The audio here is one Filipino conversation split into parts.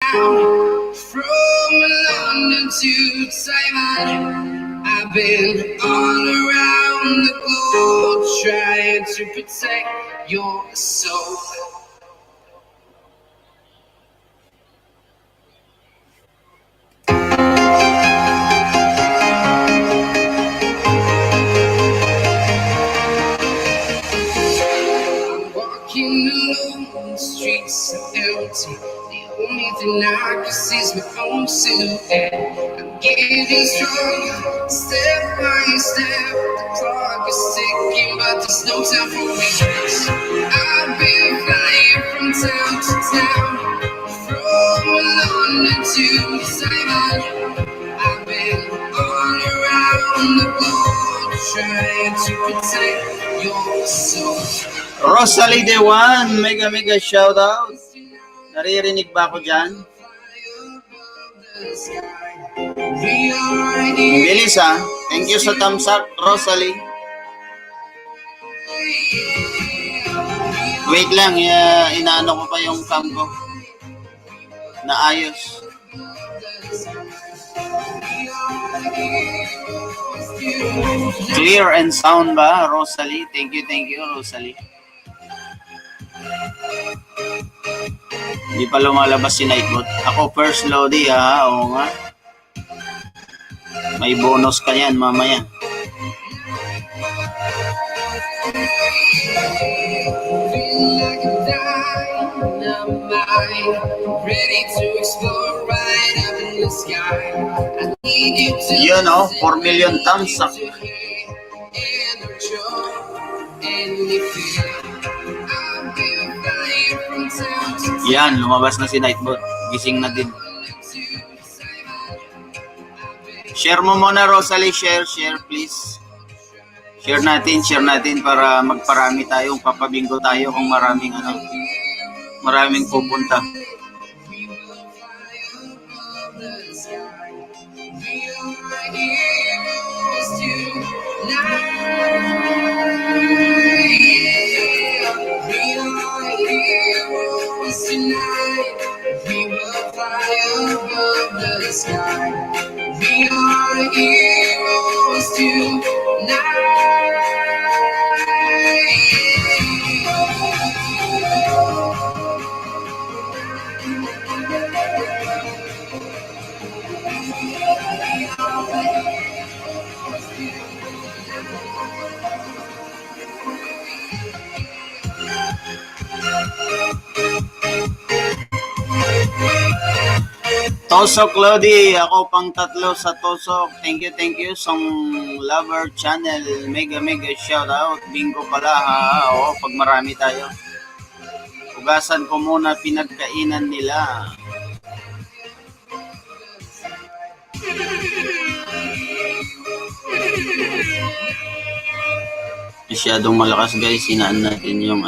From London to Taiwan, I've been all around the globe trying to protect your soul. I'm walking alone, the streets are empty. Only thing I can see is my own silhouette. I'm getting stronger, step by step. The clock is ticking, but there's no time for regrets. I've been flying from town to town, from London to Taiwan. I've been all around the globe trying to protect your soul. Rosalie Dewan, mega shout out. Naririnig ba ako dyan? Bilis ha. Thank you sa thumbs up, Rosalie. Wait lang, inaano ko pa yung cam ko. Naayos. Clear and sound ba, Rosalie? Thank you, Rosalie. Hindi pa lumalabas si Nightbot. Ako first, Lodi, ha? Oo nga. May bonus ka yan mamaya. Yun, 4 million thumbs up. Yan, lumabas na si Nightbot. Gising na din. Share mo muna, Rosalie. Share please. Share natin para magparami tayo. Papabingo tayo kung maraming pupunta. Tonight, we will fly above the sky. We are heroes tonight. Tosok Lodi, ako pang tatlo sa Tosok. Thank you. Song Lover Channel, mega shout out. Bingo pala ha. Oo, pag marami tayo. Hugasan ko muna pinagkainan nila. Masyadong malakas guys, hinaan natin yung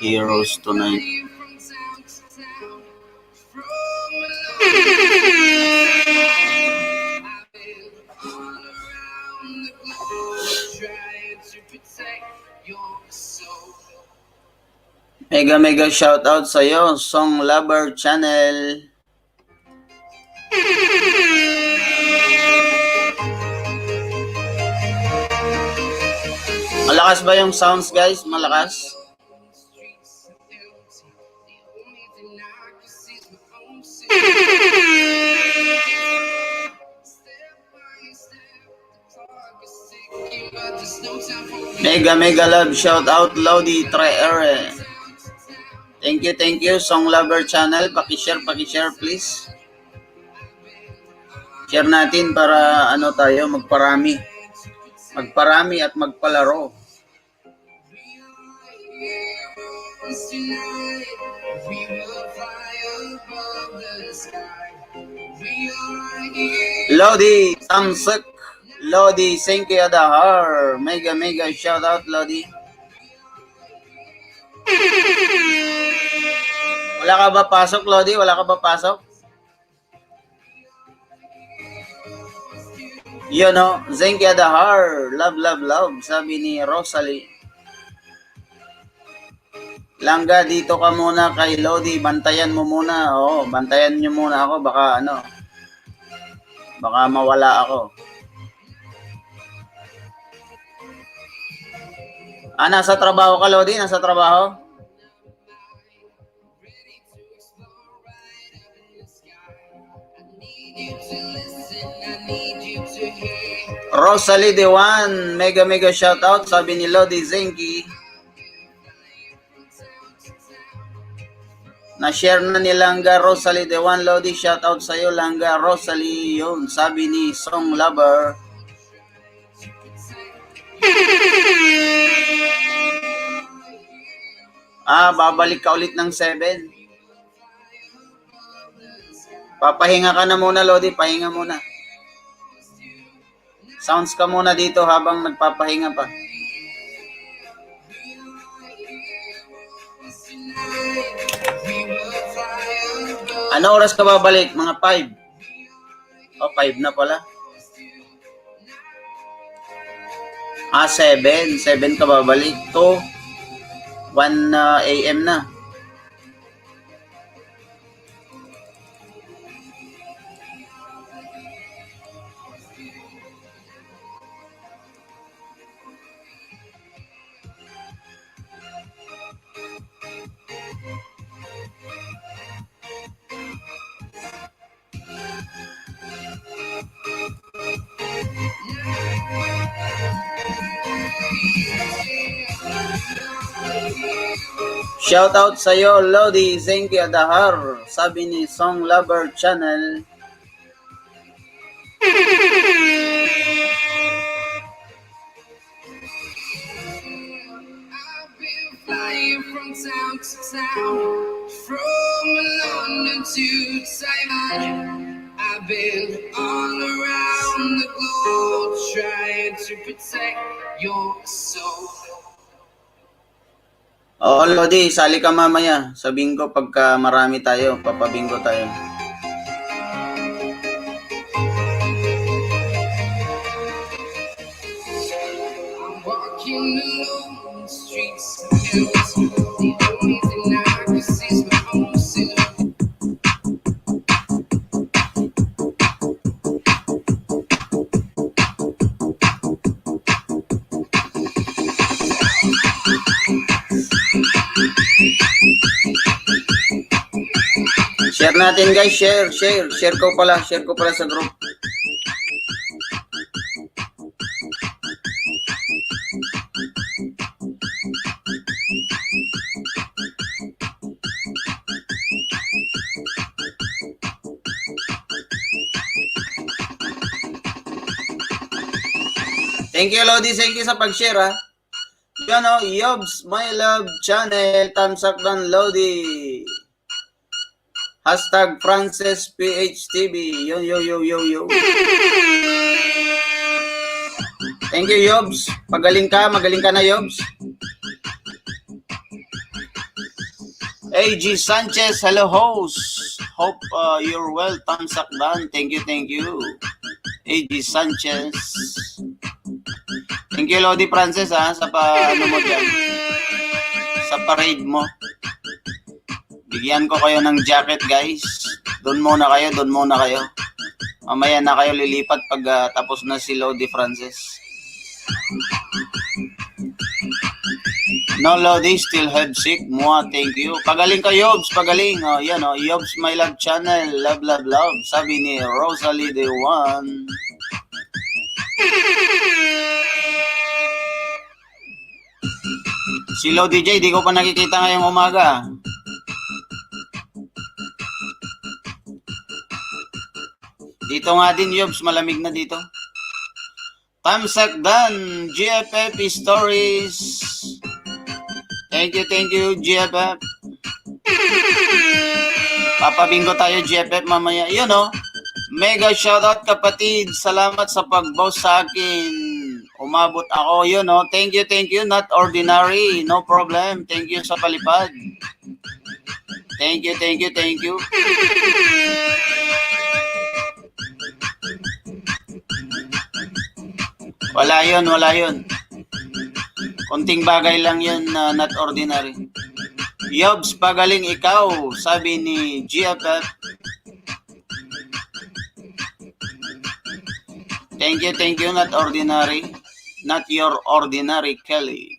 Heroes Tonight. Mega shout out sa iyo, Song Lover Channel. Malakas ba yung sounds guys? Malakas? Mega love shout out Lodi Treere. Thank you Song Lover Channel. Paki-share please. Share natin para tayo magparami at magpalaro. Lodi Tamsek, Lodi Senke Adahar. Mega shout out Lodi. Wala ka ba pasok, Lodi? Wala ka ba pasok? Yun Zenki Adahar. Love, sabi ni Rosalie. Langga, dito ka muna kay Lodi. Bantayan mo muna. Oo, bantayan nyo muna ako. Baka mawala ako. Nasa trabaho ka, Lodi? Nasa trabaho? Rosalie Dewan, mega shoutout, sabi ni Lodi Zenki. Na-share na ni Langga Rosalie Dewan. Lodi, shoutout sa'yo, Langga Rosalie. Yun, sabi ni Song Lover. Babalik ka ulit ng 7. Papahinga ka na muna, Lodi. Pahinga muna. Sounds ka muna dito habang nagpapahinga pa. Ano oras ka babalik? Mga 5. 5 na pala. 7. 7 ka babalik. 1 a.m. na. Shoutout sa'yo, Lodi Zenki Adahar, sabi ni Song Lover Channel. Flying from town to town, from London to Taiwan. I've been all around the globe trying to protect your soul. Lodi, sali ka mamaya sa bingo pagka marami tayo, papabingo tayo. I'm walking alone the streets of Houston. The only thing I can see is my own silhouette. Share natin guys, share ko pala sa group. Thank you, Lodi. Thank you sa pag-share, ha. Yan, Yobs, My Love Channel. Thumbs up dan Lodi. Hashtag Frances PHTV. Yo. Thank you, Yobs. Magaling ka na, Yobs. AG Sanchez, hello, host. Hope you're well. Thumbs up dan. Thank you. AG Sanchez. Thank you, Lodi Frances, sa ano mo dyan. Sa parade mo. Bigyan ko kayo ng jacket, guys. Doon muna kayo. Mamaya na kayo lilipat pag tapos na si Lodi Frances. No, Lodi, still head sick. Thank you. Pagaling ka, Yobs. Pagaling. Yan, Yobs, My Love Channel. Love. Sabi ni Rosalie Dewan. Si Lodi J, di ko pa nakikita ngayong umaga. Dito nga din, Yobs, malamig na dito. Tamsak Dan, GFF Stories. Thank you, GFF. Papabingo tayo, GFF, mamaya. Yun, mega shoutout, kapatid. Salamat sa pag-boss sa akin. Umabot ako, yun, Thank you, not ordinary. No problem. Thank you sa palipad. Thank you. Wala yun. Konting bagay lang yun, not ordinary. Yobs, pagaling ikaw, sabi ni GFF. Thank you, not ordinary. Not your ordinary Kelly.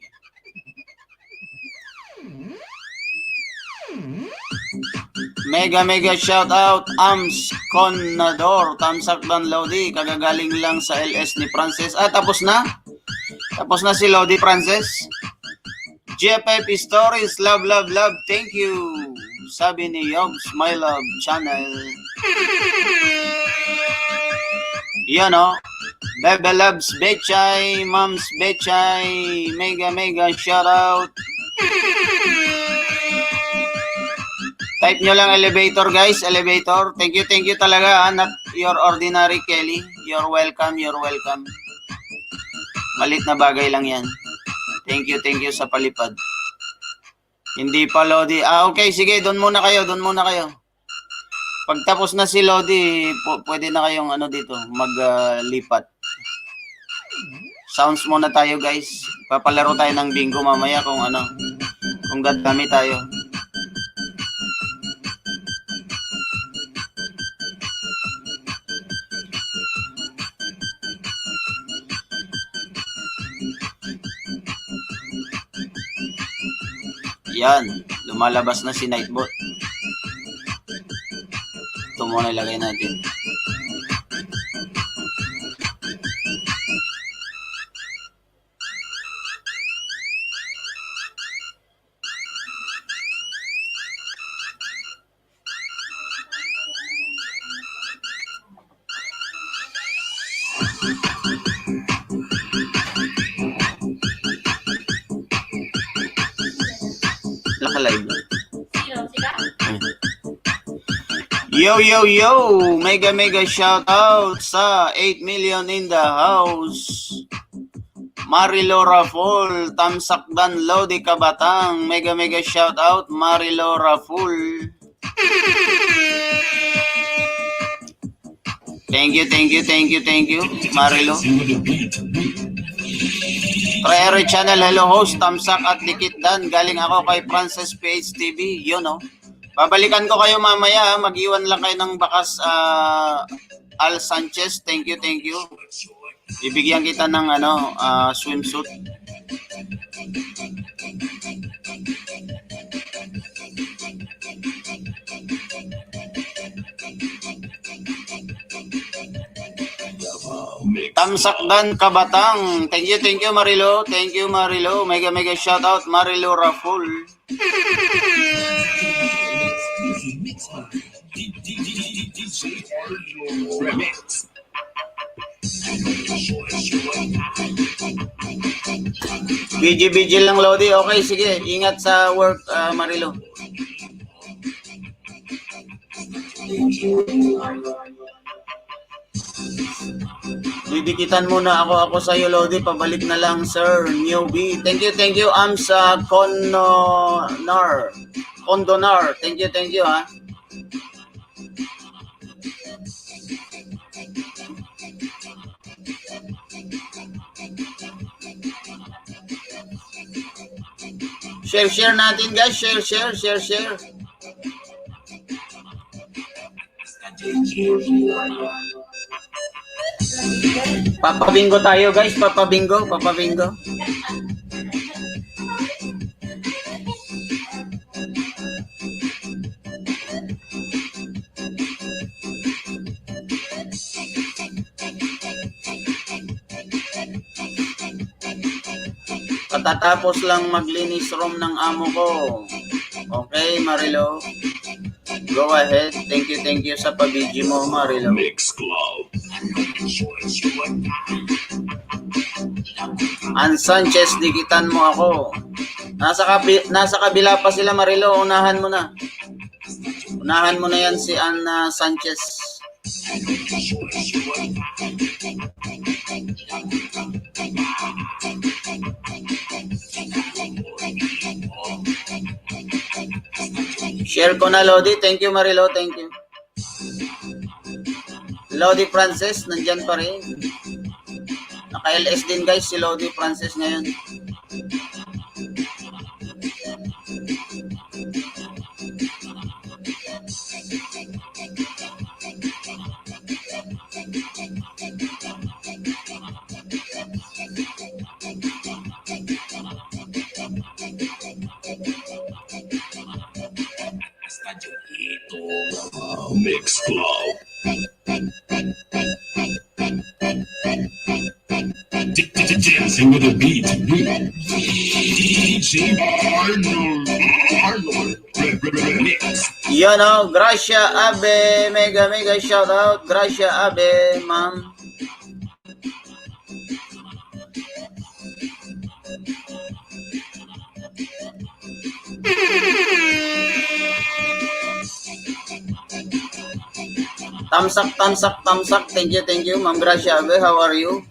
Mega shout out Ams Conador, Tamsak Dan Lodi, kagagaling lang sa LS ni Frances. Tapos na? Tapos na si Lodi Frances? GFF Stories, love, thank you. Sabi ni Yobs, my love channel. Yan o. Bebe Loves Bechay, Moms Bechay, mega shout out. Type nyo lang elevator guys, elevator. Thank you talaga, not your ordinary Kelly. You're welcome. Malit na bagay lang yan. Thank you sa palipad. Hindi pa Lodi. Okay, sige, doon muna kayo. Pagtapos na si Lodi, pwede na kayong dito, maglipat. Sounds muna tayo guys. Papalaro tayo ng bingo mamaya kung dadami tayo. Yan, lumalabas na si Nightbot. Ito muna ilagay natin. Naka-live na. Yo! Mega shout out sa 8 million in the house. Marilora Full, Tamsakdan Lodi Kabatang. Mega shout out Marilora Full. Thank you Marilo. Prairie Channel, hello host, Tamsak at Dikit Dan. Galing ako kay Frances PH TV. Yun Babalikan ko kayo mamaya. Mag-iwan lang kayo ng bakas Al Sanchez. Thank you. Bibigyan kita ng swimsuit. Tamsakdan Kabatang. Thank you Marilo. Mega shout out Marilo Raful. BG lang Lodi. Okay, sige. Ingat sa work, Marilo. Didikitan muna ako sa iyo Lodi. Pabalik na lang sir. Newbie. Thank you. Sa Condonar. Thank you ha. Share natin guys. Share. Papabingo tayo guys. Papabingo. Katatapos lang maglinis room ng amo ko. Okay, Marilo. Go ahead. Thank you sa pabidyo mo, Marilo. Mix Club. An Sanchez, dikitan mo ako. Nasa kabila pa sila, Marilo. Unahan mo na yan si An Sanchez. Share ko na Lodi. Thank you Marilo. Thank you. Lodi Frances, nandyan pa rin. Naka-LS din guys si Lodi Frances ngayon. Mix Club. Dancing with a beat. DJ Arnold. Mix. Yan o, Gracia Abe, mega mega shout out, Gracia Abe, ma'am. Thumbs up, thank you, ma'am Gracia Abe, how are you?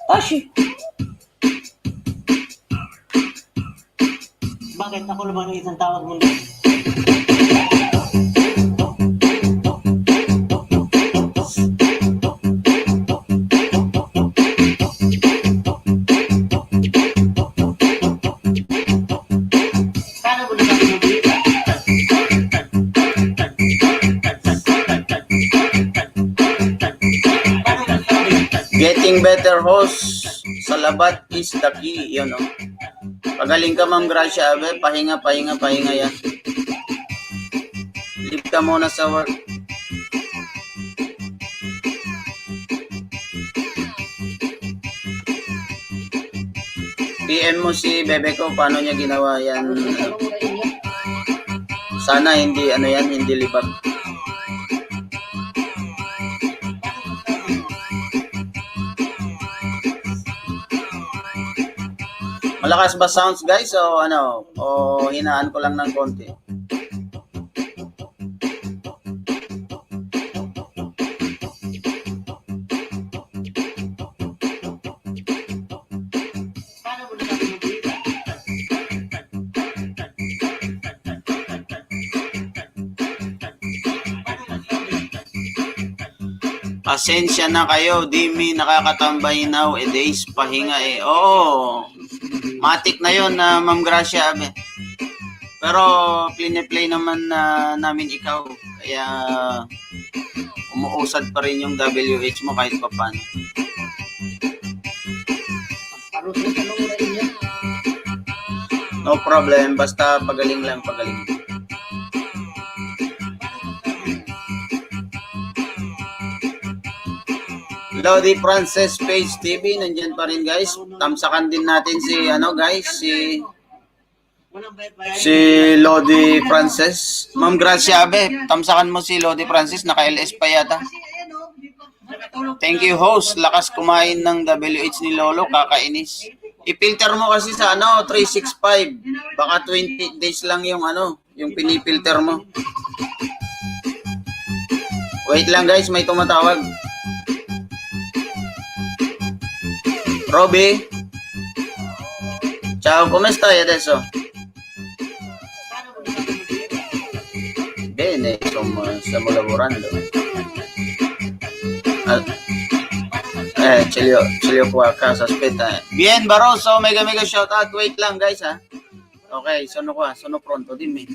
Ashi! Bakit ako naman ang isang tawag mo doon? Paano mo naman pinagulita? Getting better host sa labat is the key, yun o. Pagaling ka, ma'am Gracia Abe, pahinga yan. Leave ka muna sa work. PM mo si bebe ko, paano niya ginawa yan? Sana hindi, hindi libag. Malakas ba sounds guys o o hinaan ko lang ng konti? Paano mo naman pinagulita? Pasensya na kayo, di mi nakakatambay nowadays, pahinga eh. Oo, matik na yon na Ma'am Gracia Abe. Pero play naman namin ikaw, kaya umuusad pa rin yung WH mo kahit pa paano. No problem, basta pagaling lang, pagaling. Lodi Frances Page TV, nandyan pa rin guys. Tamsakan din natin si si Lodi Frances. Ma'am Gracia Abe, tamsakan mo si Lodi Frances, naka-LS pa yata. Thank you host, lakas kumain ng WH ni Lolo, kakainis. I-filter mo kasi sa 365. Baka 20 days lang yung yung pinifilter mo. Wait lang guys, may tumatawag. Robby. Ciao, come stai adesso? Bene, insomma, stiamo lavorando. Ce li ho qua a casa, aspetta. Bien, Barroso, mega shout out. Wait lang guys ha. Ok, sono qua, sono pronto, dimmi.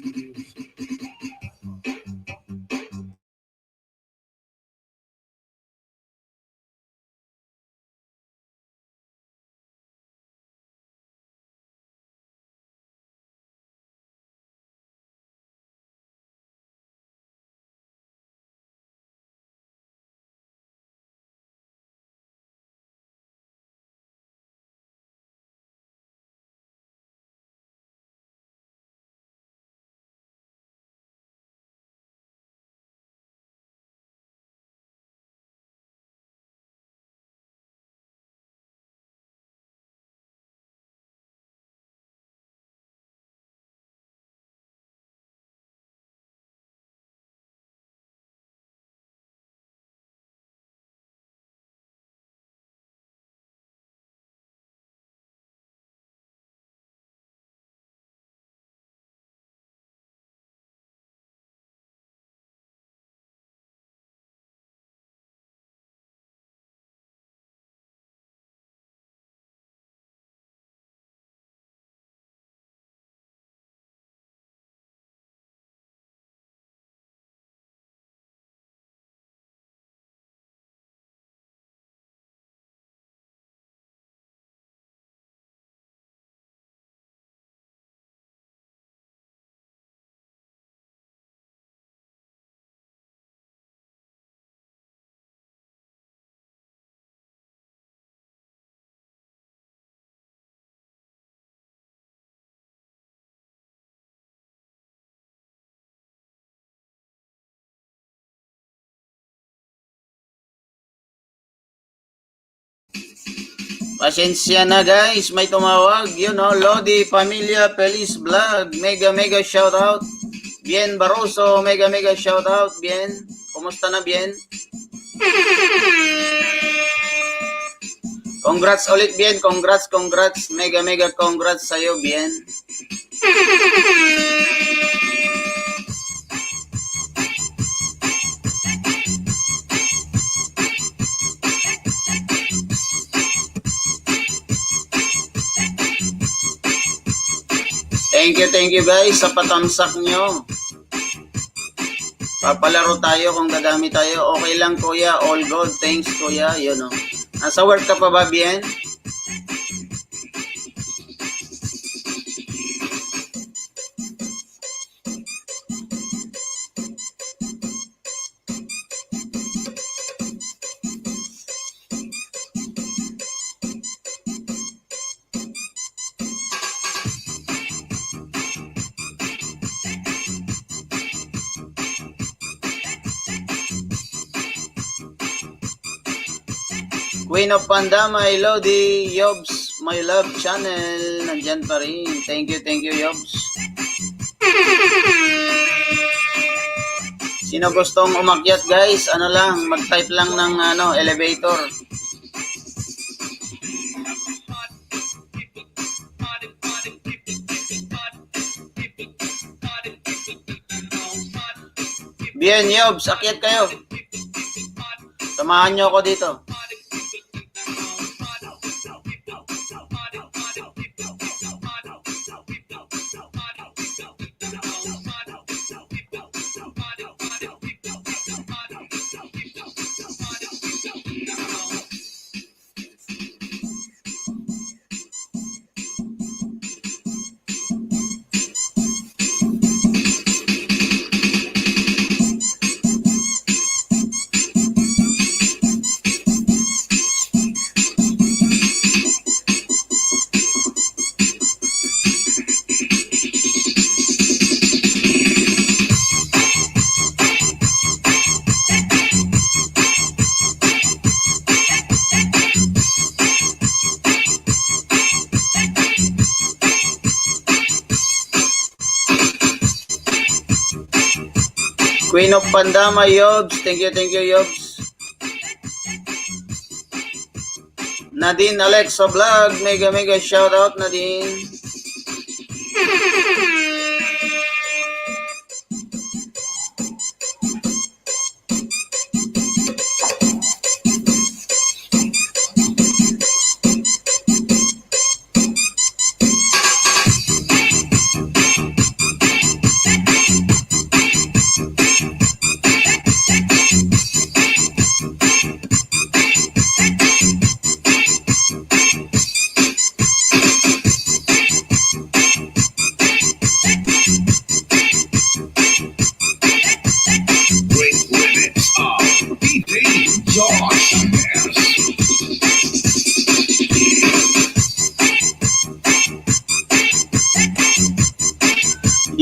Pasensya na guys, may tumawag. You know, Lodi Familia Feliz Vlog. Mega shout out. Bien Barroso, mega shout out. Bien. Kumusta na Bien? Congrats ulit Bien. Congrats. Mega congrats sa'yo Bien. Thank you guys sa patamsak nyo. Papalaro tayo kung dadami tayo. Okay lang kuya, all good. Thanks kuya, yun o. Nasa work ka pa ba, Bien? Queen of Pandama, Lodi, Yobs, my love channel, nandyan pa rin. Thank you, Yobs. Sino gustong umakyat guys, ano lang, mag-type lang ng elevator. Bien, Yobs, akyat kayo. Samahan nyo ako dito. Queen of Pandama, Yobs. Thank you, Yobs. Nadine Alexa Vlog. Mega shout out, Nadine.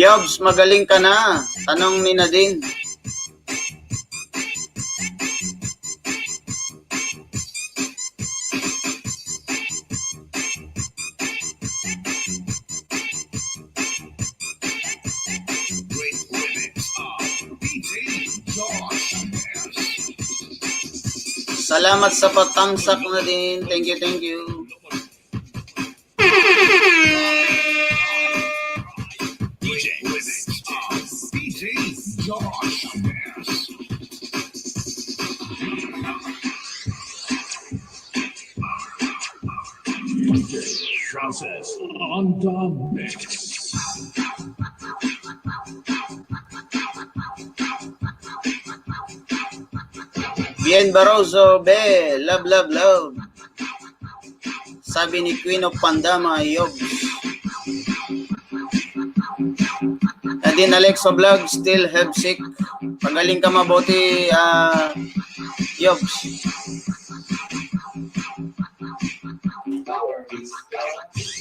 Yobs, magaling ka na. Tanong ni Nadine. Salamat sa patamsak na din. Thank you. Francis on the mix. Bien Barroso, be, love. Sabi ni Queen of Pandama, Yobs. Nadine Alexa Vlog, still have sick. Pagaling ka mabuti, Yobs.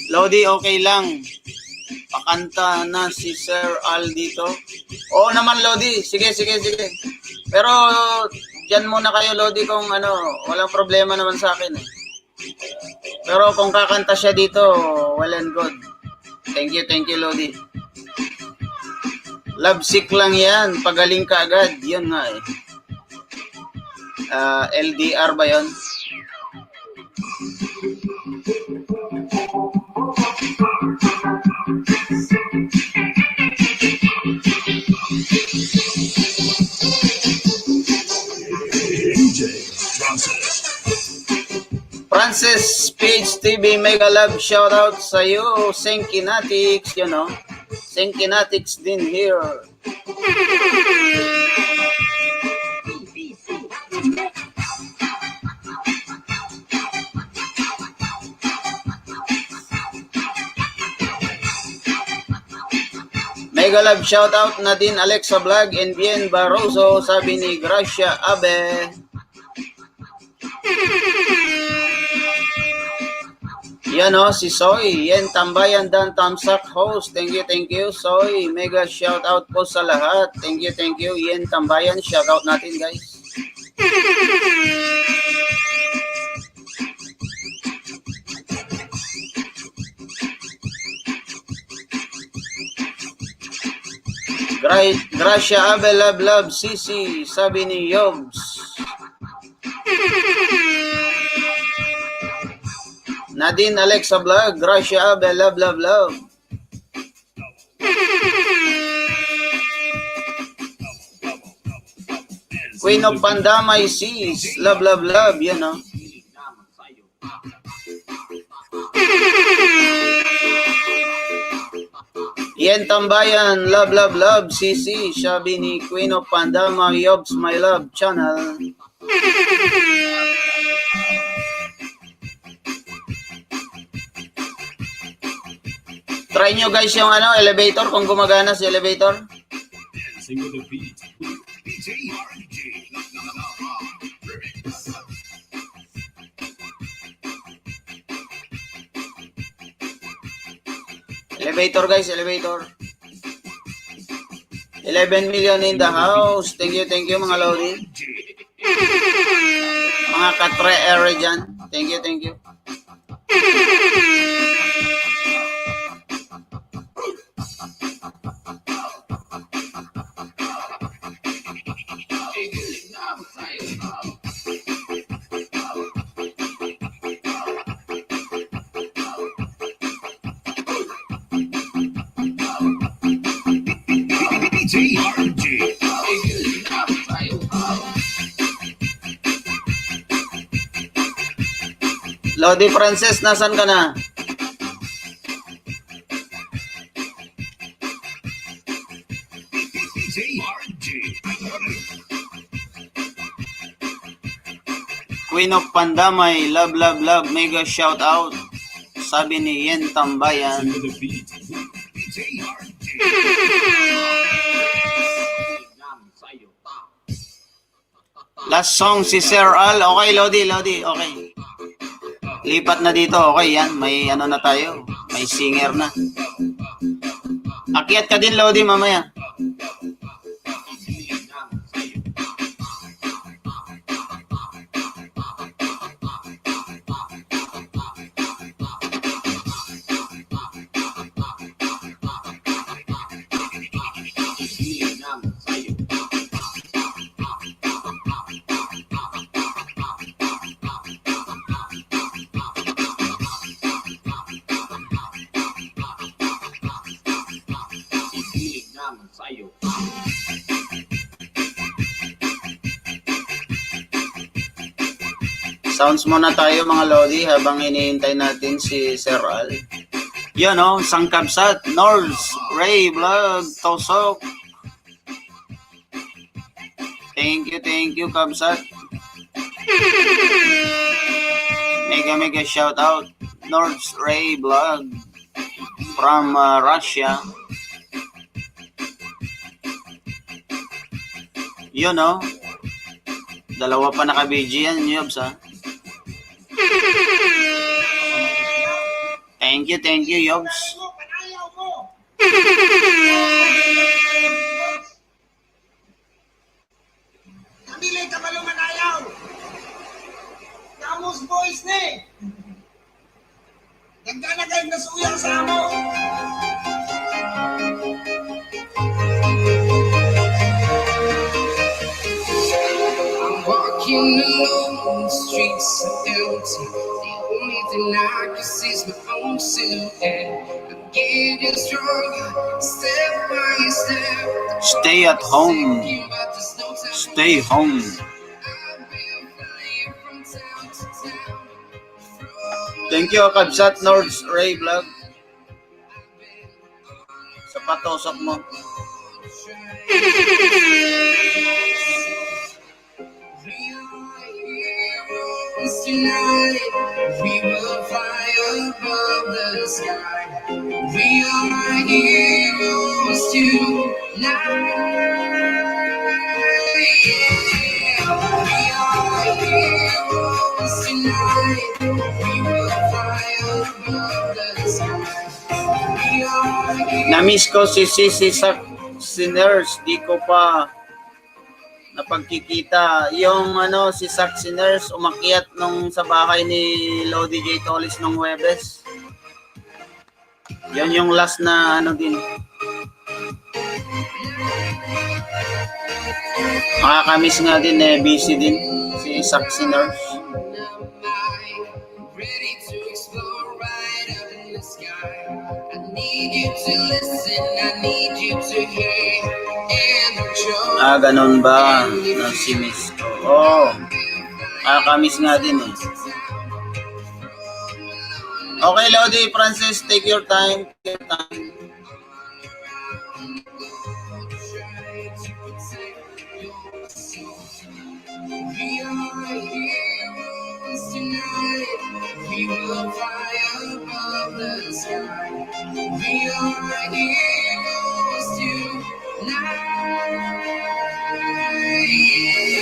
Lodi, okay lang. Pakanta na si Sir Al dito. Oo naman, Lodi. Sige. Pero, dyan muna kayo, Lodi, kung walang problema naman sa akin. Pero kung kakanta siya dito, well and good. Thank you, Lodi. Love sick lang yan. Pagaling ka agad. Yun nga eh. LDR ba yun? DJ Francis. Francis Page TV, mega love shoutout sa iyo. Senkinatics, you know. Senkinatics din here. Mega love shoutout na din Alexa Vlog and Bien Barroso, sabi ni Gracia Abe. Yan o, si Soy. Yan, Tambayan Dan Tamsak host. Thank you, Soy. Mega shoutout po sa lahat. Thank you. Yan, Tambayan. Shoutout natin, guys. Gracia Abe, love, Sisi, sabi ni Yobs. Nadine Alexa Vlog, Gracia Abe, love. Queen of Pandamay Sis, love, yan o. Yan Tambayan, love, Sisi, sabi ni Queen of Pandamay, Yobs, my love, channel. Try nyo guys yung elevator, kung gumagana si elevator. Dancing with the beat. Elevator guys, elevator. 11 million in the house. Thank you mga Lodi. Mga katre ere dyan. Thank you. Lodi Francis, nasan ka na? Queen of Pandamay, love, mega shout out. Sabi ni Yen Tambayan. Dancing with the beat. Last song si Sir Al. Okay, Lodi, okay. Lipat na dito, okay yan. May na tayo. May singer na. Akyat ka din, Lodi, mamaya. Sounds muna tayo mga Lodi habang hinihintay natin si Sir Al. Yun o, Sangkabsat, Nords, Ray, Vlog, Tosok. Thank you, Kabsat. Mega shout out. Nords, Ray, Vlog from Russia. Yun o. Dalawa pa naka-BG yan, Yobs ha. Thank you, Yobs. Nabili ka ba lumanayaw? Kamus boys ni! alone, the streets are empty. The only thing I can see is my own silhouette. I'm getting stronger, step by step. Stay at home. Stay home. Thank you, Kabsat Nords Ray Vlog. Sa patosok mo. Tonight, we will fly above the sky. We are heroes tonight. We are heroes tonight. We will fly above the sky. We are heroes. Na-miss ko si Nurse. Di ko pa napagkikita. Yung si Saxy Nurse umakyat nung sa bahay ni Lodi J. Tolis nung Huwebes. Yan yung last na din. Makakamiss nga din busy din si Saxy Nurse. Ready to explore right up in the sky. I need you to listen, I need you to hear. Ganun ba? Si Miss ko. Oh, makakamiss nga din eh. Okay, Lodi, Francis, take your time. Take your time. We are heroes tonight. We will fly above the sky. We are heroes tonight.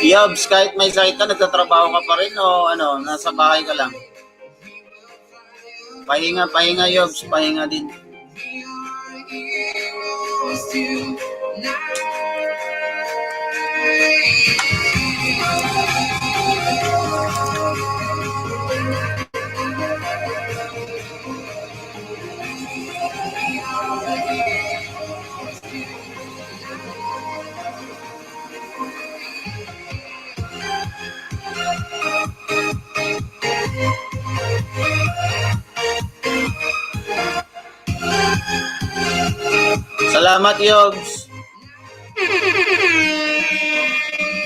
Yobs, kahit may sakit ka, nagtatrabaho ka pa rin o nasa bahay ka lang? Pahinga, Yobs, pahinga din. We are heroes tonight. Salamat, Yobs.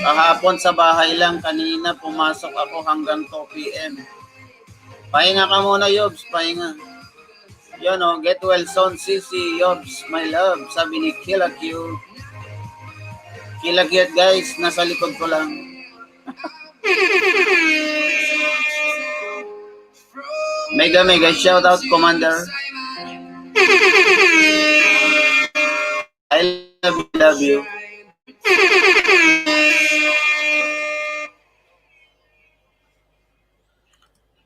Kahapon sa bahay lang, kanina pumasok ako hanggang 2 p.m. Pahinga ka muna, Yobs, pahinga. Yun get well soon, Sisi, Yobs, my love, sabi ni Kila Cute. Kila Cute, guys, nasa likod ko lang. Mega shout out, Commander. I love you.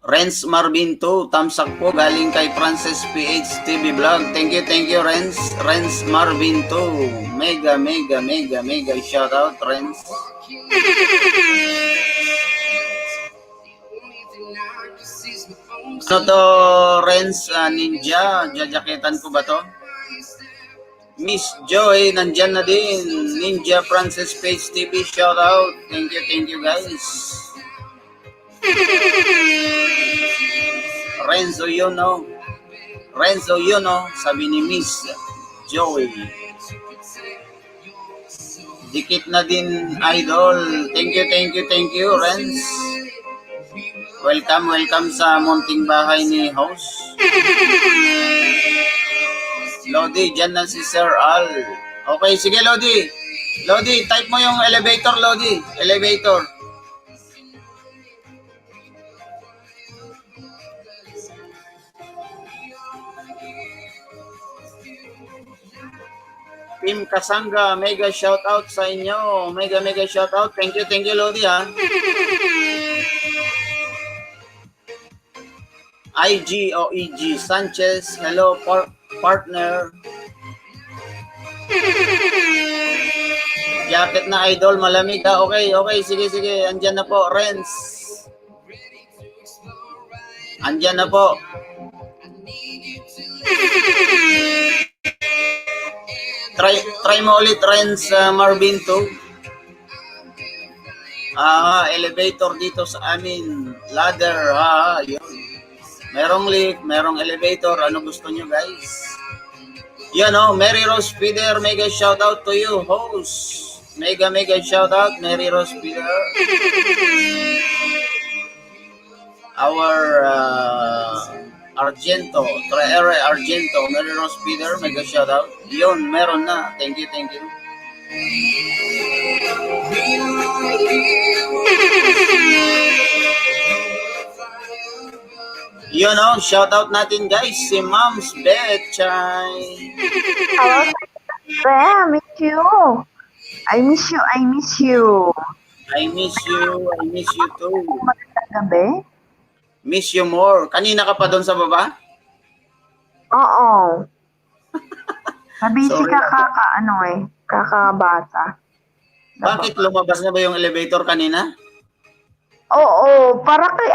Renz Marvin 2, thumbs up po galing kay Francis PH TV Vlog. Thank you Renz. Renz Marvin 2. Mega shout out, Renz. Ano to, Renz? Ninja? Jajaketan ko ba to? Miss Joy, nandyan na din. Ninja Francis Page TV, shout out. Thank you guys. Renzo Yuno, sabi ni Miss Joy. Dikit na din, idol. Thank you, Renz. Welcome sa munting bahay ni host. Lodi, dyan na si Sir Al. Okay, sige Lodi. Lodi, type mo yung elevator, Lodi. Elevator. Team Kasanga, mega shout out sa inyo. Mega shout out. Thank you Lodi ha. IGOEG Sanchez, hello partner. Jacket na idol, malamig ha. Okay, sige. Andyan na po, Renz. Andyan na po. Try mo ulit, Renz, Marvin 2. elevator dito sa amin. Ladder, yun. Merong lift, merong elevator. Ano gusto nyo, guys? Yan Mary Rose Peter, mega shout out to you, host. Mega shout out, Mary Rose Peter. Our Argento, Traere Argento, Mary Rose Peter, mega shout out. Yun, meron na. Thank you. Yun shout out natin guys, si Moms Betchay. Hello, I miss you. I miss you. I miss you too. Magandang gabi. Miss you more. Kanina ka pa doon sa baba? Oo. Mabisi Sorry ka na. kakabasa. Bakit lumabas na ba yung elevator kanina? Oo, para kay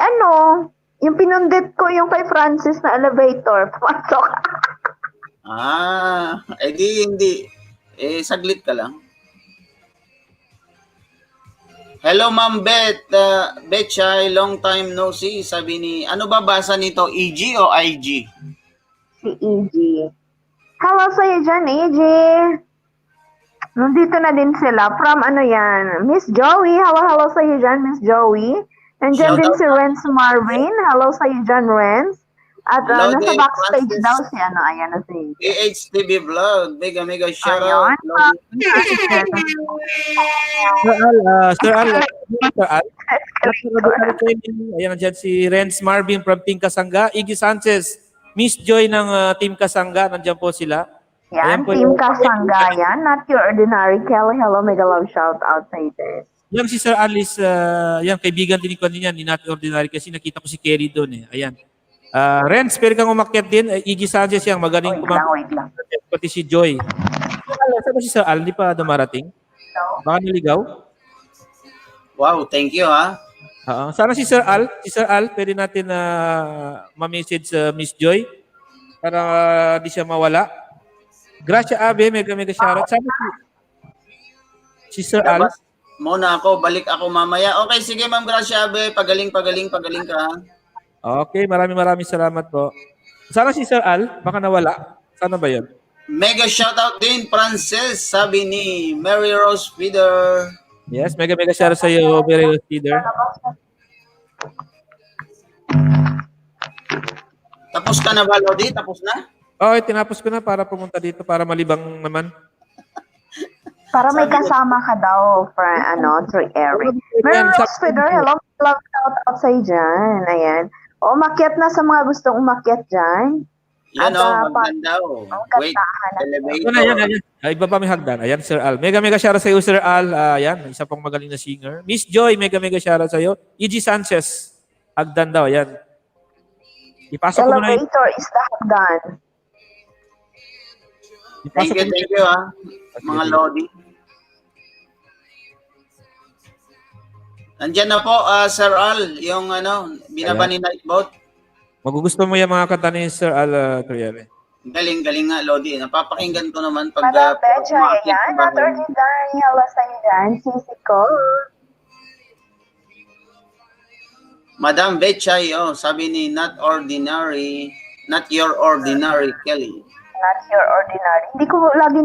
yung pinundit ko yung kay Francis na elevator. Pumasok. Hindi. Saglit ka lang. Hello, Ma'am Betchay, long time no see. Sabi ni, ano ba basa nito? EG o IG? Si EG. Hello sa'yo dyan, EG. Nandito na din sila. From yan? Miss Joey. Hello sa'yo dyan, Miss Joey. Nandiyan din si Renz Marvin. Hello sa'yo dyan, Renz. At Hello, nasa Dave backstage Francis. daw si ayan na si AHTV Vlog. Mega shout Ayun. out. Sir Al. Ayan, nandiyan si Renz Marvin from Team Kasangga. Iggy Sanchez, Miss Joy ng Team Kasangga. Nandiyan po sila. Yan, Ayan po Team yung- Kasangga yan. Not your ordinary Kelly. Hello, mega love shout out sa ito. Yan si Sir Alice, yan, kaibigan din ko niyan, ni Not Ordinary kasi nakita ko si Kerry doon eh. Ayan. Renz, pwede kang umakyat din. Iggy Sanchez yan, magaling Wait lang. pati si Joy. Saan ba si Sir Al? Hindi pa dumarating? Baka naligaw? Wow, thank you Sana si Sir Al. Si Sir Al, pwede natin ma-message sa Miss Joy para di siya mawala. Gracia Abe, mega shoutout. Sana si Sir Al. Labas muna ako, balik ako mamaya. Okay, sige Ma'am Gracia Abe, pagaling ka. Okay, maraming salamat po. Sana si Sir Al, baka nawala. Sana ba yun? Mega shoutout din, Frances, sabi ni Mary Rose Feeder. Yes, mega shoutout sa iyo, Mary Feeder. Tapos ka na ba, Lodi? Tapos na? Okay, tinapos ko na para pumunta dito para malibang naman. Para may kasama ka daw, through Eric. Mary Rose Feeder, hello, love shout out sa iyo dyan. Ayan. Umakyat na sa mga gustong umakyat dyan. Yan At, maganda Wait, elevator. Yan. Ay, baba may hagdan. Ayan, Sir Al. Mega shoutout sa iyo, Sir Al. Ayan, isa pang magaling na singer. Miss Joy, mega shoutout sa iyo. Iggy Sanchez, hagdan daw. Ayan. Ipasok ko na yun. Elevator is the hagdan. Thank you mga Lodi. Nandiyan na po, Sir Al, yung binaba ni Nightbot. Magugusto mo yung mga kanta ni Sir Al Curiel. Galing nga, Lodi. Napapakinggan ko naman pag... Madam Betcha, ayan. Not ordinary. Hello sa iyo dyan. Sisi ko. Madam Betchay, sabi ni Not Your Ordinary Kelly. Not your ordinary. Hindi ko lagi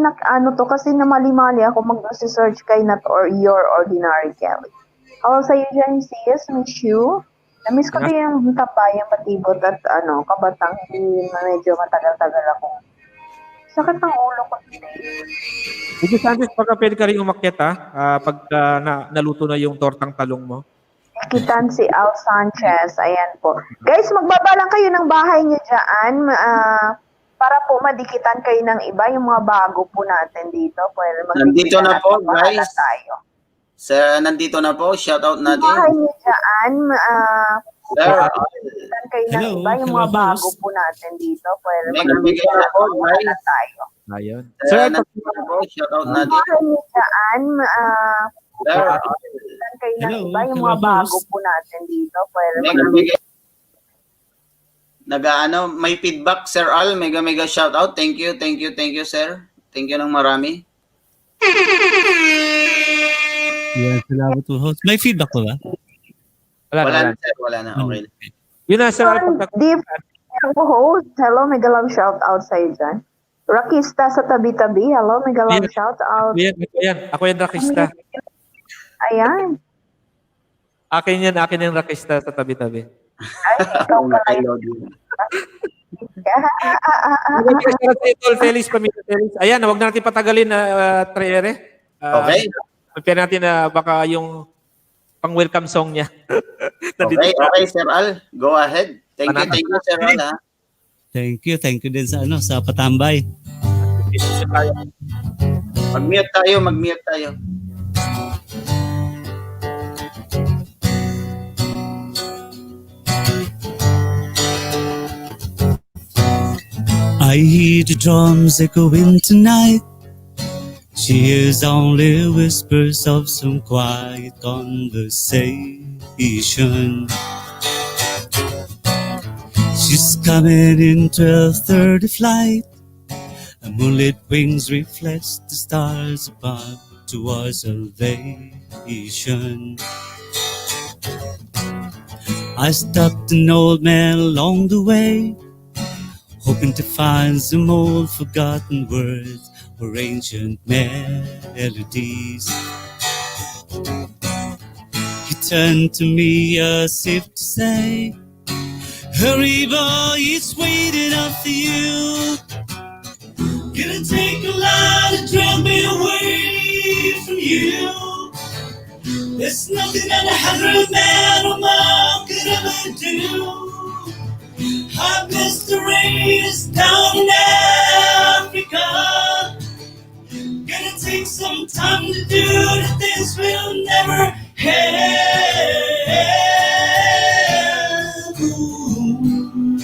kasi na mali-mali ako mag-search kay Not Your Ordinary Kelly. Hello sa iyo dyan, sis. Miss you. Na-miss ko din yung tapayang patibot at kabatang hindi medyo matagal-tagal ako. Sakit ng ulo ko today. Iggy Sanchez, pagka pwede ka rin umakyat pagka naluto na yung tortang talong mo. Kitan si Al Sanchez. Ayan po. Guys, magbaba lang kayo ng bahay niyo dyan. Para po madikitan kayo ng iba. Yung mga bago po natin dito. Nandito na po, guys. Tayo. Nandito na po. Shoutout natin. Bahay niyo dyan. Sir, Dikitan kayo ng iba. Yung mga bago po natin dito. Nagbigay na po, guys. Tayo. Ayun. Sir, Sir, nandito na po. Shoutout natin. Bahay niyo dyan. Sir, Dikitan kayo ng iba. Yung mga bago po natin dito. nagbigay. May feedback, Sir Al. Mega shoutout. Thank you, sir. Thank you ng marami. Yeah, salamat po, host. May feedback po ba? Wala na, Wala wala na, na. sir. Wala na. Okay. Yun na, Sir Al. Deep host, hello, mega love shout out sa'yo dyan. Rakista sa tabi-tabi, hello, mega love Yan. shout out. Ako yan, Rakista. Ayan. Akin yung Rakista sa tabi-tabi. Ay, ikaw Oo, pala kay yun. Lodi. Tol Felix, Pamilya Felix. Ayan, huwag na natin patagalin na Treyere. Okay. Prepare natin na baka yung pang-welcome song niya. Okay, okay, Sir Al. Go ahead. Thank you, Sir Al. Ha? Thank you din sa sa patambay. Mag-mute tayo. I hear the drums echoing tonight. She hears only whispers of some quiet conversation. She's coming in 12:30 flight. Her moonlit wings reflects the stars above towards salvation. I stopped an old man along the way, hoping to find some old forgotten words or ancient melodies. He turned to me as if to say, "Hurry, boy, it's waiting up for you. Gonna take a lot to drag me away from you. There's nothing that 100 men or more could ever do. I missed the race down in Africa. Gonna take some time to do the things we'll never have. Ooh.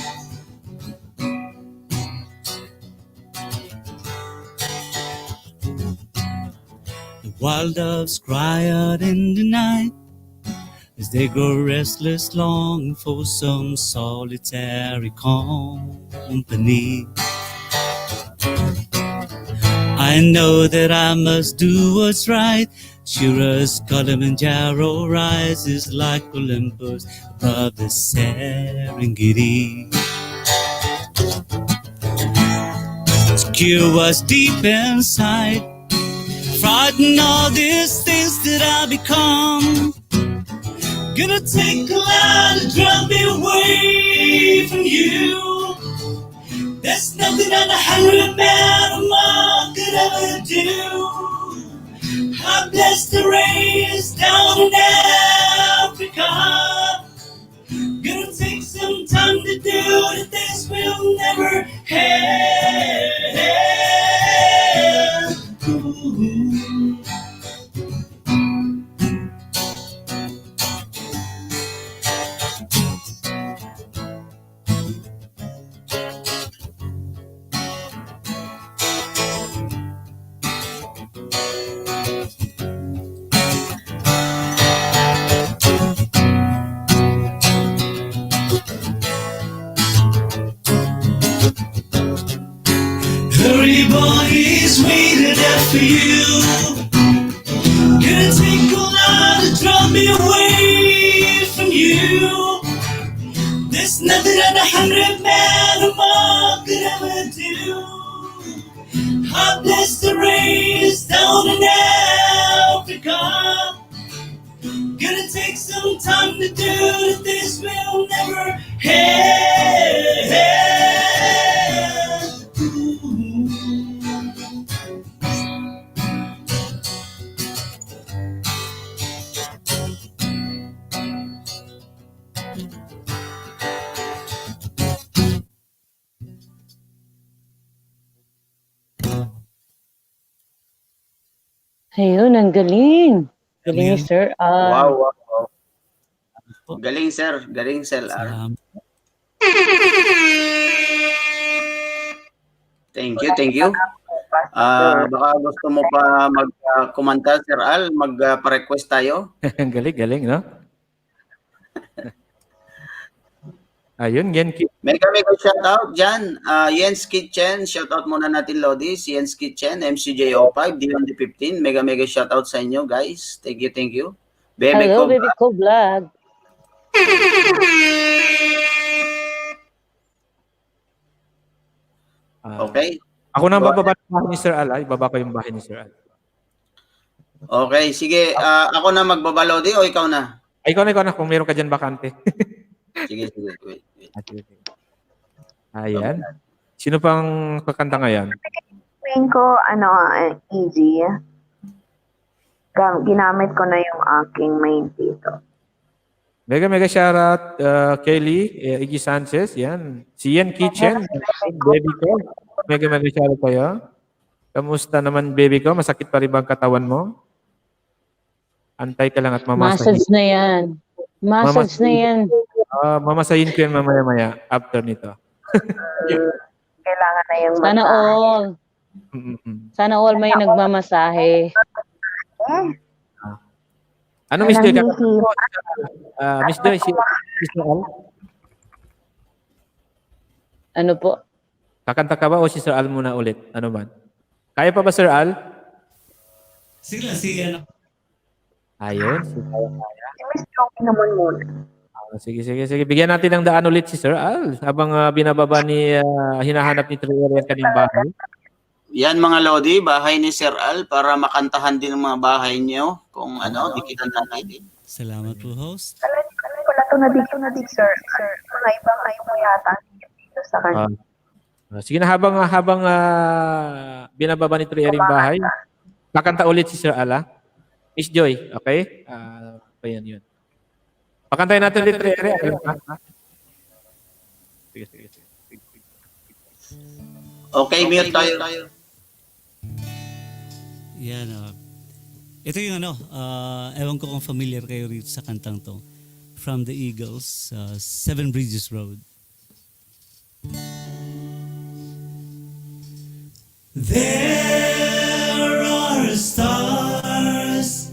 The wild doves cry out in the night as they grow restless, longing for some solitary company. I know that I must do what's right. Sure as Kilimanjaro rises like Olympus above the Serengeti. To cure what's deep inside, frighten all these things that I become. Gonna take a lot to drive me away from you. There's nothing that 100 men or more could ever do. I bless the race down in Africa. Gonna take some time to do the things we'll never have. Ooh. Hurry, boy, he's waiting there for you. Gonna take a lot to draw me away from you. There's nothing that 100 men or more could ever do. I bless the race down in Africa. Gonna take some time to do the things we'll never have. Ayun, ang galing. Galing ni Sir. Wow. Galing, sir. Galing, Sir Al. Thank you. Baka gusto mo pa mag-kumanta, Sir Al, mag-request tayo. Galing, no? Ayun, Genki. Mega shoutout dyan. Jens Kitchen, shoutout muna natin Lodis. Jens Kitchen, MCJ05, D1D15. Mega shoutout sa inyo guys. Thank you. Bebe Hello, ko. baby ko vlog. Okay. Ako na bababa ng bahay ni Sir Al. Ibaba ko yung bahay ni Sir Al. Okay, sige. Ako na magbaba Lodi o ikaw na? Ay, ikaw na kung meron ka dyan bakante. Sige. Wait. Ayan. Sino pang kakanta ngayon? Tingin ko, easy. Ginamit ko na yung aking main dito. Mega shoutout Kelly, Iggy Sanchez, yan. Si Ian Kitchen, baby ko. Mega shoutout kayo. Kamusta naman baby ko? Masakit pa rin ba ang katawan mo? Antay ka lang at mamasahin. Massage na yan. Massage na yan. Mamasahin ko yan mamaya after nito. Kailangan na yung Sana all. Sana all may nagmamasahe. Ano, Miss Joy? Nanghihina. Miss Joy, si Sir Al? Ano po? Kakanta ka ba o si Sir Al muna ulit? Ano ba? Kaya pa ba Sir Al? Sige, sige. Ayun. Si Miss Joey naman muna. Sige. Bigyan natin ng daan ulit si Sir Al habang binababa ni hinahanap ni Trier yung kanyang bahay. Yan mga Lodi, bahay ni Sir Al para makantahan din ang mga bahay niyo kung dikitan natin. Salamat po, host. Wala to na dito, sir. Mga ibang mo yata dito sa kanya. Sige na habang binababa ni Trier yung bahay. Kakanta ulit si Sir Al. Miss Joy, okay? Ayan yun. Pakantayin natin ulit Trier. Sige. Okay, mute tayo. Yan. Ito yung ewan ko kung familiar kayo rito sa kantang to. From the Eagles, Seven Bridges Road. There are stars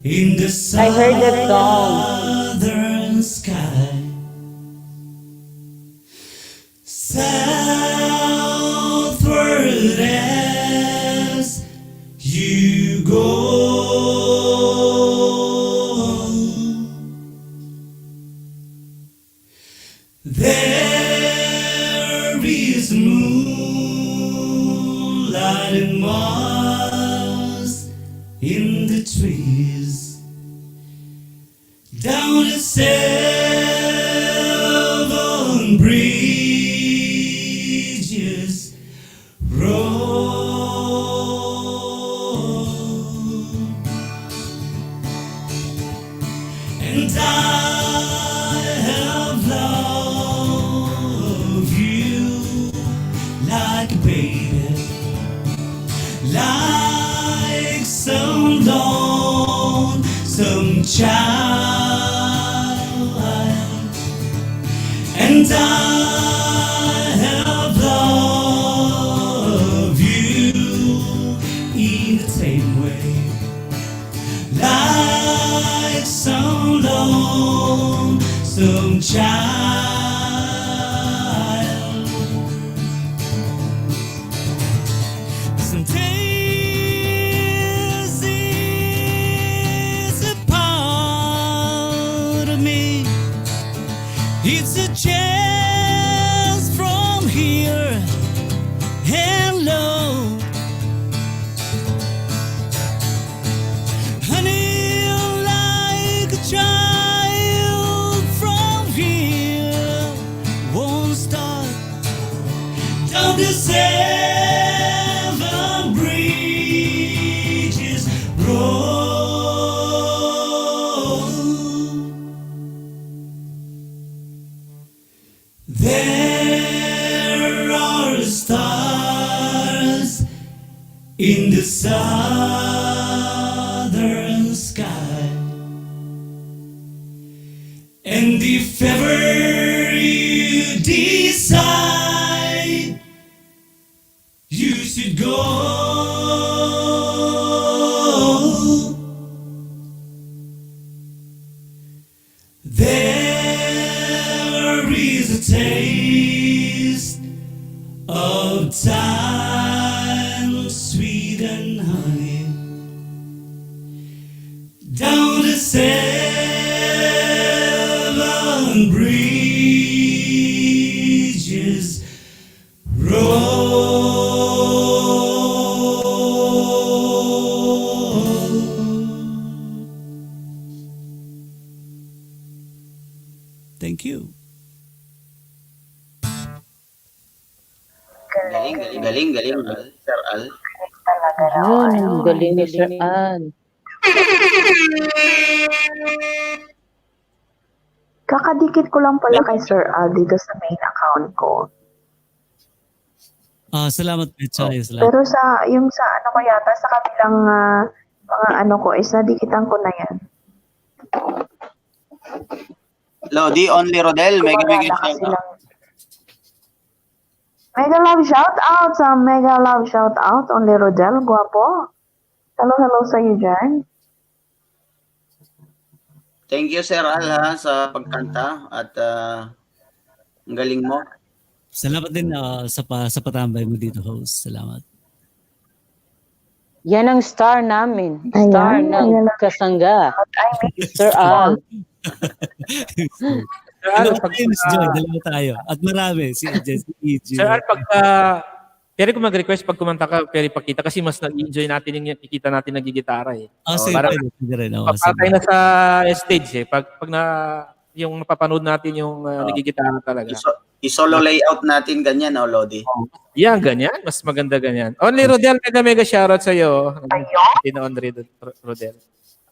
in the I heard that song. southern sky. Southward as you go. There is moonlight and Mars in the trees. Down the seven bridges roll, and I have loved you like a baby, like some lonesome child. And I have loved you in the same way, like some lonesome child. Some days it's a part of me. It's a chance from here and low. Honey, like a child from here won't start down the seven bridges road. There are stars in the southern sky, and if ever you decide you should go, there is a of time, sweet and honey, down the seven bridges roll. Thank you. Galing, galing, galing, Al. Sir Al. Talaga na. Yun, ang galing ni Sir Al. Kakadikit ko lang pala kay Sir Al dito sa main account ko. Salamat, Pecha. Salamat. Pero yung sa ano ko yata, sa kabilang mga ano ko, is nadikitan ko na yan. Lodi, only Rodel. Mega Wala mega na kasi shout out. lang. Mega love shout out sa mega love shout out only Rodel, guwapo. Hello sa iyo dyan. Thank you, Sir Al, ha, sa pagkanta at ang galing mo. Salamat din sa patambay mo dito, host. Salamat. Yan ang star namin. Ayan, Star ayan ng lang. kasangga. I miss Sir Al. Sir Al, pag, Miss Joy, dalawa tayo. At marami. Si EJ. Sir Al, pwede ko mag-request pag kumanta ka, pwede pakita kasi mas nag-enjoy natin yung ikita natin nagigitara eh. Sige, Parang pwede rin. papatay na sa stage eh. Pag yung napapanood natin yung nagigitara talaga. I-solo layout natin ganyan, oh, Lodi. Yan, ganyan. Mas maganda ganyan. Only Rodel, mega shoutout sa iyo. Ayun. Only Rodel.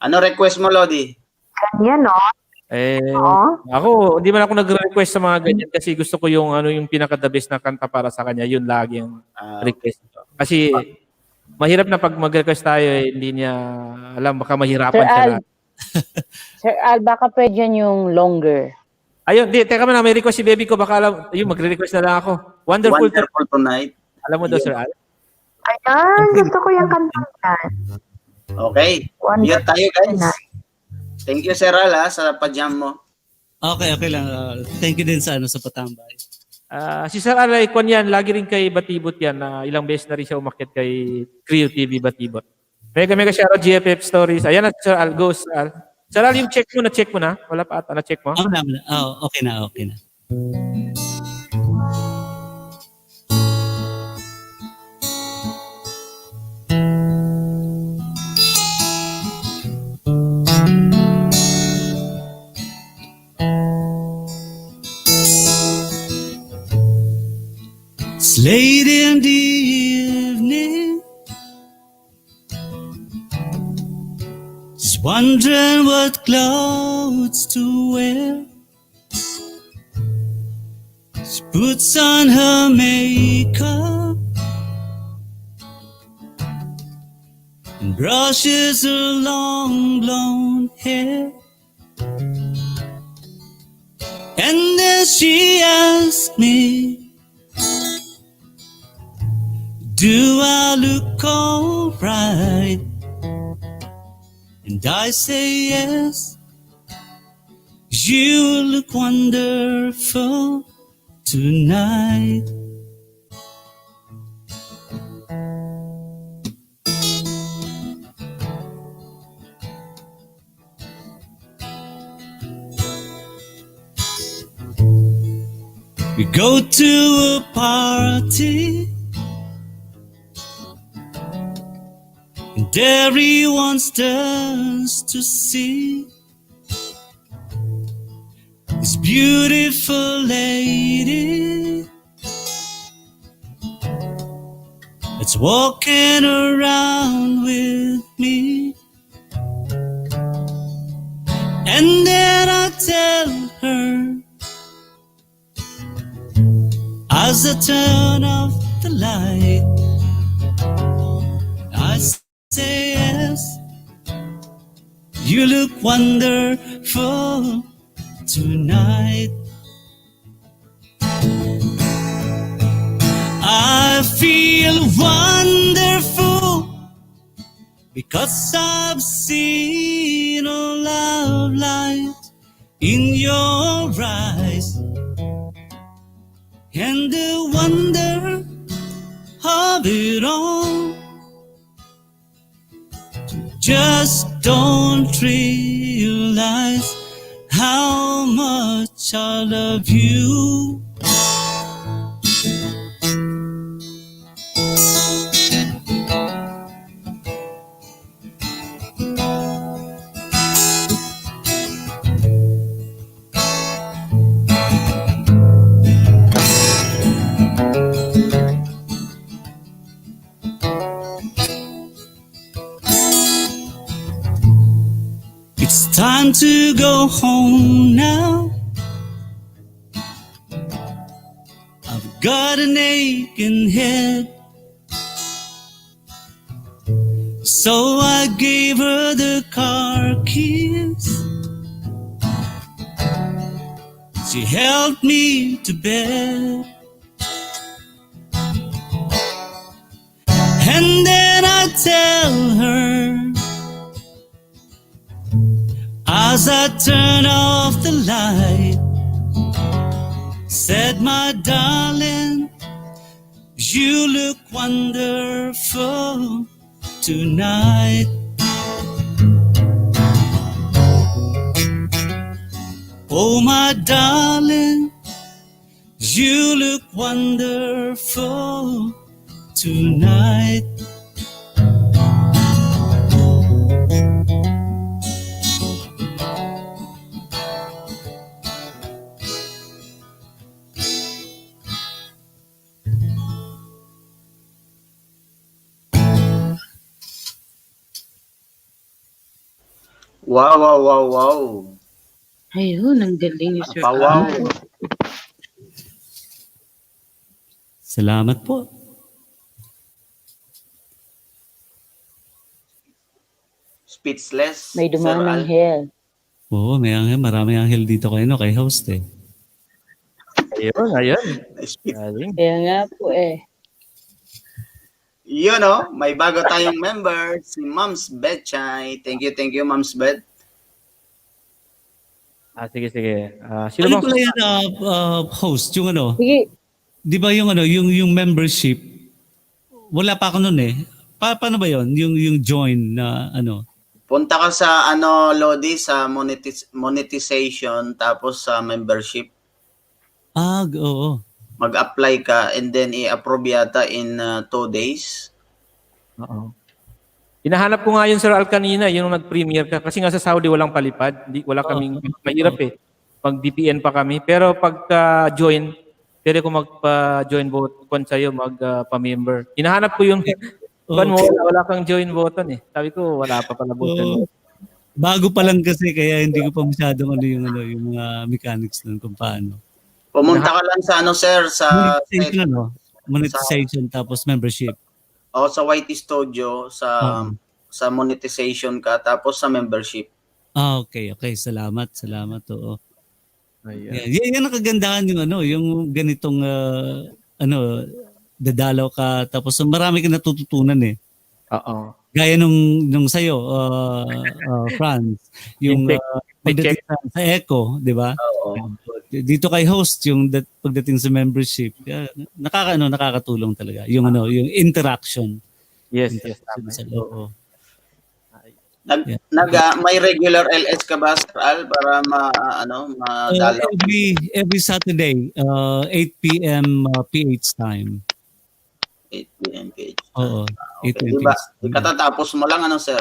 Ano request mo, Lodi? Ganyan, no? Oo. Ako, hindi man ako nag-request sa mga ganyan kasi gusto ko yung yung pinaka-the best na kanta para sa kanya. Yun lagi yung request. Kasi mahirap na pag mag-request tayo, hindi niya alam, baka mahirapan Sir siya Al. na. Sir Al, baka pwede yan yung longer. Ayun, teka muna, may request si baby ko. Baka alam, magre-request na lang ako. Wonderful Tonight. Alam mo daw, Sir Al? Ayan, gusto ko yung kantang yan. Okay. Wonderful Yun tayo, guys. Tonight. Thank you, Sir Al, ha, sa pajam mo. Okay lang. Thank you din sa patambay. Si Sir Al, kwan yan, lagi rin kay Batibot yan. Ilang beses na rin siya umakyat kay Creo TV Batibot. Mega shoutout GFF Stories. Ayan na, Sir Al. Go, Sir Al. Sir Al, yung check mo na? Wala pa ata, na-check mo? Okay na. It's late in the evening, just wondering what clothes to wear. She puts on her makeup and brushes her long blonde hair. And then she asks me, do I look alright? And I say yes. You look wonderful tonight. We go to a party and everyone stands to see this beautiful lady that's walking around with me. And then I tell her, as I turn off the light, I say yes, you look wonderful tonight. I feel wonderful because I've seen a love light in your eyes, and the wonder it on. Just don't realize how much I love you. It's time to go home now. I've got an aching head. So I gave her the car keys. She helped me to bed. And then I tell her, as I turn off the light, said, my darling, you look wonderful tonight. Oh, my darling, you look wonderful tonight. Wow, wow, wow, wow. Ayun, ang galing ni Sir Pawaw. Al. Salamat po. Speechless. May Sir dumaan ng Al. hell. Oo, may anghel, maraming anghel dito kay, no, kay host eh. Ayun. Speech- Galing. Kaya nga po eh. Yun oh, may bago tayong member, si Moms Betchay. Thank you, Moms Bet. Sige. Sino Ano bang pala yan, host, yung ano, Sige, di ba yung ano, yung membership, wala pa ako nun eh. Paano ba yun? Yung join na ano? Punta ka sa Lodi, sa monetization, tapos sa membership. Oo. Mag-apply ka and then i-approve yata in 2 days. Oo. Hinahanap ko nga yun, Sir Al, kanina, yung nag-premiere ka. Kasi nga sa Saudi walang palipad. Wala kaming, mahirap eh. Pag DPN pa kami. Pero pagka-join, pwede ko magpa-join button sa'yo, magpa-member. Hinahanap ko yung, wala kang join button eh. Sabi ko, wala pa pala button. Bago pa lang kasi, kaya hindi ko pa masyadong yung mga mechanics nun kung paano. Pumunta ka lang sa sir, sa Monetization, monetization tapos membership. sa YT Studio, sa monetization ka, tapos sa membership. Okay. Salamat. Oo. Ayan. Yan ang kagandahan yung ganitong dadalaw ka tapos marami kang natututunan eh. Oo. Gaya nung sa'yo, Franz, yung pagdating sa Echo, di ba? Oo. Dito kay host, yung pagdating sa membership, nakakatulong talaga. Yung interaction. Yes. Oo. May regular LS ka ba, Sir Al, para madalaw? Every Saturday, 8 p.m. PH time. 8 p.m. PH. Oo. Okay. Diba? Katatapos mo lang, sir?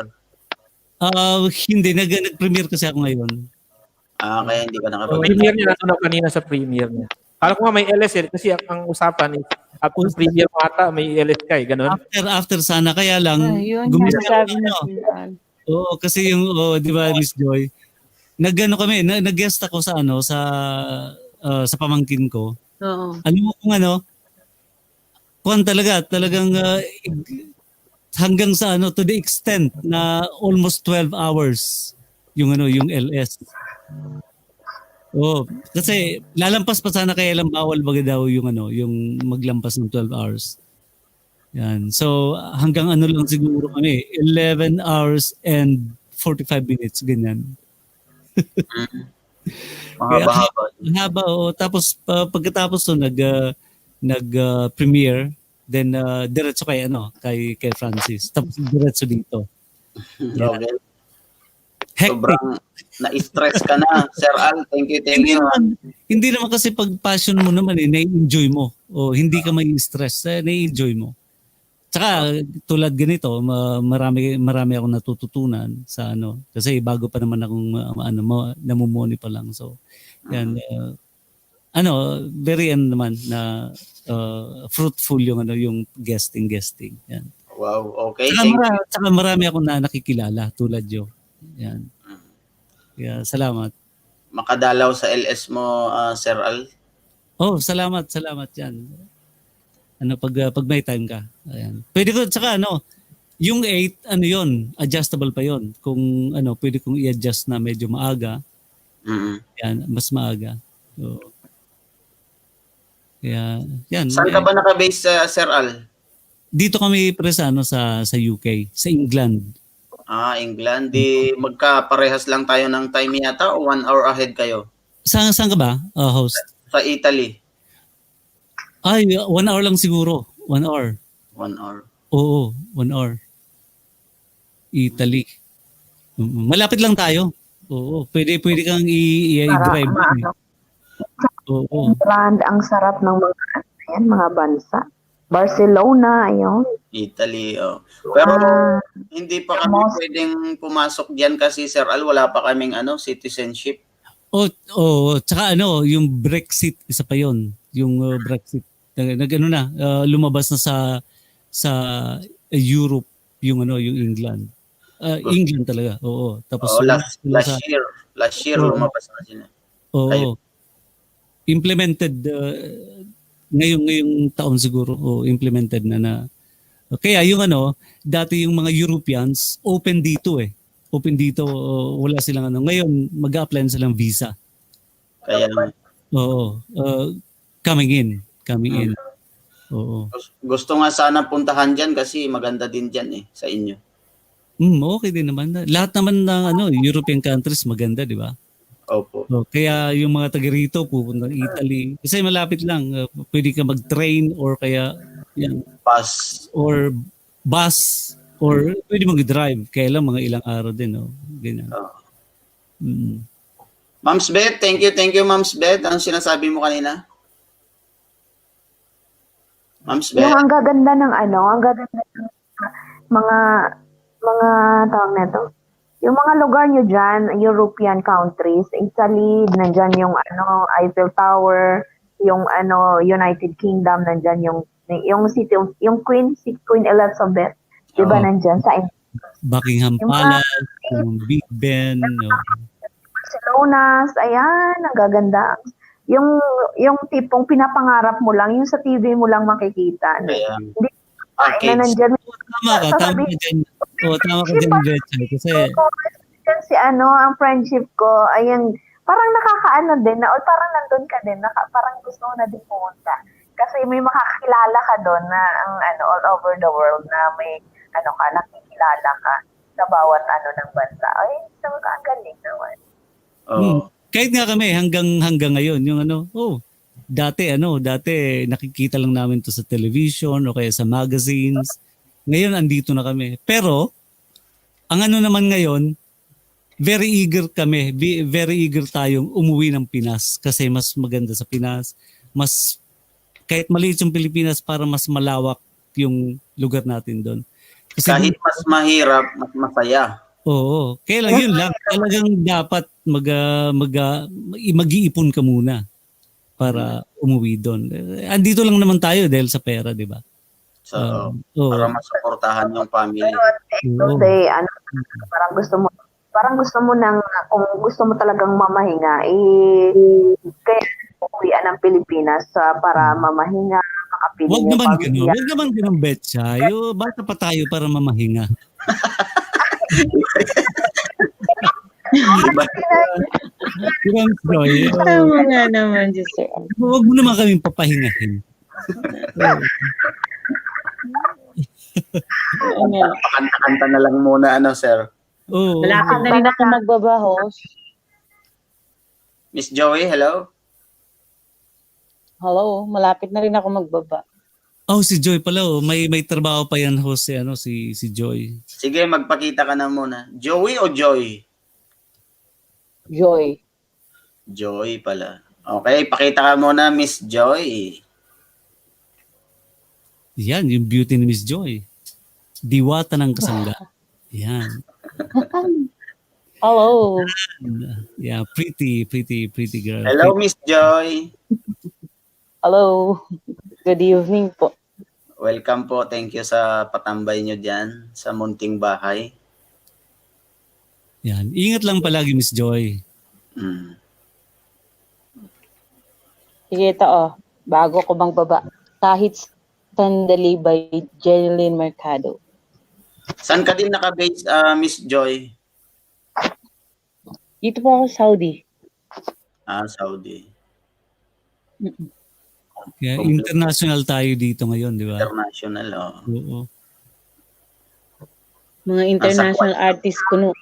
Hindi. Nag-premiere kasi ako ngayon. Kaya hindi ka nakapag- Premiere niya, natunaw kanina sa premiere niya. Alam ko nga may LS eh, kasi ang usapan is, after premiere mo ata, may LS ka eh, ganun. After sana, kaya lang, yun gumising yung sabi ako, na Sir Al. Oo, kasi di ba, Miss Joy, nag-guest ako sa sa pamangkin ko. Oo. Alam mo kung talagang hanggang sa to the extent na almost 12 hours yung LS. Oh, kasi lalampas pa sana, kaya lang bawal baga daw yung maglampas ng 12 hours. Yan. So hanggang lang siguro kami, 11 hours and 45 minutes ganyan. Mahaba-haba. Haba. Tapos pagkatapos nag-premiere, Then diretso kay Francis. Tapos diretso dito. Okay. Hectic. Sobrang na-stress ka na, Sir Al. Thank you. Hindi naman kasi pag passion mo naman nai-enjoy mo. O hindi ka may stress, nai-enjoy mo. Tsaka tulad ganito, marami akong natututunan sa kasi bago pa naman akong namumuni pa lang. So yan very naman na fruitful yung guesting. Yan. Wow, okay. Thank you. Tsaka marami akong nakikilala tulad yo. Yan. Kaya salamat. Makadalaw sa LS mo, Sir Al. Oh, salamat yan. Pag may time ka. Ayan. Pwede ko tsaka yung 8 adjustable pa yon. Kung pwede kong i-adjust na medyo maaga. Yan, mas maaga. So, kaya yan. Saan ka ba naka-base, Sir Al? Dito kami sa UK, sa England. England. Di magkaparehas lang tayo ng time yata o 1 hour ahead kayo? Saan ka ba, host? Sa Italy. Ay, 1 hour lang siguro. 1 hour. 1 hour. Oo, 1 hour. Italy. Malapit lang tayo. Oo, pwede kang i-drive. Oo. England, ang sarap ng mga bansa. Barcelona, ayun. Italy, Pero hindi pa kami pwedeng pumasok diyan kasi, Sir Al, wala pa kaming citizenship. Tsaka yung Brexit, isa pa yon. Yung Brexit. Lumabas na sa Europe yung England. England talaga. Oo. Tapos last year lumabas na sila. Oo. Implemented ngayong taon siguro implemented na. Kaya yung dati yung mga Europeans open dito Open dito, wala silang Ngayon mag-a-apply silang visa. Kaya coming in. Oo. Gusto nga sana puntahan diyan kasi maganda din diyan sa inyo. Okay din naman. Lahat naman ng European countries maganda, di ba? Opo. Kaya yung mga taga rito pupunta ng Italy. Kasi malapit lang. Pwede ka mag-train or kaya Bus. Or bus. Or pwede mag-drive. Kaya lang mga ilang araw din. Ganyan. Ma'ams Beth, thank you, Ma'ams Beth. Anong sinasabi mo kanina? Ma'ams Beth? Yung ang gaganda ng mga tawag na to. Yung mga lugar nyo dyan, European countries, Italy, nandyan yung Eiffel Tower, yung United Kingdom, nandyan yung city, yung Queen Elizabeth, di ba nandyan sa Buckingham Palace, yung Big Ben, Barcelona, ayan, ang gaganda. Yung tipong pinapangarap mo lang, yung sa TV mo lang makikita. Hindi na nandyan. Tama ka dyan. Tama ka dyan, Betchay. Kasi ang friendship ko, ayan, parang nakakaano din, or parang nandun ka din, parang gusto mo na din pumunta. Kasi may makakilala ka doon na all over the world na may nakikilala ka sa bawat ng bansa. Ay, ang galing naman. Kahit nga kami hanggang ngayon yung dati nakikita lang namin to sa television o kaya sa magazines. Ngayon andito na kami. Pero ang naman ngayon, very eager kami, very eager tayong umuwi ng Pinas kasi mas maganda sa Pinas. Mas kahit maliit yung Pilipinas para mas malawak yung lugar natin doon. Kasi kahit mas mahirap, mas masaya. Oo. Kaya lang yun lang. Talagang dapat mag-iipon ka muna para umuwi doon. Andito lang naman tayo dahil sa pera, di ba? So, para masuportahan yung family. Kasi parang gusto mo nang, kung gusto mo talagang mamahinga, kaya uwian ng Pilipinas para mamahinga, makapili Huwag yung naman pamilya. Huwag naman ganun, Betchay. Basta pa tayo para mamahinga. Wala naman, Sir. Huwag mo naman kaming papahingahin. Kanta-kanta na lang muna, sir. Oo. Malapit na rin ako magbaba, host. Miss Joey, hello? Hello, malapit na rin ako magbaba. Oh, si Joy pala. Oh. May trabaho pa yan host si Joy. Sige, magpakita ka na muna. Joey o Joy? Joy. Joy pala. Okay, pakita ka muna, Miss Joy. Yan, yung beauty ni Miss Joy. Diwata ng kasangga. Yan. Hello. Yeah, pretty girl. Hello, Miss Joy. Hello. Good evening po. Welcome po. Thank you sa patambay nyo dyan sa munting bahay. Yan. Ingat lang palagi, Miss Joy. Mm. Sige ito bago ko bang baba. Kahit Sandali by Jeneline Mercado. Saan ka din naka-base, Miss Joy? Dito po ako sa Saudi. Saudi. Yeah, international tayo dito ngayon, di ba? International, oh. Oo. Mga international artist ko no.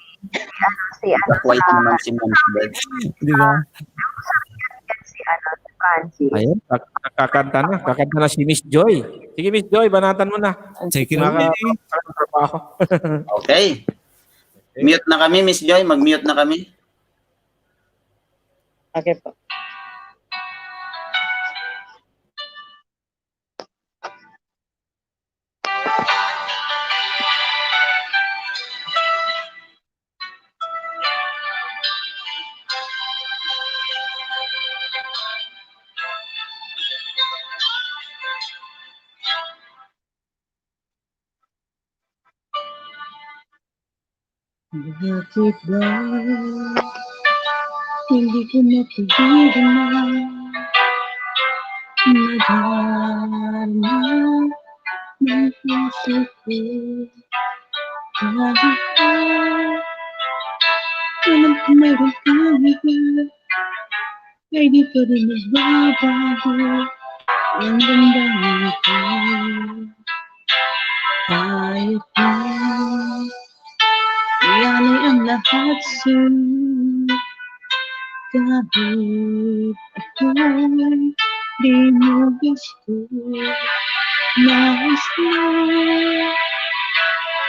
Si White naman si Mom's Bed. Di ba? si Francis. Ayun, kakanta na si Miss Joy. Sige Miss Joy, banatan mo na. Take it away. Okay. Mute na kami, Miss Joy. Mag-mute na kami. Okay po. Bakit ba hindi ko mapigilan madarama ng puso ko kahit pa walang mayroon kang iba ay di pa rin nagbabago ang damdamin ko kahit pa ialay ang lahat sa'yo kahit ako'y di mo gusto nais mo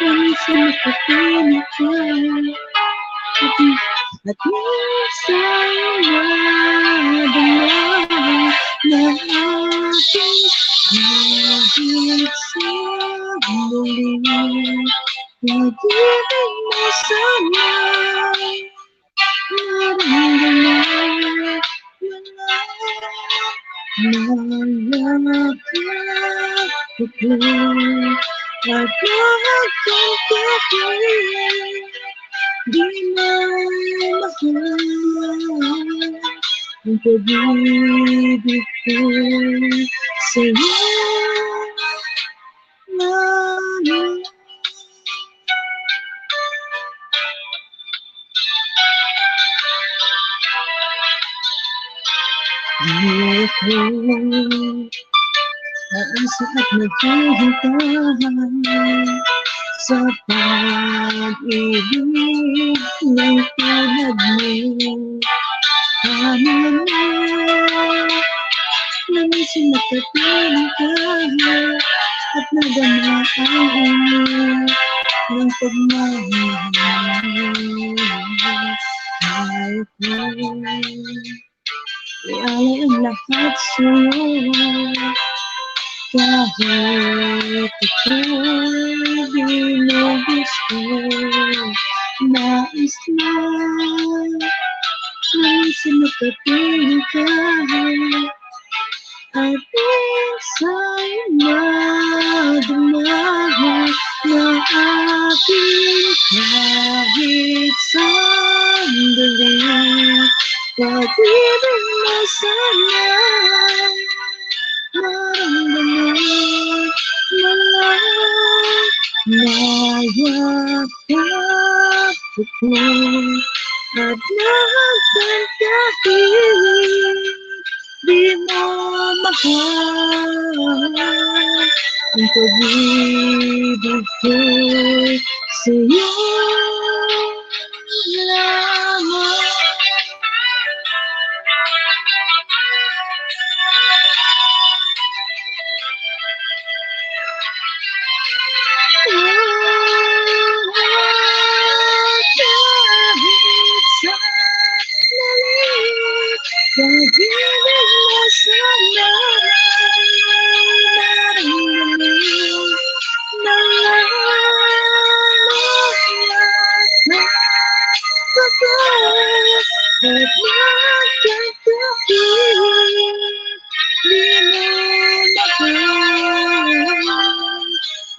minsan nakapilit ka at minsan nadama na aking kahit sandali pag-ibig mo sana'y naramdaman nalakap ako at lahat ang kapit di mahal ang pag-ibig ko sa'yo di ako aasa at naghihintahan sa pag-ibig ng tulad mo. Paano na minsan nakapiling ka at nadama ang inyo ng pagmamahal. Kahit na ialay ang lahat sa'yo kahit ako'y di mo gusto nais na minsan nakapiling ka at minsan madama na aking kahit sandali pag-ibig mo sana'y naramdaman nayakap ako at lahat ng kahit di mo mahal ang pag-ibig ko'y sa'yo lamang.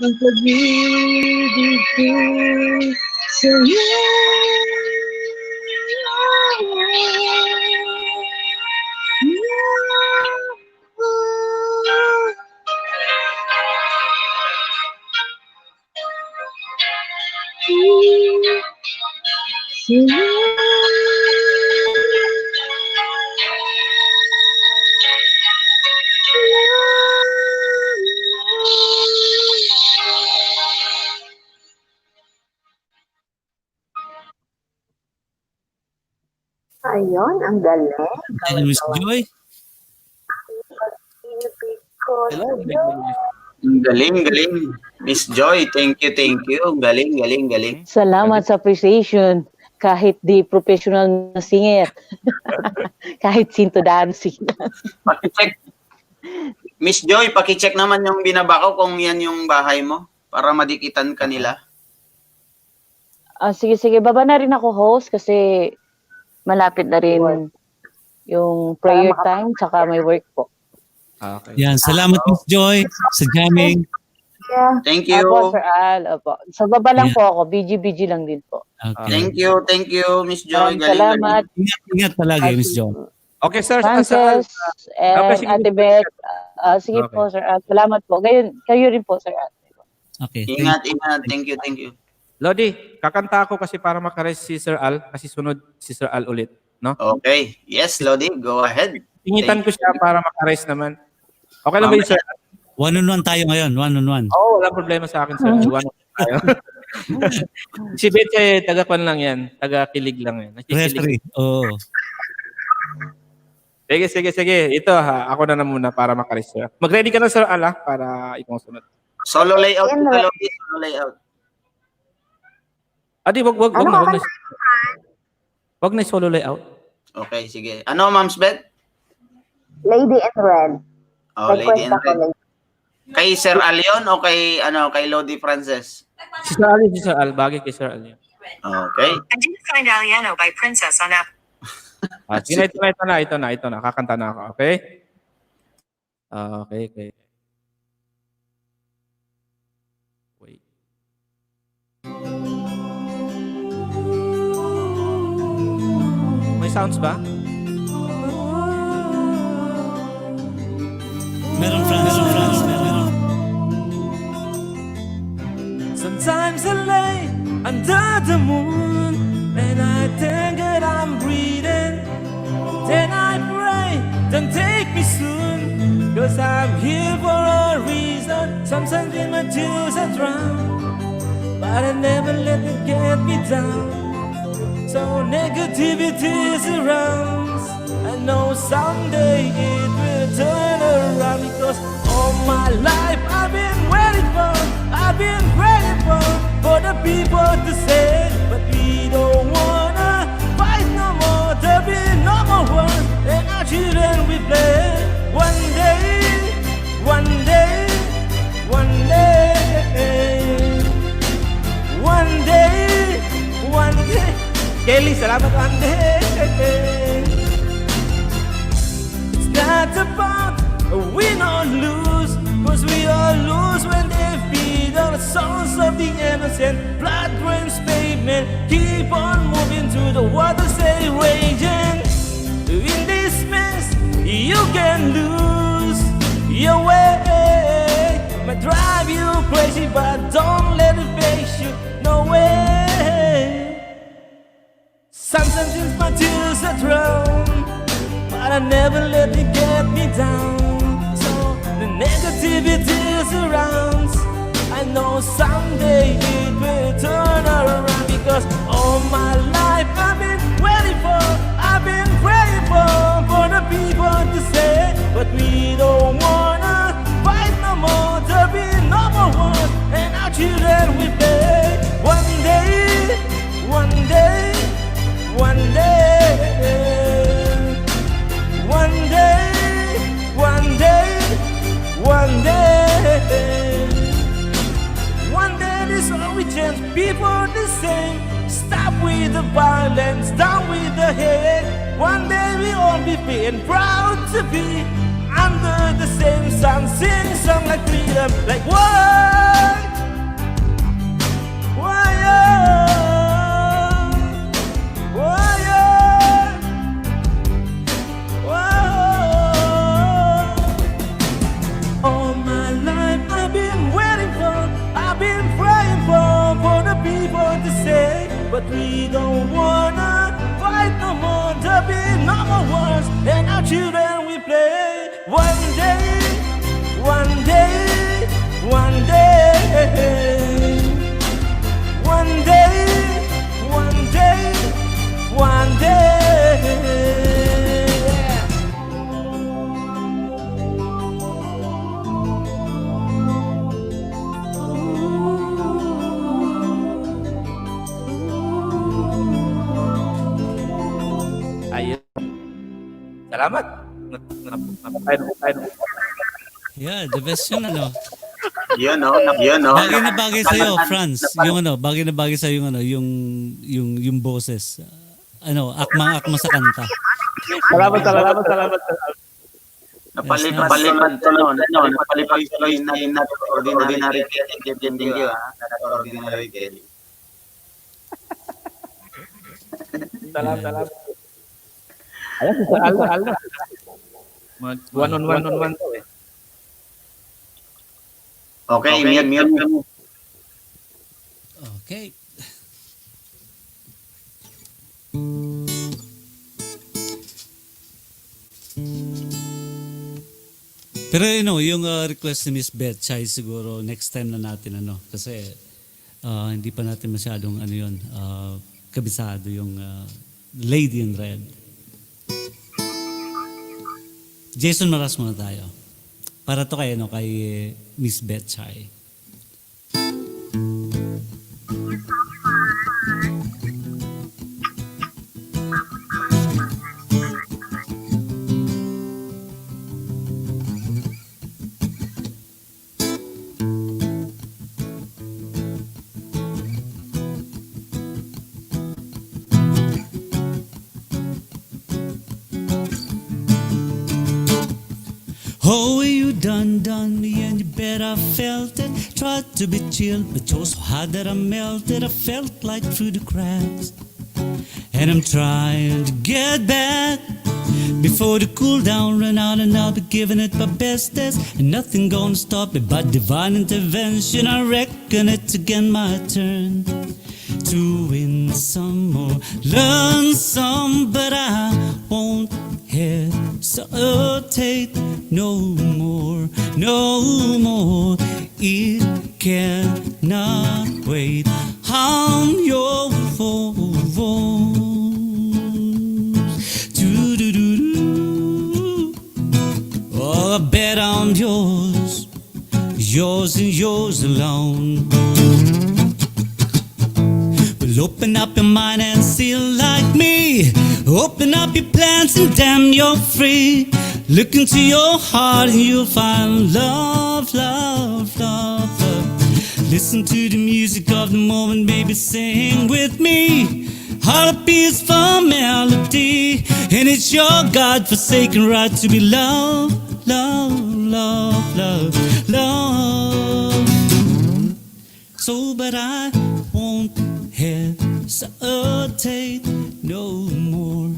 ang pag-ibig ko sa'yo. Ayun, ang galing. Hello, Miss Joy. Hello. Ang galing, galing. Miss Joy, thank you, thank you. Galing, galing, galing. Salamat sa appreciation. Kahit di professional na singer. Kahit sinto dancing. Pakicheck. Miss Joy, pakicheck naman yung binaba ko kung yan yung bahay mo para madikitan ka nila. Sige, sige. Baba na rin ako host kasi malapit na rin yung prayer time tsaka may work po. Okay. Yan, salamat Miss Joy sa jamming. Yeah. Thank you. Opo, Sir Al. Opo. Sa baba lang Yeah. po ako. BG lang din po. Okay. Thank you, Miss Joy. Maraming Galing, salamat. Ingat palagi, Miss Joy. Okay, sir. Frances and Okay, sige. Ate Beth. Sige Okay. po, Sir Al. Salamat po. Kayo rin po, Sir Al. Okay. Ingat, ingat. Thank you, thank you. Lodi, kakanta ako kasi para makarest si Sir Al kasi sunod si Sir Al ulit, no? Okay. Yes, Lodi, go ahead. Pingitan ko siya para makarest naman. Okay lang ba yun, Sir? One-on-one tayo ngayon, one-on-one. Oo, wala problema sa akin, Sir. Iwan ko tayo. Si Beth, taga-kwan lang yan. Taga-kilig lang yan. Nakikilig. Referee. Oo. Sige. Ito ha, ako na muna para makarest siya. Mag-ready ka na, Sir Al, ha, para ikaw sunod. Solo layout ko, Lodi. Solo layout. Adi, wag na. Wag na solo layout. Okay, sige. Ano, Ma'ams Beth? Lady in Red. Oh, Lady in Request ako, Red. Lady. Kay Sir Al yun o kay Lodi Frances? Si Sir Al, bagay kay Sir Al yan. Okay. I did find Aliano by Princess on app. Sige, ito na. Kakanta na ako, okay? Okay. Wait. May sounds ba? Meron, France. Sometimes I lay under the moon and I think that I'm breathing. Then I pray, don't take me soon, 'cause I'm here for a reason. Sometimes in my tears I drown, but I never let it get me down. So negativity surrounds. I know someday it will turn around, because all my life I've been waiting for, I've been praying for the people to say, but we don't wanna fight no more. There'll be no more wars, and our children will play. One day, one day, one day, one day, one day. Kelly, salamat, one day. It's not about win or lose, 'cause we all lose when they feed on the souls of the innocent. Blood drains pavement, keep on moving to the water, stay raging. In this mess, you can lose your way. Might drive you crazy, but don't let it face you. No way. Sometimes it's my tears that drown, but I never let it get me down. So the negativity surrounds. I know someday it will turn around, because all my life I've been waiting for, I've been praying for the people to say, but we don't wanna fight no more. There'll be no more wars, and our children will play. One day, one day, one day, one day, one day, one day. One day this all we change, people the same. Stop with the violence, down with the hate. One day we all be free and proud to be under the same sun. Sing song like freedom, like what? but we don't wanna fight no more to be number ones, and our children we play. One day, one day, one day, one day, one day, one day. Ayun. Salamat. Yeah, the best yun, ano. Yun, no? Yun, no? Bagay na bagay sa'yo, Franz. Yung ano, bagay na bagay sa'yo yung ano, yung boses. Akmang-akma sa kanta. Salamat. Napalipad to, no? Napalipad to yung ordinary Kelly. Thank you, ha? Ordinary Kelly. Salamat. Ayan, si Sir Aldo. One-on-one to eh. Okay, mute. Okay. Pero yung request ni Miss Beth Chai siguro next time na natin kasi hindi pa natin masyadong kabisado yung Lady in Red. Jason Maras muna tayo. Para to kay Miss Beth Chai. Oh, you done me and you bet I felt it. Tried to be chill, but you're so hot that I melted. I felt like through the cracks. And I'm trying to get back before the cool down run out, and I'll be giving it my bestest. And nothing gonna stop me but divine intervention. I reckon it's again my turn to win some more, learn some, but I won't hesitate no more. It cannot wait. I'm your voice. Oh, I bet I'm yours and yours alone. Well, open up your mind and see like me. Open up your plans and damn, you're free. Look into your heart and you'll find love, love, love, love. Listen to the music of the moment, baby, sing with me. Heart beats for melody, and it's your God-forsaken right to be loved, love, love, love, love. So, but I won't hesitate no more.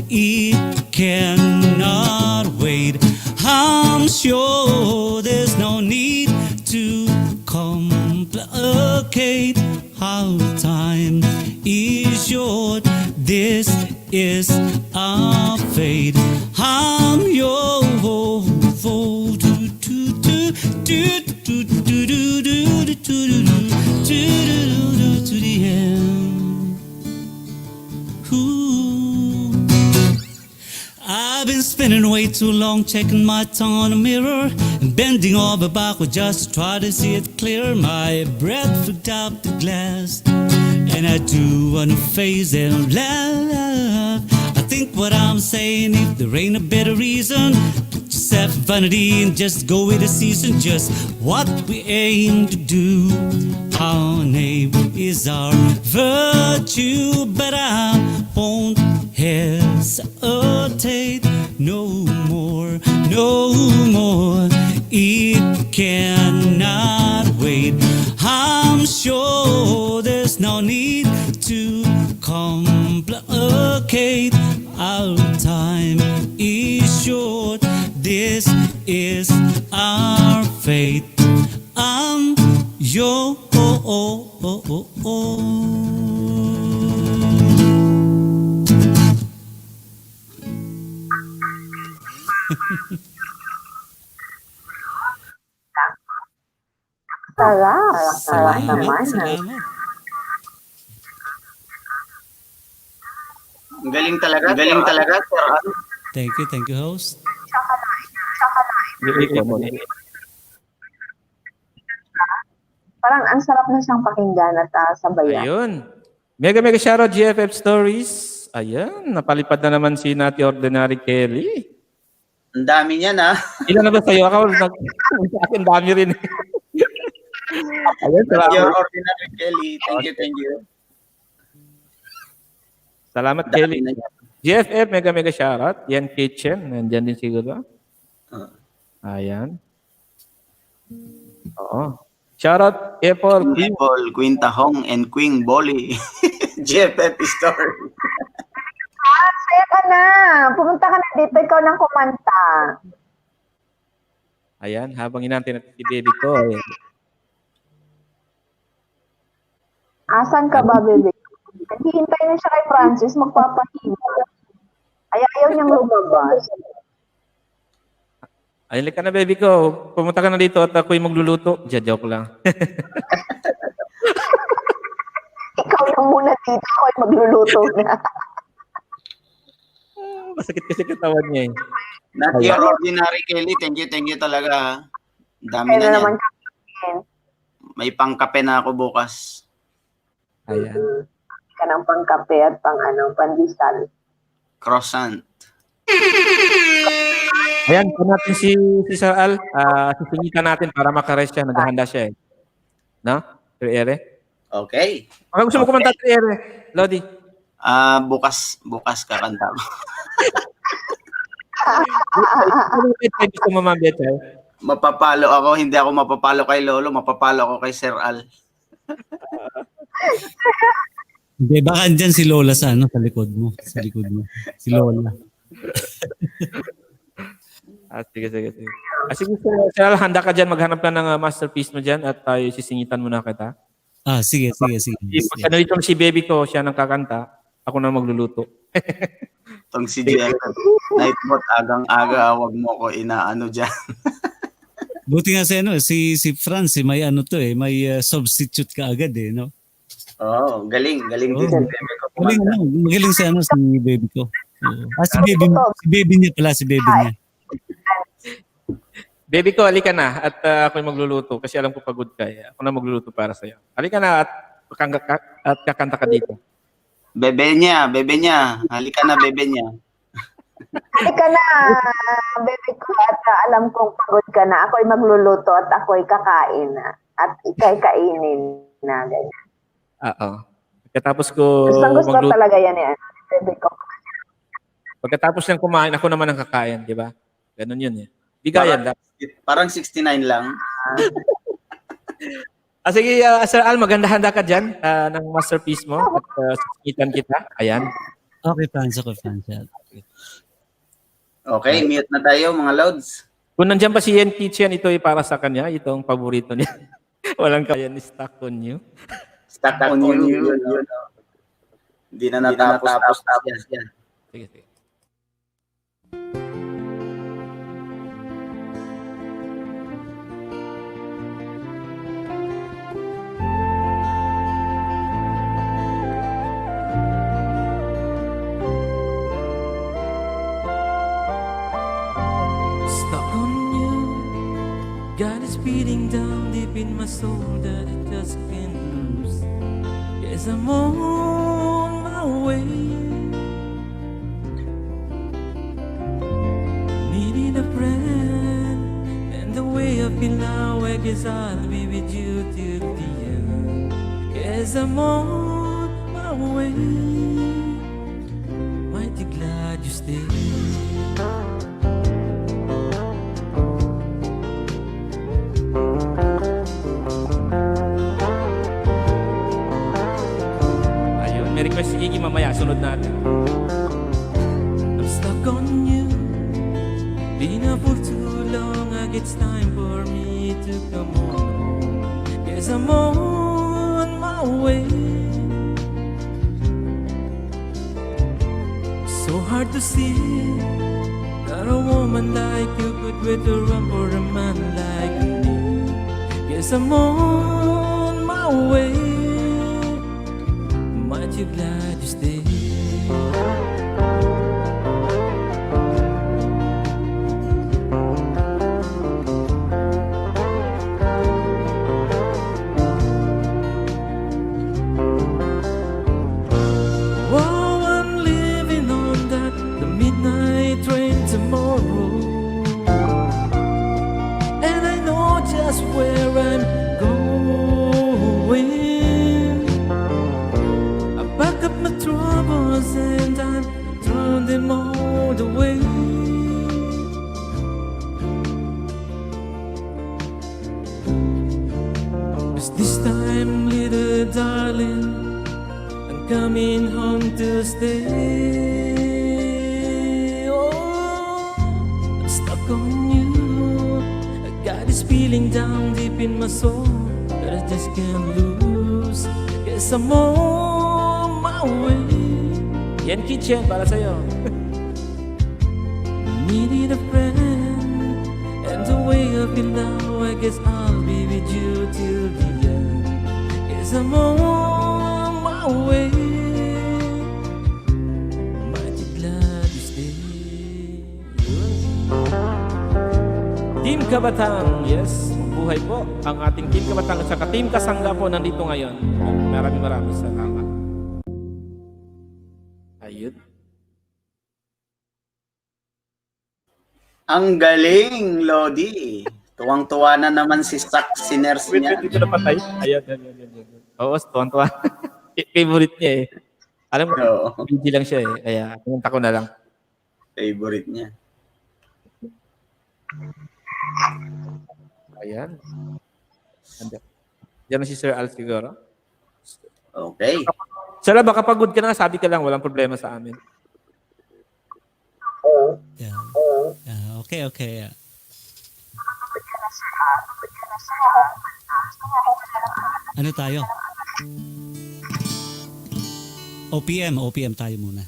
It cannot wait. I'm sure there's no need to complicate. Our time is short. This is our fate. I'm your to the end. Ooh. I've been spending way too long checking my tongue on a mirror and bending over backward just to try to see it clear. My breath flicked out the glass, and I do want to face and laugh. I think what I'm saying, if there ain't a better reason, put yourself in vanity and just go with the season. Just what we aim to do. Our name is our virtue, but I won't hesitate no more. It cannot wait. I'm sure there's no need to complicate. Our time is short. This is our fate. I'm yours oh, oh, oh. Sarap. Sarap Salamat, naman. salamat. Ang galing talaga, Sir Al. Thank you, host. Parang ang sarap na siyang pakinggan at sabayan. Ayun. Mega mega shoutout GFF Stories. Ayan, napalipad na naman si Nati Ordinary Kelly. Ang dami niyan, ha? Ilan na ba sa'yo? Ako, sa akin dami rin. Ayun, Your salamat. Ordinary Kelly. Thank you. Salamat, Dami Kelly. na yan. GFF, mega mega shoutout. Yan Kitchen, nandyan din siguro. Ayan. Oo. Shoutout, Apple. Apple, Queen Tahong, and Queen Bolly. GFF Story. Saya ka na. Pumunta ka na dito. Ikaw nang kumanta. Ayan, habang inantay natin si baby ko. Eh. Asan ka ba, bebe? Naghihintay na siya kay Francis. Magpapahinga. Ay, ayaw niyang lumabas. Ayun ka na, baby ko. Pumunta ka na dito at ako'y magluluto. Joke lang. Ikaw yung muna dito. Ako'y magluluto na. Masakit kasi katawan niya eh. Not Your Ordinary Kelly. Thank you talaga, ha? Ang dami Kaya na naman yan. kakain. May pangkape na ako bukas. Ayan. Ka ng pangkape at pandesal. Croissant. Ayan, kung natin si Sir Al, sisingitan natin para makarest siya. Naghahanda siya eh. No? Sir Ere? Okay. Baka gusto mo kumanta, Sir Ere? Lodi? Bukas kakanta ko. Gusto mo, Ma'am Betchay? Mapapalo ako. Hindi ako mapapalo kay Lolo. Mapapalo ako kay Sir Al. Hindi, baka andyan si Lola sa likod mo. Si Lola. Sige. Sige, Sir Al, handa ka dyan. Maghanap ka ng masterpiece mo dyan at tayo sisingitan mo na kita. Sige. Pag dito si baby ko, siya nang kakanta, ako na magluluto. Itong si GF. Nightbot, agang-aga. Huwag mo ko inaano dyan. Buti nga si Franz, may may substitute ka agad no? Galing din si baby ko. Magaling si baby ko. Si baby niya pala, si baby niya. Baby ko, halika na at ako'y magluluto kasi alam ko pagod ka. Ako na magluluto para sa'yo. Halika na at kakanta ka dito. Bebe niya. Halika na, bebe niya. Halika na, bebe ko. At alam kong pagod ka na. Ako'y magluluto at ako'y kakain na. At ika'y kainin na. Ganyan. Oo. Pagkatapos ko Gusto talaga yan yan. Bebe ko. Pagkatapos niyang kumain, ako naman ang kakain, di ba? Ganun yun eh. Bigayan lang. Parang 69 lang. Sige, Sir Al, maganda-handa ka dyan ng masterpiece mo at sikitan kita. Ayan. Okay, Franz. Okay, mute na tayo mga Lods. Kung nandiyan pa si Yen Kitchen, ito ay para sa kanya. Ito ang paborito niya. Walang kaya ni stuck on you. Stuck on you. Hindi na natapos yan. Sige. Stuck on you. God is beating down deep in my soul that it just can't lose. Yes, I'm on my way. Needing a friend, and the way I feel now, I guess I'll be with you till the end. Yes, I'm on my way. Mighty glad you stayed. May request si Iggy mamaya, sunod natin. I'm stuck on you. Been up for too long. I guess it's time for me to come on home. Guess I'm on my way. So hard to see that a woman like you could wait around for a man like me. Guess I'm on my way. Mighty glad you stayed. Oh, I'm living on that the midnight train tomorrow, and I know just where I'm going. I pack up my troubles and I throw them all away. 'Cause this time, little darling, I'm coming home to stay. Oh, I'm stuck on you. I got this feeling down deep in my soul that I just can't lose. Guess I'm on my way. Yan, Kitchen, para sa'yo. Needed a friend, and the way I feel now, I guess I'll be with you till the end. Guess I'm on my way. Mighty glad you stay. Team Kabatang, yes, buhay po ang ating Team Kabatang at saka Team Kasangga po nandito ngayon. Maraming salamat. Ayun. Ang galing, Lodi. Tuwang-tuwa na naman si Stock Sinners Wait, niya. dito na patay. Ayan. Oo, tuwan-tuwa. Favorite niya eh. Alam mo, Oo, busy lang siya eh. Kaya, pumunta ko na lang. favorite niya. Ayan. Diyan na si Sir Al siguro. Okay. Sir Al, baka pagod ka na, sabi ka lang, walang problema sa amin. Yeah. Okay. Yeah. Ano tayo? OPM tayo muna.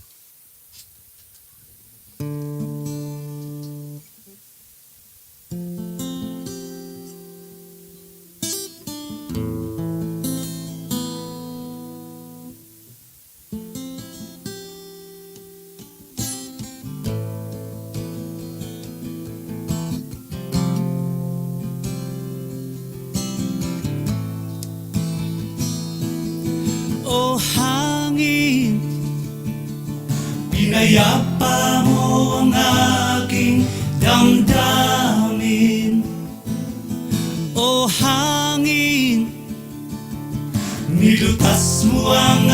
O hangin, pinayapa mo ang aking damdamin. O hangin, nilutas mo ang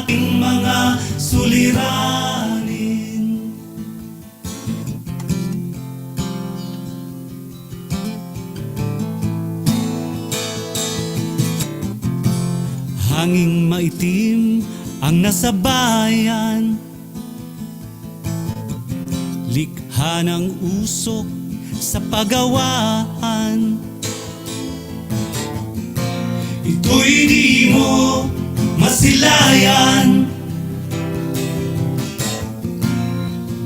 aking mga suliranin. Hanging maitim ang nasa bayan, likha ng usok sa pagawaan. Ito'y di mo masilayan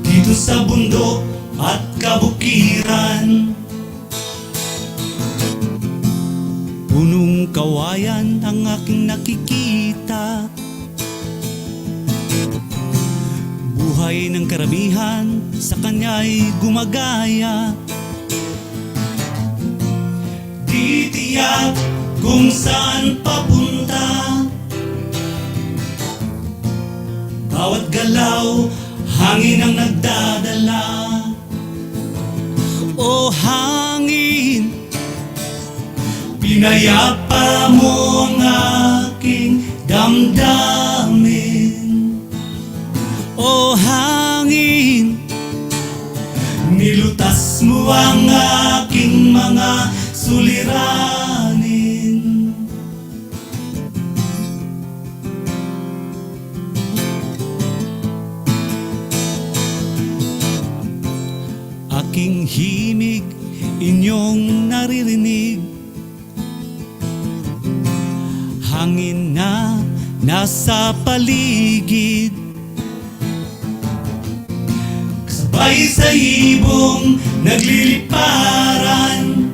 dito sa bundok at kabukiran. Punong kawayan ang aking nakikita, buhay ng karamihan sa kanya'y gumagaya. Di tiyak kung saan papunta, bawat galaw hangin ang nagdadala. O hangin, pinayapa mo ang aking damdamin. O hangin, nilutas mo ang aking mga suliranin. Aking himig, inyong naririnig. hangin na nasa paligid, sabay sa ibong nagliliparan,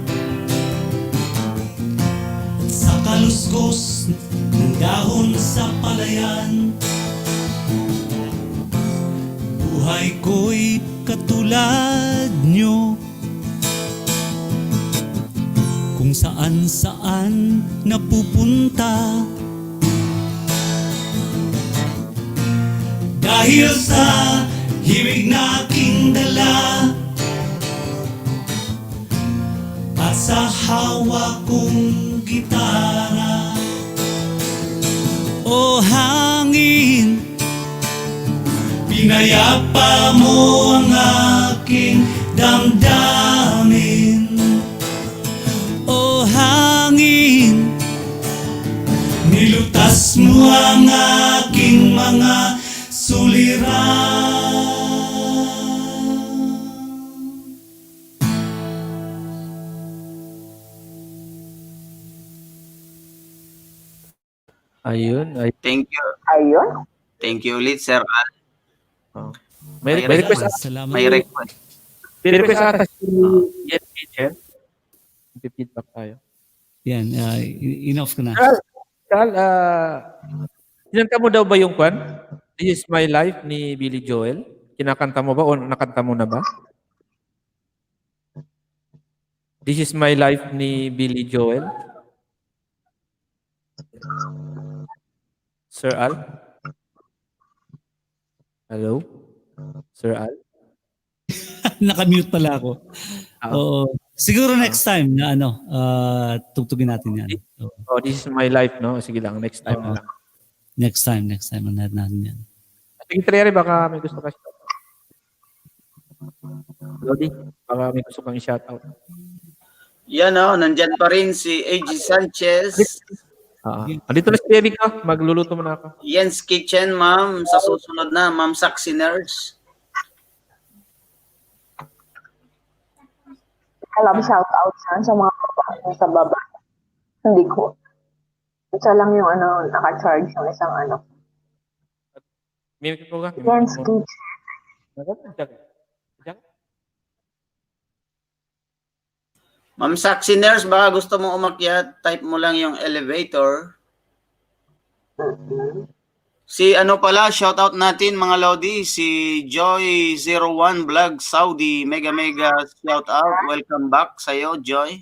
at sa kaluskos ng dahon sa palayan, buhay ko'y katulad nyo, kung saan-saan napupunta. Dahil sa himig na aking dala at sa hawak kong gitara, o hangin, pinayapa mo ang aking damdamin. O hangin, nilutas mo ang aking mga suliran. Ayun. Thank you. Ayun. Thank you ulit, Sir Al. May request. Salamat. May request. May request ata si Yen Kitchen. Feedback tayo. Yan, enough ko na. Carl, kinanta mo daw ba yung kwan? This is My Life ni Billy Joel? Kinakanta mo ba o nakanta mo na ba? This is My Life ni Billy Joel? Sir Al? Hello? Sir Al? Nakamute pala ako. Oo. Siguro next time na tugtugin natin yan. Oh, this is My Life, no? Sige lang, next time na lang. Next time unahin natin yan. Sige, Treri, baka may gusto ka shout out. Lodi, baka may gusto kang shout out. Yan nandyan pa rin si AG Sanchez. Andito na si Erika, magluluto mo na ako. Yen's Kitchen, ma'am. Sa susunod na, Ma'am Saxy Nurse. Alam, shout out sa mga babae sa baba. Hindi ko. Isa lang yung naka-charge yung isang Mimik ko ka? Yen's Kitchen. Ma'am Saxy Nurse, baka gusto mo umakyat, type mo lang yung elevator. Si pala, shoutout natin mga Lodi, si Joy01 Vlog Saudi, mega shoutout. Welcome back sa'yo, Joy.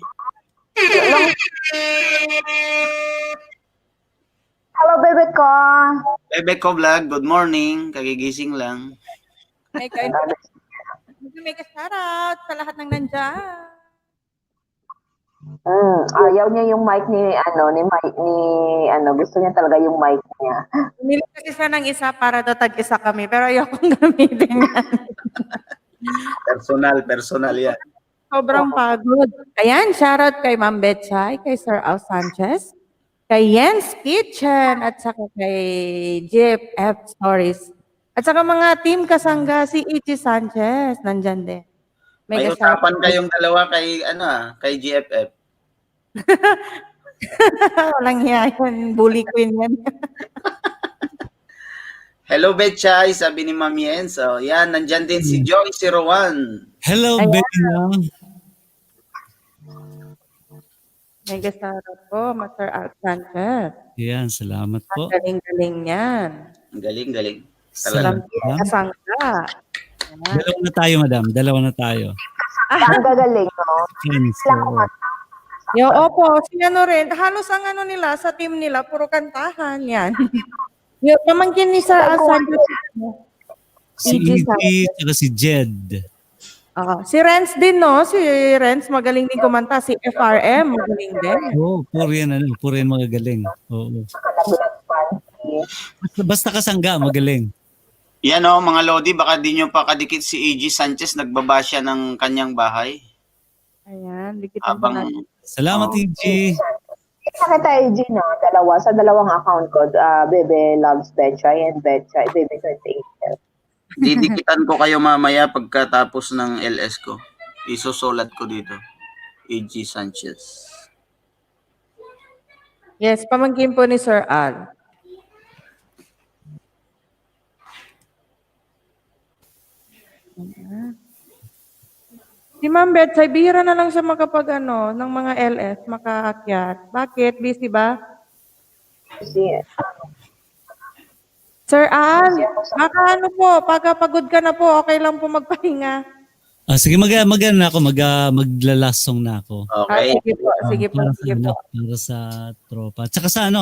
Hello, bebe ko. Bebe ko Vlog, good morning. Kagigising lang. May shoutout sa lahat ng nandyan. Ayaw niya yung mic ni gusto niya talaga yung mic niya. Pumili kasi siya ng isa para tag-isa kami, pero ayokong gamitin yan. Personal yan. Sobrang pagod. Ayan, shoutout kay Ma'am Betchay, kay Sir Al Sanchez, kay Yen's Kitchen, at saka kay Jeff F. Stories. At saka mga team kasangga, si Ichi Sanchez, nandyan din. May usapan kayong dalawa kay GFF. Walang hiya yun. Bully queen yan. Hello, Betchay, sabi ni Ma'am Yen. So, yan, nandyan din si Joy01. Hello, Betchay. May shoutout po, Master Al Sanchez. Yan, salamat po. Galing-galing yan. Galing. Salamat. Kasangga. Dalawa na tayo, madam. Dalawa na tayo. Ang gagaling, no? Opo, si rin, halos ang nila, sa team nila, puro kantahan yan. Pamangkin ni Sir Al Sanchez. Si E.T. at si Jed. Si Renz din, no? Si Renz, magaling din kumanta. Si FRM, magaling din. Puro yan magagaling. Oo. Basta kasangga, magaling. Yan mga Lodi, baka di nyo pa kadikit si AG Sanchez, nagbaba siya ng kanyang bahay. Ayan, dikitan pa natin. Salamat, AG. Sa kita, AG, no? Sa dalawang account ko, Bebe Loves Betchay and Betchay, Bebe 28. Didikitan ko kayo mamaya pagkatapos ng LS ko. Isusulat ko dito. AG Sanchez. Yes, pamangkin po ni Sir Al. Si Ma'am Betsy, bihira na lang siya makapag ng mga LS, makaakyat. Bakit? Busy ba? Kasi, Sir Al, baka po, pagkapagod ka na po, okay lang po magpahinga. Sige, na ako, maglalasong na ako. Okay. Sige po. Para sa tropa. Tsaka sa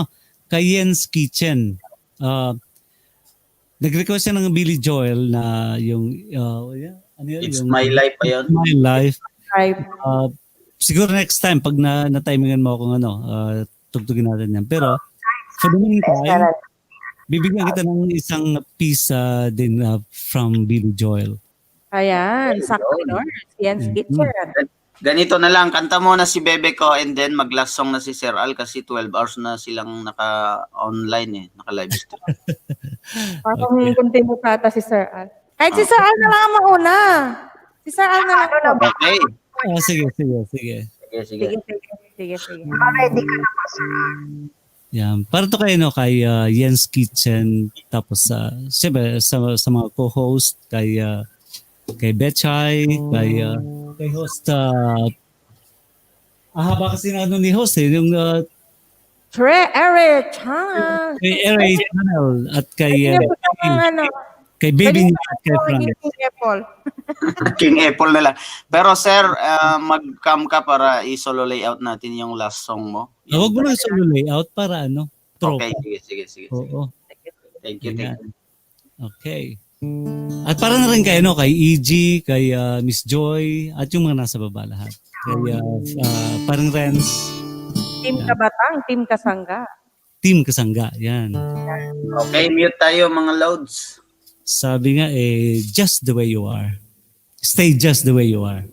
kay Yen's Kitchen. Nag-request siya ng Billy Joel na yung, It's My Life pa yun. My Life. Right. Siguro next time, pag na-timingan mo akong tugtugin natin yan. Pero, for the meantime, bibigyan kita ng isang piece din from Billy Joel. Ayan, sakto, Yen's Kitchen. Ganito na lang, kanta muna si Bebe ko and then mag-last song na si Sir Al kasi 12 hours na silang naka-online naka-live stream. Parang continue pata si Sir Al. Kahit si Sir Al na lang ang mauna. Si Sir Al na lang. Okay. Sige. Sige. ready ka na po, Sir Al. Yan. Para to kay Yen's Kitchen, tapos siyempre sa mga co-host, kay Betchay, kay host, haba kasi na ni host yung Eric Chan. kay Eric Channel at kay Baby niya at kay Frank. King Apple na lang. Pero sir, mag-cam ka para i-solo layout natin yung last song mo. Huwag mo na solo layout para tropa. Okay, sige. Oo. Thank you. Okay. At para na rin kay EG, kay Miss Joy, at yung mga nasa baba lahat. Kay parang Renz. Team Kabatang, Team Kasangga. Team Kasangga, yan. Okay, mute tayo mga loads. Sabi nga just the way you are. Stay just the way you are.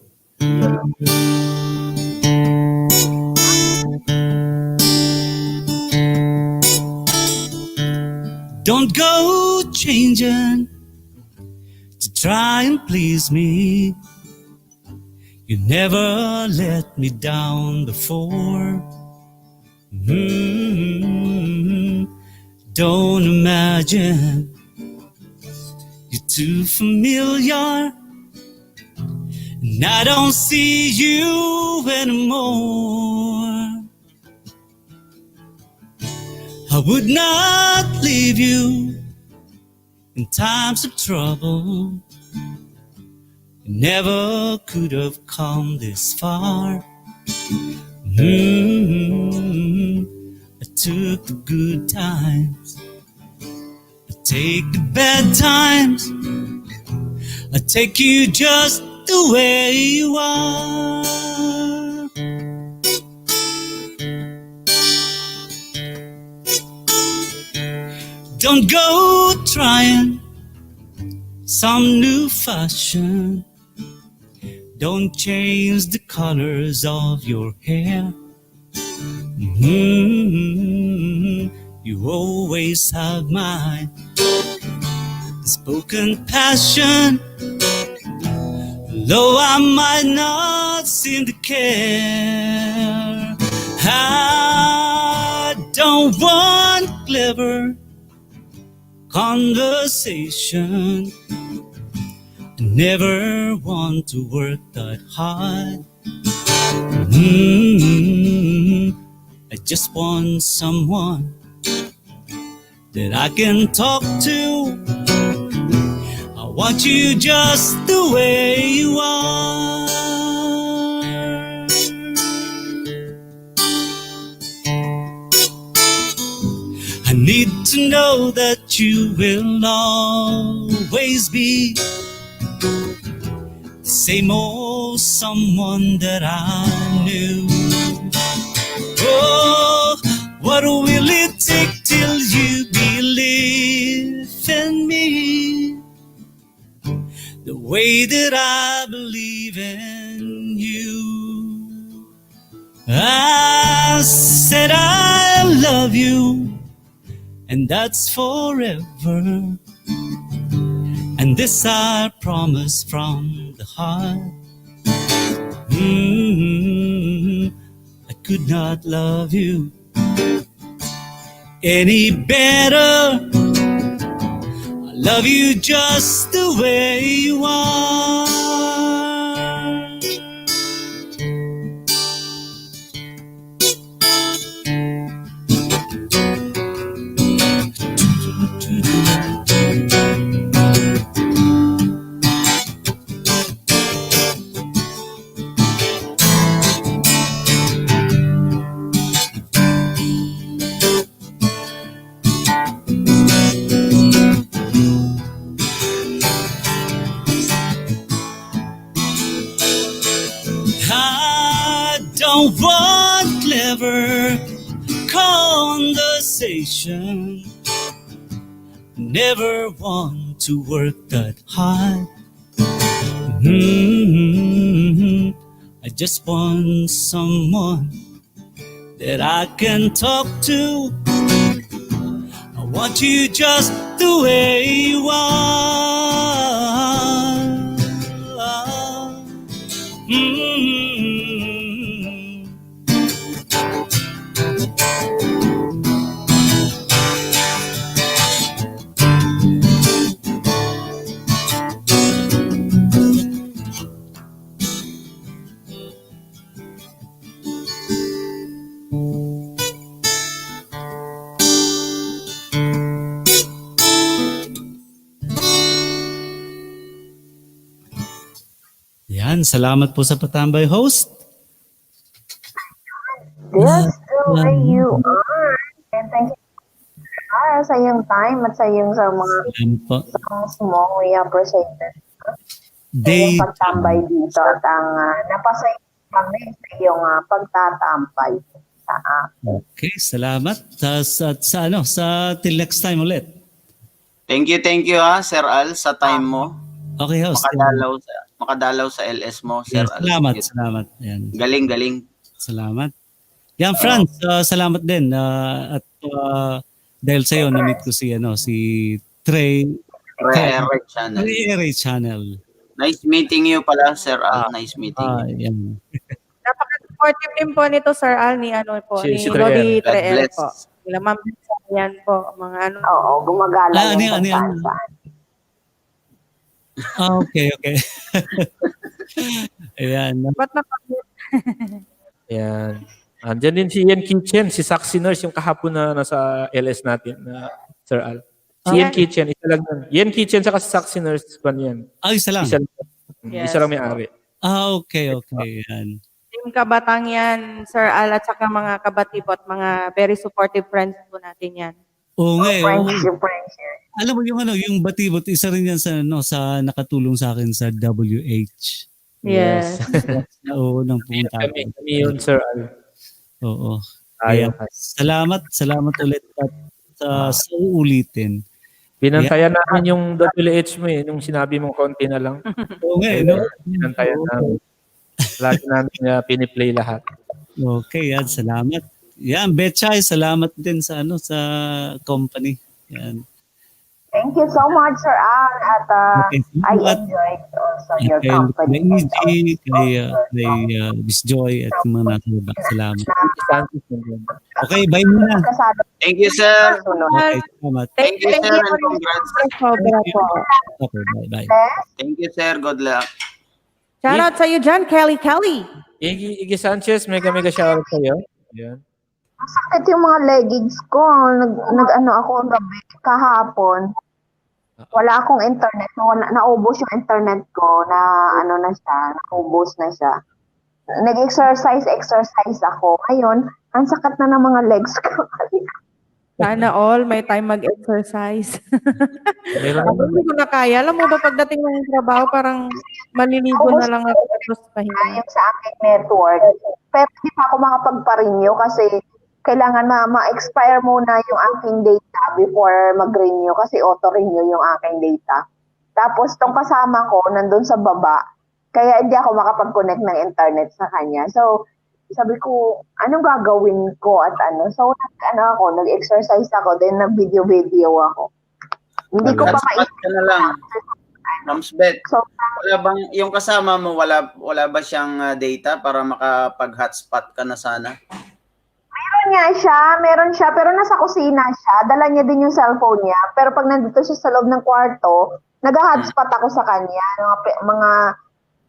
Don't go changing to try and please me. You never let me down before. Don't imagine you're too familiar, and I don't see you anymore. I would not leave you in times of trouble. You never could have come this far. I took the good times, I take the bad times, I take you just the way you are. Don't go trying some new fashion. Don't change the colors of your hair. You always have my spoken passion, though I might not seem to care. I don't want clever conversation. I never want to work that hard. I just want someone that I can talk to. I want you just the way you are. I need to know that you will always be the same old someone that I knew. Oh, what will it take till you believe in me the way that I believe in you? I said I love you, and that's forever. And this I promise from the heart. I could not love you any better. I love you just the way you are. I don't want clever conversation. Never want to work that hard. I just want someone that I can talk to. I want you just the way you are. Yan, salamat po sa patambay, host. Just the way you are. And thank you sa iyong time at sa iyong sa mga Yan po. songs mo. We appreciate it. Sa Day, iyong pagtambay dito at ang napasaya kami sa iyong pagtatampay sa akin. okay, salamat. Sa till next time ulit. Thank you Sir Al, sa time mo. Okay, host. Makadalaw sa LS mo, Sir Yes, Al. salamat. Yan. Galing. Salamat. Yan, Franz, salamat din. At dahil sa'yo, na-meet ko si Trey. Re Channel. Trey Channel. Nice meeting you pala, Sir Al. Nice meeting you. Yan. Napaka-supportive din po nito, Sir Al, ni Si Lodi God Treel bless. po. Sila Ma'am yan po, mga Oo, gumagala Ano yung yan? Okay. Ayan. Ba't Yan. Andyan din si Ian Kitchen, si Saxy Nurse, yung kahapon na nasa LS natin, na Sir Al. Si Ian Kitchen, isa lang yan. Ian Kitchen saka si Saxy Nurse pa niyan. Isa lang? Isa lang may-ari. Okay. Yan. Team Kabatang yan, Sir Al, at saka mga kabatibot, mga very supportive friends po natin yan. Oo nga Friendship. Alam mo yung batibot, isa rin yan sa nakatulong sa akin sa WH. Yes. Oo, nang pumunta. Kami yun, Sir Al. Oo. Kaya, salamat ulit at sa uulitin. Binantayan namin yung WH mo nung sinabi mong konti na lang. Oo nga no? Binantayan namin. Lagi namin piniplay lahat. Okay, yan. Salamat. Yan, Betchay, salamat din sa sa company. Yan. Thank you so much, Sir Al. At I enjoyed also your company. Kay Miss Joy at mga nasa baba. Salamat. Okay, bye muna. Thank you, Sir. Okay, salamat. Thank you, Sir, and congrats. Okay, bye. Thank you, Sir. Good luck. Shout out sa iyo dyan, Kelly. Iggy Sanchez, mega shoutout sa iyo. Yan. Masakit yung mga leggings ko. Nag-ano ako gabi kahapon. Wala akong internet. Naubos yung internet ko na naubos na siya. Nag-exercise ako. Ngayon, ang sakit na ng mga legs ko. Sana all may time mag-exercise. Hindi ko na kaya. Alam mo ba, pagdating ng trabaho, parang maliligo na lang ako tapos pahinga. Yung sa aking network. Pero hindi pa ako makapagpa-renew kasi kailangan ma-expire muna yung aking data before mag-renew kasi auto-renew yung aking data. Tapos tong kasama ko nandun sa baba, kaya hindi ako makapag-connect ng internet sa kanya. So, sabi ko, anong gagawin ko at ano? So, nag-exercise ako, then nag-video ako. Hindi ko pa Ka na lang. Moms Bet, wala bang, yung kasama mo, wala ba siyang data para makapag-hotspot ka na sana? Meron meron siya, pero nasa kusina siya. Dala niya din yung cellphone niya. Pero pag nandito siya sa loob ng kwarto, nag-hotspot ako sa kanya. Mga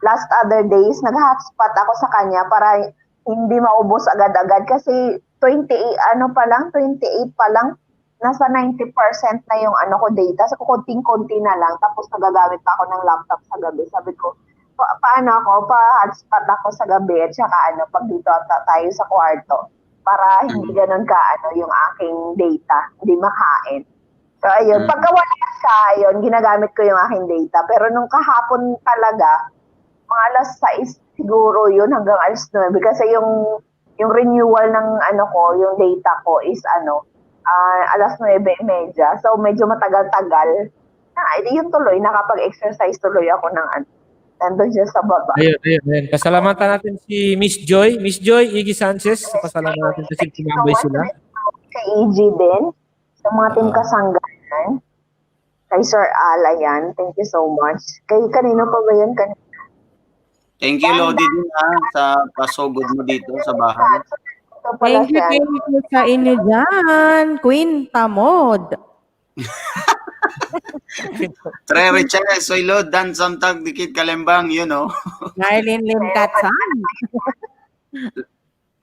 last other days, nag-hotspot ako sa kanya para hindi maubos agad-agad. Kasi 28 pa lang, nasa 90% na yung data. So, konting-konti na lang. Tapos nagagamit pa ako ng laptop sa gabi. Sabi ko, paano ako? Pa-hotspot ako sa gabi at saka pag dito tayo sa kwarto. Para hindi ganun yung aking data, hindi makain. So, ayun. Pagka wala siya, ayun, ginagamit ko yung aking data. Pero nung kahapon talaga, mga alas 6 siguro yun hanggang alas 9. Kasi yung renewal ng yung data ko is alas 9:30. So, medyo matagal-tagal. Yun tuloy, nakapag-exercise tuloy ako ng nandun siya sa baba. Ayun. Pasalamatan natin si Miss Joy. Miss Joy, Iggy Sanchez. Pasalamatan natin kasi tumambay sila. Kay EG din. Sa mga team kasanggahan. Kay Sir Al, ayan. Thank you so much. Kanino pa ba yan? Thank you, Lodi, din sa pasugod mo dito sa bahay. Thank you sa inyo dyan. Queen Tamod. Tre Richard, soy Lod, dan samtang dikit kalembang, Marlene Lim Katsan.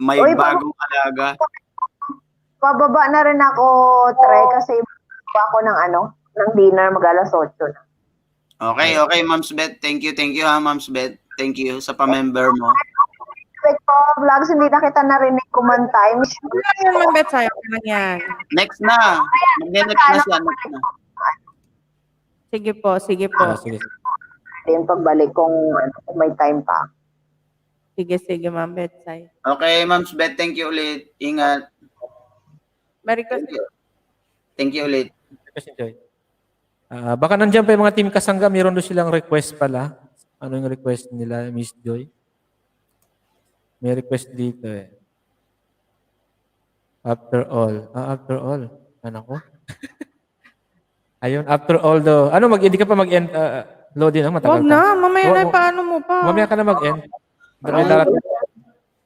May bagong alaga. Pababa na rin ako, Tre, kasi ako ng dinner mag-alas 8 na. Okay, Moms Beth. Thank you Moms Beth. Thank you sa pa-member mo. Vlogs, hindi na kita narinig kumanta. Yan, Bet, sa'yo lang yan. Next na. Mag-next na siya. Sige po. Sige. Yung pagbalik kung may time pa. Sige, Ma'am Betsay. Okay, Moms Beth. Thank you ulit. Ingat. Merry Christmas. Thank you ulit. Baka nandiyan pa yung mga team kasangga, meron doon silang request pala. Ano yung request nila, Miss Joy? May request dito eh. After all. Ano ko? Ayun, after all though. Hindi ka pa mag-end, Lodi na, matagal Huwag na, mamaya na, paano mo pa? Mamaya ka na mag-end.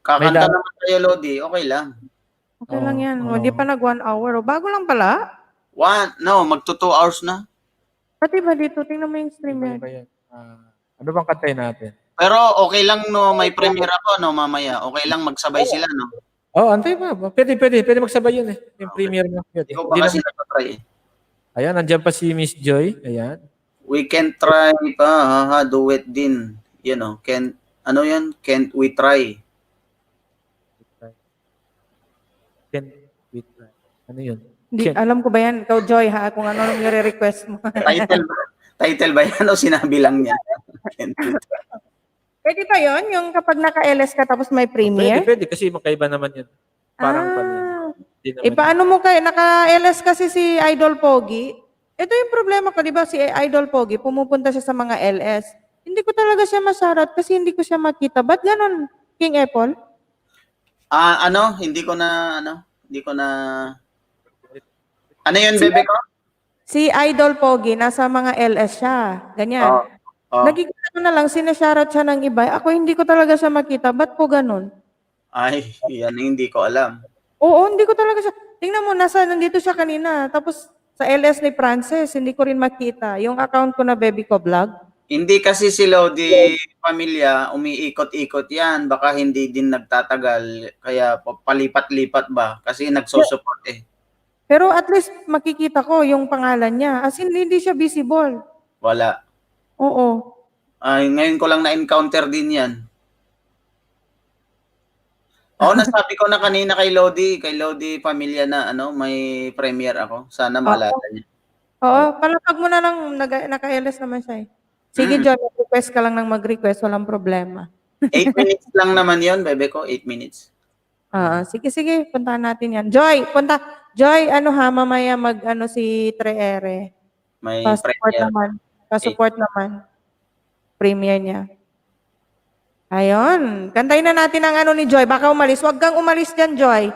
Kakanta naman tayo, Lodi. Okay lang. Okay lang yan. Hindi pa nag 1 hour. Bago lang pala. Magto 2 hours na. Pati ba dito? Tingnan mo yung stream yan. Ano bang kantay natin? Pero okay lang may premiere ako mamaya. Okay lang magsabay sila Antay pa. Pwede magsabay yun eh. Yung premiere mo. Ikaw ba kasi nakatry Ayan, nandiyan pa si Miss Joy. Ayan. We can try pa, duet din. Can't we try? Can't we try? Ano yun? Hindi, alam ko ba yan? Ikaw, Joy, kung ano nung nire-request mo. Title ba yan o sinabi lang niya? Pwede ba yun? Yung kapag naka-LS ka tapos may premiere? Pwede kasi makaiba naman yun. Parang paano mo kayo? Naka-LS kasi si Idol Pogi. Ito yung problema ko, di ba? Si Idol Pogi, pumupunta siya sa mga LS. Hindi ko talaga siya masarap kasi hindi ko siya makita. Ba't ganon, King Apple? Hindi ko na... Ano yun, bebe ko? Si Idol Pogi, nasa mga LS siya. Ganyan. Nagiging na lang, sinashoutout siya ng iba. Ako hindi ko talaga siya makita. Ba't po ganun? Ay, yan hindi ko alam. Oo, hindi ko talaga siya. Tingnan mo, nandito siya kanina. Tapos sa LS ni Frances, hindi ko rin makita. Yung account ko na Baby Ko Vlog. Hindi kasi si Lodi Pamilya, umiikot-ikot yan. Baka hindi din nagtatagal. Kaya palipat-lipat ba? Kasi nagsusupport eh. Pero at least makikita ko yung pangalan niya. As in, hindi siya visible. Wala. Oo. Ay, ngayon ko lang na-encounter din yan. Nasabi ko na kanina kay Lodi Pamilya na may premiere ako. Sana maalala niya. Oo, palapag mo na lang, naka-LS naman siya eh. Sige, John, request ka lang ng mag-request, walang problema. 8 minutes lang naman yon, bebe ko, 8 minutes. Sige, puntahan natin yan. Joy, Joy, mamaya si Treere. May Pa-support naman. Pa-support naman. Premiere niya. Ayun. Kantayin na natin ang ni Joy. Baka umalis. Huwag kang umalis dyan, Joy.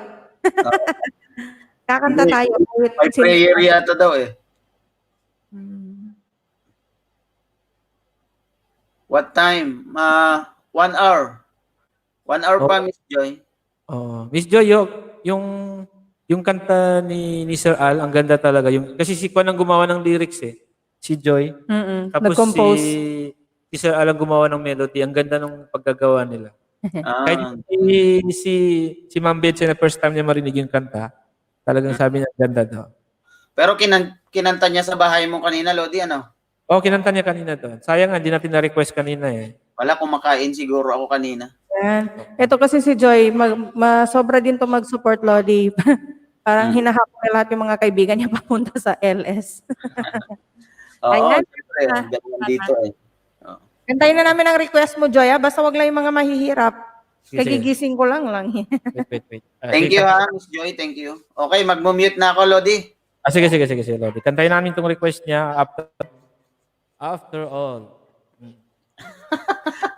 Kakanta tayo. May prayer yata daw eh. What time? 1 hour. 1 hour pa, Miss Joy. Miss Joy, yung kanta ni Sir Al, ang ganda talaga. Kasi si Kwan ang gumawa ng lyrics eh. Si Joy. Tapos Nag-compose. si Sir Al ang gumawa ng melody. Ang ganda ng pagkagawa nila. Kahit Ah, si Ma'am Betsy na first time niya marinig yung kanta, talagang sabi niya, ganda daw. pero kinanta niya sa bahay mo kanina, Lodi, ano? Kinanta niya kanina doon. Sayang nga, hindi natin na-request kanina eh. Wala, kumakain siguro ako kanina. Yan. Ito kasi si Joy, sobra din to mag-support, Lodi. Parang hinahakot na lahat yung mga kaibigan niya papunta sa LS. Oo, Ayan. siyempre, ganyan dito eh. Oo. Kantayin na namin ang request mo, Joy. Basta wag lang yung mga mahihirap. Sige. Kagigising ko lang. Wait. Thank you ha, Miss Joy, thank you. Okay, mag-mute na ako, Lodi. Sige, Lodi. Kantayin namin itong request niya after all.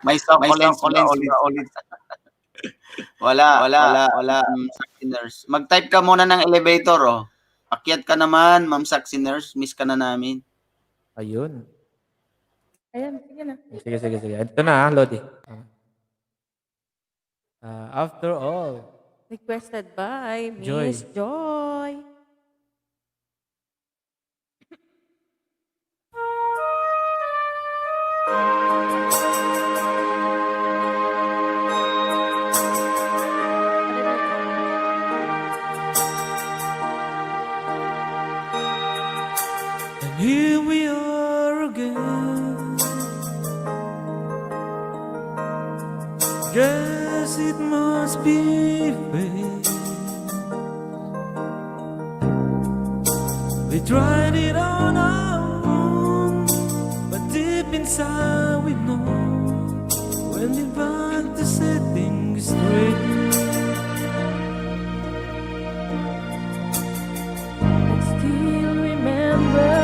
May stop ulit. Wala. Saxy Nurse. Mag-type ka muna ng elevator, oh. Akyat ka naman, Ma'am Saxy Nurse. Miss ka na namin. Ayun. Ayan, sige na. Sige. Ito na, Lodi. After all. Requested by Joy. Miss Joy. And here we are again. Guess it must be fate. We tried it on our own, but deep inside we know when we want to set things straight. I still remember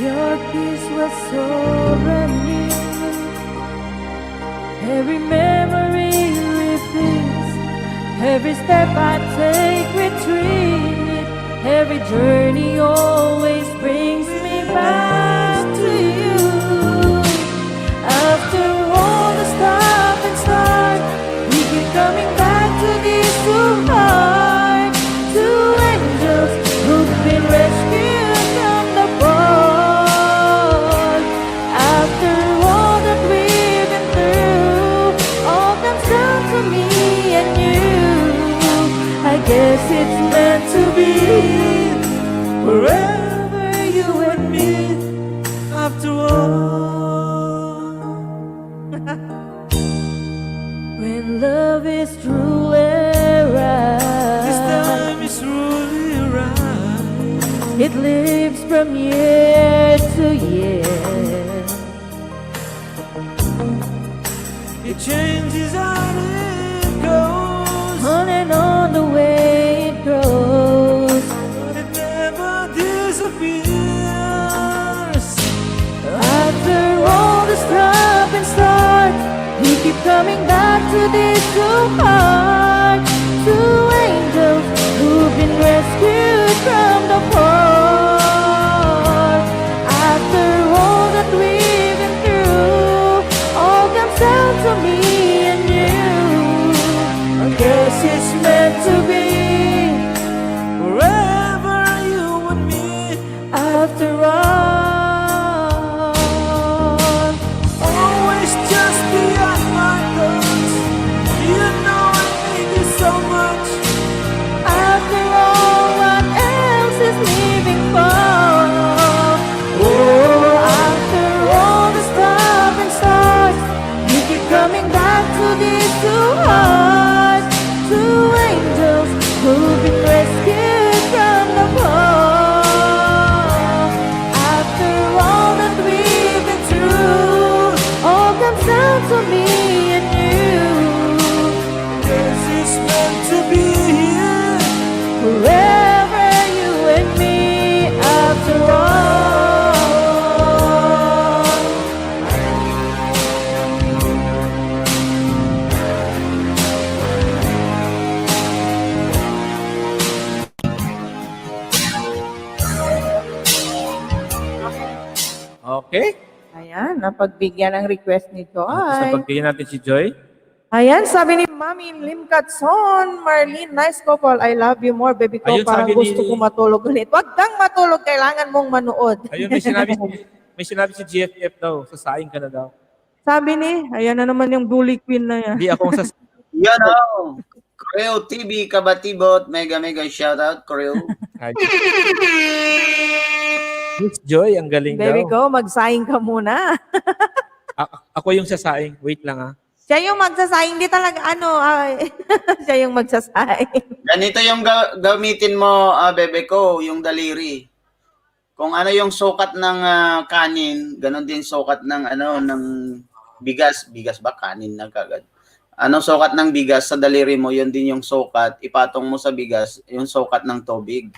your kiss was so brand new. Every memory repeats, every step I take retreat, every journey always brings me back to you. After all the stop and start, we keep coming back to this two heart, two angels who've been rescued from the fall. After all that we've been through, all comes down to me and you. I guess it's meant to be forever, you and me. After all, when love is truly right, this time is truly right. It lives from year to year. It changes as it goes, on and on the way it grows, but it never disappears. After all the stop and start, we keep coming back to this two heart, two angels who've been rescued from the fall. After all that we've been through, all comes down to me and you. I guess it's meant to be forever, you and me. After all, always just beyond my thoughts. You know I need you so much. After all, what else is living for? Oh, after all the stop and starts, you keep coming back to these two hearts, two angels who've been rescued from the fall. After all that we've been through, all comes down to me and you. Guess it's meant to be here, forever, you and me. After all, Okay. Ayan, napagbigyan ng request ni Sa Joy. pagbigyan natin si Joy. Ayan, sabi ni Mami Limkatson, Marlene, nice couple. I love you more, baby ko. Ayun, Parang sabi gusto ni- ko matulog ulit. Huwag kang matulog, kailangan mong manood. Ayun, may sinabi si GFF daw. Sasaing ka na daw. Sabi ni, ayan na naman yung bully queen na yan. Hindi akong Yan o. Creo TV, Kabatibot, mega shoutout, Creo. Miss Joy, ang galing Baby daw. ko, magsaing ka muna. Ako yung sasaing. Wait lang ah. Siya yung magsasaing, di talaga siya yung magsasaing. Ganito yung gamitin mo, bebe ko, yung daliri. Kung ano yung sukat ng kanin, ganon din sukat ng ng bigas. Bigas ba? Kanin na kagad. Anong sukat ng bigas sa daliri mo, yun din yung sukat. Ipatong mo sa bigas, yung sukat ng tubig.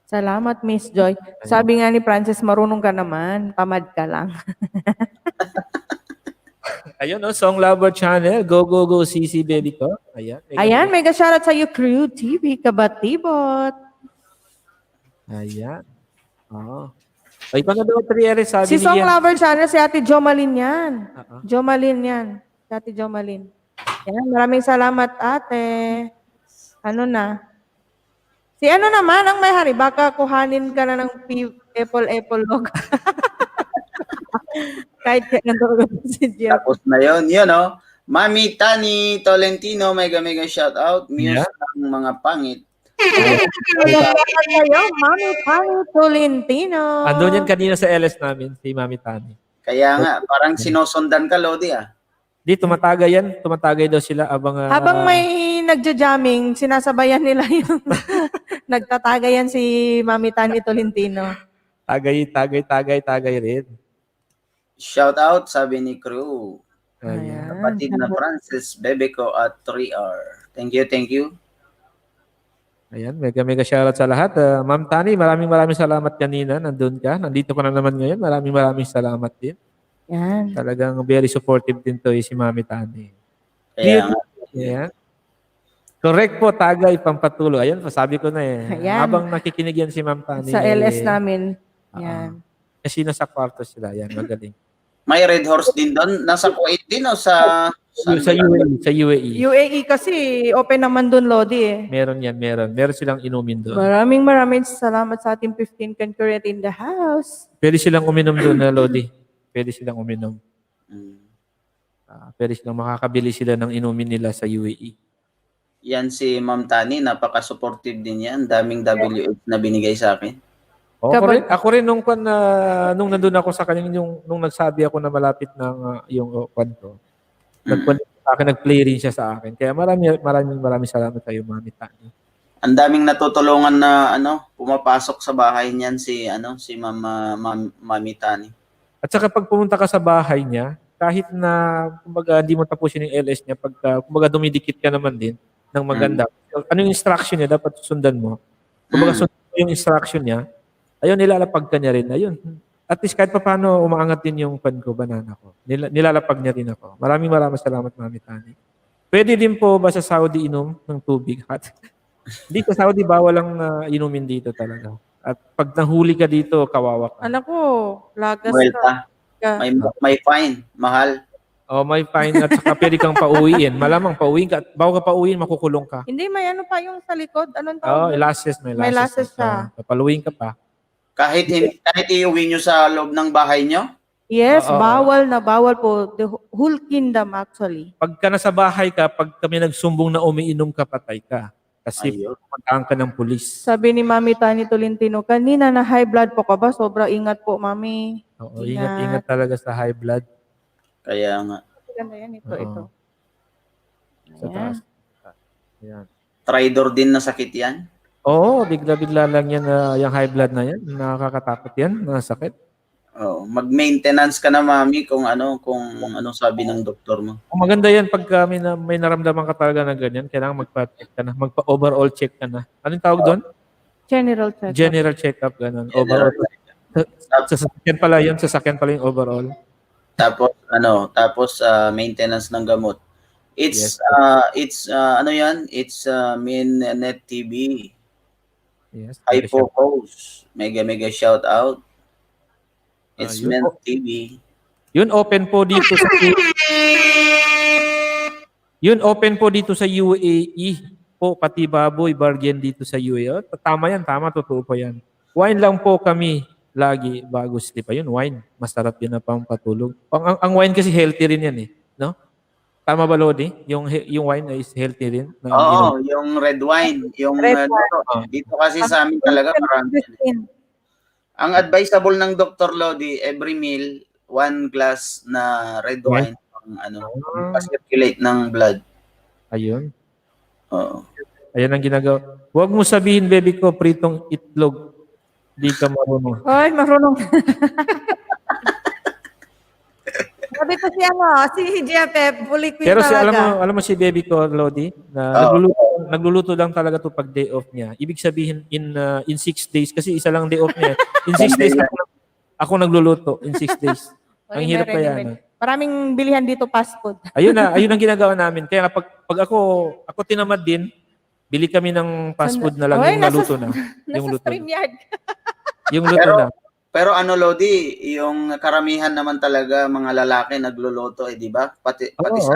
Salamat, Miss Joy. Sabi nga ni Francis, marunong ka naman. Tamad ka lang. Ayun, Song Lover Channel. Go, go, go, CC baby ko. Ayan. Ayan, mega shoutout sa iyo, Crew TV, Kabatibot. Ayan. Oo. Ay, pangalawa 3 sabi Si Song niya. Lover Channel, si Ate Jomalyn yan. Oo. Jomalyn yan. Si Ate Jomalyn. Yan, maraming salamat, ate. Ano na? Si ano naman ang may hari, baka kuhanin ka na ng Apple log. Kahit nandun si Jeff. Tapos na yun, Mami Tani Tolentino, mega shoutout. Muse ng mga pangit. Kayo, Mami Tani Tolentino. Andun yan kanina sa LS namin, si Mami Tani. Kaya nga, parang sinusundan ka, Lodi, Di, tumatagay yan. Tumatagay daw sila Habang may nagja-jamming, sinasabayan nila yung nagtatagayan si Mami Tani Tolentino. Tagay rin. Shout out, sabi ni Crew. Ayan. Kapatid na Francis, bebe ko at 3R. Thank you. Ayan, mega shoutout sa lahat. Ma'am Tani, maraming salamat kanina. Nandun ka. Nandito ka na naman ngayon. Maraming salamat din. Yan. Talagang very supportive din to si Mami Tani. Kaya nga. Ayan. Correct po, tagay, pampatulo. Ayun, sabi ko na Ayan. Habang nakikinig yan si Ma'am Tani. Sa LS namin. Yan. Kasi nasa kwarto sila. Yan, magaling. May Red Horse din doon. Nasa Kuwait din o sa UAE. Sa UAE. UAE kasi open naman doon, Lodi Meron yan, meron. Meron silang inumin doon. Maraming salamat sa ating 15 concurrent in the house. Pwede silang uminom doon na Lodi. Pwede silang uminom. Pwede silang makakabili sila ng inumin nila sa UAE. Yan si Ma'am Tani, napaka-supportive din yan. Daming WH na binigay sa akin. Ako rin nung nandun ako sa kanya, nung nagsabi ako na malapit ng yung kwan ko. Nag-play rin siya sa akin. Kaya maraming salamat kayo, Mami Tani. Ang daming natutulungan na pumapasok sa bahay niyan si Mami Tani. At saka pag pumunta ka sa bahay niya, kahit na kumbaga di mo tapusin yung LS niya, kumbaga dumidikit ka naman din ng maganda. Ano yung instruction niya, dapat sundan mo. Kumbaga sundan mo yung instruction niya, ayun, nilalapag ka niya rin. Ayun, at least kahit pa paano umaangat din yung banana ko. Nilalapag niya rin ako. Maraming salamat, Mami Tani. Pwede din po ba sa Saudi inom ng tubig hot? Dito sa Saudi, bawal lang inumin dito talaga. At pag nahuli ka dito, kawawa ka. Anak ko, lagas Welta. ka. May fine. Mahal. May fine at saka pwede kang pauwiin. Malamang pauwiin ka. Bago ka pauwiin, makukulong ka. Hindi, may ano pa yung sa likod. Anong tawag? May lasses siya. Papaluin ka pa. Kahit iuwi nyo sa loob ng bahay nyo? Yes, bawal po. The whole kingdom actually. Pagka nasa bahay ka, pag kami nagsumbong na umiinom ka, patay ka. Kasi pumuntahan ka ng pulis. Sabi ni Mami Tani Tolentino, kanina na high blood po ka ba? Sobra ingat po, Mami. Oo, ingat talaga sa high blood. Kaya nga. Ganda yan, ito. Sa taas. Ayan. Tridor din na sakit yan? Oo, bigla-bigla lang yan, yung high blood na yan. Nakakatakot yan, sakit. Mag-maintenance ka na, Mami, kung ano sabi ng doktor mo. Maganda yan pag may naramdaman ka talaga na ganyan, kailangan magpa-check ka na, magpa-overall check ka na. Anong tawag doon? General check-up. General check-up, ganun. Overall. Sasakyan pala yung overall. Tapos maintenance ng gamot. It's Minet TV. Yes. Hypocause. Mega shout out. It's Minet TV. Yun open po dito sa Yun open po dito sa UAE po, pati baboy bargain dito sa UAE. Oh, tama yan, tama, totoo po yan. Wine lang po kami lagi bago sleep. Ayun, wine. Masarap yun na pampatulog. Ang wine kasi healthy rin yan eh. No? Tama ba, Lodi? Yung wine is healthy rin? Oo, yung red wine. Yung Red dito kasi sa amin talaga marami. Ang advisable ng Dr. Lodi, every meal, 1 glass na red wine pa-circulate ng blood. Ayun. Oo. Ayan ang ginagawa. Huwag mo sabihin, baby ko, pritong itlog. Di ka marunong. Ay, marunong. Sabi ko si JFF, fully queen Pero talaga. alam mo si baby ko, Lodi, na nagluluto lang talaga to pag day off niya. Ibig sabihin in 6 days, kasi isa lang day off niya. In 6 days ako nagluluto in 6 days. Ang hirap kaya na. Maraming bilihan dito fast food. Ayun ang ginagawa namin. Kaya pag ako tinamad din, bili kami ng fast food na lang yung naluto na. Yung luto. Yung luto na. Pero ano, Lodi, yung karamihan naman talaga mga lalaki nagluluto, di ba? Pati sa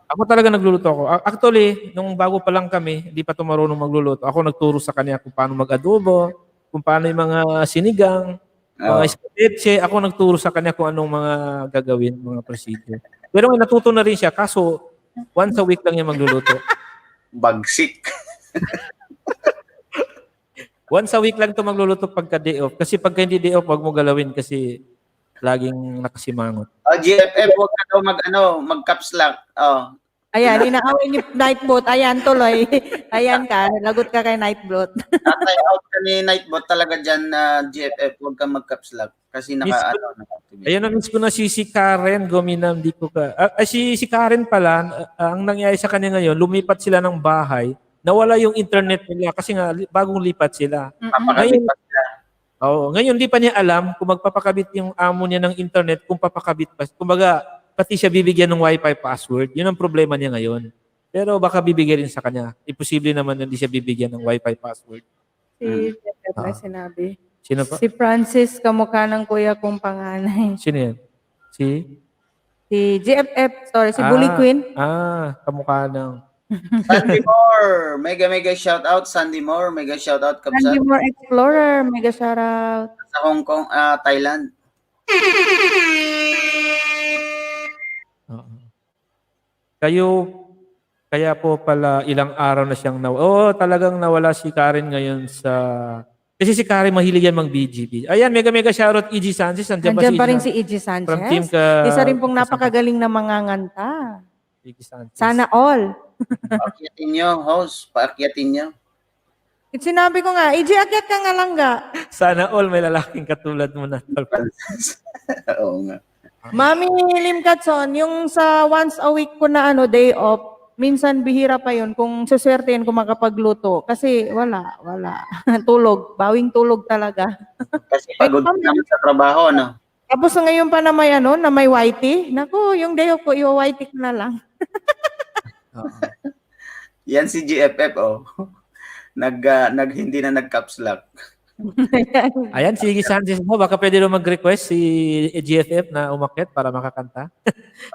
ako talaga nagluluto ako. Actually, nung bago pa lang kami, hindi pa ito marunong magluluto. Ako nagturo sa kanya kung paano mag-adobo, kung paano yung mga sinigang, mga spaghetti. Ako nagturo sa kanya kung anong mga gagawin, mga procedure. Pero may natuto na rin siya, kaso once a week lang niya magluluto. Bagsik. Once a week lang ito magluluto pagka day off. Kasi pagka hindi day off, wag mo galawin kasi laging nakasimangot. GFF, huwag ka daw mag-caps lock. Ayan, inaaway ni Nightbot. Ayan, tuloy. Ayan ka, lagot ka kay Nightbot. Tatay out ka ni Nightbot talaga dyan na GFF, huwag ka mag-caps lock. Kasi naka-activate. Ayun, na-miss ko na si Karen Gominam. Di ko ka. Si Karen pala, ang nangyari sa kanya ngayon, lumipat sila ng bahay. Nawala yung internet nila kasi nga bagong lipat sila. Papakalipat sila. Ngayon di pa niya alam kung magpapakabit yung amo niya ng internet, kung papakabit pa. Kumbaga, pati siya bibigyan ng Wi-Fi password. Yun ang problema niya ngayon. Pero baka bibigyan rin sa kanya. Imposible naman na hindi siya bibigyan ng Wi-Fi password. Si JFF na sinabi. Sino pa? Si Francis, kamukha ng kuya kong panganay. Sino yan? Si JFF, sorry, si Bully Queen. Kamukha ng... Sandy Moore, mega shout out. Sandy Moore, mega shout out. Sandy Moore Explorer, mega shout out. Sa Hong Kong, Thailand. Kaya po pala ilang araw na siyang talagang nawala si Karen ngayon sa... Kasi si Karen mahilig yan mag-BGB. Ayan, mega shoutout EG Sanchez. Nandiyan pa rin si EG Sanchez. From team Isa rin pong napakagaling na mga nganta. EG Sanchez. Sana all. Paakyatin nyo, host. Paakyatin nyo. Sinabi ko nga, EG, akyat ka nga lang ga. Sana all may lalaking katulad mo na. Oo nga. Mami Lim Katson, yung sa once a week ko na day off, minsan bihira pa yun kung suswertein ko makapagluto. Kasi wala. Tulog. Bawing tulog talaga. Kasi pagod naman sa trabaho, no? Tapos ngayon pa na may whitey. Naku, yung day off ko, i-whitey ko na lang. Yan si GFF, hindi na nag-caps lock. Ayan, si Sanchez mo, baka pwede rin mag-request si GFF na umakyat para makakanta.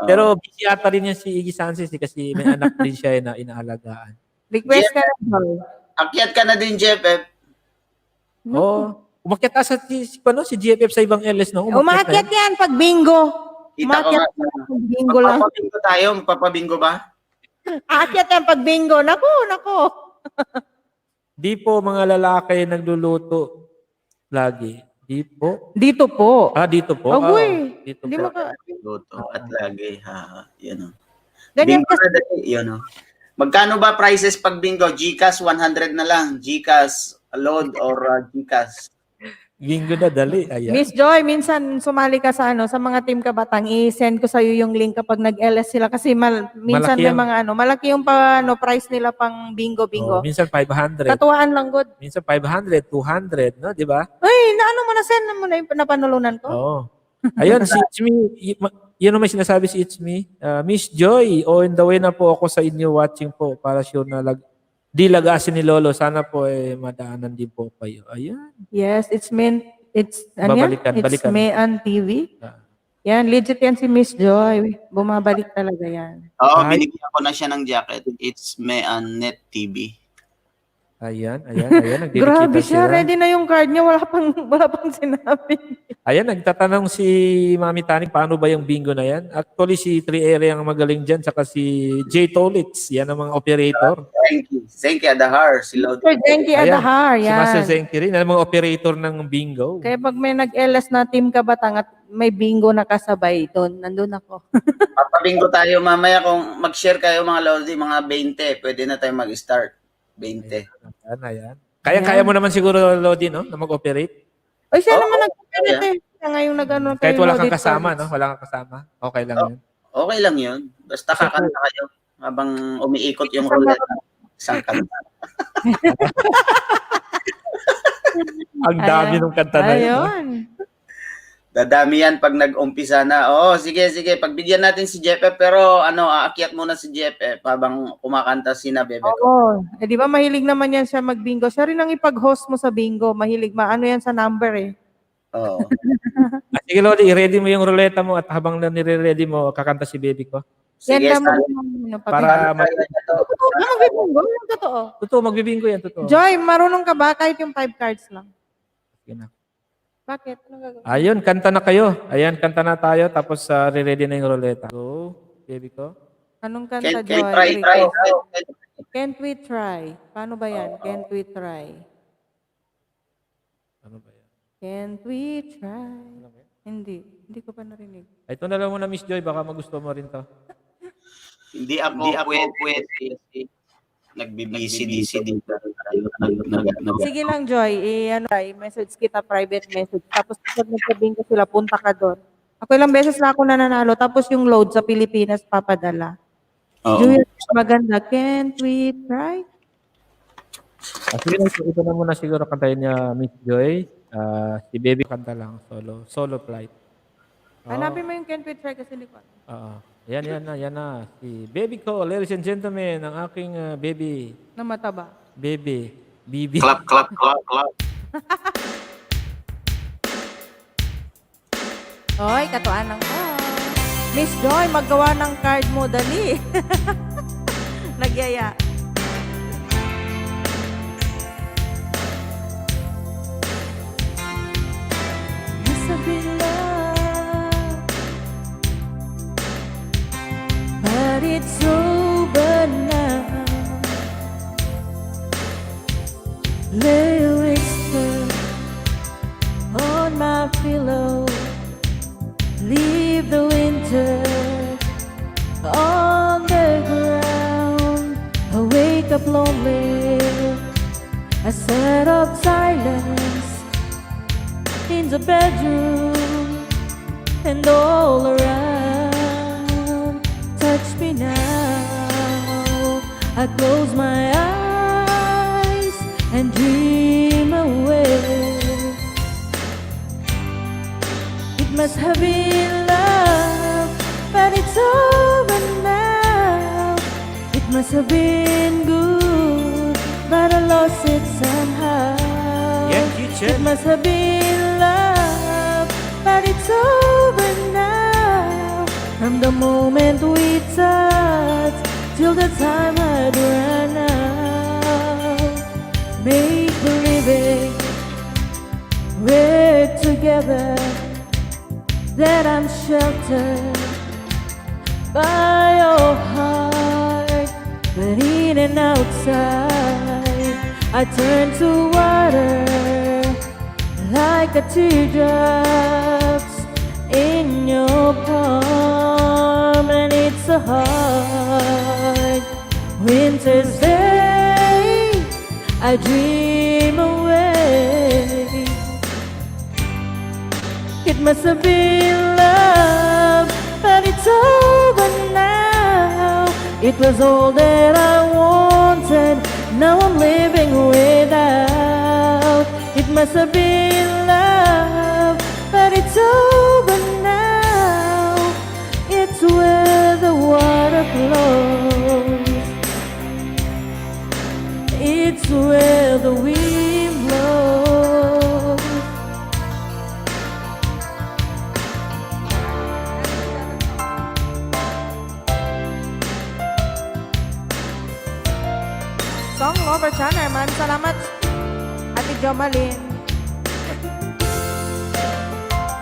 Pero busy ata rin yan si Iggy Sanchez kasi may anak din siya na inaalagaan. Request ka na. Akyat ka na din, GFF. Umakyat ka si GFF sa ibang LS. No? Umakyat yan pag bingo. Umakyat pag bingo lang. Magpapabingo tayo? Magpapabingo ba? Aakyat yan pag bingo. Nako. Di po mga lalaki nagluluto lagi. Di po. Dito po. Dito po. Dito po. Luto at lagi. Yan o. Ganyan Bingo na dali. Yan o. Magkano ba prices pag bingo? GCash 100 na lang. GCash load or GCash? Bingo na dali. Ayan. Miss Joy, minsan sumali ka sa sa mga team kabatang, i-send ko sa iyo yung link kapag nag-LS sila kasi minsan may mga malaki yung price nila pang bingo. Minsan 500. Katuwaan lang good. Minsan 500, 200, no, di ba? Ay, send mo na yung napanulunan ko. Ayun, si It's Me, yun naman sinasabi si It's Me. Miss Joy, on the way na po ako sa inyo watching po para sure na di lagasin ni Lolo. Sana po madaanan din po kayo. Ayan. Yes, it's Balikan. Mayan TV. Yan, legit yan si Miss Joy. Bumabalik talaga yan. Oo, Ay. binigyan ko na siya ng jacket. It's me on Net TV. Ayan. Nagdidikita Grabe siya, sila. ready na yung card niya. Wala pang sinabi. Ayan, nagtatanong si Mami Taning, paano ba yung bingo na yan? Actually, si 3 ang magaling dyan, saka si J. Tolitz. Yan ang mga operator. Thank you. Thank you, Adahar. Si Lord. Sir Jenky Ayan, Adahar, Si yan. Master Zenki rin, yan ang mga operator ng bingo. Kaya pag may nag-LS na Team Kabatang at may bingo na kasabay, nandun ako. Papabingo tayo mamaya kung mag-share kayo mga Lodi, mga 20. Pwede na tayo mag-start. 20. Ayan. Kaya mo naman siguro, Lodi, no? Na mag-operate. Oy, siya Oo, naman nag-operate eh. Siya ngayong nag-ano Kahit kay wala kang Lodi kasama, Torres. no? Wala kang kasama. Okay lang yun. Okay lang yun. Basta kakanta kayo habang umiikot yung roulette. Isang kanta. Ang dami ng kanta na yun. no? Ayun. Dadami yan pag nag-umpisa na. Oo, sige. Pagbigyan natin si Jeff, pero aakyat muna si Jeff habang kumakanta si na bebe ko. Oo. Eh, di ba mahilig naman yan siya mag-bingo? Siya rin ang ipag-host mo sa bingo. Mahilig, maano yan sa number eh. Oo. Sige, Lodi, i-ready mo yung ruleta mo at habang nire-ready mo, kakanta si baby ko. Sige, Yan naman sana. yung Para magbibingo. Yung totoo. Totoo, magbibingo yan, totoo. Joy, marunong ka ba? Kahit yung 5 cards lang. Sige na. Bakit? Anong gagawin? Ayun, kanta na kayo. Ayan, kanta na tayo. Tapos re-ready na yung ruleta. Go, baby ko. Anong kanta, Can't Joy? try. Can't we try? Paano ba yan? Can't we try? Ano ba yan? Can't we try? Hindi. Hindi ko pa narinig. Ay, ito na lang muna, Miss Joy. Baka magusto mo rin to. Hindi ako pwede. Nagbibisi dito. Sige lang, Joy. Message kita, private message. Tapos kapag nagsabihin ko sila, punta ka doon. Ako ilang beses na ako nananalo. Tapos yung load sa Pilipinas, papadala. Oo. Juliet, maganda. Can't we try? Sige lang, ito na muna siguro kantayin niya, Miss Joy. Si baby kanta lang, solo flight. Hanapin mo yung can't we try kasi hindi ko. Yan na. Si baby ko, ladies and gentlemen, ang aking baby. Na mataba. Baby. Clap. Hoy, katuan ng Miss Joy, maggawa ng card mo, dali. Nagyaya. But it's over now. Lay a whisper on my pillow. Leave the winter on the ground. I wake up lonely. I set up silence in the bedroom and all around. Touch me now. I close my eyes and dream away. It must have been love, but it's over now. It must have been good, but I lost it somehow. It must have been love, but it's over now. From the moment we touched till the time had run out. Make believing we're together, that I'm sheltered by your heart, but in and outside I turn to water like a teardrops in your palm. And it's a hard winter's day, I dream away. It must have been love, but it's over now. It was all that I wanted, now I'm living without. It must have been love, but it's over now. It's where the water flows. It's where the wind blows. mamamalin.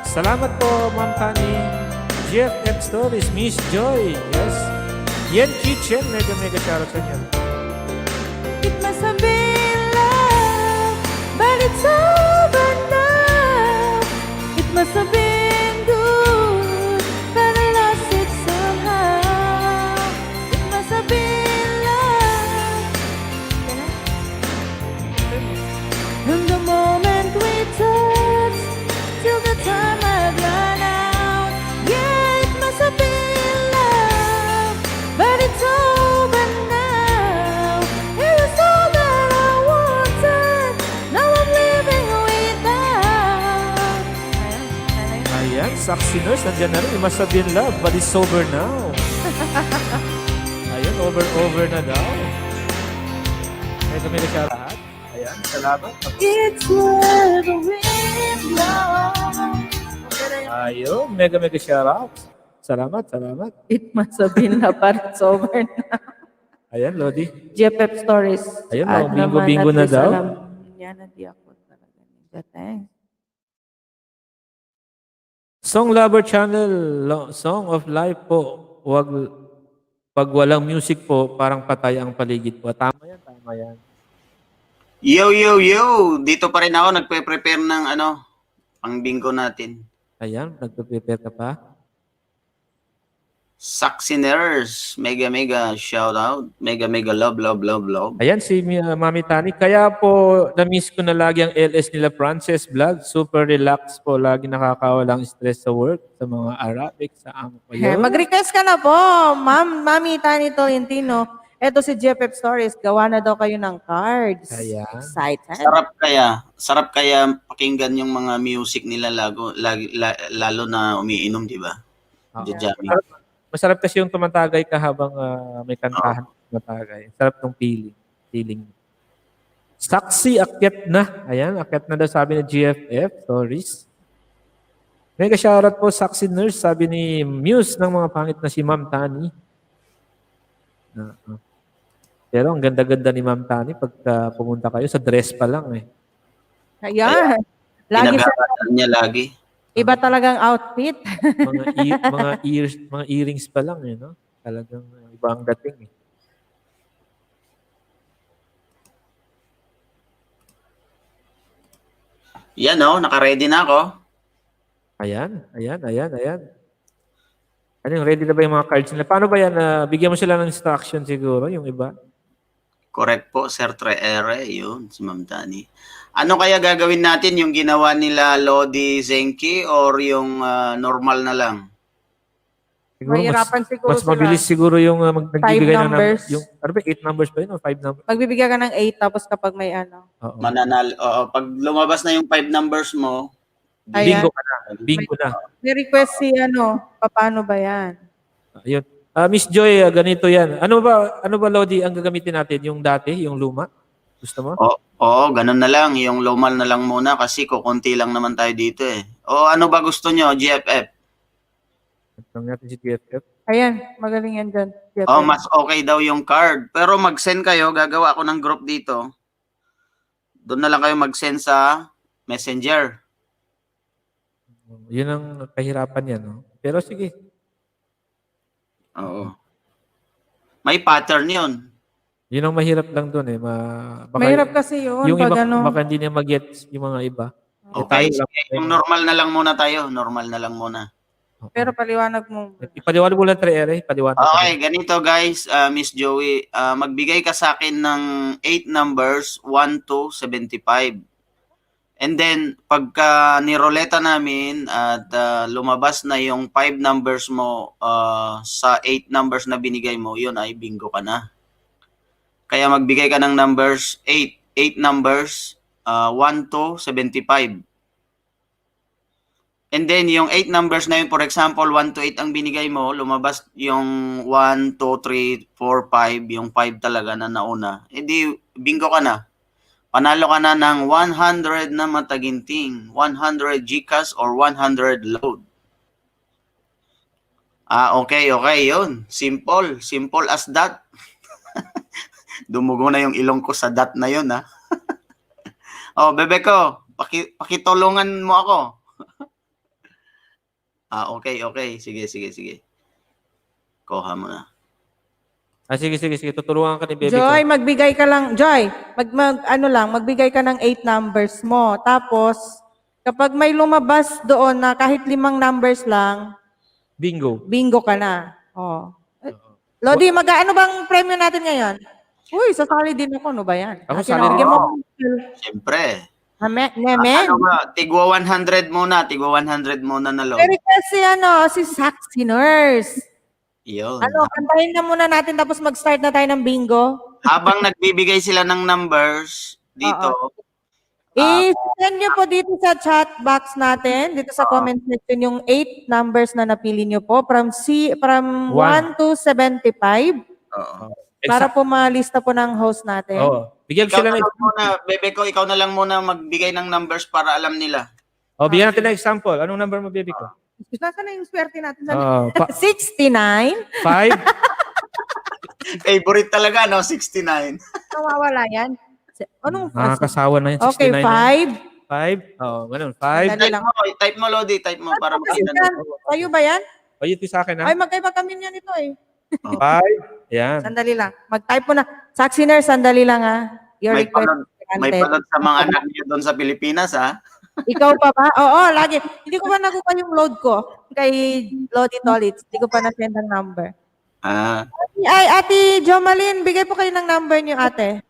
Salamat po, Ma'am Tani. Jeff F. Stories, Miss Joy. Yes. Yen Kitchen, mega shoutout sa inyo. It must have been love, but it's over now. It must have been good, but I lost it somehow. It must have been love. From the moment we touched till the time I'd run out. Yeah, it must have been love, but it's over now. It was all that I wanted. Now I'm living without. Ayan, Saxy Nurse, nandiyan na rin. It must have been love, but it's sober now. Ayan, over na daw. Mega shoutout. Ayan, salamat. It's where the wind blows. Ayun, mega shoutout. Salamat. It must have been love, but it's over now. Ayan, Lodi. JFF Stories. Ayun, At bingo naman, na at least daw. alam niya na di ako talaga ninja. Thanks. Song Lover Channel, Song of Life po. Pag walang music po, parang patay ang paligid po. Tama yan. Yo! Dito pa rin ako, nagpe-prepare ng pang bingo natin. Ayan, nagpe-prepare ka pa. Saxiners, mega shout out. Mega love. Ayan, si Mami Tani. Kaya po, na-miss ko na lagi ang LS nila, Frances Vlog. Super relax po. Lagi nakakawalang stress sa work, sa mga Arabic, sa amo ko. Eh, mag-request ka na po, Mami Tani Tolentino. Eto si JFF Stories, gawa na daw kayo ng cards. Ayan. Excited. Sarap kaya pakinggan yung mga music nila lalo na umiinom, di ba? Jamming. Masarap kasi yung tumatagay ka habang may kantahan tumatagay. Sarap ng feeling. Saksi, akyat na. Ayan, akyat na daw sabi ni GFF Stories. Mega shoutout po, Saksi Nurse, sabi ni Muse ng mga pangit na si Ma'am Tani. Pero ang ganda-ganda ni Ma'am Tani pagka pumunta kayo, sa dress pa lang eh. Ayan. Lagi sa Pinagkakataan niya lagi. iba talagang outfit. mga earrings pa lang eh, no? Talagang ibang dating eh. Yan naka-ready na ako. Ayan. Ano yung ready na ba yung mga cards nila? Paano ba yan? Bigyan mo sila ng instruction siguro, yung iba? Correct po, Sir Treere. Yun, si Ma'am Tani. Ano kaya gagawin natin? Yung ginawa nila Lodi Zenki or yung normal na lang? Siguro Mahirapan siguro mas sila. mabilis siguro yung nagbibigay numbers. yung ano ba, 8 numbers ba yun o 5 numbers? Magbibigyan ka ng 8 tapos kapag may Oo. Mananalo. Pag lumabas na yung 5 numbers mo, Ayan. Bingo na. May request si paano ba yan? Ayun. Miss Joy, ganito yan. Ano ba Lodi ang gagamitin natin? Yung dati, yung luma? Gusto mo? Oo, ganun na lang. Yung lumal na lang muna kasi kukunti lang naman tayo dito eh. O ano ba gusto nyo, GFF? Ito natin si TFF. Ayan, magaling yan dyan. Mas okay daw yung card. Pero mag-send kayo, gagawa ako ng group dito. Doon na lang kayo mag-send sa Messenger. Yun ang kahirapan yan. No? Pero sige. Oo. May pattern yun. Yun ang mahirap lang doon eh. Mahirap kasi yun. Yung pag iba, baka hindi niya mag-get yung mga iba. Okay, yung normal na lang muna tayo. Normal na lang muna. Pero paliwanag mo. Ipaliwanag mo lang, Tre, paliwanag. Okay, ganito guys, Miss Joey. Magbigay ka sa akin ng 8 numbers, 1 to 75. And then, pagka niroleta namin at lumabas na yung 5 numbers mo sa 8 numbers na binigay mo, yun ay bingo ka na. Kaya magbigay ka ng numbers, 8 numbers, 1 to 75. And then, yung 8 numbers na yun, for example, 1 to 8 ang binigay mo, lumabas yung 1, 2, 3, 4, 5, yung 5 talaga na nauna. Hindi, bingo ka na. Panalo ka na ng 100 na mataginting, 100 GCash or 100 load. Okay, yun. Simple as that. Dumugo na yung ilong ko sa that na yun, ha. Oh, bebe ko, pakitulungan mo ako. Okay. Sige. Kuha mo na. Sige. Tutulungan ka ni Bebe Joy, ko. magbigay ka lang. Joy, magbigay ka ng 8 numbers mo. Tapos, kapag may lumabas doon na kahit 5 numbers lang, Bingo. ka na. Oh. Lodi, magkano bang premyo natin ngayon? Uy, sasali din ako. Ano ba yan? Ako, Akin sali na, rin bigyan mo. Siyempre. Nemen. Ano ba? Tigwa 100 muna na load. Pero kasi si Saxy Nurse. Yun. Kantahin na muna natin tapos mag-start na tayo ng bingo. Habang nagbibigay sila ng numbers dito, I-send nyo po dito sa chat box natin, dito sa comment section, yung 8 numbers na napili nyo po from 1 to 75 para po malista po ng host natin. Bigyan ikaw sila na ng lang muna, bebe ko, ikaw na lang muna magbigay ng numbers para alam nila. bigyan natin ng example. Anong number mo, Bebe ko? Nasaan na yung swerte natin? 5. 69. Favorite talaga, no? 69. Nawawala yan. Anong Nakakasawa na yun. 69 Okay, na. 5. Ganun. 5. Type mo, Lodi. Type mo para makita nila. Kayo ba yan? Ito sa akin, ha? Ay, magkaiba kami niyan ito eh. 5. Ayan. Sandali lang. Mag-type mo na. Saxy Nurse, sandali lang ha. Your May request. May palad sa mga anak niyo doon sa Pilipinas, ha? Ikaw pa ba? Oo, lagi. Hindi ko pa nakuha yung load ko kay Lodi Tolits. Hindi ko pa na-send ang number. Ay, Ate Jomalyn, bigay po kayo ng number niyo, ate.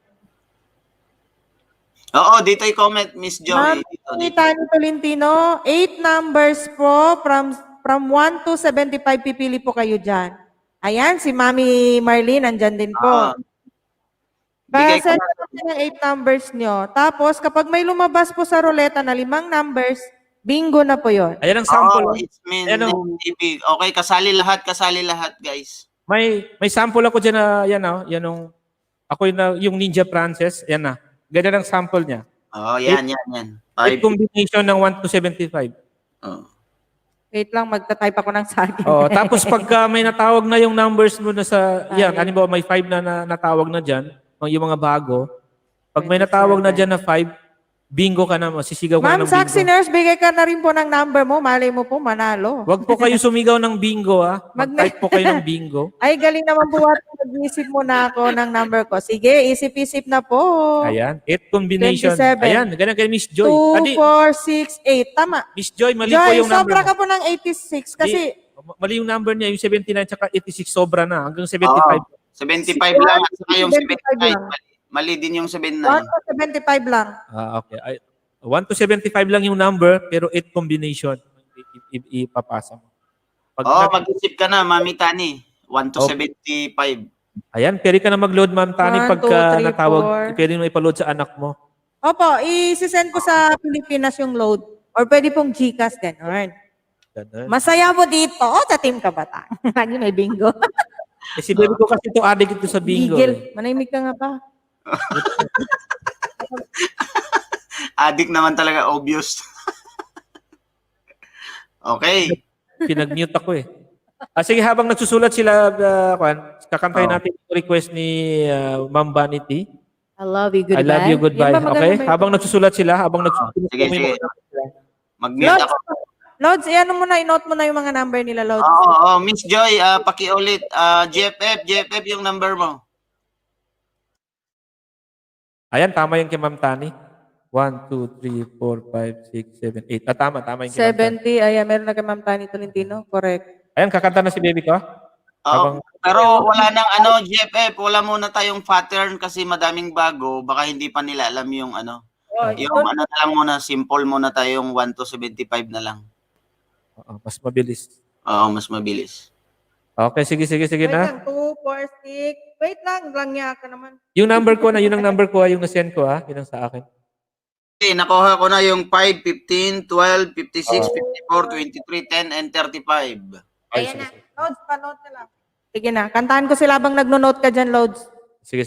Oo, dito i-comment, Miss Joy. Ma'am Tani Tolentino, 8 numbers po from 1 to 75 pipili po kayo dyan. Ayan, si Mami Marlene, andyan din po. Bigay ko Send natin ang 8 numbers nyo. Tapos, kapag may lumabas po sa ruleta na 5 numbers, bingo na po yon. Ayan ang sample. It's okay, kasali lahat, guys. May sample ako dyan na, yan yung Ninja Princess. Yan na. Ganyan ang sample niya. Yan. 8 combination ng 1 to 75. Wait lang, magta-type ako ng saging. Tapos pagka may natawag na yung numbers mo na sa, halimbawa may 5 na natawag na dyan, yung mga bago, pag may natawag na dyan na 5, bingo ka na, sisigaw ka na ng Ma'am bingo. Saxy Nurse, bigay ka na rin po ng number mo. Malay mo po, manalo. Wag po kayo sumigaw ng bingo, ha? Mag-type po kayo ng bingo. Ay, galing naman buhat. Mag-isip muna ako ng number ko. Sige, isip-isip na po. Ayan, 8 combination. 27. Ayan, ganyan kay Miss Joy. 2, 4, 6, 8. Tama. Miss Joy, mali po Joy, yung number sobra mo. ka po ng 86 kasi Mali yung number niya, yung 79 tsaka 86 sobra na. Hanggang 75. 75 lang at saka yung 75 79. lang. Mali din yung 79. 1 to 75 lang. Okay. 1 to 75 lang yung number, pero 8 combination. Ipapasa mo. Mag-isip ka na, Mami Tani. 1 to 75. Ayan, pwede ka na mag-load, Ma'am Tani, 1, pagka 2, 3, natawag. 4. Pwede mo ipaload sa anak mo. Opo, isi-send ko sa Pilipinas yung load. Or pwede pong GCash din. Alright. Ganun. Masaya mo dito sa Team Kabataan. Lagi may bingo. Si baby ko kasi ito, addict ito sa bingo. Gigil. Manahimik ka nga pa. Addict naman talaga, obvious. Okay. Pinag-mute ako eh. Sige, habang nagsusulat sila, kakantahin natin yung request ni Ma'am Vanity. I love you, goodbye. I love you, goodbye. Yan ba, Okay? maganda ba Habang nagsusulat sila, Sige. Mag-mute ako. Lods, i-note mo na yung mga number nila, Lods. Oo, Miss Joy, pakiulit. GFF yung number mo. Ayan, tama yung kay Ma'am Tani. 1, 2, 3, 4, 5, 6, 7, 8. Tama yung kay Ma'am Tani. 70, ayan, meron na kay Ma'am Tani Tolentino. Correct. Ayan, kakanta na si baby ko. Pero wala nang GFF, wala muna tayong pattern kasi madaming bago. Baka hindi pa nila alam yung yung na lang muna, simple muna tayong 1 to 75 na lang. Mas mabilis. Oo, mas mabilis. Okay, sige Wait na. lang, 2, 4, 6. Wait lang niya ka naman. Yung number ko, yun ang number ko, yung na-send ko, yun ang sa akin. Okay, nakuha ko na yung 5, 15, 12, 56, 54, 23, 10, and 35. Ayan na. Lods, pa-note na lang. Sige na, kantahan ko sila habang nagno-note ka dyan, Lods. Sige.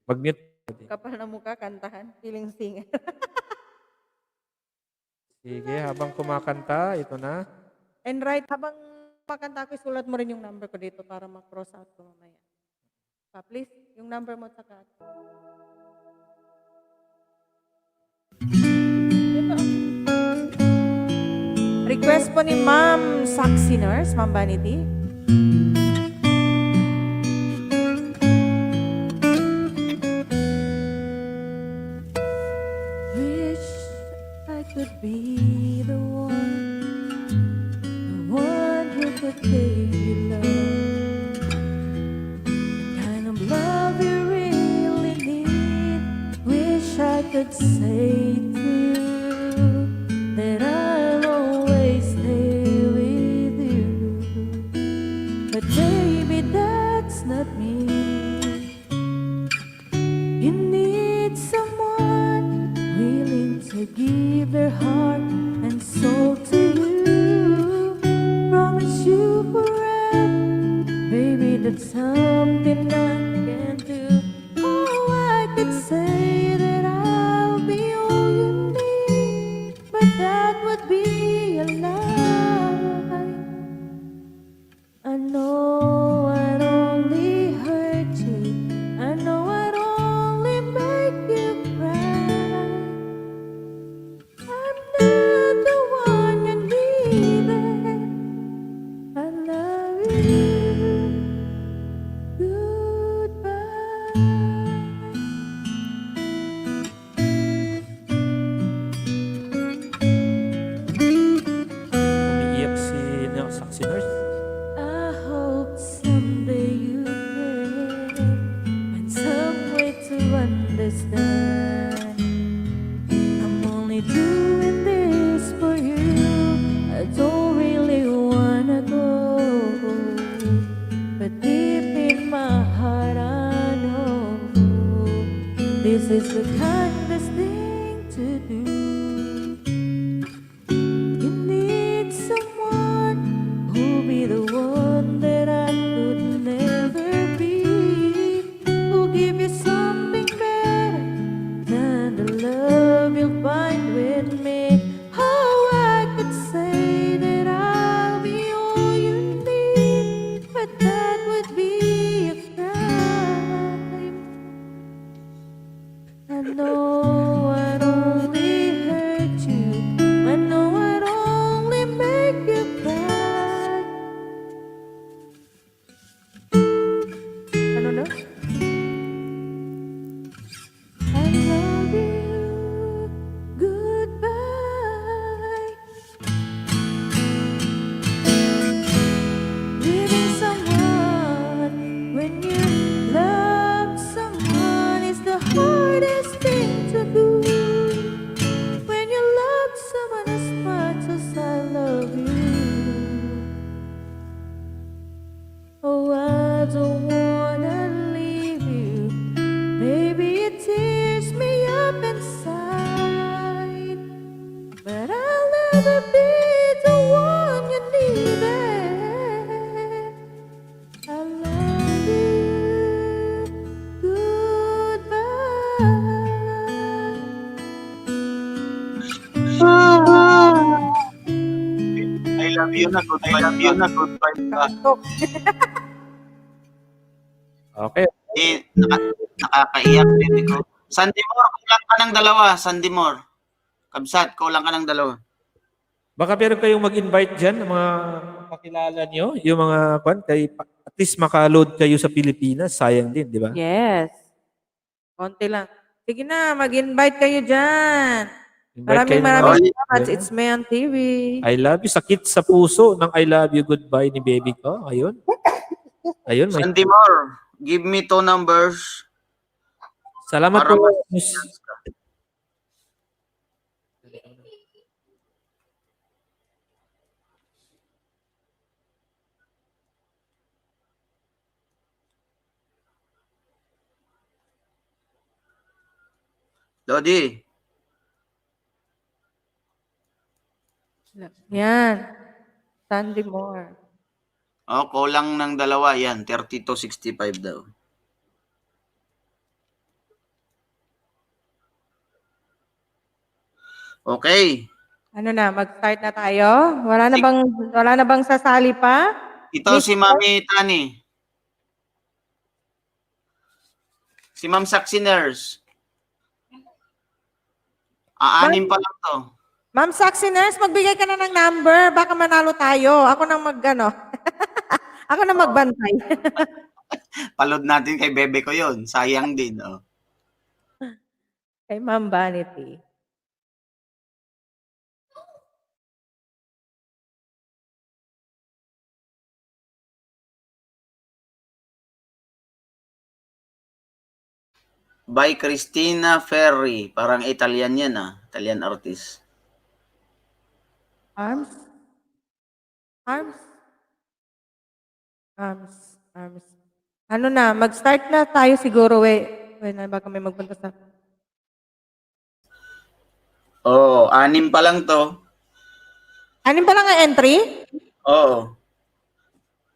Mag-mute. Kapal na mukha, kantahan. Feeling singer. Sige, habang kumakanta, ito na. And right, habang makanta ko, isulat mo rin yung number ko dito para ma-cross out ko mamaya. Please, yung number mo at saka. request po ni Ma'am Saxy Nurse, Ma'am Vanity. Wish I could be the one who could give you love, the kind of love you really need. Wish I could say to you that I'll always stay with you, but baby, that's not me. You need someone willing to give their heart and soul to you. Promise you forever, baby, that's something I can do. Oh, I could say that I'll be all you need, but that would be a lie. I know I'd only hurt you. I know I'd only make you cry. I'm not the one you needed. I love you. Goodbye. Umiiyak si Saxy Nurse. I hope someday you can find some way to understand. I'm only doing this for you. I don't really wanna go, but deep in my heart I know this is the kindest thing to do. You need someone who'll be the one that I could never be, who'll give you something better than the love you'll find with me. Oh, I could say that I'll be all you need, but that would be a crime. I know I'd only hurt you. I know I'd only make you cry. Ano na? I love you. Goodbye. Leaving someone when you love someone is the hardest thing to do. When you love someone as much as I love you. Oh, I don't wanna leave you. Baby, it tears me up inside. But I'll never be the one you needed. I love you. Goodbye. I love you na, goodbye. I love you na, goodbye pa. Okay. Nakakaiyak din ko. Sandy Moore, kulang ka ng dalawa. Sandy Moore. Kabsat, kulang ka ng dalawa. Baka pero kayong mag-invite dyan, ng mga kakilala nyo, yung mga at least makaload kayo sa Pilipinas, sayang din, di ba? Yes. Konti lang. Sige na, mag-invite kayo dyan. Invite kayo Maraming ng- salamat. It's Mayan TV. I love you. Sakit sa puso ng I love you goodbye ni baby ko. Ayun. Ayun. Sandy Moore, give me 2 numbers. Salamat Para po. Lodi, Yan. Sandy Moore. kulang ng dalawa. Yan, 3265 daw. Okay. Ano na, mag-start na tayo? Wala na bang sasali pa? Ito si Mami Tani. Si Ma'am Saxy Nurse. Aanim pa lang to. Ma'am Saxy Nurse, magbigay ka na ng number. Baka manalo tayo. Ako nang ako nang magbantay. Palod natin kay bebe ko yon. Sayang din. Oh. Kay Ma'am Vanity. By Christina Ferri. Parang Italian yan Italian artist. Arms. Ano na, mag-start na tayo siguro, baka may magpunta sa... Oo, 6 pa lang to. 6 pa lang ang entry? Oo.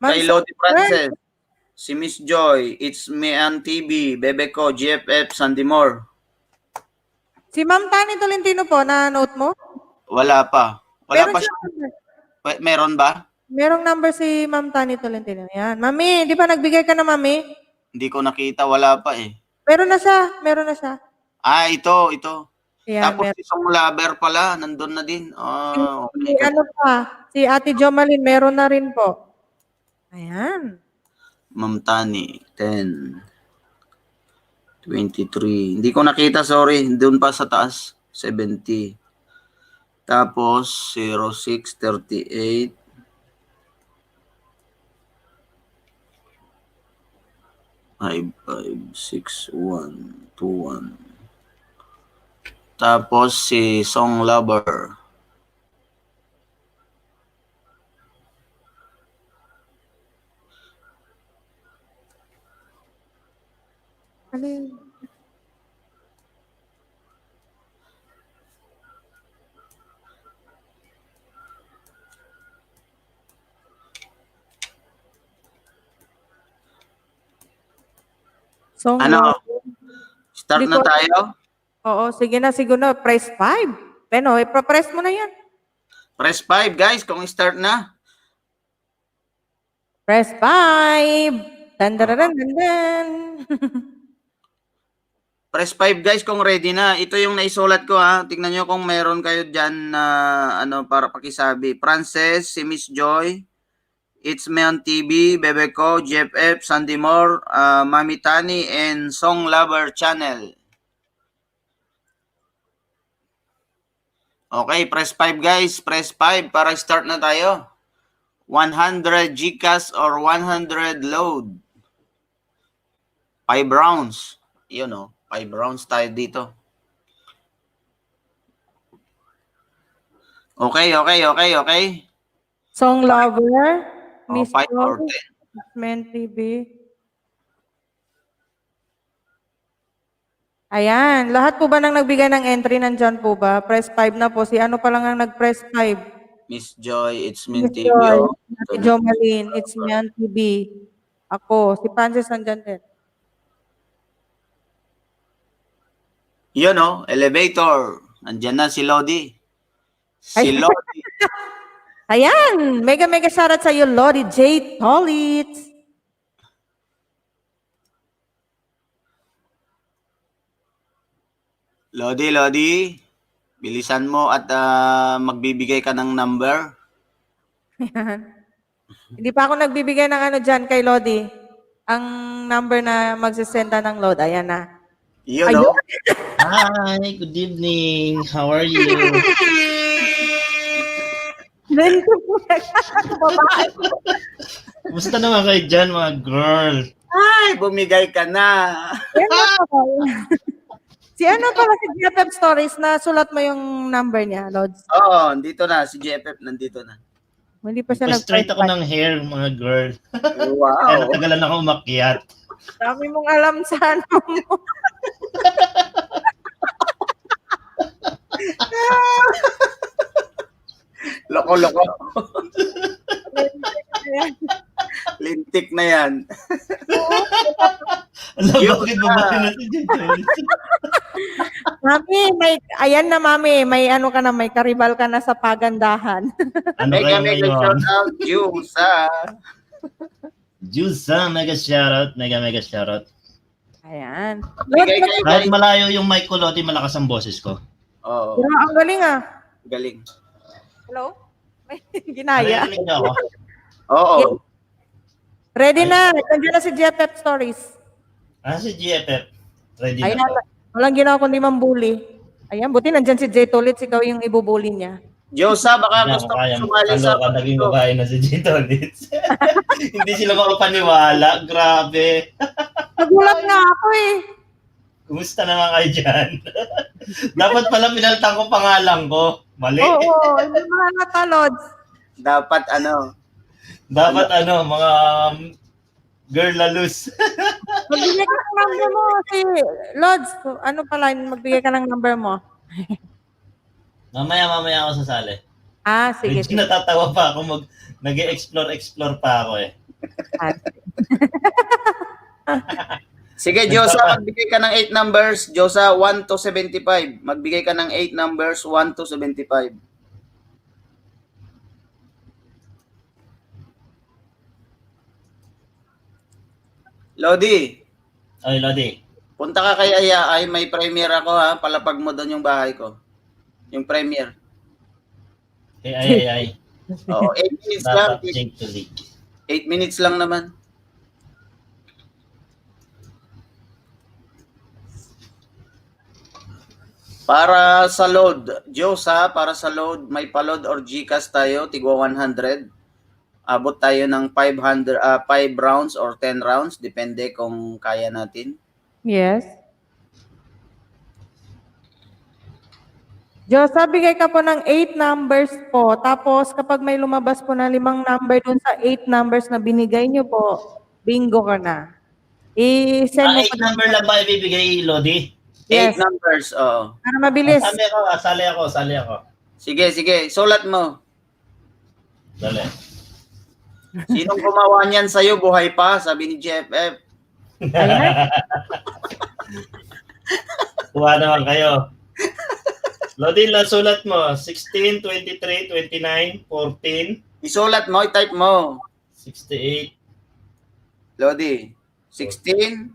Ma'am Kay Lodi Frances. Si Miss Joy, It's Me and TV, Bebe ko, GFF, Sandy Moore. Si Ma'am Tani Tolentino po, na note mo? Wala pa. Wala Meron pa siya siya. number. Meron ba? Merong number si Ma'am Tani Tolentino. Yan. Mami, di ba nagbigay ka na, Mami? Hindi ko nakita, wala pa eh. Meron na siya. Ito. Yan, Tapos isang lover pala, nandun na din. Si ano pa, si Ate Jomalyn, meron na rin po. Ayan. Ma'am Tani, 10. 23. Hindi ko nakita, sorry. Doon pa sa taas. 70. Tapos, 0638. Five, 6, 1, 2, 1. Tapos, si Song Lover. Ano yun? Song Ano? Lover. Start Hindi na ko- tayo? Oo, sige na, siguro. Press 5. Pero, ipapress mo na yan. Press 5, guys, kung start na. Press 5. Dandararan, dandan. Press 5, guys, kung ready na. Ito yung naisulat ko, ha. Tingnan nyo kung meron kayo dyan na, para pakisabi. Frances, si Miss Joy, It's Me on TV, Bebe ko, GFF, Sandy Moore, Mami Tani, and Song Lover Channel. Okay, press 5, guys. Press 5 para start na tayo. 100 GCash or 100 load. 5 rounds. Yun, 5 rounds tayo dito. Okay. Song Lover. Miss 5 or Joy, 10. Men TV. Ayan. Lahat po ba nang nagbigay ng entry nandyan po ba? Press 5 na po. Si ano pa lang ang nag-press 5? Miss Joy, It's Me Miss TV. Joy. Ate Jomalyn. It's Me on TV. Ako. Si Francis nandyan din. Yun, elevator. Andyan na si Lodi. Si Lodi. Ayan. Mega shoutout sa iyo, Lodi J. Tolitz. Lodi. Bilisan mo at magbibigay ka ng number. Ayan. Hindi pa ako nagbibigay ng ano dyan kay Lodi. Ang number na magsisenda ng load. Ayan na. Yun, Ayun. Hi, good evening. How are you? Ganito po. Babae. Kumusta naman kayo dyan, mga girl? Ay, bumigay ka na. Si ano pala si GFF Stories na sulat mo yung number niya, Lods? Oo, dito na. Si GFF nandito na. Hindi pa siya Pa-straight ako ng hair, mga girl. Kaya Wow. natagalan ako umakyat. Dami mong alam sa ano mo. Loko. Lintik na yan. Alam, bakit babae natin dyan? Mami, ayan na mami, may ano ka na, may karibal ka na sa pagandahan. Ano kayo Mega ngayon? shout out, Jusa. Jusa, mega shoutout. Mega shoutout. Ayan. Bigay kayo, Kahit guys. malayo yung mic ko, Loti, malakas ang boses ko. Oo. Pero ang galing ah. Galing. Hello? May ginaya. Narinig niyo ako? Oo. Ready na. Nandiyan na si GFF Stories. Si GFF. Ready Ayan, na po. walang ginawa kundi mambuli. Ayan, buti nandyan si J. Tulits, ikaw yung ibubuli niya. Diyosa, baka Hindi gusto ako mo kaya sumali sa kaloka, naging babae na si Gito Litz. Hindi sila makapaniwala. Grabe. Nagulat nga ako eh. Kumusta naman kayo dyan? Dapat pala pinaltang ko pangalan ko. Mali. Oo, hindi mga natalods. Dapat ano, Dapat mga girl lalus. Magbigay ka ng number mo si Lods. Ano pala, magbigay ka ng number mo. Mamaya ako sasali. Sige. Medyo natatawa pa ako nag-explore pa ako eh. sige, Diyosa, magbigay ka ng 8 numbers. Diyosa, 1 to 75. Magbigay ka ng 8 numbers, 1 to 75. Lodi, Oy, Lodi. punta ka kay Aya. Ay, may premiere ako ha. Palapag mo doon yung bahay ko. Yung premiere. Ay. Oo, 8 minutes lang. Dapat Jake to league. 8 minutes lang naman. Para sa load, Diyosa, para sa load, may pa-load or GCash tayo, tigwa 100. Abot tayo ng 5 rounds or 10 rounds, depende kung kaya natin. Yes. Diyosa, bigay ka po ng 8 numbers po. Tapos kapag may lumabas po na 5 number dun sa 8 numbers na binigay niyo po, bingo ka na. I-send mo 8 number lang ba ibibigay, Lodi? 8 numbers, oo. Para mabilis. Sali ako. Sige, sulat mo. Dali. Sinong gumawa niyan sa'yo, buhay pa, sabi ni GFF. Kuha naman kayo. Lodi, sulat mo. 16, 23, 29, 14. Isulat mo, i-type mo. 68. Lodi, 16.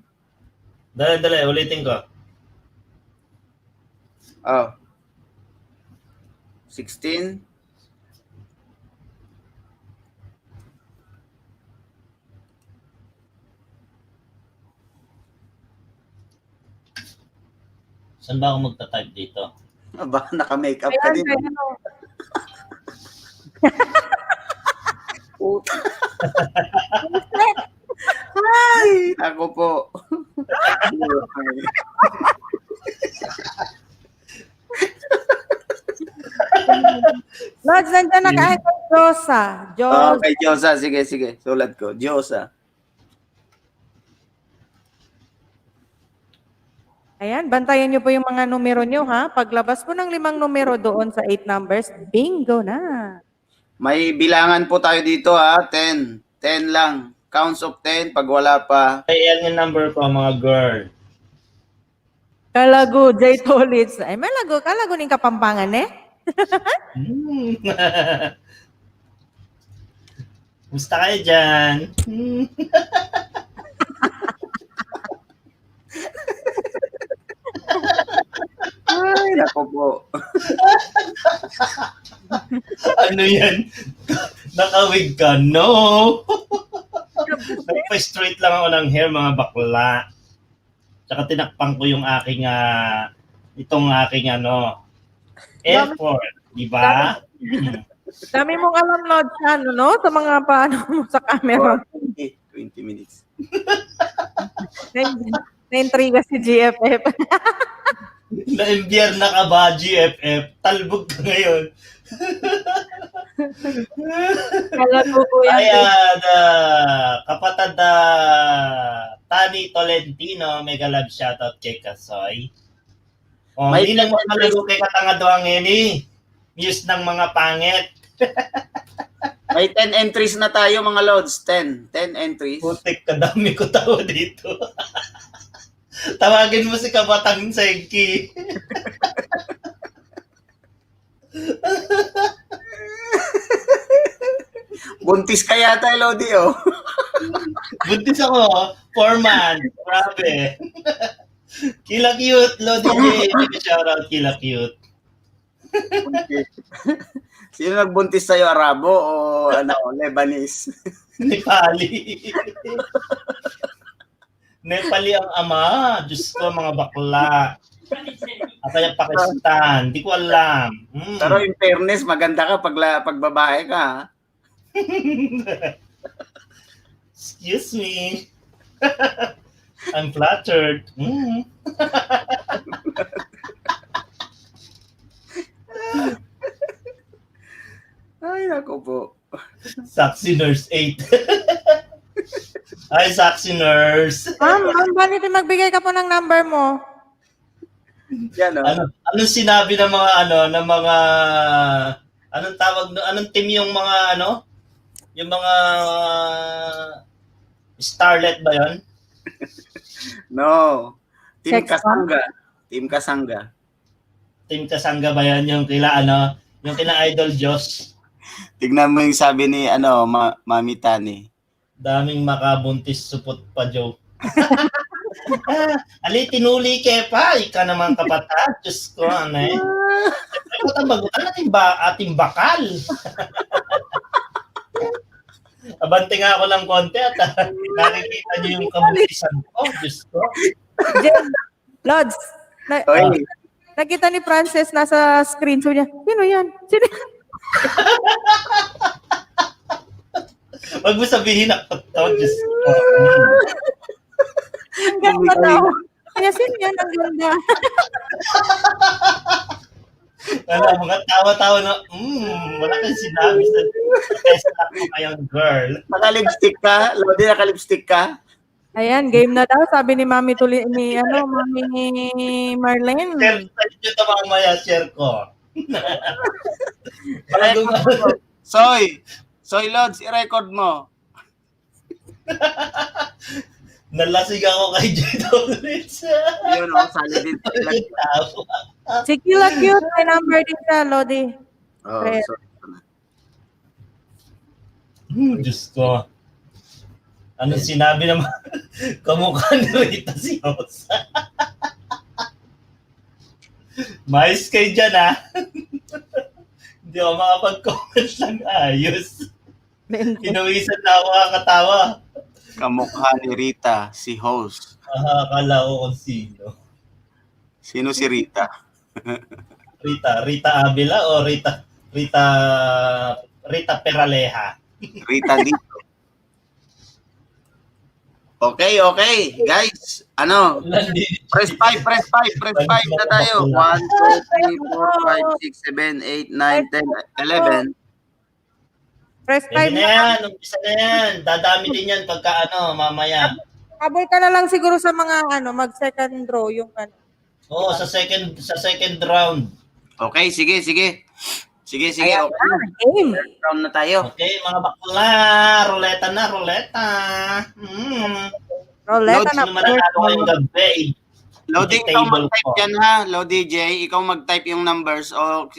Dali, ulitin ko. 16. Saan ba ako magta-type dito? Aba, naka-makeup ka din. Ay, ako po. Lods, nandiyan na kay Diyosa. Okay, Diyosa. Sige. Sulat ko. Diyosa. Ayan, bantayan niyo po yung mga numero niyo ha. Paglabas po ng 5 numero doon sa 8 numbers, bingo na. May bilangan po tayo dito ha. 10. 10 lang. Counts of 10 pag wala pa. Yan yung number ko, mga girl. Kalago, J. Tulits. Ay, malago. Kalago ning Kapampangan eh. Gusto kayo dyan? Ay, nako po. Ano yan? Nakawig ka? No! Nagpa-straight lang ako ng hair, mga bakla. Tsaka tinakpan ko yung aking, itong aking effort. Diba? Dami mong alam, Lods, no? Sa mga paano mo sa camera. 20 minutes. Na-intriga si GFF. Na-imbier na ka ba, GFF? Talbog ka ngayon. Kalago po yan. Ayan, kapatid Tani Tolentino, mega love shoutout kay Kasoy. Hindi lang makalago kay Katangado ang ini. News ng mga pangit. May 10 entries na tayo mga Lods. 10 entries. Putik, kadami ko tao dito. Tawagin mo si Kabatang Senki. Buntis ka yata, Lodi, oh. Buntis ako, 4 months. Grabe. Kila cute, Lodi J. Shoutout, Kila cute. Buntis. Sino nagbuntis sa'yo, Arabo o Lebanese? Nepali. Nepali ang ama. Diyos ko, mga bakla. At kaya Pakistan. Di ko alam. Pero in fairness, maganda ka pag babae ka. Ha? Excuse me. I'm flattered. Ay, ako po. Saxy Nurse 8. Hi, Saxy Nurse. Ma'am, bakit magbigay ka po ng number mo? Yan, oh. Anong sinabi ng mga anong tawag anong team yung mga yung mga starlet ba yon? No. Team Sex Kasangga. Team Kasangga. Team Kasangga ba yan? Yung yung kila Idol Diyos. Tignan mo yung sabi ni Mami Tani. Daming makabuntis supot pa, Joe. Ali, tinuli ke pa. Ika naman kapatid. Diyos ko, bagutan natin ating bakal. Abante nga ako ng konti at nakikita niyo yung kabutisan ko. Diyos ko. Jen, Lods, Oy. nakita ni Frances nasa screen. So niya, sino yan? Sino? Wag mo sabihin ako to. Diyos ko. Ang ganda daw. Kaya sino yan? Ang ganda. Mga tawa-tawa na, wala kang sinabi sa test mo kayong girl. Naka-lipstick ka? Lodi, naka-lipstick ka? Ayan, game na daw. Sabi ni Mami Mami Marlene. Share nyo ito mamaya, share ko. Soy Lods, i-record mo. Nalasig ako kay J.W.H. Yun, sali din. Si Kila Cute, may number din siya, Lodi. Oh, Diyos ko. Ano sinabi naman? Kamukha ni Rita si Rosa. Mais kayo dyan, ha? Hindi ako makapag-comment ng ayos. Pinawisan na ako kakatawa. Kamukha ni Rita, si host. Akala ko kung sino. Sino si Rita? Rita Avila o Rita Peraleja? Rita dito. Okay. Guys, press 5 na tayo. 1, 2, 3, 4, 5, 6, 7, 8, 9, 10, 11. Press 5 na yan. Umpisa na yan. Dadami din yan pagka mamaya. Habol ka na lang siguro sa mga mag-second draw yung Oo, sa second round. Okay, sige. Ayan, Okay. game. Third round na tayo. Okay, mga bakla. Ruleta. Roleta na. Sino mananalo ngayong gabi? Lodi, Table ikaw mag-type ko. yan ha. Lodi J, ikaw mag-type yung numbers o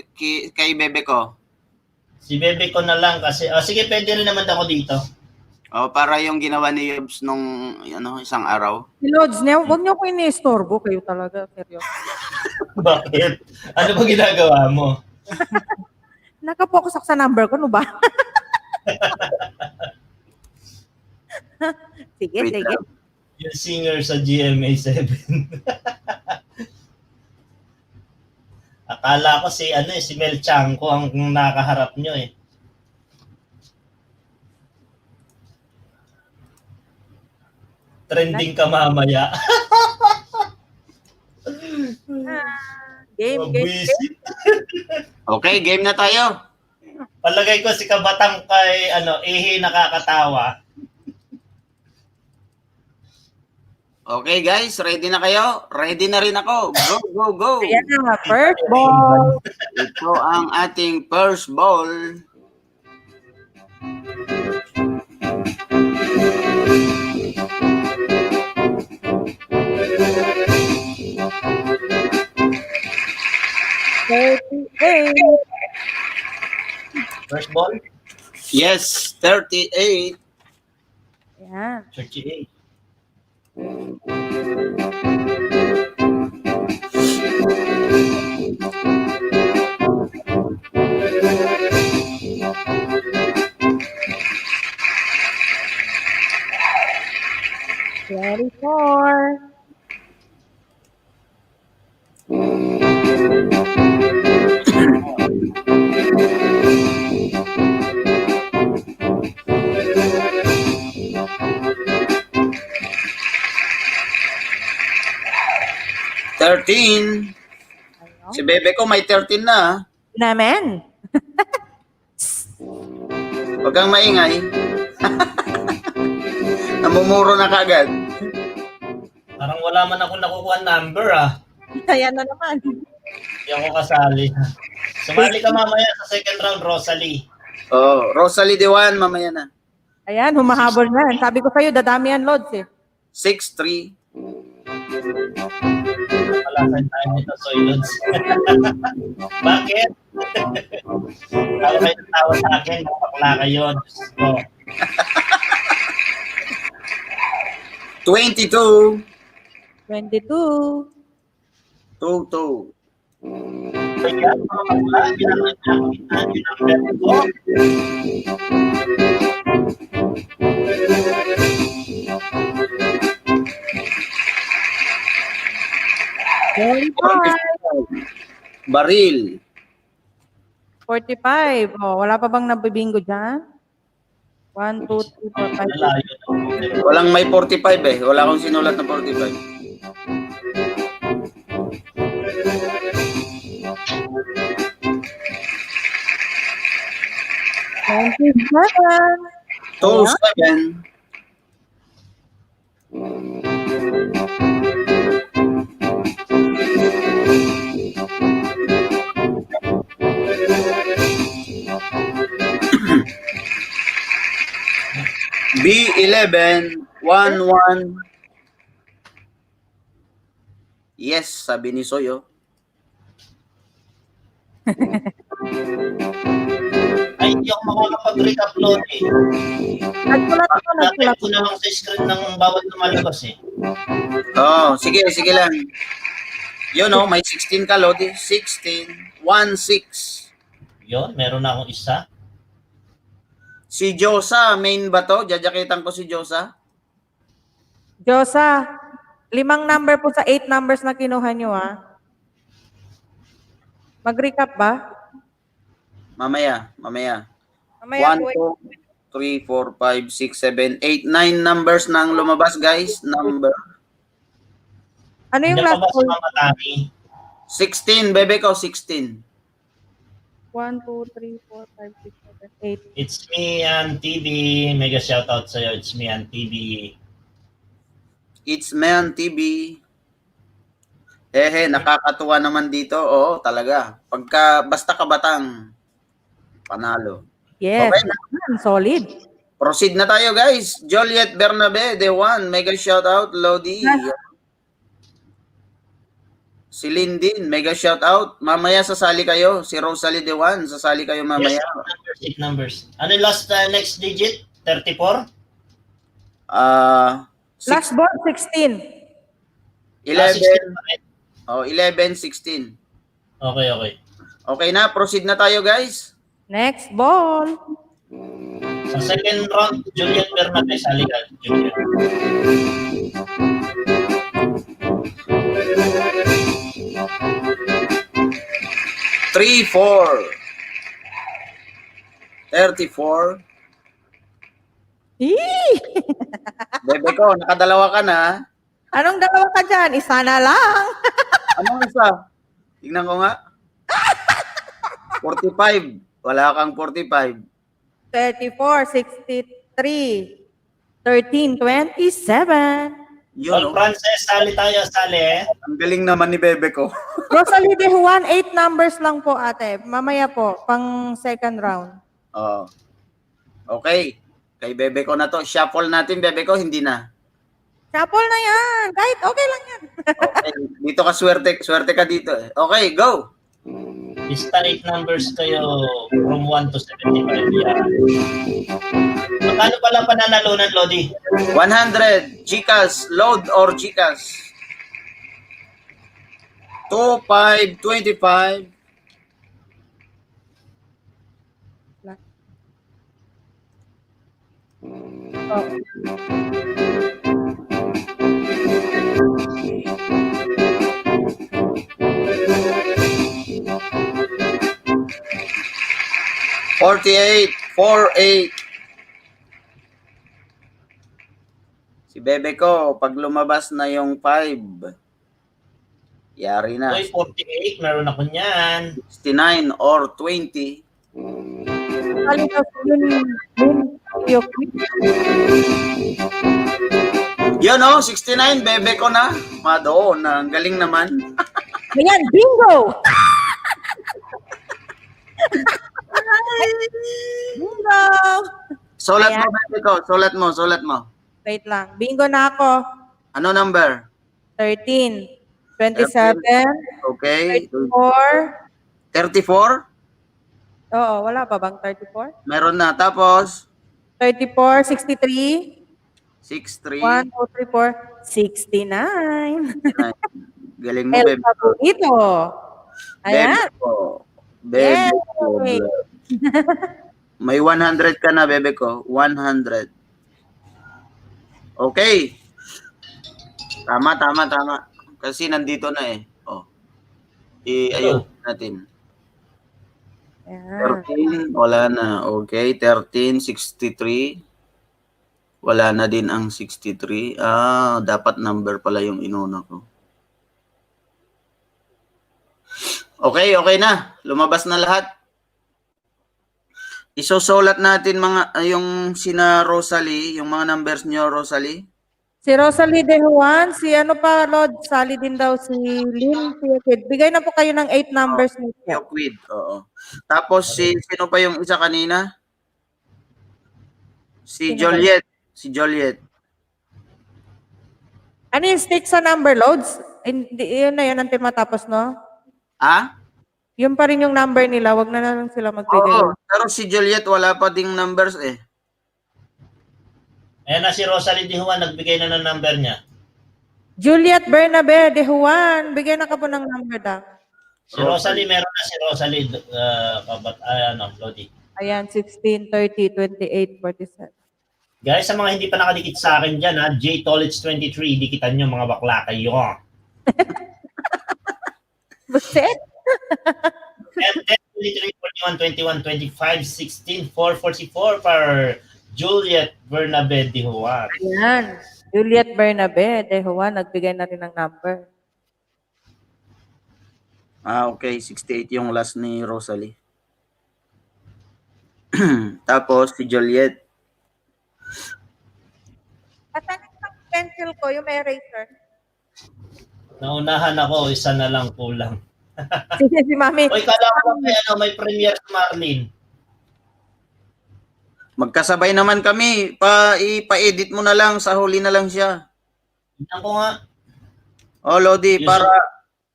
kay Bebe ko. Si Bebe ko na lang kasi, sige, pwede rin naman ako dito. O, para yung ginawa ni Yobs nung isang araw. Si Lods, huwag niyo ko ini-estorbo. Kayo talaga, seryoso. Bakit? Ano ba ginagawa mo? Nakapokus ako sa number ko, no ba? Sige. Yung singer sa GMA 7. Akala ko si Mel Chanco ang nakaharap nyo eh. Trending ka mamaya. Game. Okay, game na tayo. Palagay ko si Kabatang kay Ihi nakakatawa. Okay guys, ready na kayo? Ready na rin ako. Go. Ayan na, first ball. Ito ang ating first ball. First ball? Yes, 38. Ayan. 38. 13. Si bebe ko may 13 na. ah. Namen. Huwag kang maingay. Namumuro na kagad. Parang wala man ako nakukuha number ah. Ayan na naman. Hindi ako kasali. Sumali ka mamaya sa second round, Rosalie. Oh, Rosalie Dewan, mamaya na. Ayan, humahabol na. Sabi ko sa'yo, dadami yan, Lods eh. 6-3. Malasan tayo nito, Soylods. Bakit? Tawa kayo ng tawa sa akin, mapakla kayo. Diyos ko. 22. 22. 2-2. Kaya, mga bakla, pinakita ko. Baril. 45. Oh, wala pa bang nabibingo dyan? 1, 2, 3, 4, 5, 6, 7. Walang may 45 eh. Wala akong sinulat na 45. Two, 7. B11, 1-1. Yes, sabi ni Soyo. Ay, hindi ako makakapag-recap load eh. Nagsulat ko, Nagsulat ko na lang sa screen ng bawat lumalabas eh. Oh, sige lang. Yun oh, may 16 ka, Lodi. 16, 1-6. Yun, meron na akong isa. Si Josa, main ba to? Jajakitan ko si Josa. Josa, 5 number po sa 8 numbers na kinuha nyo, ah. Mag-recap ba? Mamaya. Mamaya 1, po. 2, 3, 4, 5, 6, 7, 8, 9 numbers na ang lumabas, guys. Number. Ano yung Hindi pa last ba call? sumamatami? 16, bebe ko, 16. 1, 2, 3, 4, 5, 6, 7, 8. It's me and TV. Mega shoutout sa'yo. It's me and TV. It's Man TV. Nakakatuwa naman dito. Oo, talaga. Basta kabatang, panalo. Yes, Okay. naman, solid. Proceed na tayo, guys. Joliet Bernabe, the one. Mega shoutout. Lodi. Si Lindin, mega shoutout. Mamaya sasali kayo. Si Rosalie Dewan, sasali kayo mamaya. Yes, numbers. Ano yung last next digit? 34? Last ball, 16. 11. 16 pa rin. 11, 16. Okay. Okay na, proceed na tayo, guys. Next ball. Sa second round, Juliet Bernabe, sali ka, Juliet. Three, 4. 34. Bebe ko, nakadalawa ka na. Anong dalawa ka dyan? Isa na lang. Anong isa? Tingnan ko nga. 45. Wala kang 45. 34, 63, 13, 27. Yun, All Frances, sali tayo, sali. Ang galing naman ni Bebe ko. Rosalie de Juan, 8 numbers lang po ate. Mamaya po, pang second round. Oh. Okay. Kay Bebe ko na to. Shuffle natin, Bebe ko. Hindi na. Shuffle na yan. Kahit okay lang yan. Okay. Dito ka swerte. Swerte ka dito. Okay, go. Lista 8 numbers kayo from 1 to 75 yan. Magkano pala pananalunan, Lodi? 100. Gcash. Load or Gcash. 2, 5, 25. Oh. 48, 48. Si Bebe ko, pag lumabas na yung 5, Yari na. Uy, 48, meron ako niyan. 69 or 20. Sali daw si Lin Yoki. Yun oh, 69, bebe ko na. Doon, ang galing naman. Ayan, bingo! Bingo! Sulat Ayan. mo, bebe ko. Sulat mo. Wait lang. Bingo na ako. Ano number? 13, 27, Okay. 34. 34? Oo, wala pa bang 34? Meron na. Tapos, 34, 63. 63. 1, 2, 3, 4, 69. Galing mo, El bebe ko. Favorito. Ayan. Bebe ko. Bebe ko. Yay! May 100 ka na, bebe ko. 100. Okay. Tama. Kasi nandito na eh. Oh. Ayun natin. Ayan. 13, wala na. Okay, 13, 63. Wala na din ang 63. Dapat number pala yung inuna ko. Okay na. Lumabas na lahat. Isusulat natin yung sina Rosalie, yung mga numbers niyo, Rosalie. Si Rosalie De Juan, si ano pa, Lord, sali din daw si Lynn Piakid. Bigay na po kayo ng 8 numbers nito. Yokwid, oo. Tapos sino pa yung isa kanina? Si Joliet. Ano yung stick sa number loads? Hindi, yun na yun ang matapos, no? Yun pa rin yung number nila, wag na lang sila magbigay. Oo, pero si Joliet wala pa ding numbers eh. Ayan na si Rosalie De Juan, nagbigay na ng number niya. Juliet Bernabe De Juan, bigay na ka po ng number daw. Si Rosalie, meron na si Rosalie, Lodi. Ayan, 16, 30, 28, 47. Guys, sa mga hindi pa nakadikit sa akin dyan, J Tolits 23, dikitan nyo mga bakla kayo. Buset? 10, 10, 23, 41, 25, 16, 4, 44 for Juliet Bernabe De Juan. Ayan, Juliet Bernabe De Juan, nagbigay na rin ng number. Okay, 68 yung last ni Rosalie. Tapos si Joliet. Asan yung pencil ko, yung may eraser? Naunahan ako, isa na lang kulang. Si Mami. Oy, kala ko may premiere si Marlene. Magkasabay naman kami. Ipa-edit mo na lang, sa huli na lang siya. Tignan ko nga. Oh, Lodi, para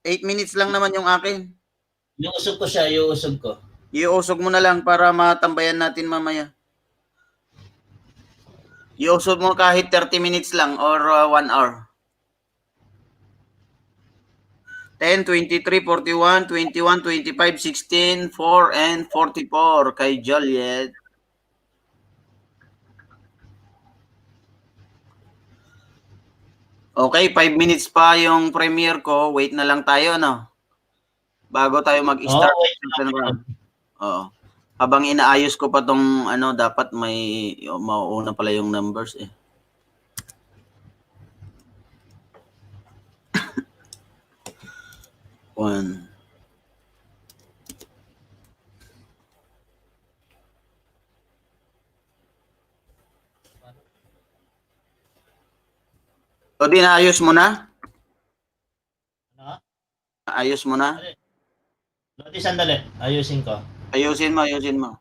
8 minutes lang naman yung akin. Iuusog ko siya, iuusog ko. Iusog mo na lang para matambayan natin mamaya. Iusog mo kahit 30 minutes lang or 1 hour. 10, 23, 41, 21, 25, 16, 4, and 44 kay Joliet. Okay, 5 minutes pa yung premiere ko. Wait na lang tayo, no? Bago tayo mag-start. Oo. Habang inaayos ko pa tong dapat may mauuna pala yung numbers eh. One. O di naayos mo na? Ano? Ayos mo na? Lodi, sandali. Ayusin ko. Ayusin mo.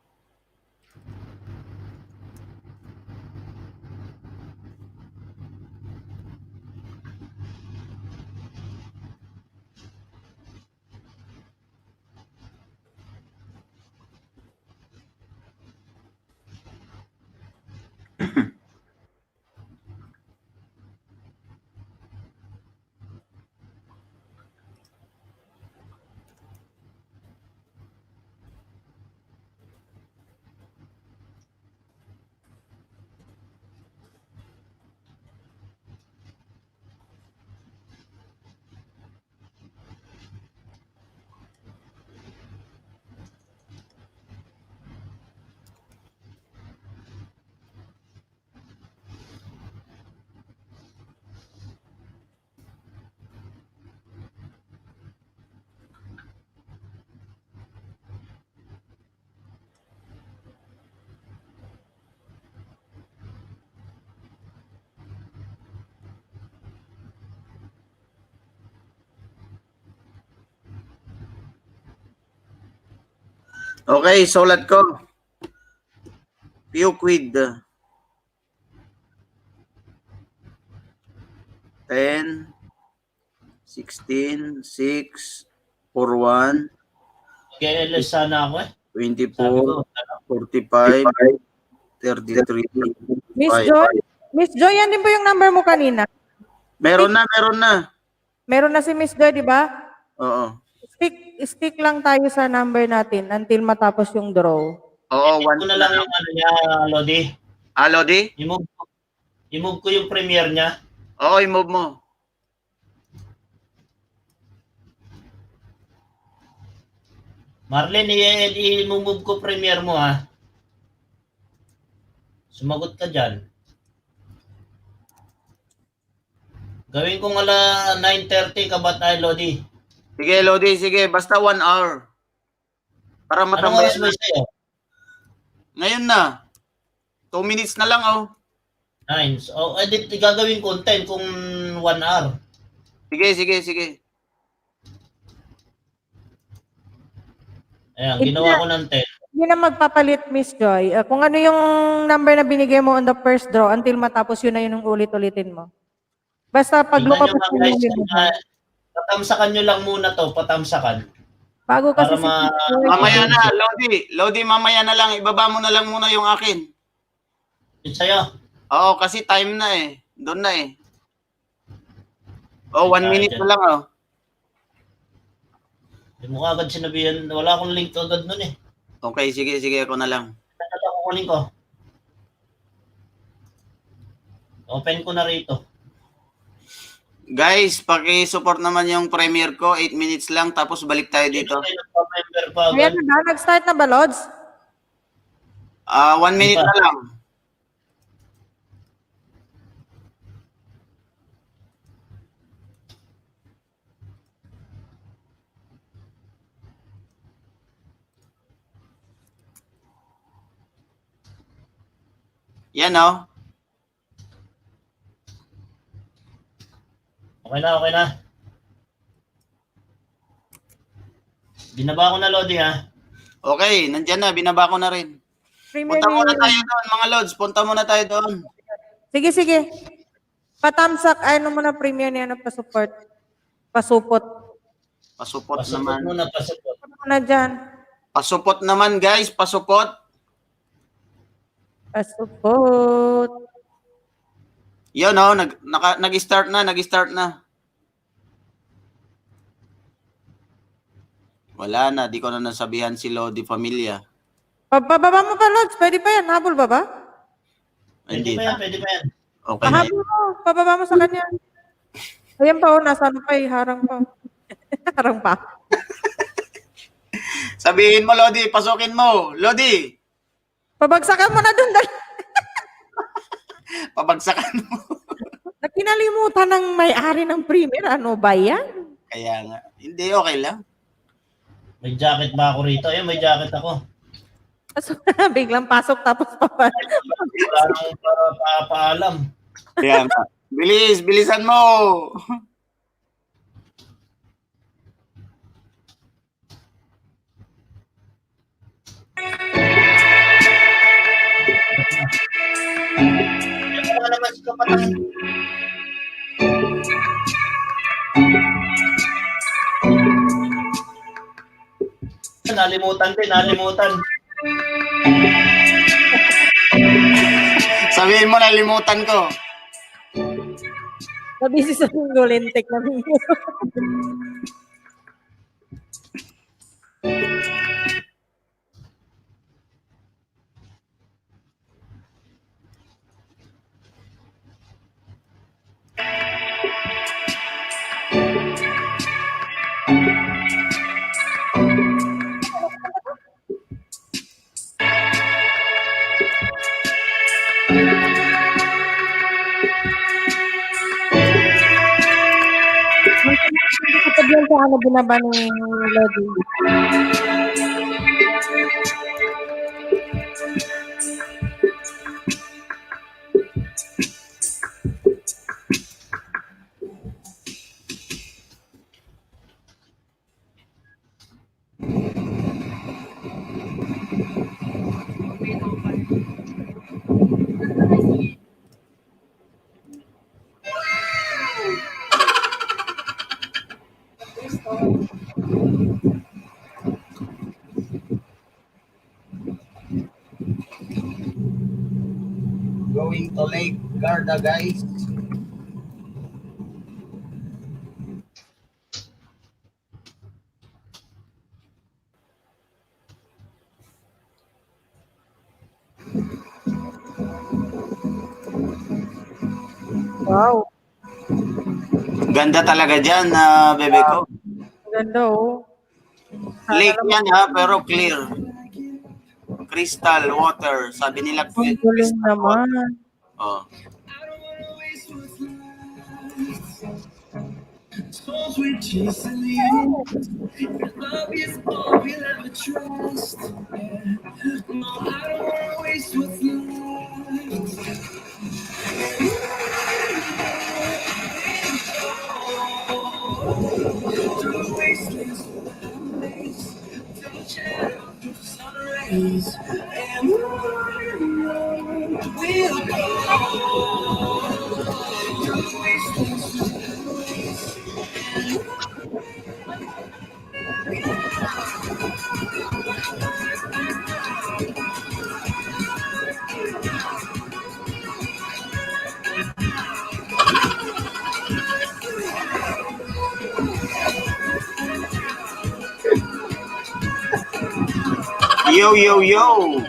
Okay, sulat ko. Puquid. 10, 16, 6, 41, Kaya LS sana ako eh. 24, 45, 33, Miss 5. Joy? Miss Joy, yan din po yung number mo kanina. Meron na. Meron na si Miss Joy, di ba? Oo. Stick lang tayo sa number natin until matapos yung draw. Oo, Ito na lang yung ano niya, Lodi. Lodi? I-move ko yung premiere niya. Oo, i-move mo. Marlene, i-move ko premiere mo ha. Sumagot ka dyan. Gawin kong 9:30 ka ba tayo, Lodi? Sige, Lodi, sige. Basta 1 hour. Para Anong matambay. oras ba sa'yo? Ngayon na. 2 minutes na lang, oh. 9. O, edit, gagawin content kung 1 hour. Sige. Ayan, ginawa ko ng 10. Hindi na magpapalit, Miss Joy. Kung ano yung number na binigay mo on the first draw until matapos yun na yun yung ulit-ulitin mo. Basta pag Tingnan nyo lumabas mga yung guys, number mo. patamsakan nyo lang muna to, patamsakan. Bago kasi Para ma- Miss Joy. Mamaya na, Lodi, mamaya na lang. Ibaba mo na lang muna yung akin. Yun sa'yo. Oo, kasi time na eh. Doon na eh. Oh, 1 minute na lang, oh. Hindi mo agad sinabihan, wala akong link agad nun eh. Okay, sige, ako na lang. Ano kukunin ko? Open ko na rito. Guys, paki-support naman yung premiere ko. 8 minutes lang, tapos balik tayo dito. Nagpa-member pa Ayan agad. na ba? Nag-start na ba, Lods? 1 minute na lang. Yan, oh. Okay na. Binaba ko na, Lodi ha. Okay, nandyan na. Binaba ko na rin. Premier Punta muna ni- tayo doon, mga Lods. Punta muna tayo doon. Sige. Patamsak, ano mo na premier niya na pa-support. Pasupot. Pasupot Pasupot naman. muna, pasupot. Ano mo na dyan? Pasupot naman, guys. Pasupot. Pasupot. Yun, oh. Nag-start na. Wala na. Di ko na nasabihan si Lodi Familia. Pababa mo pa, Lods. Pwede pa yan. Habol ba ba? Pwede Hindi pa yan, na. pwede pa yan. Okay na. Pahabol mo. Pababa mo sa kanya. Ayan pa, nasa ano pa eh. Harang pa. Harang pa. Sabihin mo, Lodi. Pasukin mo. Lodi. Pabagsakan mo na dun. Pabagsakan mo. Kinalimutan ng may-ari ng premier. Ano ba yan? Kaya nga. Hindi, okay lang. May jacket ba ako rito? Ayun, may jacket ako. Biglang pasok tapos pa. Wala nang paalam. Kaya nga. Bilisan mo. Wala naman si kapatid. Nalimutan. Sabihin mo, nalimutan ko. Nabisi sa Golentek na video. Kapag yan sa ano binaba ni Lodi. going to Lake Garda, guys. Wow. Ganda talaga dyan, bebe ko. Ganda oh. Lake yan pero clear. Crystal water. Sabi nila Ang galing crystal water. naman. Oh. Yo, yo, yo.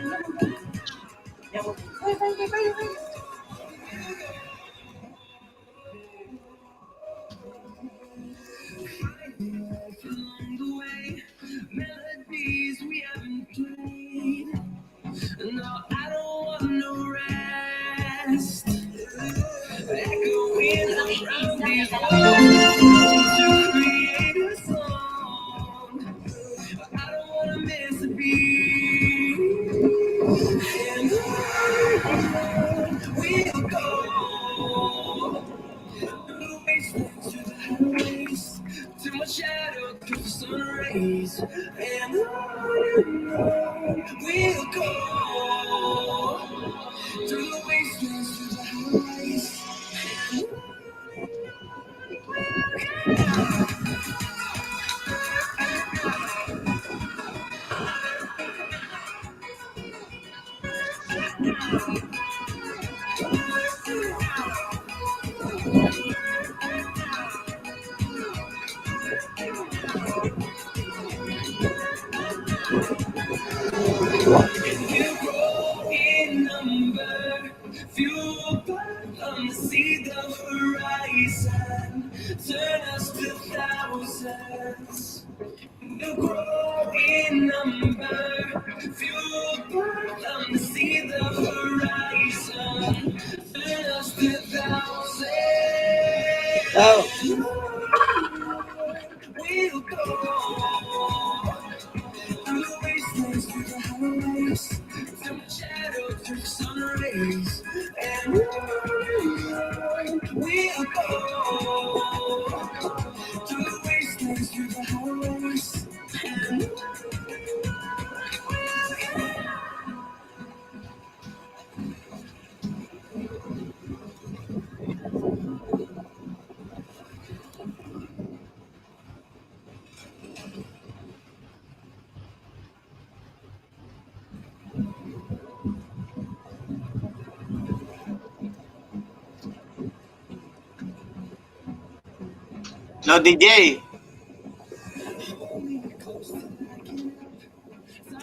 No, DJ.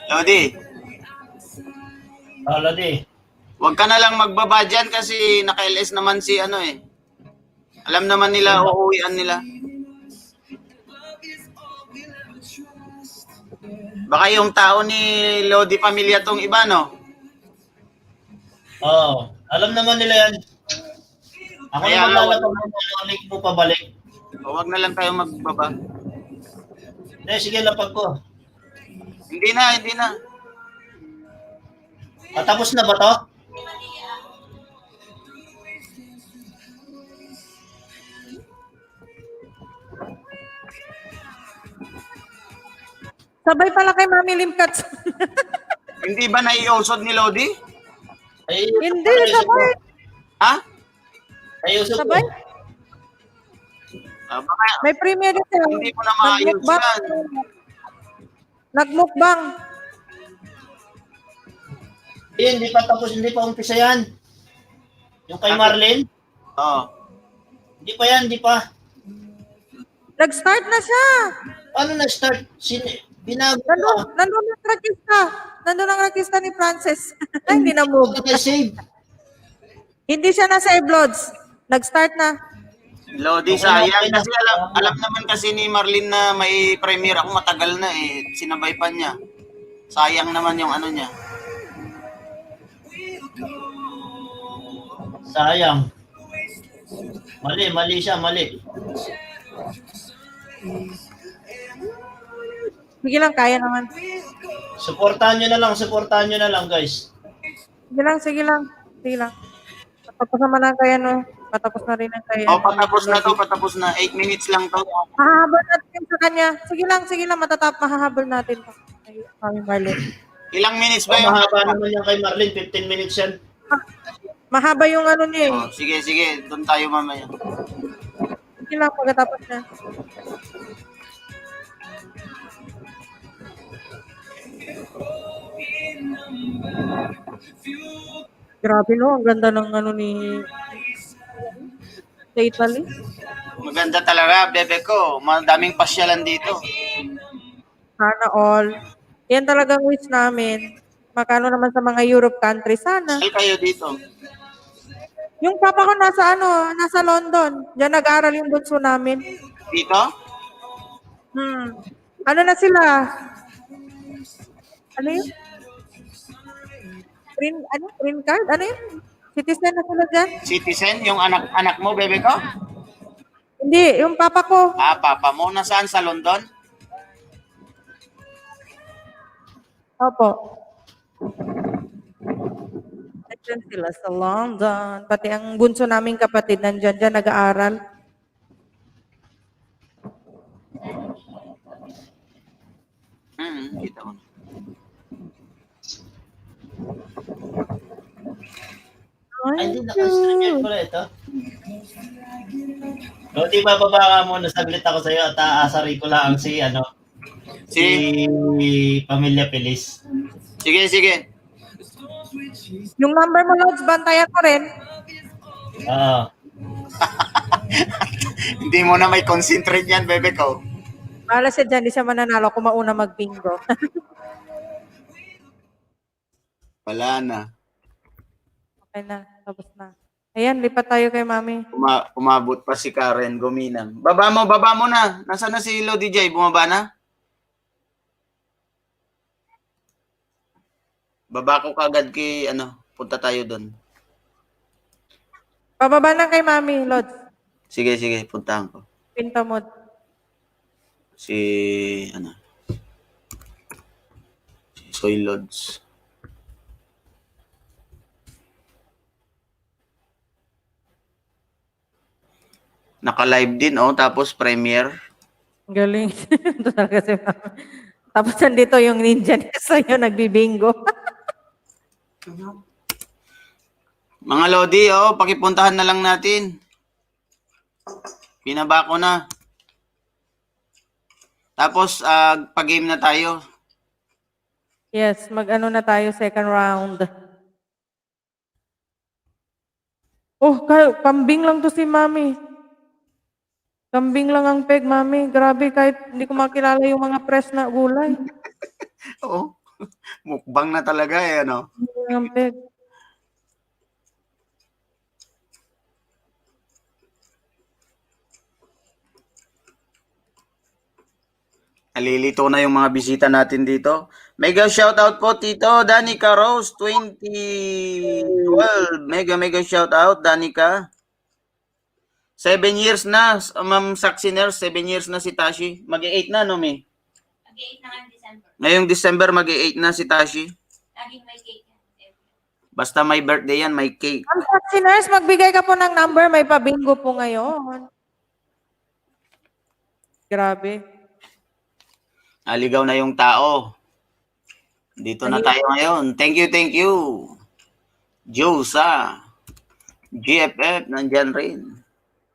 Lodi. Oh, Lodi. Huwag ka na lang magbaba dyan kasi naka-LS naman si ano eh. Alam naman nila, uuwian nila. Baka yung tao ni Lodi Pamilya tong iba, no? Oo. Alam naman nila yan. Ako Kaya naman lalapag mo pabalik. Huwag na lang tayo magbaba. Sige, lapag ko. Hindi na. Tapos na ba to? Sabay pala kay Mami Limcats. Hindi ba naiusod ni Lodi? Hindi, sabay. Ha? Ayusod Sabay. ko. Baka May premiere siya. hindi mo na maayos yan. Nagmukbang. Hindi pa tapos, hindi pa umpisa yan. Yung kay Marlene? Oo. Hindi pa yan, hindi pa. Nag-start na siya. Paano na-start? Binago Nandun ang rakista. Nandun ang rakista ni Francis. Hindi na move. save. Hindi siya na-save, Lods. Nag-start na. Lodi, sayang. Kasi alam naman kasi ni Marlene na may premiere ako matagal na eh. Sinabay pa niya. Sayang naman yung ano niya. Sayang. Mali siya, mali. Sige lang, kaya naman. Suportahan nyo na lang, guys. Sige lang. Patapos naman na kaya, no? Patapos na rin ang kaya. Patapos na. 8 minutes lang to. Mahahabol natin sa kanya. Sige lang, mahahabol natin. Kami Marlene. Ilang minutes ba yung mahaba naman yan kay Marlene, 15 minutes yan. Mahaba yung ano niya eh. Oh, sige. Doon tayo mamaya. Sige lang, pagkatapos na. Grabe no, ang ganda ng ano ni sa Italy. Maganda talaga, bebe ko. Madaming pasyalan dito. Sana all. Yan talagang wish namin. Makano naman sa mga Europe countries, sana. Saan kayo dito? Yung papa ko nasa London. Diyan nag-aral yung bunso namin. Dito? Ano na sila? Ano yun? Green card? Ano yun? Citizen na sila dyan? Citizen? Yung anak mo, bebe ko? Hindi, yung papa ko. Papa mo. Nasaan? Sa London? Opo. Nandiyan sila sa London. Pati ang bunso naming kapatid nandiyan dyan nag-aaral. Kita mo. Ay, hindi naka-stream pala ito. Lodi, bababa ka muna. Saglit ako sa'yo at aasari ko lang si Pamilya Pilis. Sige. Yung number mo, Lods, bantayan ko rin. Oo. Hindi mo na may concentrate yan, bebe ko. Mahala siya dyan, di siya mananalo kung mauna mag-bingo. Wala na. Okay na, tapos na. Ayan, lipat tayo kay Mami. Umabot pa si Karen Guminang. Baba mo na. Nasaan na si Lodi J? Bumaba na? Baba ko kagad kay punta tayo doon. Pababa na kay Mami, Lods. Sige, puntahan ko. Pinta mo. Si Soy Lods. Naka-live din, tapos premiere. Galing. Ito talaga si Mami. Tapos nandito yung ninja niya sa'yo, nagbibingo. Mga Lodi, pakipuntahan na lang natin. Pinaba ko na. Tapos, pag-game na tayo. Yes, mag-ano na tayo, second round. Oh, kambing lang to si Mami. Kambing lang ang peg, Mami. Grabe, kahit hindi ko makilala yung mga press na gulay. Oo. Mukbang na talaga Kambing lang ang peg. Nalilito na yung mga bisita natin dito. Mega shoutout po, Tito Danica Rose, 2012. Mega shoutout, Danica. 7 years na, Ma'am Saxiner, 7 years na si Tashi. Mag-8 na, no, Mi? Mag-8 na ngayong December. Ngayong December, mag-8 na si Tashi. Laging may cake yan. Basta may birthday yan, may cake. Ang Saxiners, magbigay ka po ng number. May pabingo po ngayon. Grabe. Aligaw na yung tao. Dito na tayo ngayon. Thank you. Josa. GFF, nandyan rin.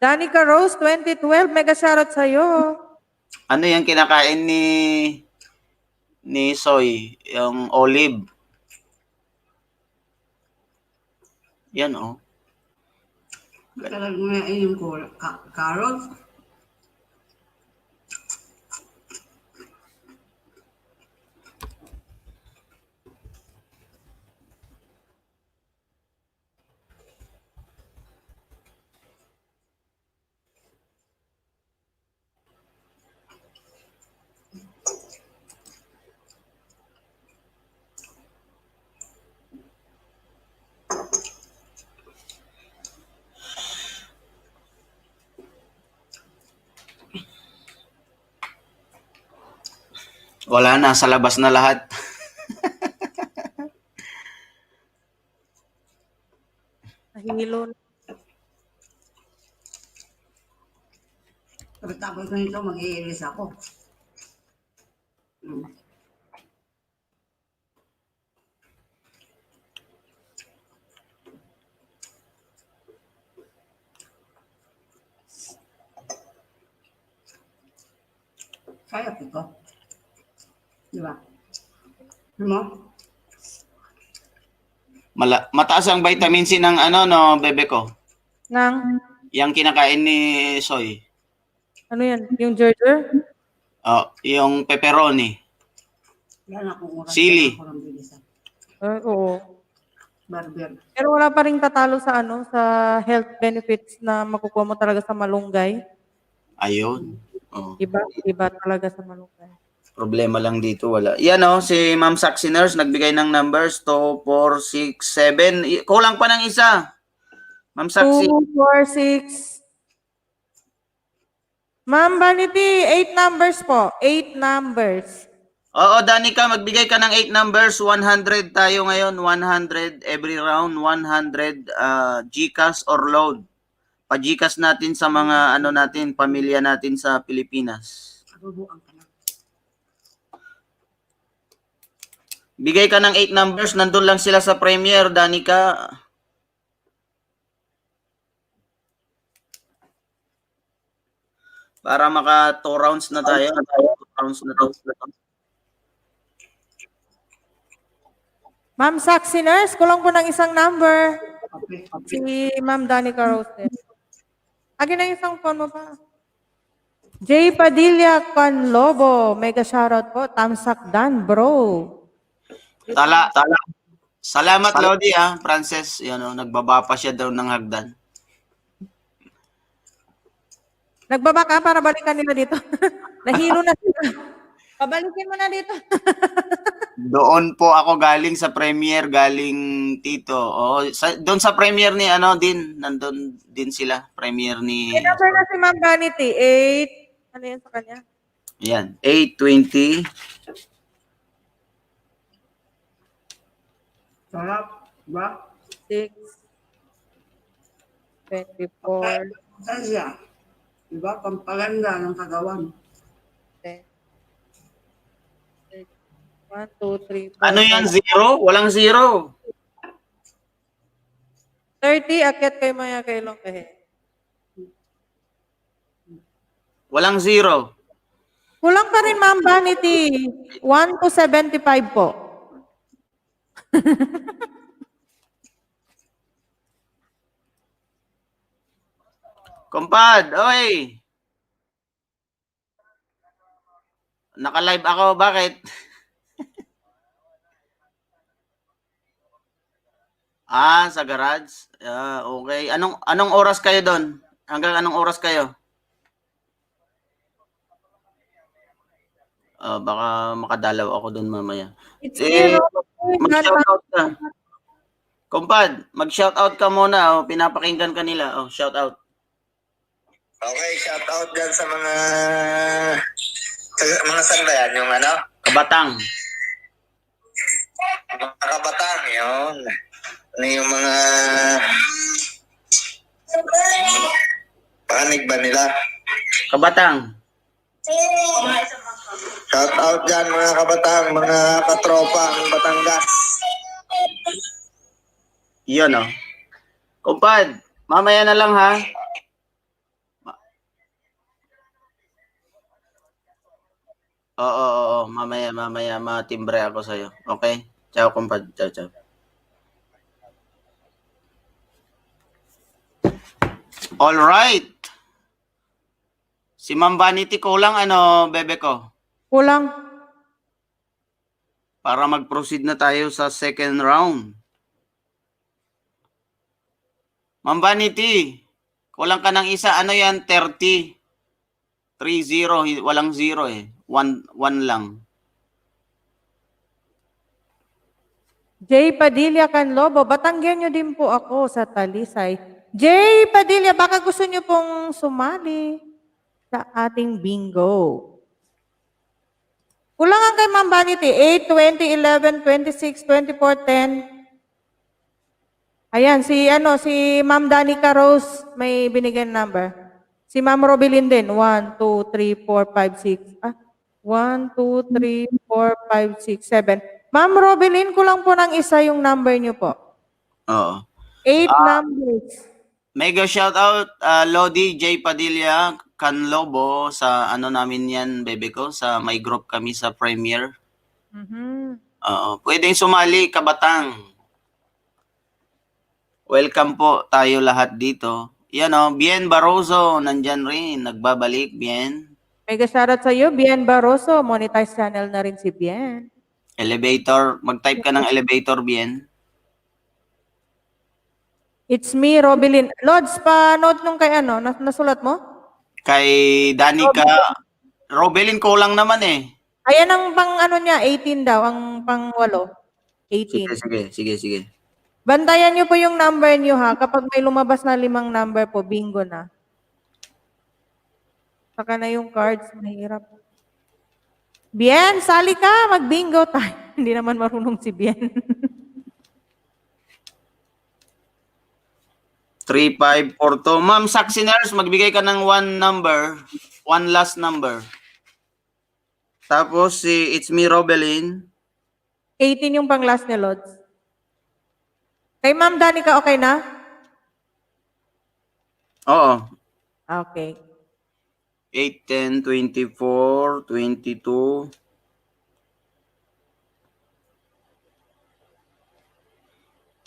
Danica Rose, 2012. Mega shoutout sa'yo. Ano yung kinakain ni Soy? Yung olive. Yan, Talagang ngayon yung carrots. Wala na, sa labas na lahat. Nahilo na. Pagkatapos ko nito, mag-i-iris ako. Kaya ko to. Di ba? Mo? Mataas ang vitamin C ng ano, no, bebe ko. Nang, Yang kinakain ni Soy. ano yan? Yung Gerger? Oh, yung pepperoni. Yan akong oras. Sili. Ako ng bilisan. Oo. Barber. Pero wala pa rin tatalo sa ano, sa health benefits na makukuha mo talaga sa malunggay. Ayun. Oh. Iba talaga sa malunggay. Problema lang dito, wala. Yan oh, si Ma'am Saxy Nurse nagbigay ng numbers 2, 4, 6, 7. Kulang pa ng isa. Ma'am Saxy. 2, 4, 6. Ma'am Vanity, 8 numbers po. 8 numbers. Oo, Danica, magbigay ka ng 8 numbers. 100 tayo ngayon. 100 every round. 100 GCash or load. Pa-GCash natin sa mga ano natin, pamilya natin sa Pilipinas. Bigay ka ng 8 numbers. Nandun lang sila sa Premier, Danica. Para maka 2 rounds na tayo. 2 rounds na to. Ma'am Saxy Nurse, kulang po ng isang number. Si Ma'am Danica Rose. Agi na isang phone mo pa. J. Padilla Canlobo, mega shoutout po. Tamsak Dan, bro. Tala. Salamat, Lodi, ha. Frances, yan, oh, nagbaba pa siya daw ng hagdan. Nagbaba ka para balikan nila dito. Nahilo na sila. Pabalikin mo na dito. Doon po ako galing sa Premier, galing Tito. Oh, doon sa Premier ni ano din, nandun din sila, Premier ni. May number na si Ma'am Vanity, 8. Ano yan sa kanya? Yan, 820. Sarap, ba? 6. 24. Saan siya? Diba? Pampaganda ng kagawan. 1, 2, 3, 4. Ano yan, 0? Walang 0. 30, akyat kay Maya kay Longkahe. Walang 0. Kulang pa rin, Ma'am Vanity. 1 to 75 po. Kumpad, oy. Naka-live ako, bakit? Sa garage. Okay. Anong oras kayo doon? Hanggang anong oras kayo? Baka makadalaw ako doon mamaya. Mag-shoutout ka. Kumpad, mag-shoutout ka muna. Pinapakinggan ka nila. Shoutout. Okay, shoutout dyan sa mga saan ba yan? Yung ano? Kabatang. Mga kabatang, yun. Ano yung mga panig ba nila? Kabatang. Shoutout dyan mga kabatang, mga katropa ng Batangas. Yun, oh. Kumpad, mamaya na lang, ha? Oo. Mamaya matimbre ako sa'yo. Okay? Ciao, kumpad. Ciao. All right. Si Ma'am Vanity, kulang ano, bebe ko? Kulang. Para mag-proceed na tayo sa second round. Ma'am Vanity, kulang ka ng isa. Ano yan? 30. 3-0. Walang 0 eh. 1 lang. Jay Padilla Canlobo, Batanggenyo din po ako sa Talisay. Jay Padilla, baka gusto niyo pong sumali sa ating bingo. Kulangan kay Ma'am Vanity, 8, 20, 11, 26, 24, 10. Ayan, si Ma'am Danica Rose may binigyan number. Si Ma'am Robilin din, 1, 2, 3, 4, 5, 6. 1, 2, 3, 4, 5, 6, 7. Ma'am Robilin, kulang po ng isa yung number niyo po. Oo. 8 numbers. Mega shoutout, Lodi J. Padilla Canlobo sa ano namin yan, bebe ko, sa may group kami sa Premier. Pwedeng sumali, kabatang. Welcome po tayo lahat dito. Yan o, Bien Barroso, nandyan rin, nagbabalik, Bien. Mega shoutout sa iyo, Bien Barroso. Monetize channel na rin si Bien. Elevator, mag-type ka ng elevator, Bien. It's me, Robilin. Lods, pa-note nung kay nasulat mo? Kay Danica, Robelin kulang naman eh. Ayan ang pang niya, 18 daw, ang pang 8. 18. Sige. Bantayan niyo po yung number niyo ha. Kapag may lumabas na 5 number po, bingo na. Saka na yung cards, mahirap. Bien, sali ka, mag-bingo tayo. Hindi naman marunong si Bien. 3542. Ma'am Saxiners, magbigay ka ng 1 number. 1 last number. Tapos si It's Me Robelin. 18 yung pang last ni Lods. Kay Ma'am Danica, okay na? Oo. Okay. 8, 10, 24, 22.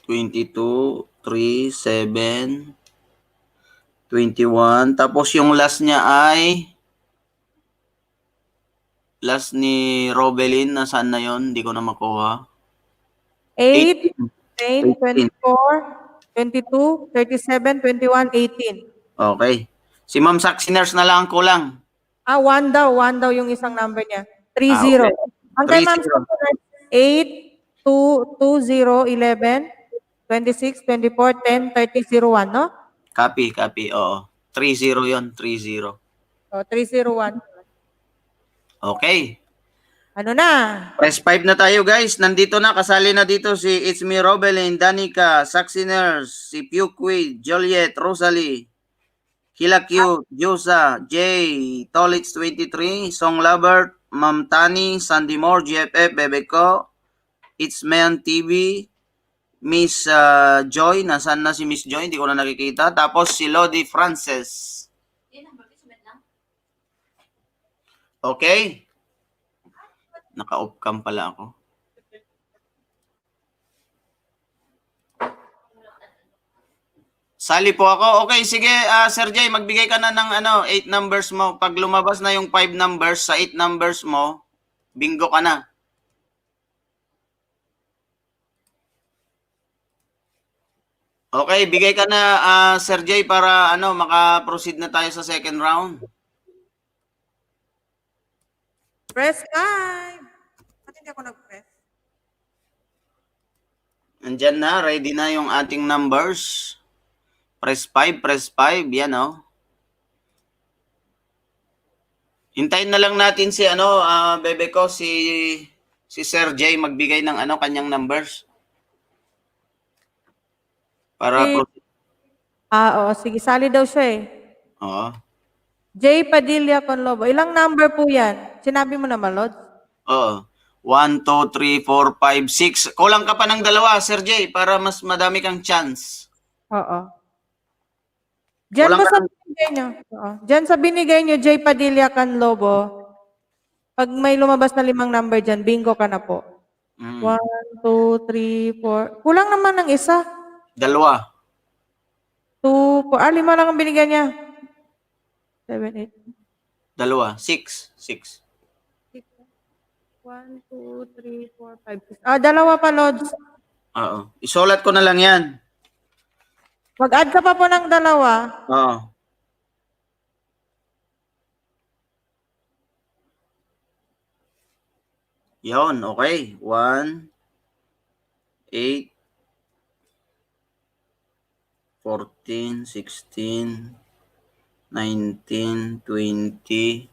22, 3, 7, 21. Tapos yung last niya ay last ni Robelin. Nasaan na yon? Hindi ko na makuha. 8, 10, 24, 22, 37, 21, 18. Okay. Si Ma'am Saxiners na lang ang kulang. 1 daw. 1 daw yung isang number niya. 30. Okay. Ang kay Ma'am 30. Saxiners, 8, 2, 20, 11, 26, 24, 10, 30, 01, no? Copy. Oo. 30 yon, 30. 301. Okay. Ano na? Press 5 na tayo, guys. Nandito na, kasali na dito si It's Me Robelin, Danica, Saxiners, si Puquid, Joliet, Rosalie, Kila Q, Josa, Jay, Tolitz 23, Song Lover, Ma'am Tani, Sandy Moore, GFF, Bebeko, It's Man TV, Miss Joy, nasaan na si Miss Joy? Hindi ko na nakikita. Tapos si Lodi Frances. Okay. Naka-off cam pala ako. Sali po ako. Okay, sige, Sir Jay, magbigay ka na ng 8 numbers mo. Pag lumabas na yung 5 numbers sa 8 numbers mo, bingo ka na. Okay, bigay ka na, Sir Jay, para maka-proceed na tayo sa second round. Press 5. Ba't hindi ako nag-press? Andyan na, ready na yung ating numbers. Press 5, yan Hintayin na lang natin si bebe ko, si Sir Jay magbigay ng kanyang numbers. Para oo, sige, sali daw siya eh. Oo. Jay Padilla Canlobo. Ilang number po yan? Sinabi mo naman, Lod? Oo. 1, 2, 3, 4, 5, 6. Kulang ka pa ng 2, Sir Jay, para mas madami kang chance. Oo. Diyan ba sa binigay nyo? Oo. Diyan sa binigay nyo, Jay Padilla Canlobo, pag may lumabas na 5 number dyan, bingo ka na po. 1, 2, 3, 4. Kulang naman ng isa. 2. 2, 4. 5 lang ang binigyan niya. 7, 8. Dalawa. 6. 6. 1, 2, 3, 4, 5, 6. Dalawa pa, Lods. Oo. Isulat ko na lang yan. Mag-add ka pa po ng dalawa. Oo. Yun, okay. 1, 8, 14, 16, 19, 20,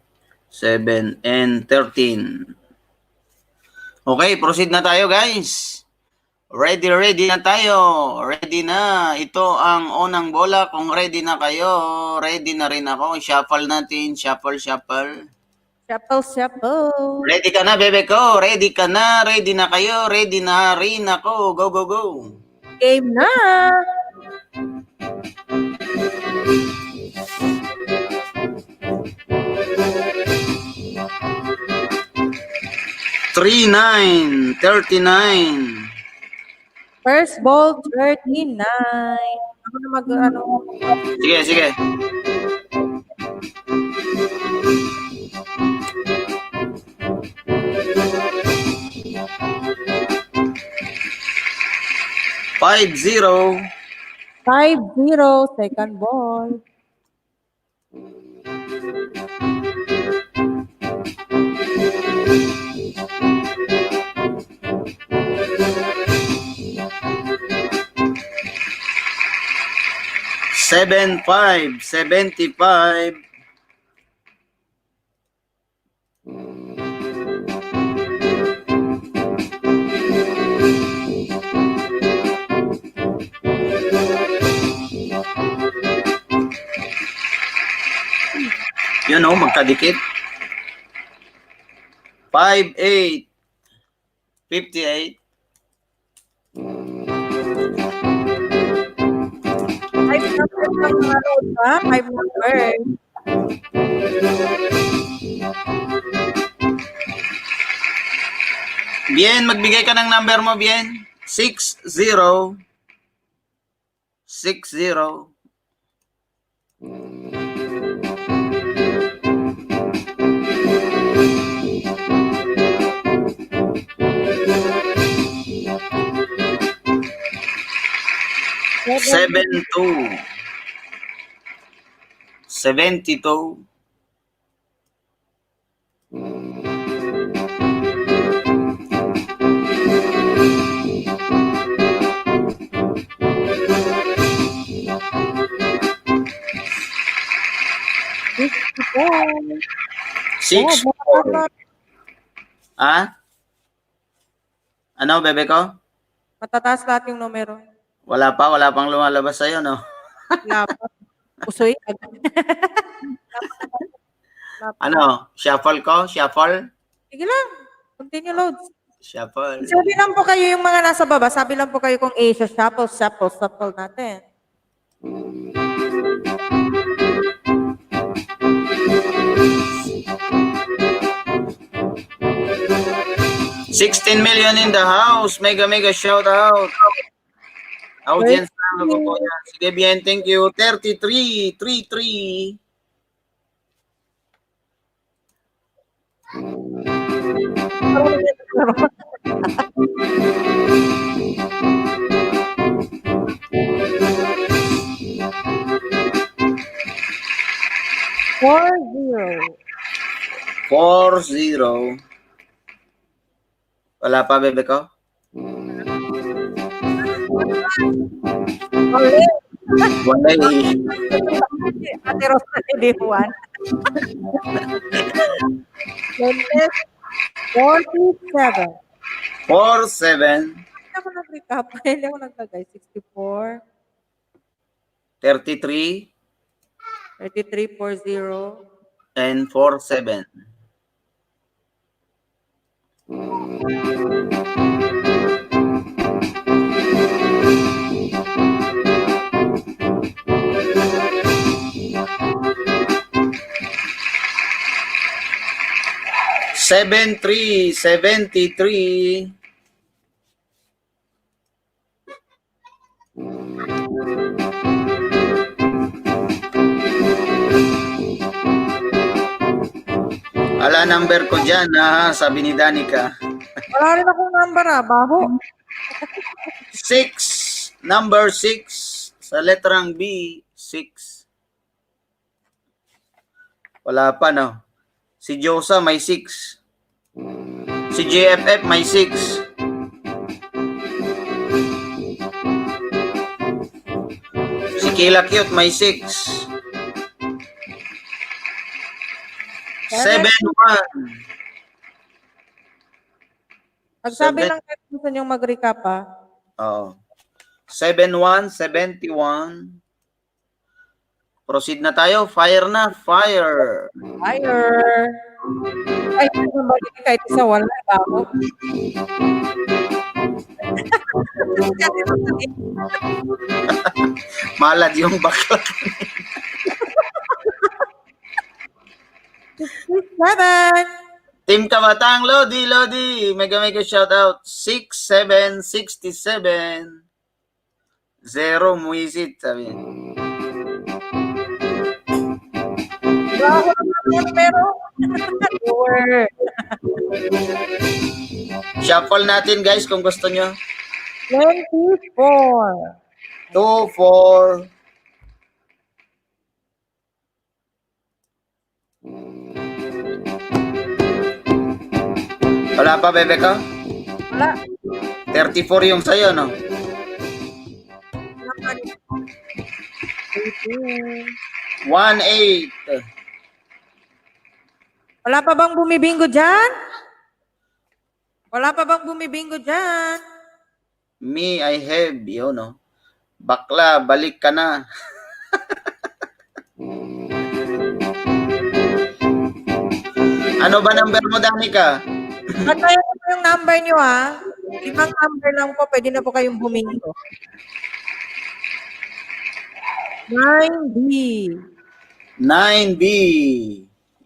7, and 13. Okay, proceed na tayo, guys. Ready na tayo. Ready na. Ito ang unang bola. Kung ready na kayo, ready na rin ako. Shuffle natin. Shuffle. Shuffle. Ready ka na, bebe ko. Ready ka na. Ready na kayo. Ready na rin ako. Go, go, go. Game na. Three, 9, 39. First ball, 39. Ako na mag-ano. Sige. Five, 0. 5-0, second ball. Seven, 5, 75. Yun o, magkadikit. 5, 8, 58. 5 numbers lang mga load, ha? 5 numbers. Bien, magbigay ka ng number mo, Bien. 60. 60. Seven, 2. 72. 6. Ano, bebe ko? Matataas lahat yung numero. Wala pang lumalabas sa'yo, no? Wala pa. Usoy. Ano, shuffle ko? Shuffle? Sige lang. Continue loads. Shuffle. Sabi lang po kayo yung mga nasa baba. Sabi lang po kayo kung A siya. Shuffle natin. $16 million in the house. Mega shout out. Audience na po yan. Sige, bien, thank you. 33, 33. Four 0. Wala pa, bebe ko? Wala eh. Ate Rosa, hindi 1. 47. 47. Hindi ako nag-recap. Hindi ako naglagay. 64. 33. 33, 40. And 47. Seven, 3, 73. Wala number ko dyan, sabi ni Danica. Wala rin akong number, baho. 6. Number 6. Sa letrang B, 6. Wala pa, no? Si Josa may 6. Si JFF may 6. Si Kila Cute may 6. 7-1. Pagsabi lang kayo gusto niyong mag-recap, Oo. 7-1, 71. Proceed na tayo. Fire na. Fire. Fire. Ay, kahit isa wala, baho. Malad yung bakla. 67. Team Kabatang, Lodi. Mega shoutout. 6767. 0 muisit, sabi niya. Baho naman pero. Shuffle natin guys kung gusto nyo. 24. 2, 4. Wala pa, bebe ko? Wala. 34 yung sayo, no? 1-8. Wala pa bang bumibingo dyan? Wala pa bang bumibingo dyan? Me, I have, yun, no? Bakla, balik ka na. Ano ba number mo, Danica? Bantayan ko yung number nyo, 5 number lang po, pwede na po kayong bumingo. 9B. 9B.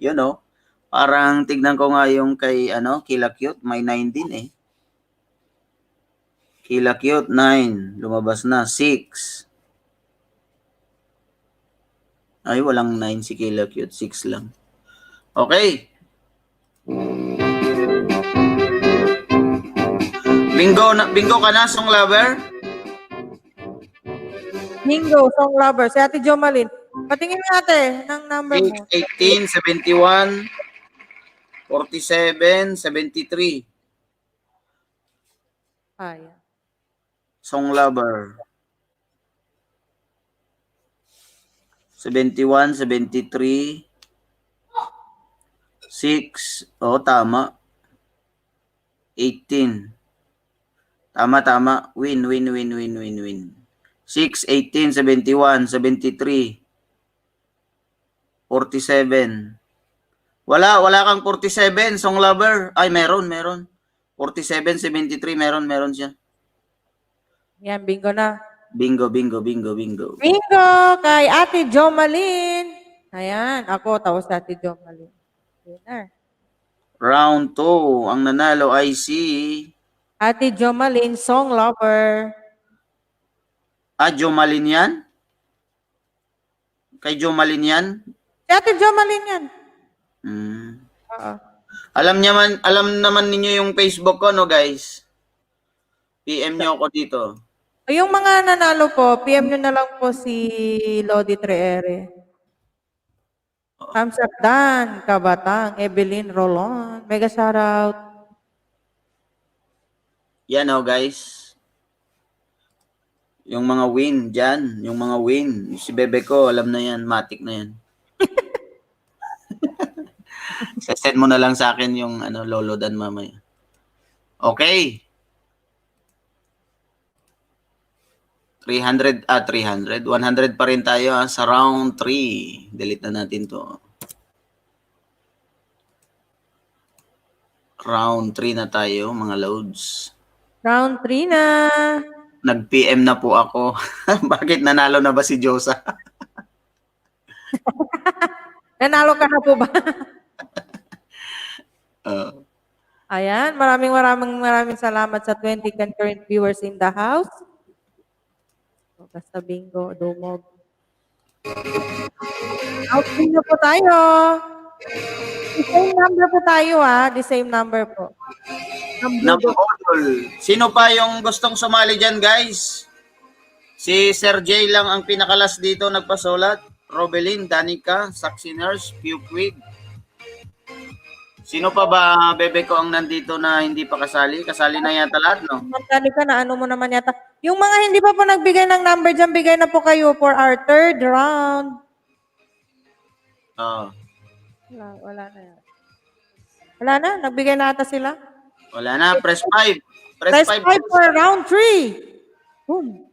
Yun, no? Parang tignan ko nga yung kay, Kila Cute, may 9 din, eh. Kila Cute, 9. Lumabas na, 6. Ay, walang 9 si Kila Cute, 6 lang. Okay. Bingo ka na, Song Lover? Bingo, Song Lover. Si Ate Jomalyn. Patingin natin ng number mo. 18, 71, 47, 73. Ayan. Song Lover. 71, 73. 6. Tama. 18. Tama. Win. 6, 18, 71, 73. 47. Wala kang 47, Song Lover. Ay, meron. 47, 73, meron siya. Yan, bingo na. Bingo. Bingo kay Ate Jomalyn. Ayan, ako, tapos Ate Jomalyn. Winner. Round 2. Ang nanalo ay si Ate Jomalyn, Song Lover. Jomalyn yan? Kay Jomalyn yan? Si Ate Jomalyn yan. Oo. Alam naman ninyo yung Facebook ko, no, guys? PM nyo ako dito. Yung mga nanalo po, PM nyo na lang po si Lodi Treere. Thumbs up Dan, Kabatang, Evelyn Rolon. Mega shoutout. Yan, guys. Yung mga win dyan. Yung mga win. Si bebe ko, alam na yan. Matik na yan. Send mo na lang sa akin yung Lolo Dan mamaya. Okay. 100 pa rin tayo sa round 3. Delete na natin to. Round 3 na tayo, mga loads. Round 3 na. Nag-PM na po ako. Bakit nanalo na ba si Josa? Nanalo ka na po ba? Ayan, maraming salamat sa 20 concurrent viewers in the house. Basta bingo, dumog. Out na po tayo. Same number po tayo the same number po. Nambudol. Sino pa yung gustong sumali dyan, guys? Si Sir J lang ang pinakalas dito nagpasulat. Robelin, Danica, Saxiners, Pukwig. Sino pa ba, bebe ko, ang nandito na hindi pa kasali? Kasali na yata lahat, no? Danica, na ano mo naman yata. Yung mga hindi pa po nagbigay ng number dyan, bigay na po kayo for our third round. Oo. Wala na yan. Wala na? Nagbigay na ata sila? Wala na. Press 5. Press 5 for round 3. Boom.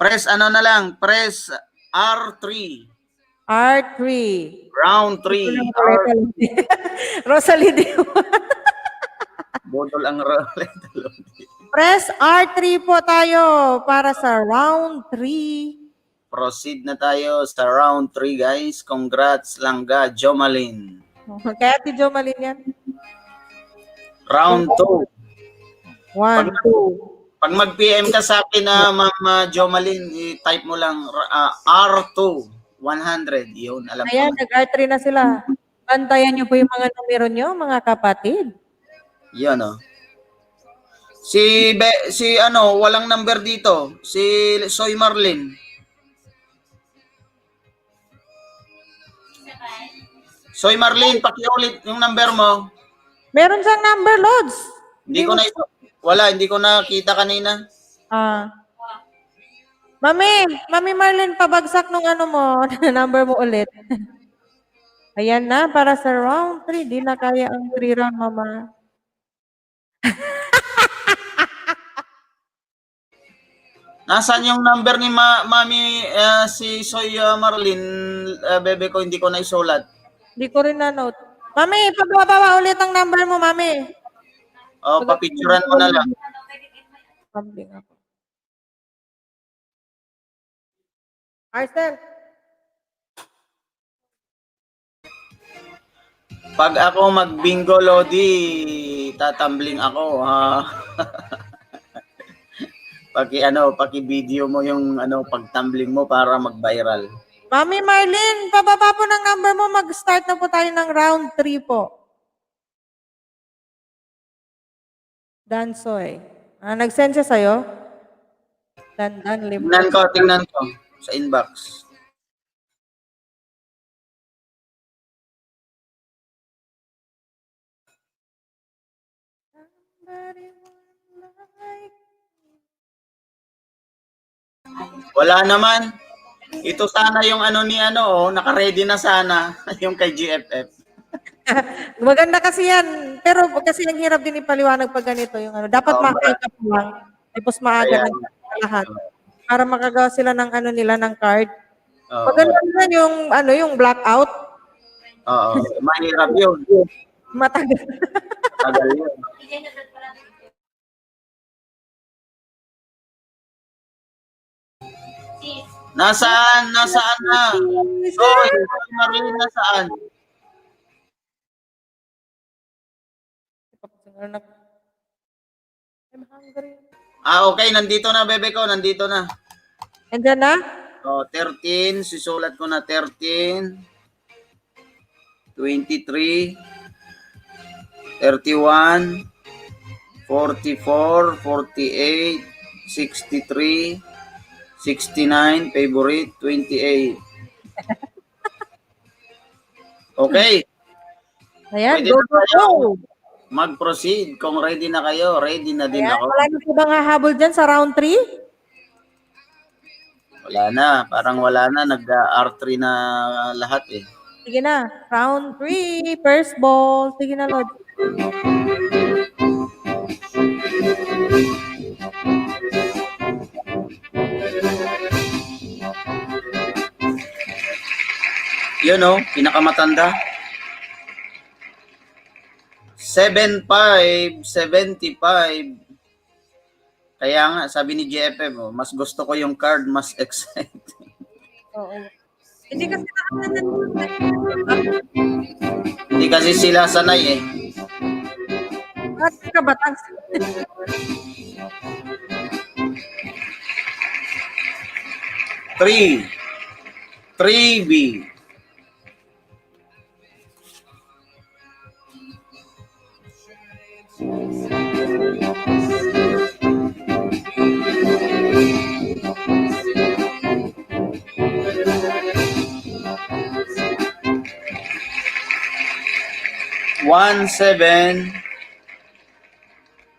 Press ano na lang. Press R3. R3. Round 3. Rosalie Bodol ang Rosalita. Press R3 po tayo para sa round 3. Proceed na tayo sa round 3, guys. Congrats, Langga, Jomalin. Kaya ti Jomalin yan. Round 2. 1, 2. Pag mag-PM ka sa akin na Ma'am Jomalin, i-type mo lang R2 100. Yun, alam Ayan, ko. nag-R3 na sila. Bantayan niyo po yung mga numero niyo, mga kapatid. Yun, oh. Si ano, walang number dito. Si Soy Marlin. Soy Marlin, pakiulit yung number mo. Meron siyang number, Lods. Hindi ko nakita kanina. Mami Marlin, pabagsak nung ano mo, number mo ulit. Ayan na, para sa round 3. Di na kaya ang 3 round, mama. Nasaan yung number ni Mami si Soy Marlin, bebe ko, hindi ko na isulat. Hindi ko rin na-note. Mami, pababa ulit ang number mo, Mami. Papicturan mo na lang. Arcel. Pag ako mag-bingo, Lodi, tatambling ako. Paki-video mo yung pagtumbling mo para mag-viral. Mami Marlin, pababa po ng number mo. Mag-start na po tayo ng round 3 po. Dansoy. Nag-send siya sa'yo? Dandan, Tingnan ko sa inbox. Wala naman. Ito sana yung naka-ready na sana yung kay GFF. Maganda kasi yan. Pero kasi ang hirap din ipaliwanag pag ganito yung dapat makita po lang. Tapos maaga na lahat. Para makagawa sila ng nila ng card. Maganda naman yung blackout. Oo, mahirap yun. Matagal. Matagal yun. Nasaan na? Soy Marlin, nasaan? Okay, nandito na, bebe ko, nandito na. Andiyan na? 13, sisulat ko na 13, 23, 31, 44, 48, 63, 69, favorite, 28. Okay. Ayan, Pwede go, na go, tayo go. mag-proceed. Kung ready na kayo, ready na din ako. Wala na po bang hahabol dyan sa round 3? Wala na. Parang wala na. Nag-R3 na lahat eh. Sige na. Round 3, first ball. Sige na, Lord. Yun o, pinakamatanda. 7'5", 75. Kaya nga, sabi ni JFM, mas gusto ko yung card, mas exciting. Oo. Hindi kasi Hindi kasi sila sanay eh. At kabatang. 3B. 1-7.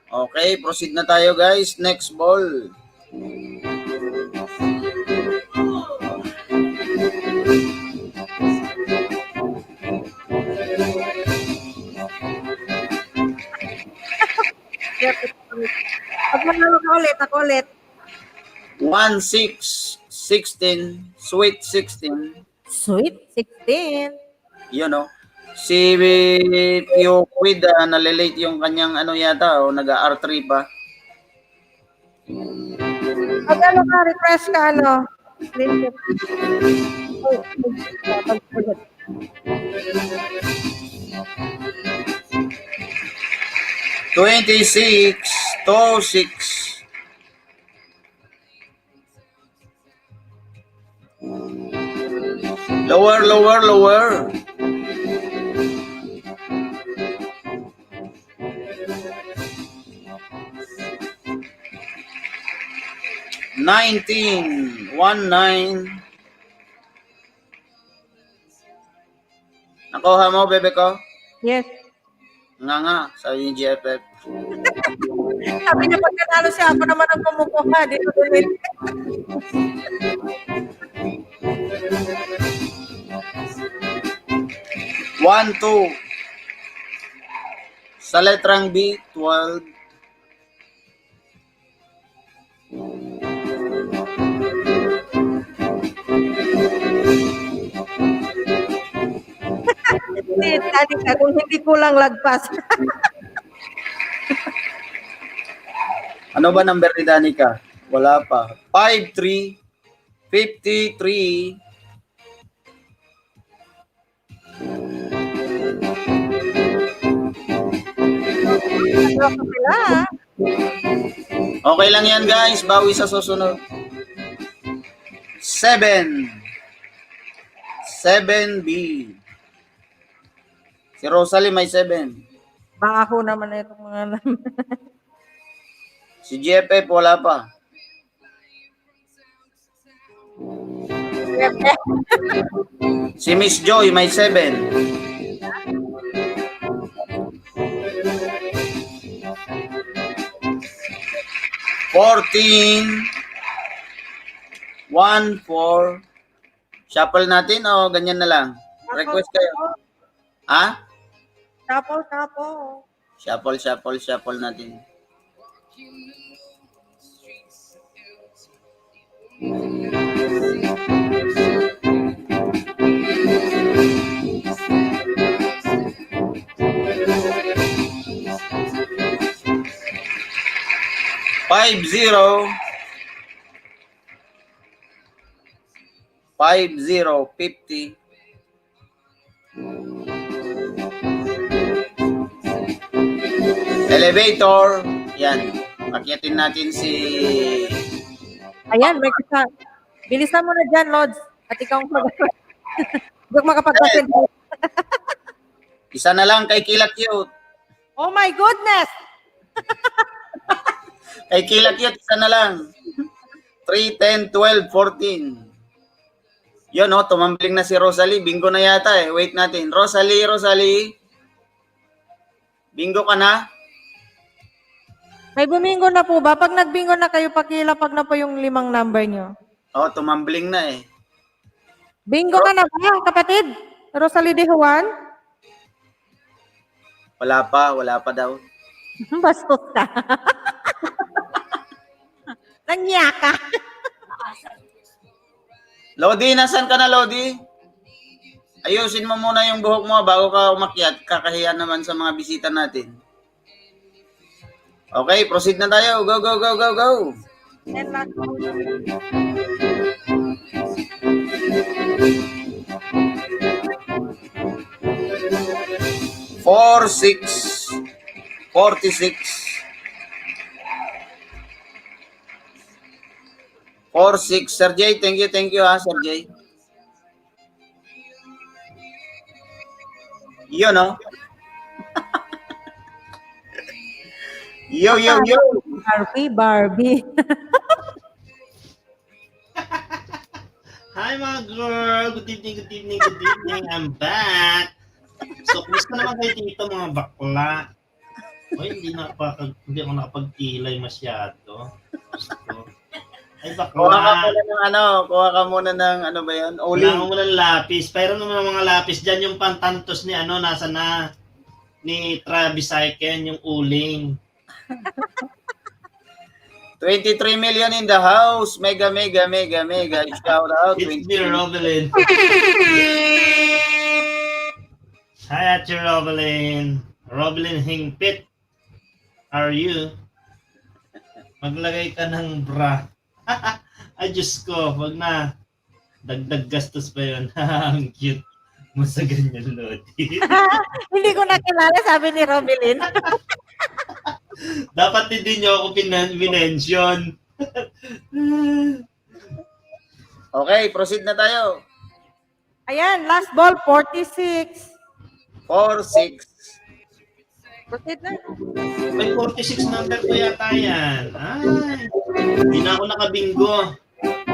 Okay, proceed na tayo guys. Next ball. Pag manalo ka ulit, ako ulit. 1-6. 16. Sweet 16. Sweet 16. Yun o. Si Pio Quida, nalilate yung kanyang ano yata o nag-R3 pa. Pag ano ka, refresh ka, ano? Link it. 26-6. Lower. 19-19. Nakuha mo, bebe ko? Yes. Nga, sabi ni GFF. Sabi niya pag nanalo siya, ako naman ang kumukuha. Dito ulit. One, two. Sa letrang B, 12. Hindi, Danica, kung hindi kulang lagpas. Ano ba number ni Danica? Wala pa. 53, 53. Okay lang yan guys, bawi sa susunod. 7. 7B. Si Rosalie may 7. Baka ako naman na itong mga naman. Si GFF wala pa. Si Miss Joy may 7. $14. 1-4. Shuffle natin o ganyan na lang? Request kayo. Ha? Shuffle natin. $5-0. 50. Elevator. Yan. Akyatin natin si... Ayan, may kasa. Bilisan mo na dyan, Lods. At ikaw ang Huwag makapagpasin. Isa na lang kay Kila Cute. Oh my goodness! Kay Kila Cute, isa na lang. 3, 10, 12, 14. Yun, oh, tumambling na si Rosalie. Bingo na yata eh. Wait natin. Rosalie. Bingo ka na? May bumingo na po ba? Pag nagbingo na kayo, pakilapag na po yung 5 number nyo. Oh, tumambling na eh. Bingo ka na ba, kapatid? Rosalie de Juan? Wala pa daw. Bastos ka. Nangya ka. Lodi, nasan ka na, Lodi? Ayusin mo muna yung buhok mo bago ka umakyat. Kakahiyan naman sa mga bisita natin. Okay, proceed na tayo. Go. 46. 46. Sir Jay, thank you ha, Sir Jay. Yun, no? Yo. Barbie. Hi mga girl! Good evening. I'm back! Miss ko naman kayo dito mga bakla. Oy, hindi ako nakapagtilay masyado. Gusto. Ay, Kuha ka bakla. muna ng ano, kuha ka muna ng ano ba yun? Wala Uling. ko muna ng lapis. Pero naman mga lapis dyan, yung pantantos ni ano, nasa na ni Travis Icahn, yung uling. 23 million in the house. Mega. Shout out. It's me, Rovelyn. Hi, Ate Rovelyn. Rovelyn Hingpit. How are you? Maglagay ka ng bra. Ay, Diyos ko. Wag na. Dagdag gastos pa yun. Ang cute mo sa ganyan, Lodi. Hindi ko nakilala, sabi ni Robilin. Dapat hindi nyo ako minention. Okay, proceed na tayo. Ayan, last ball, 46. 4-6. Proceed na. May 46 number ko yata yan. Ay, hindi na ako nakabingo.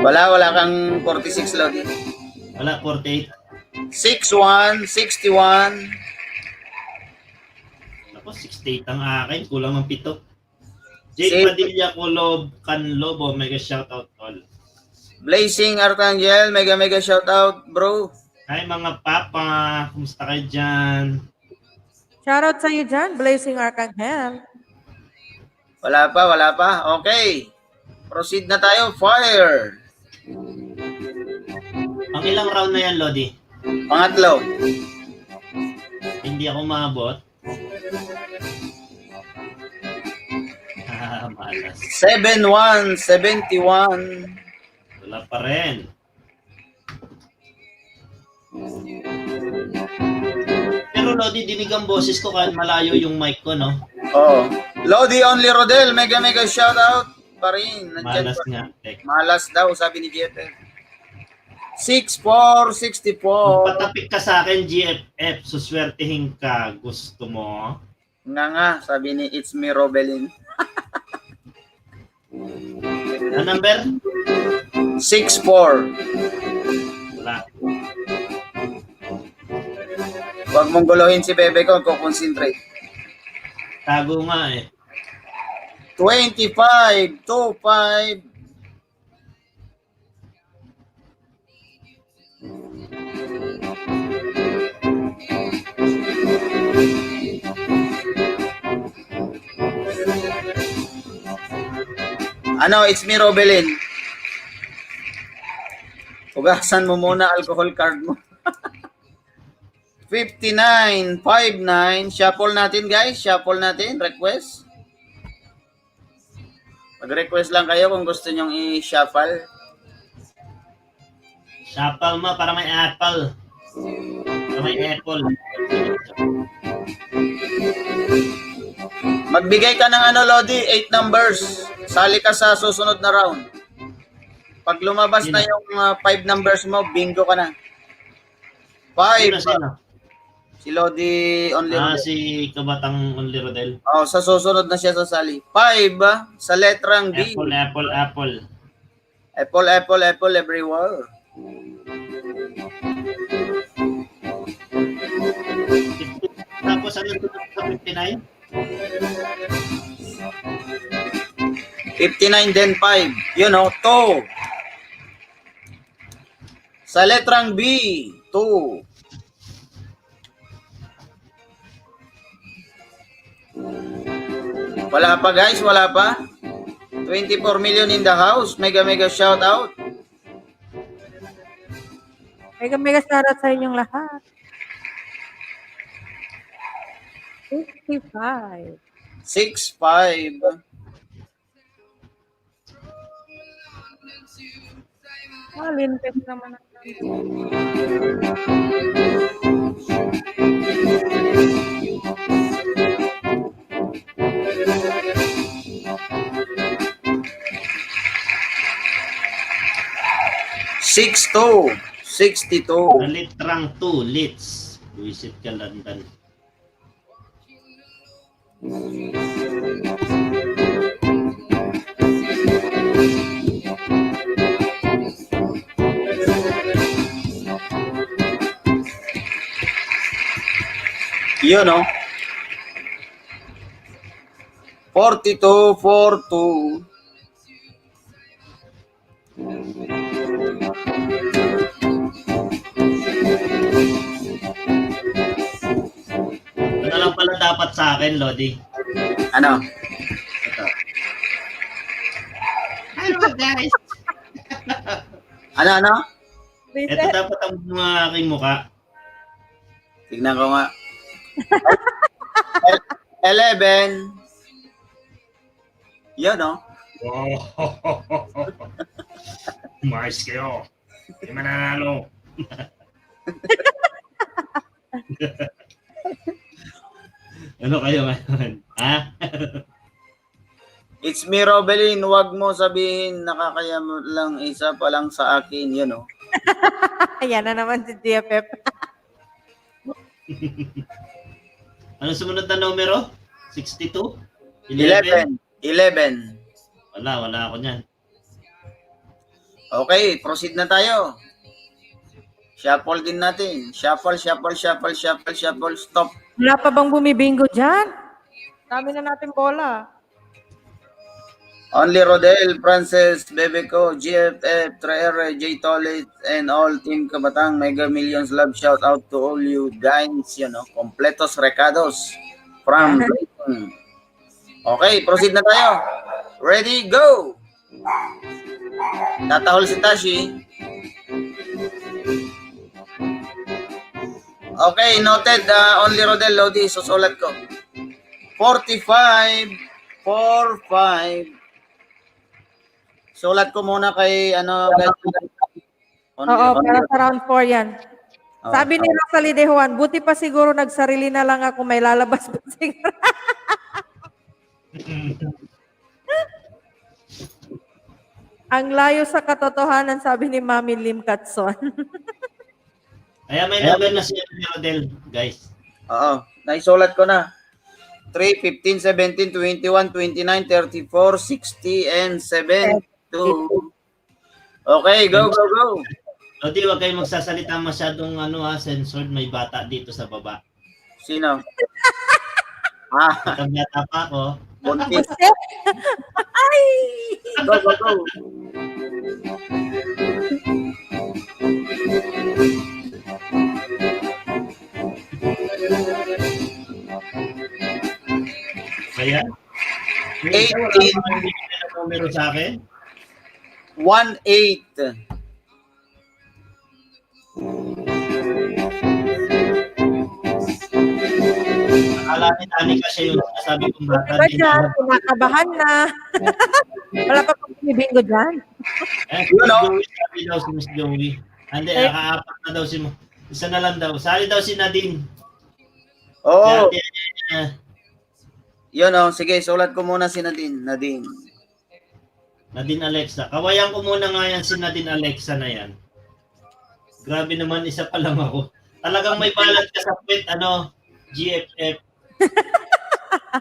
Wala kang 46, Lodi. Wala, 48. 6-1, 61. Ako, 68 ang akin. Kulang ng 7. Jake Padilla, Kulob, Canlobo, mega shoutout all. Blazing Arcangel, mega shoutout, bro. Hi mga papa, kumusta kayo dyan? Shoutout sa iyo dyan, Blazing Arcangel. Wala pa. Okay. Proceed na tayo. Fire. Ang ilang round na yan, Lodi? Pangatlo. Hindi ako maabot. Malas. 7-1, 71. Wala pa rin. Pero Lodi, dinig ang boses ko kahit malayo yung mic ko, no? Oh. Lodi Only Rodel, mega shoutout pa rin. Nandyan Malas pa. nga. Malas daw, sabi ni Jeter. 6-4, 64. Patapik ka sa akin, GFF. Suswertihin ka. Gusto mo? Nga, sabi ni It's Me Robelin. Ano number? 6-4. Wala. Huwag mong guluhin si Bebe ko, concentrate. Tago nga eh. 25, 2-5. Ano, it's me, Robelin. Hugasan mo muna alcohol card mo. 59, 59. Shuffle natin, guys. Shuffle natin. Request. Mag-request lang kayo kung gusto nyong i-shuffle. Shuffle mo para may apple. Para may apple. Magbigay ka ng ano, Lodi, 8 numbers. Sali ka sa susunod na round. Pag lumabas na yung 5 numbers mo, bingo ka na. 5. Sino? Si Lodi Only Rodel. Si Kabatang Only Rodel. Oh, sa susunod na siya sasali. 5 sa letrang B. Apple. Apple everywhere. Tapos ano ito sa 59? 59 then 5. You know, 2. Sa letrang B, 2. Wala pa guys, wala pa. 24 million in the house. Mega shout out. Mega shoutout sa inyong lahat. 65. 6-5. Linpet naman ang $6-2. 62. Sa litrang 2, Litz. Visit ka London. Yun, no? 42-42. Ano lang pala dapat sa akin, Lodi? Ano? Hello, guys! Ano? Ito dapat ang mga aking mukha. Tignan ko nga. 11. Yun, no? Mars kayo. Hindi mananalo. Ano kayo ngayon? Ha? It's me, Robelin. Huwag mo sabihin nakakaya mo lang isa pa lang sa akin. Yun, no? Ayan na naman si GFF. Ano sumunod na numero? 62? 11. Wala ako niyan. Okay, proceed na tayo. Shuffle din natin. Shuffle, stop. Wala pa bang bumibingo dyan? Dami na natin bola. Only Rodel, Frances, Bebeco, GFF, Traere, J. Tolit, and all Team Kabatang Mega Millions love shout out to all you guys, you know, completos recados from Britain. Okay, proceed na tayo. Ready, go! Tatahol si Tashi. Okay, noted. Only Rodel, Lodi, susulat ko. 45-45. Sulat ko muna kay guys. Oo, para sa round 4 yan. Sabi ni Rosalie De Juan, buti pa siguro nagsarili na lang ako, may lalabas pa siguro. Ang layo sa katotohanan, sabi ni Mami Lim Katson. Ayan, may number na si Rodel, guys. Oo, naisulat ko na. 3, 15, 17, 21, 29, 34, 60, and 7. Okay, go. Lodi, wag kayong magsasalita masyadong censored. May bata dito sa baba. Sino? Bata pa ako. Buntis. Ay! Go. Ayan. 18. Numero sa akin? 1-8. Akala ni Tani kasi yung sabi kong bata. Diba dyan, kinakabahan na. Wala pa pang binibingo dyan. Sabi daw si Miss Joey. Hindi, nakaapat na daw si isa na lang daw. Sali daw si Nadine. Oh. Yun, sige, sulat ko muna si Nadine. Nadine Alexa. Kawayan ko muna nga yan si Nadine Alexa na yan. Grabe naman, isa pa lang ako. Talagang may balat ka sa pet, GFF.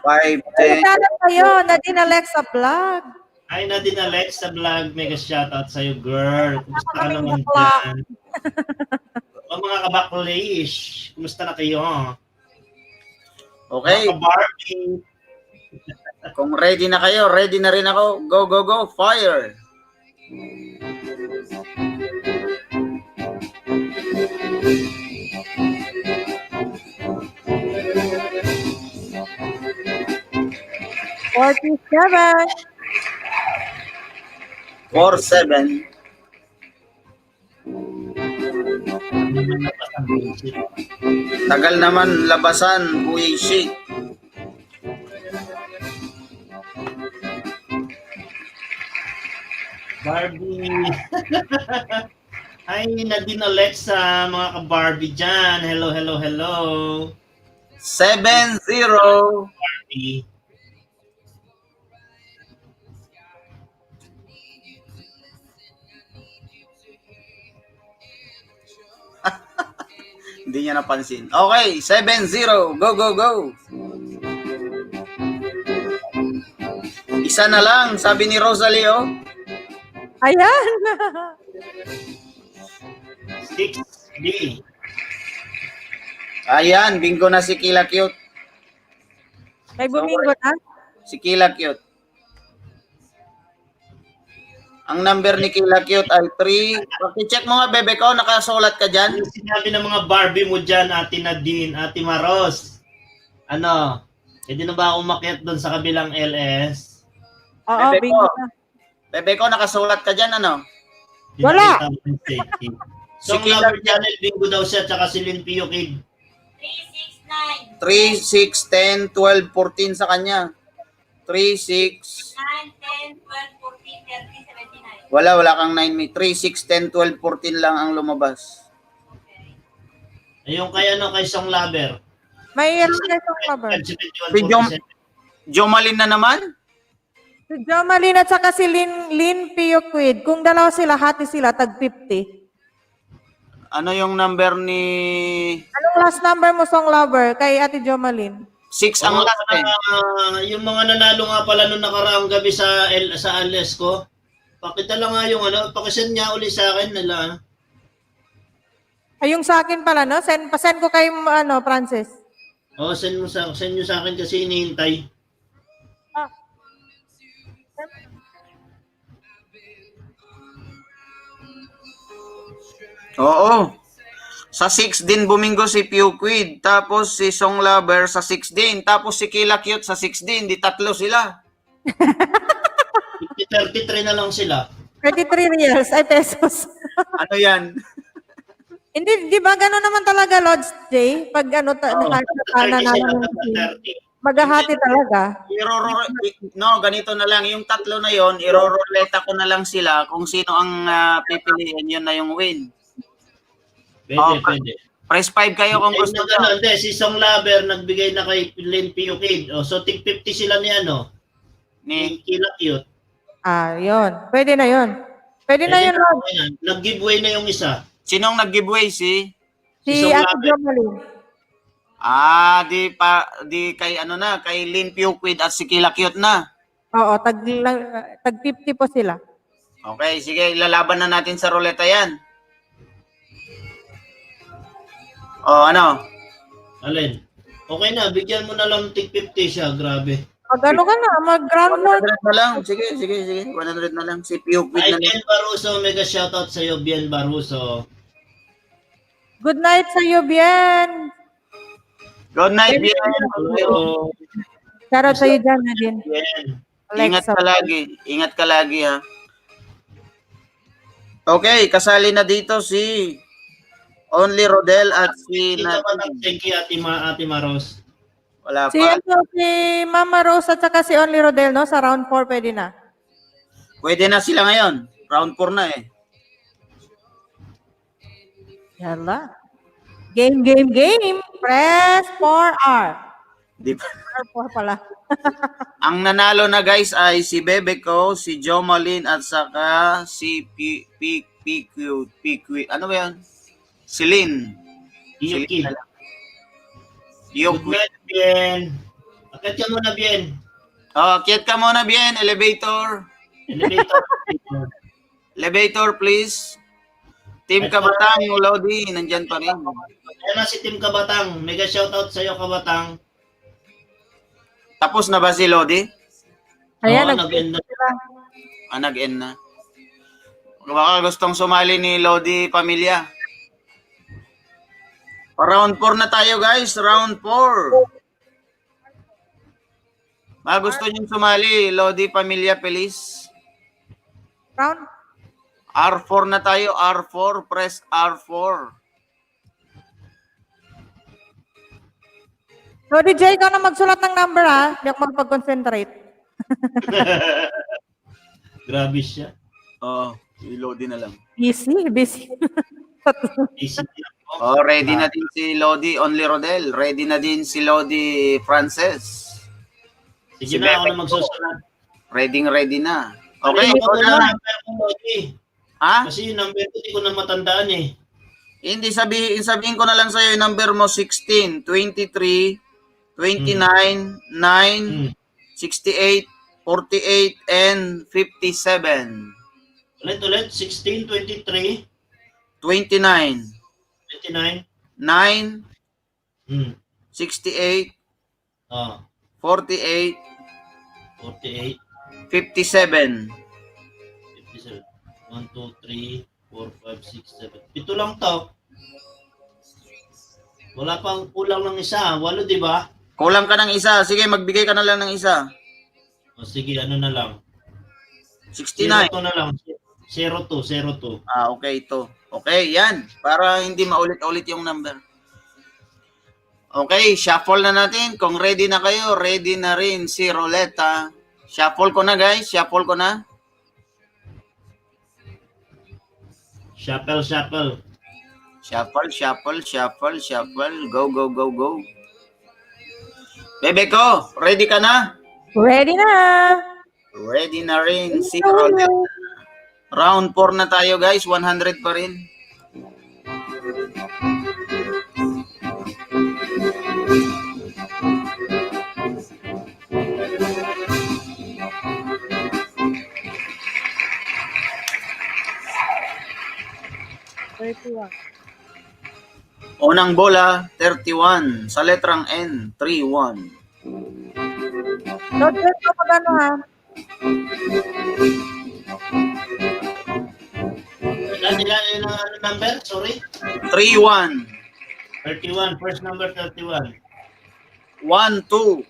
5, 10. Nagdalat kayo, Nadine Alexa Vlog. Hi, Nadine Alexa Vlog. Mega shoutout sa'yo, girl. Kumusta ka naman dyan? O mga kabaklish, kumusta na kayo? Okay. Mga Barbie. Kung ready na kayo, ready na rin ako. Go, fire! Four, 7. Tagal naman labasan, bullshit. Barbie. Hi, Nadine Alexa, mga ka-Barbie dyan. Hello. 7-0. Barbie. Hindi niya napansin. Okay, 7-0. Go. Isa na lang, sabi ni Rosalie, Ayan. 6D. Ayan, bingo na si Kila Cute. May bumingo na? Si Kila Cute. Ang number ni Kila Cute ay 3. Paki-check mo nga, bebe ko, nakasulat ka dyan. Yung sinabi ng mga Barbie mo dyan, Ate Nadine, Ate Maros. Ano? Pwede na ba umakyat doon sa kabilang LS? Oo, Bebe bingo ko. na. Bebe ko, nakasulat ka dyan, ano? Wala. So, ang Lover Channel, bingo daw siya, tsaka si Lin Pio Kid. 3, 6, 10, 12, 14 sa kanya. 3, 6. 9, 10, 12, 14, 13, 79. Wala kang 9. 3, 6, 10, 12, 14 lang ang lumabas. Yung kay ano, kay Song Lover. May ano kayo sa cover? Si Jomalyn na naman? Si Jomalyn at saka si Lin Pioquid. Kung dalawa sila, hati sila, tag 50. Ano yung number ni... Anong last number mo, Song Lover, kay Ate Jomalyn? 6 ang last eh. Yung mga nanalo nga pala nung nakaraang gabi sa LS ko, pakita lang nga yung ano, pakisend niya uli sa akin nila. Ay, yung sa akin pala, no? Pasend ko kay, ano, Francis. Oh, send nyo sa akin kasi hinihintay. Oo. Sa 6 din bumingo si Pioquid. Tapos si Song Lover sa 6 din. Tapos si Kila Cute sa 6 din. Di tatlo sila. 33 na lang sila. 33 reals, ay pesos. Ano yan? Hindi, di ba gano'n naman talaga, Lodge J? Pag ano, maghahati talaga. No, ganito na lang. Yung tatlo na yon, iroroleta ko na lang sila. Kung sino ang pipiliin, yun na yung win. Pwede. Press 5 kayo kung gusto nyo. Ano, hindi, si Song Lover nagbigay na kay Lin Pio Kid. Oh, so, tig 50 sila ni ano? Ni Kila Cute. Ah, yun. Pwede na yun. Pwede na yun, Lodge. Nag-giveaway na yung isa. Sinong nag-giveaway? Si Ate Jomalyn. Di kay ano na, kay Lin Pioquid at si Kila Cute na. Oo, tag 50 po sila. Okay, sige, lalaban na natin sa ruleta yan. Oh, ano? Alin? Okay na, bigyan mo na lang tig 50 siya, grabe. Mag-ano ka na, mag-ground work. 100 na lang, sige. 100 na lang, si Pioquid na lang. Bien Baruso, mega shoutout sa iyo, Bien Baruso. Good night sa iyo, Bien. Good night, Bien. Shoutout sa iyo dyan, Nadine. Ingat ka lagi ha. Okay, kasali na dito si Only Rodel at si Thank you, Ate Maros. Wala Si, pa. si Mama Rose at saka si Only Rodel, no? Sa round 4 pwede na. Pwede na sila ngayon. Round 4 na eh. Yala. Game. Press 4R. Di pa. R4 pala. Ang nanalo na guys ay si Bebe ko, si Jomalyn at saka si PQ. Ano ba yan? Si Lin. Yuki. Good night, Bien. Akit ka muna, Bien. Akit ka muna, Bien. Elevator. Elevator, please. Team Kabatang, Lodi, nandyan pa rin. Ayan na si Team Kabatang. Mega shoutout sa iyo, Kabatang. Tapos na ba si Lodi? Ayan, nag-end na. Nag-end na. Baka gustong sumali ni Lodi Pamilya. Round 4 na tayo guys. Round 4. Baka gusto nyo sumali, Lodi Pamilya, please. Round? R4 na tayo. R4. Press R4. So, DJ, ikaw na magsulat ng number, ha? Hindi ako magpag-concentrate. Grabe siya. Oo. Lodi na lang. Busy. Ready na din si Lodi Only Rodel. Ready na din si Lodi Frances. Sige na, ako na magsusulat. Ready na. Okay, ako na. Ha? Kasi yung number ko, hindi ko na matandaan eh. Hindi, sabihin ko na lang sa'yo yung number mo, 16, 23, 29, 9, 68, 48, and 57. Ulit, 16, 23, 29, 29, 9, Hmm. 68, Oh, 48, 48, 57. 57. 1, 2, 3, 4, 5, 6, 7. Pito lang to. Wala pang kulang ng isa. 8, di ba? Kulang ka ng isa. Sige, magbigay ka na lang ng isa. O sige, ano na lang. 69. 02 na lang. 02, 02. Okay, ito. Okay, yan. Para hindi maulit-ulit yung number. Okay, shuffle na natin. Kung ready na kayo, ready na rin si Roleta. Shuffle ko na, guys. Shuffle ko na. Shuffle, shuffle. Shuffle, shuffle, shuffle, shuffle. Go, go, go, go. Bebe ko, ready ka na? Ready na! Ready na rin si Roleta. Round 4 na tayo, guys. 100 pa rin. Unang bola, 31. Sa letrang N, 3-1. Lord, ko magano ha? Ilan ang number? Sorry? 3-1. 31. First number, 31. 1-2.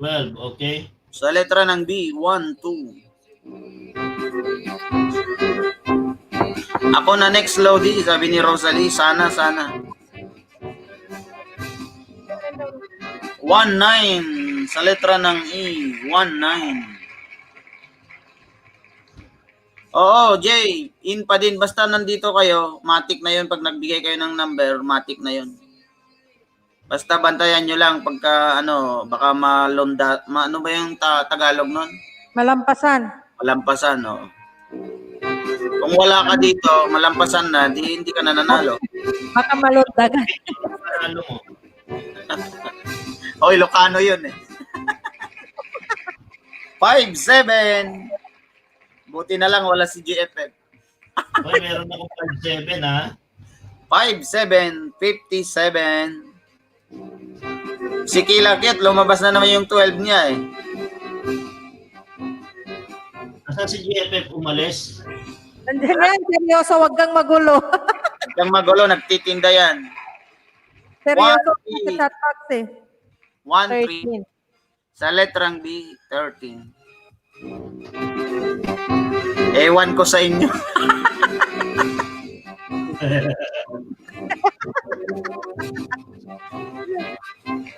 12, okay. Sa letra ng B, 1-2. Ako na next, Lodi, sabi ni Rosalie. Sana. 1-9. Sa letra ng E, 1-9. Oo, Jay, in pa din. Basta nandito kayo, matik na yun. Pag nagbigay kayo ng number, matik na yun. Basta bantayan nyo lang pagka, baka malonda. Ano ba yung Tagalog nun? Malampasan. Malampasan, oo. Kung wala ka dito, malampasan na, hindi ka na nanalo. Baka malundagan. Nanalo mo. Hoy, Ilocano yun eh. 5-7. Buti na lang wala si GFF. Hoy, meron akong 5-7 ha. 5-7, 57. Si Kilakit, lumabas na naman yung 12 niya eh. Asa si GFF umalis? Nandiyan yan, seryoso, wag kang magulo. Huwag kang magulo, nagtitinda yan. Seryoso, 1-3. sa tax eh. 1-3. Sa letrang B, 13. Ewan ko sa inyo.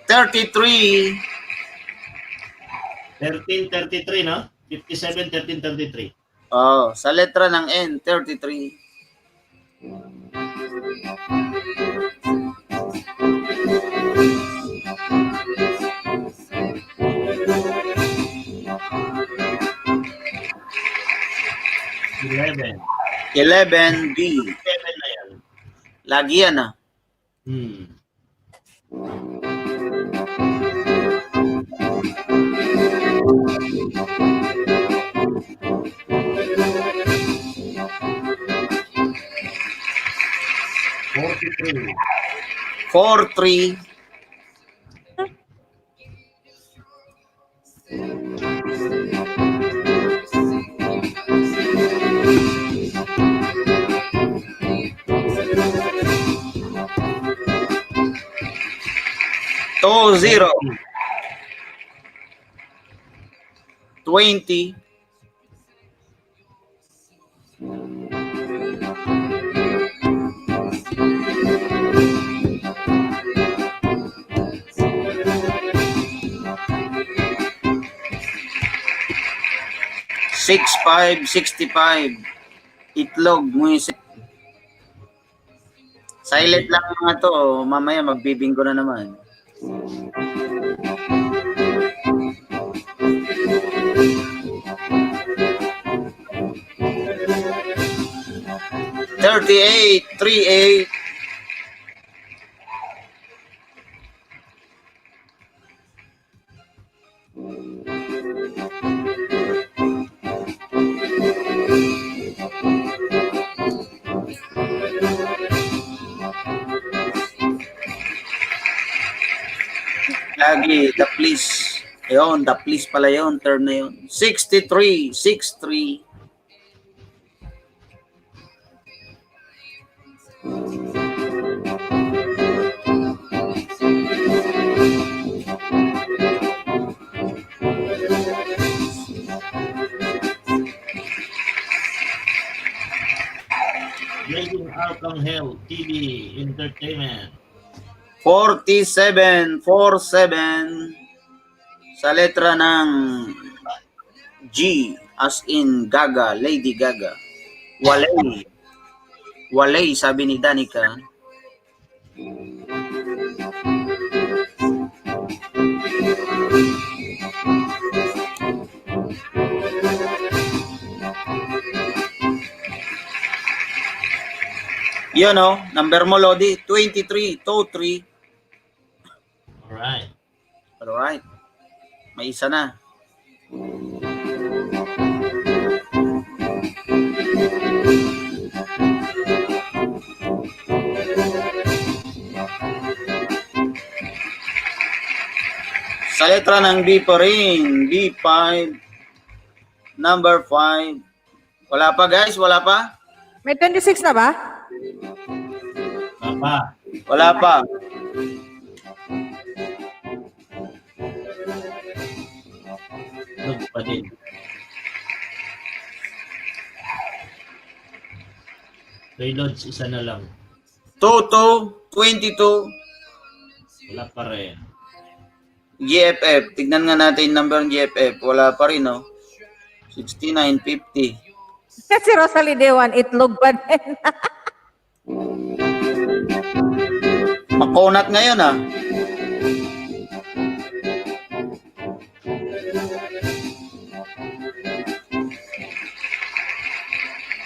$33. 13-33, no? 57, 13-33. Oh, sa letra ng N, 33. $11. 11B. 7 na yan. Lagi yan ah. $43. 4-3. Two, 0. 20. Six, 5, 65. Itlog, muisip. Silent lang mga to. Mamaya magbibinggo na naman. $38, 3-8. Lagi, the please. Ayun, the please pala yun, term na yun. 63. Blazing Arcangel TV Entertainment. 47 sa letra ng G as in Gaga, Lady Gaga. Walay, sabi ni Danica. Yun o, number mo, Lodi, 23, 23. Alright. May isa na. Sa letra ng B pa rin, B5, number 5. Wala pa guys, wala pa? May 26 na ba? Wala pa. Pa din. Payloads, isa na lang. Toto, 22. Wala pa rin. GFF, tignan nga natin yung number ng GFF. Wala pa rin, no? 6950. Kasi Rosalie Dewan, itlog pa din. Makonat ngayon, ah.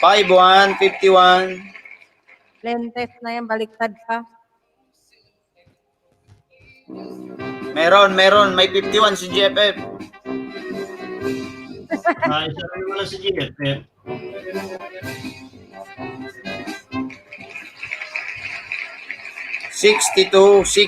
$5-1, 51. Lentes na yan, baliktad pa. Meron. May 51 si GFF. Isa rin mo lang si GFF. $62.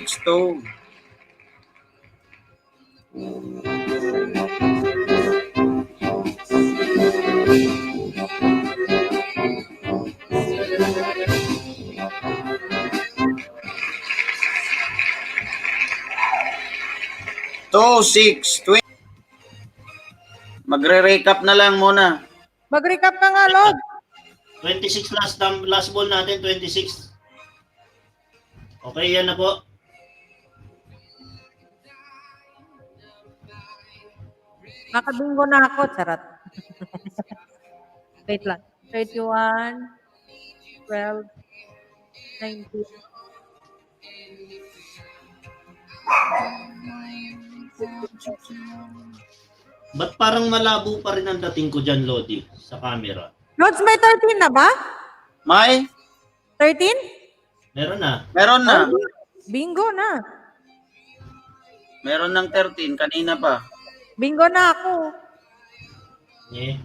Magre-recap na lang muna. Mag-recap ka nga, Lord. 26 last ball natin, 26. Okay, yan na po. Makabingo na ako, charot. Wait lang. 31, 12, 19. Ba't parang malabo pa rin ang dating ko dyan, Lodi, sa camera? Lods, may 13 na ba? May? 13? Meron na. Meron na. Bingo na. Meron ng 13, kanina pa. Bingo na ako. Eh.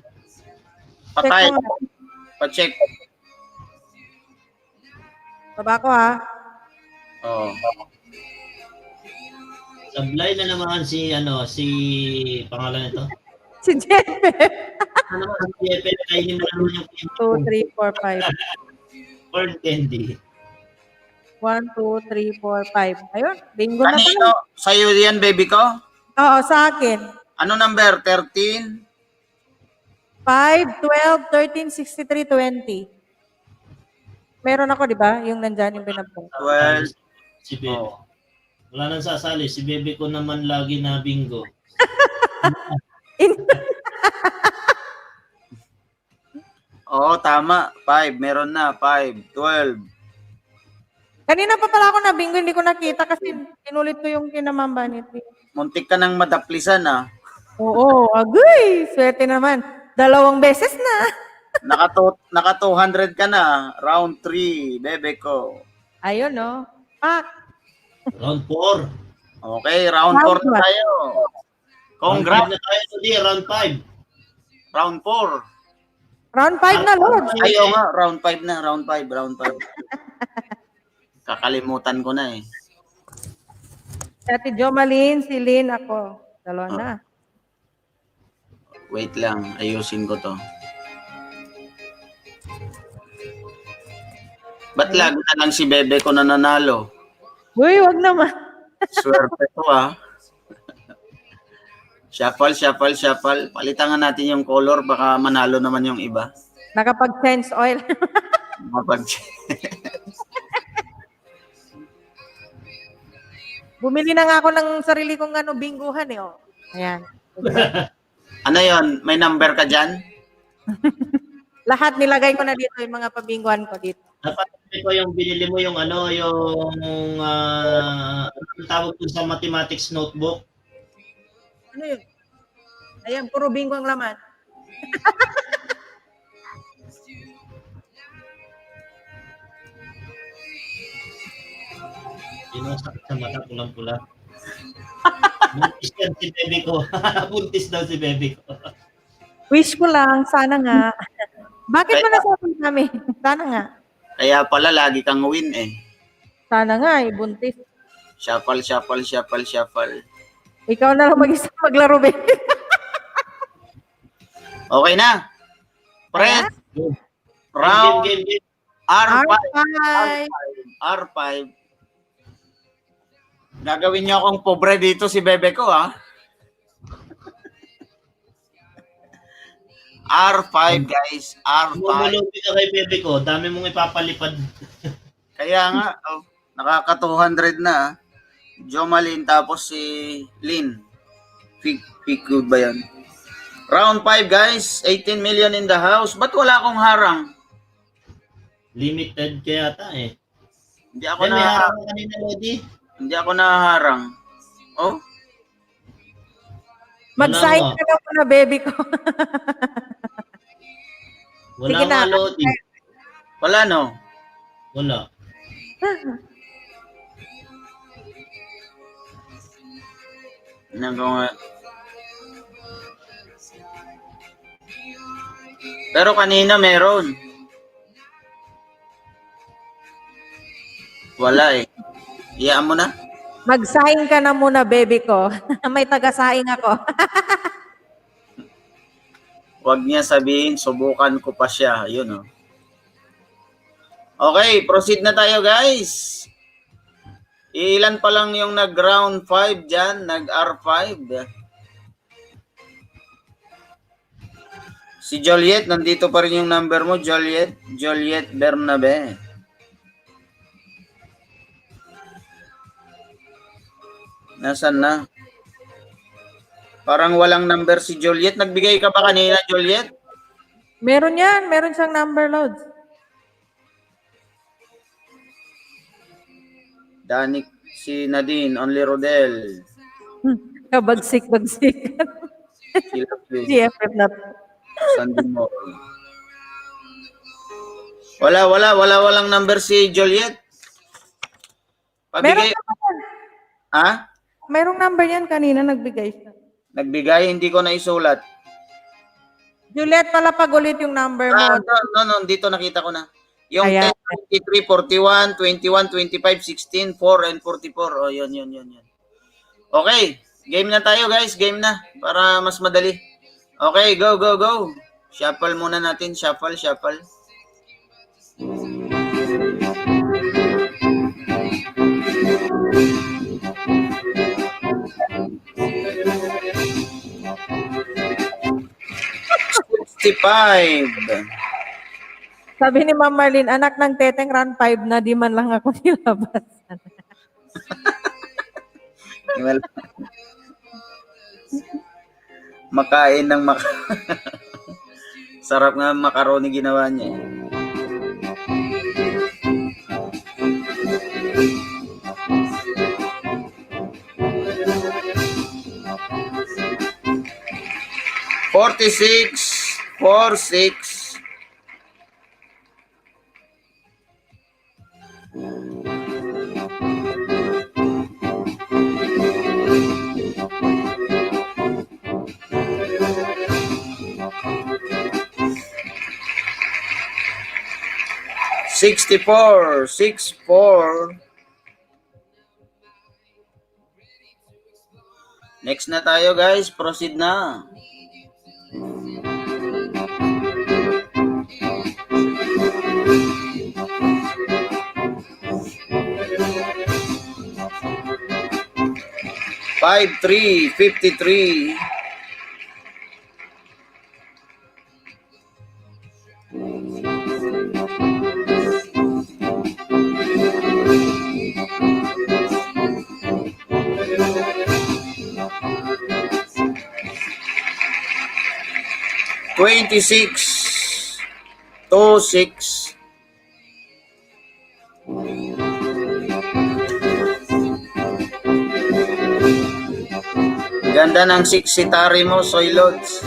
Patay. Check mo. Pa-check. Baba ko, ha? Oo. Sablay na naman si pangalan nito. Si Jeppe. Ano naman si Jeppe, kainin na naman yung 2, 3, 4, 5. corn candy. 1, 2, 3, 4, 5. Ayun, bingo na Kanino? pala. Sa'yo yan, baby ko? Oo, sa akin. Ano number? 13? 5, 12, 13, 63, 20. Meron ako, di ba? Yung nandyan, yung pinapong. 12. Si Bebe. Wala nang sasali. Si Bebe ko naman lagi na bingo. Oo, tama. 5. Meron na. 5, 12. Kanina pa pala ako na bingo, hindi ko nakita kasi inulit ko yung kinamamba nito. Muntik ka nang madaplisan, ah. Oo, agoy! Swerte naman. 2 beses na. Naka 200 ka na. Round 3, bebe ko. Ayun, no? Pak! Round 4. Okay, round 4 na tayo. Congrats. Round 5 na tayo today, round 5. Round 4. Round 5 na, Lord. Ayaw nga, round 5 na. Round 5. Kakalimutan ko na eh. Si Ate Jomalyn, si Lynn, ako. Dalawa na. Wait lang, ayusin ko to. Ba't lagi na lang si Bebe ko na nanalo? Uy, wag naman. Swerte to ah. Shuffle. Palitan nga natin yung color, baka manalo naman yung iba. Nakapag-sense oil. Bumili na nga ako ng sarili kong bingguhan eh. Oh. Ayan. Ano yon? May number ka dyan? Lahat nilagay ko na dito, yung mga pabingguhan ko dito. Dapat ko yung binili mo yung yung anong tawag ko sa mathematics notebook. Ano yun? Ayan, puro bingo ang laman. Sakit sa mata, pulang-pula. Buntis yan si Bebe ko. Buntis daw si Bebe ko. Wish ko lang, sana nga. Bakit mo nasabi namin? Sana nga. Kaya pala, lagi kang win eh. Sana nga, buntis. Shuffle. Ikaw na lang mag-isa maglaro, babe. Okay na. Press. Round Game. R5. R5. Gagawin niyo akong pobre dito si Bebe ko, ha? R5, guys. R5. Mumulobi ka kay Bebe ko. Dami mong ipapalipad. Kaya nga, nakaka 200 na. Jomalyn, tapos si Lynn. Fig good ba yan? Round 5, guys. 18 million in the house. Ba't wala akong harang? Limited kaya ata eh. Hindi ako may harang kanina, Lodi. Hindi ako naharang. Oh? Mag-sign ka na po na, baby ko. Wala nga, Lodi. Wala, no? Wala. Pero kanina meron. Wala eh. Iyaan mo na. Mag-sign ka na muna, baby ko. May taga-saing ako. Huwag niya sabihin, subukan ko pa siya. Yun, oh. Okay, proceed na tayo, guys. Ilan pa lang yung nag-round 5 dyan, nag-R5. Si Joliet, nandito pa rin yung number mo, Joliet Bernabe. Nasaan na? Parang walang number si Joliet. Nagbigay ka ba kanina, Joliet? Meron yan. Meron siyang number, Lods. Danik, si Nadine, Only Rodel. Kabagsik. GFF na. Sandy mo. Walang number si Joliet. Pabigay. Ha? Mayroong number yan kanina, nagbigay siya. Nagbigay, hindi ko na isulat. Juliet, palapag ulit yung number mo. No, dito nakita ko na. Yung 10, 23, 41, 21, 25, 16, 4, and 44. O, yun. Okay, game na tayo, guys. Game na, para mas madali. Okay, go. Shuffle muna natin. Shuffle. Sabi ni Ma'am Marlene, anak ng teteng run 5 na, di man lang ako nilabasan. Makain ng sarap nga macaroni ginawa niya. $46.46. $64.64. Next na tayo guys, proceed na. Five, 353. $26 to 6. Ganda ng 6 sitari mo, Soy Lods.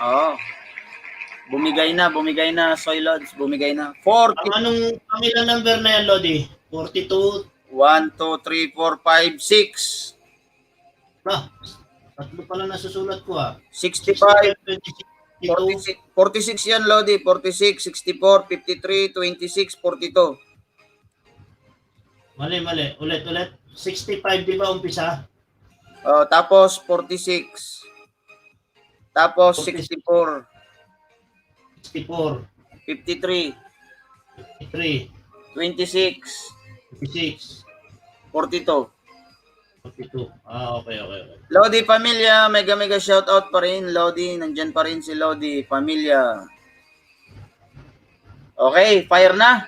Oo. Bumigay na, Soy Lods. Bumigay na. 40. Anong ilang number na yan, Lodi? 42? 1, 2, 3, 4, 5, 6. Tatlo pala nasusulat ko 65. 26, 46 yan, Lodi. 46, 64, 53, 26, 42. Mali. Ulit. 65, di ba umpisa? Tapos 46. Tapos 64. 64. 53. 53. 26. 26. 42. 42. Okay. Lodi Pamilya, mega shoutout pa rin. Lodi, nandyan pa rin si Lodi Pamilya. Okay, fire na.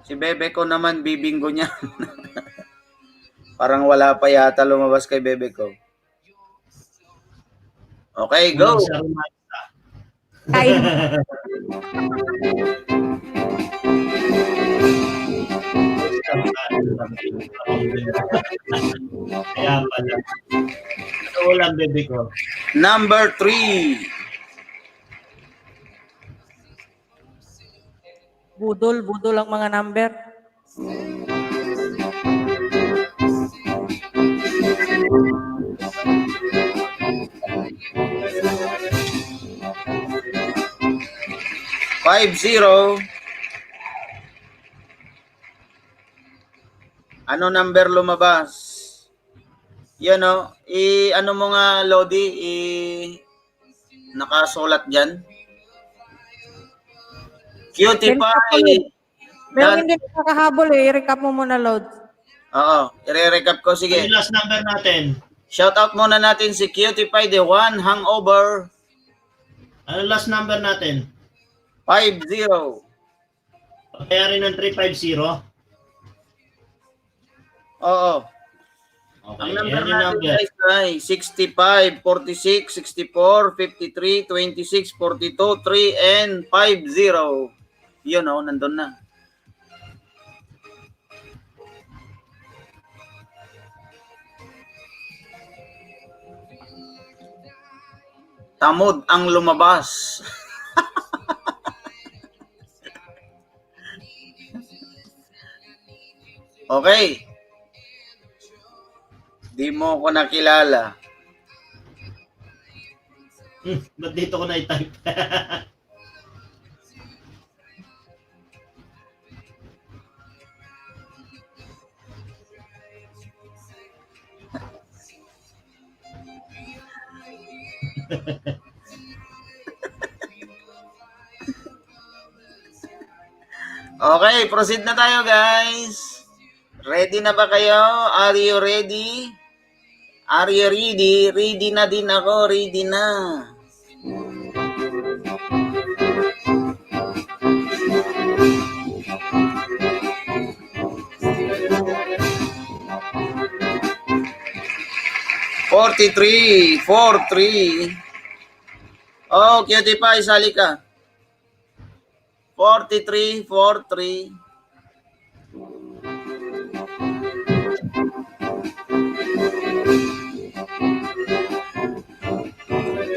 Si Bebe ko naman, bibinggo niya. Parang wala pa yata lumabas kay Bebe ko. Okay, go. Kaya pala. Ito lang, Bebe ko. Number 3. Budol ang mga number. Five, 0. Ano number lumabas? Yan o. Ano mo nga, Lodi? Nakasulat dyan. Cutie Pie. Meron hindi nakakahabol i-recap mo muna, Lods. Oo, i-recap ko. Sige. Yung last number natin. Shoutout muna natin si Cutie Pie, The One Hangover. Ano last number natin? 50. Kaya rin ng 350? Oo. Okay, Ang number yan yung natin number. guys ay 65, 46, 64, 53, 26, 42, 3, and 50. Yun o, nandun na. Tamod ang lumabas. Okay. Di mo ko nakilala. Ba't dito ko na-type? Okay, proceed na tayo guys. Ready na ba kayo? Are you ready? Are you ready? Ready na din ako. Ready na. $43, 4-3. Oh, Cutie Pie, sali ka. 43, 4-3.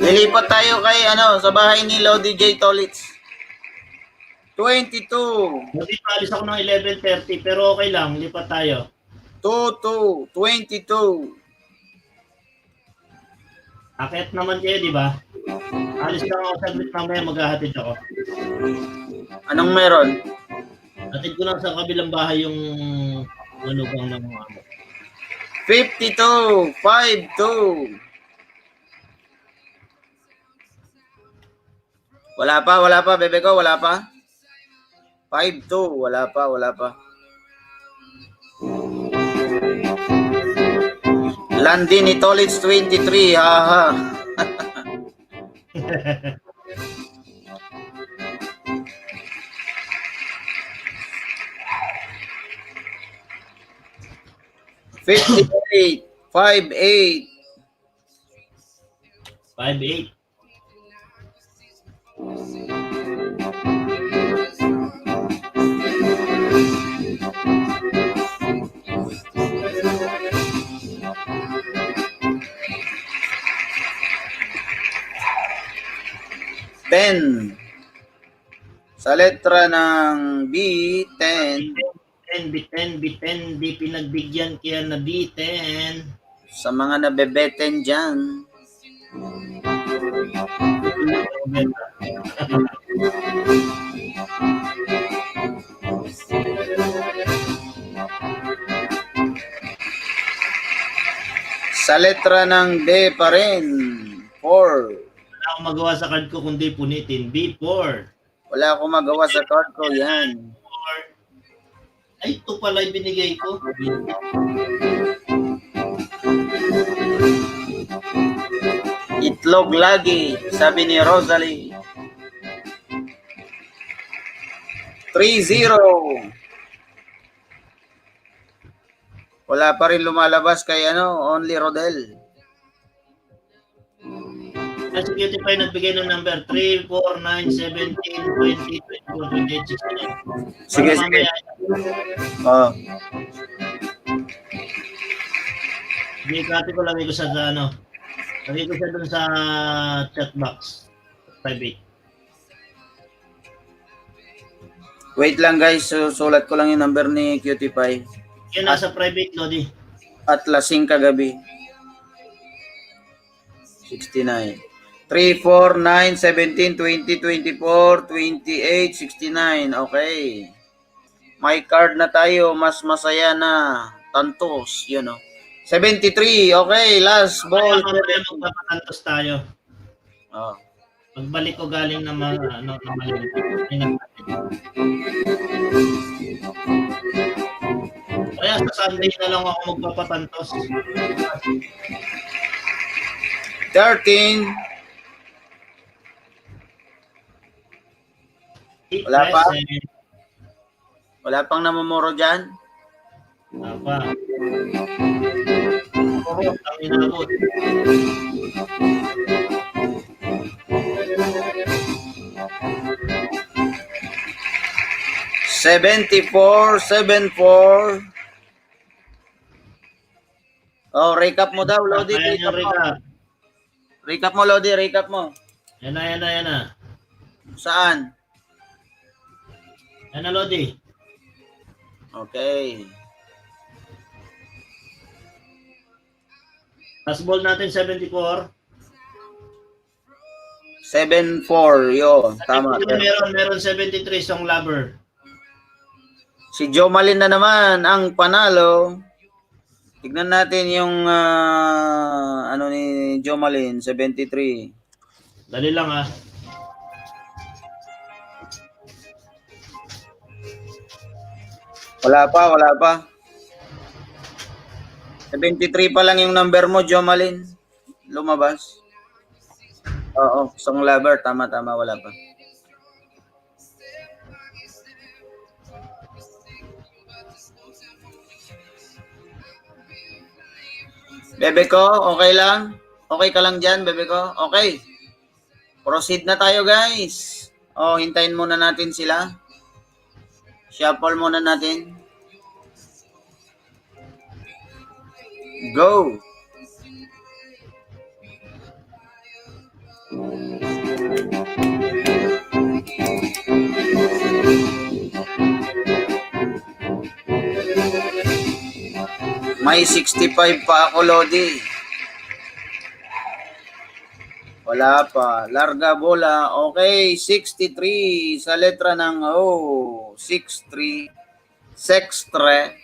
Lilipat tayo kay sa bahay ni Lodi J. Tolitz. 22. Hindi pa alis ako ng 11:30 pero okay lang, lipat tayo. 22, 22. Akit naman kayo, di ba? Alis lang ako saglit, mamaya maghahatid ako. Anong meron? Atid ko lang sa kabilang bahay yung ano bang ng mga 52, 52. Wala pa, bebe ko, wala pa. 5-2, wala pa. Landini Tolits 23, haha. $58, 5-8. 5-8. $10. Sa letra ng B, 10. B10, di pinagbigyan kaya na B10. Sa mga nabebeten dyan. Sa letra ng D pa rin, 4. Wala akong magawa sa card ko kundi punitin. B4. Wala akong magawa sa card ko, yan. Ay, ito pala yung binigay ko. Itlog lagi, sabi ni Rosalie. 3-0. Wala pa rin lumalabas kay only Rodel. At si Cutie Pie nagbigay ng number 3, 4, 9, 17, 20, 21, 28, 69. Sige. Oh. Bigati ko lagay ko sa ano. Lagay ko siya dun sa chat box. Private. Wait lang guys, sulat ko lang yung number ni Cutie Pie. Yan nasa private, Lodi. At lasing kagabi. 69. 3, 4, 9, 17, 20, 24, 28, 69. Okay. May card na tayo. Mas masaya na. Tantos. 73. Okay. Last ball. Magpapatantos tayo. Oh. Pagbalik ko galing na maliit. Kaya sa Sunday na lang ako magpapatantos. 13. Wala pa? Wala pang namumuro dyan? Wala pa. Oo, kami nabot. $74.74. Oh, recap mo daw, Lodi. Recap mo, Lodi. Recap mo. Yan na. Saan? Yan na, Lodi. Okay. Last ball natin, 74. 7-4, yun. Tama. Meron 73, Song Lover. Si Jomalin na naman ang panalo. Tignan natin yung ni Jomalin, 73. Dali lang Wala pa. 73 pa lang yung number mo, Jomalin. Lumabas. Oo, Song Lover. Tama, wala pa. Bebe ko, okay lang? Okay ka lang dyan, bebe ko? Okay. Proceed na tayo, guys. Hintayin muna natin sila. Shuffle muna natin. Go! May 65 pa ako, Lodi. Wala pa. Larga bola. Okay, 63 sa letra ng O. 6-3. Sextre.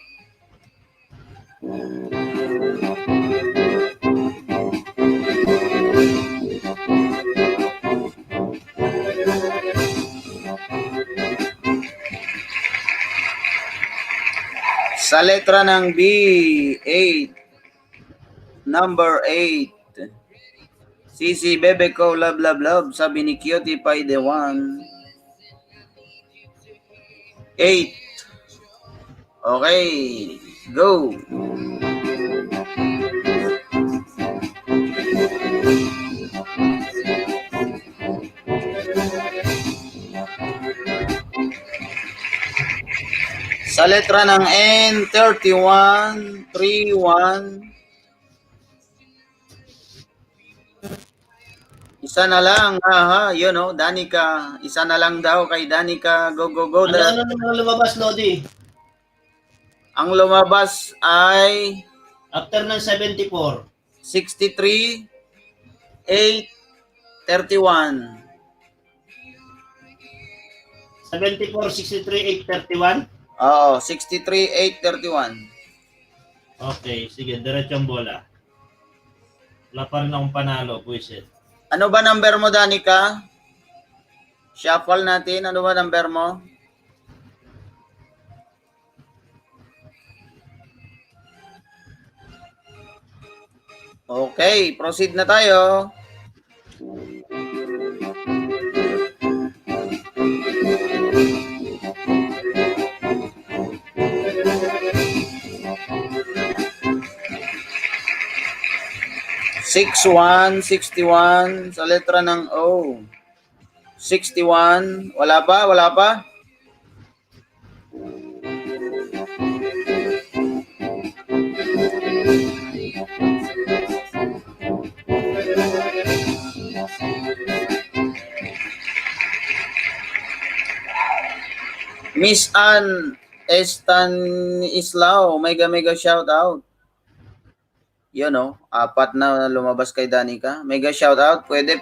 Sa letra ng B, 8. Number 8. Sisi, bebe ko, love, love, love. Sabi ni Cutie Pie the One. 8. Okay, go. Sa letra ng N, 31, 3-1. Isa na lang, yun o, Danica. Isa na lang daw kay Danica. Go, go, go. Ano naman lumabas, Lodi? Ang lumabas ay After ng 74. 63, 8, 31. 74, 63, 8, 31? Oo, 63, 8, 31. Okay, sige, diretso ang bola. Wala pa rin akong panalo, buwisit. Ano ba number mo, Danica? Shuffle natin. Ano ba number mo? Okay, proceed na tayo. (61, 61) sa letra ng O. 61, wala pa, wala pa. Miss Ann Estanislao, mega shout out. Yun o, 4 na lumabas kay Danica. Mega shout out, pwede.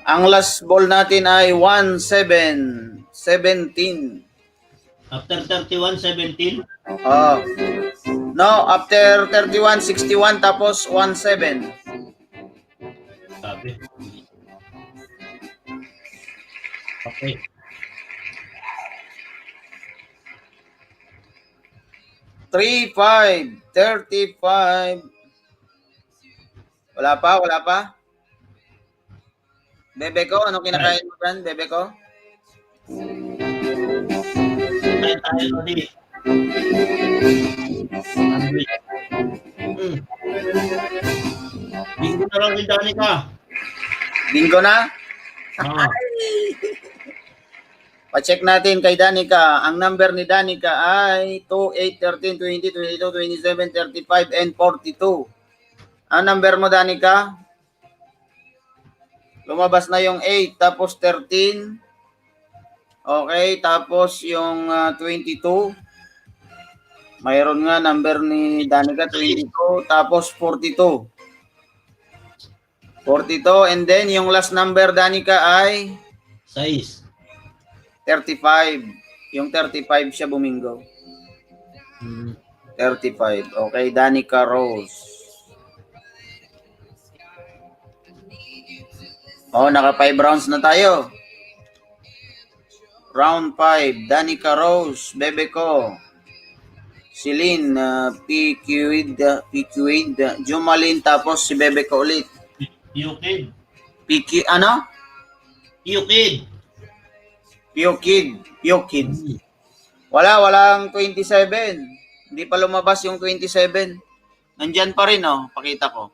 Ang last ball natin ay 1-7, 17. After 31, 17? No, after 31, 61, tapos 1-7. Sabi. Okay. Three, 5, 35. Wala pa. Bebe ko, ano kinakain mo, friend? Bebe ko? Kain tayo, Lodi. Bingo na lang din, Danica. Bingo na? Oo. Pa-check natin kay Danica. Ang number ni Danica ay 2, 8, 13, 20, 22, 27, 35, and 42. Ang number mo, Danica? Lumabas na yung 8, tapos 13. Okay, tapos yung 22. Mayroon nga number ni Danica, 22, tapos 42. 42, and then yung last number, Danica, ay 6. 35. Yung 35 siya bumingo. 35. Okay, Danica Rose. Naka 5 rounds na tayo. Round 5, Danica Rose, bebe ko. Celine, PQid, Jumalin, tapos si bebe ko ulit. Yukid. Ano? Yukid. Yukid. Walang 27. Hindi pa lumabas yung 27. Nandyan pa rin, oh. Pakita ko.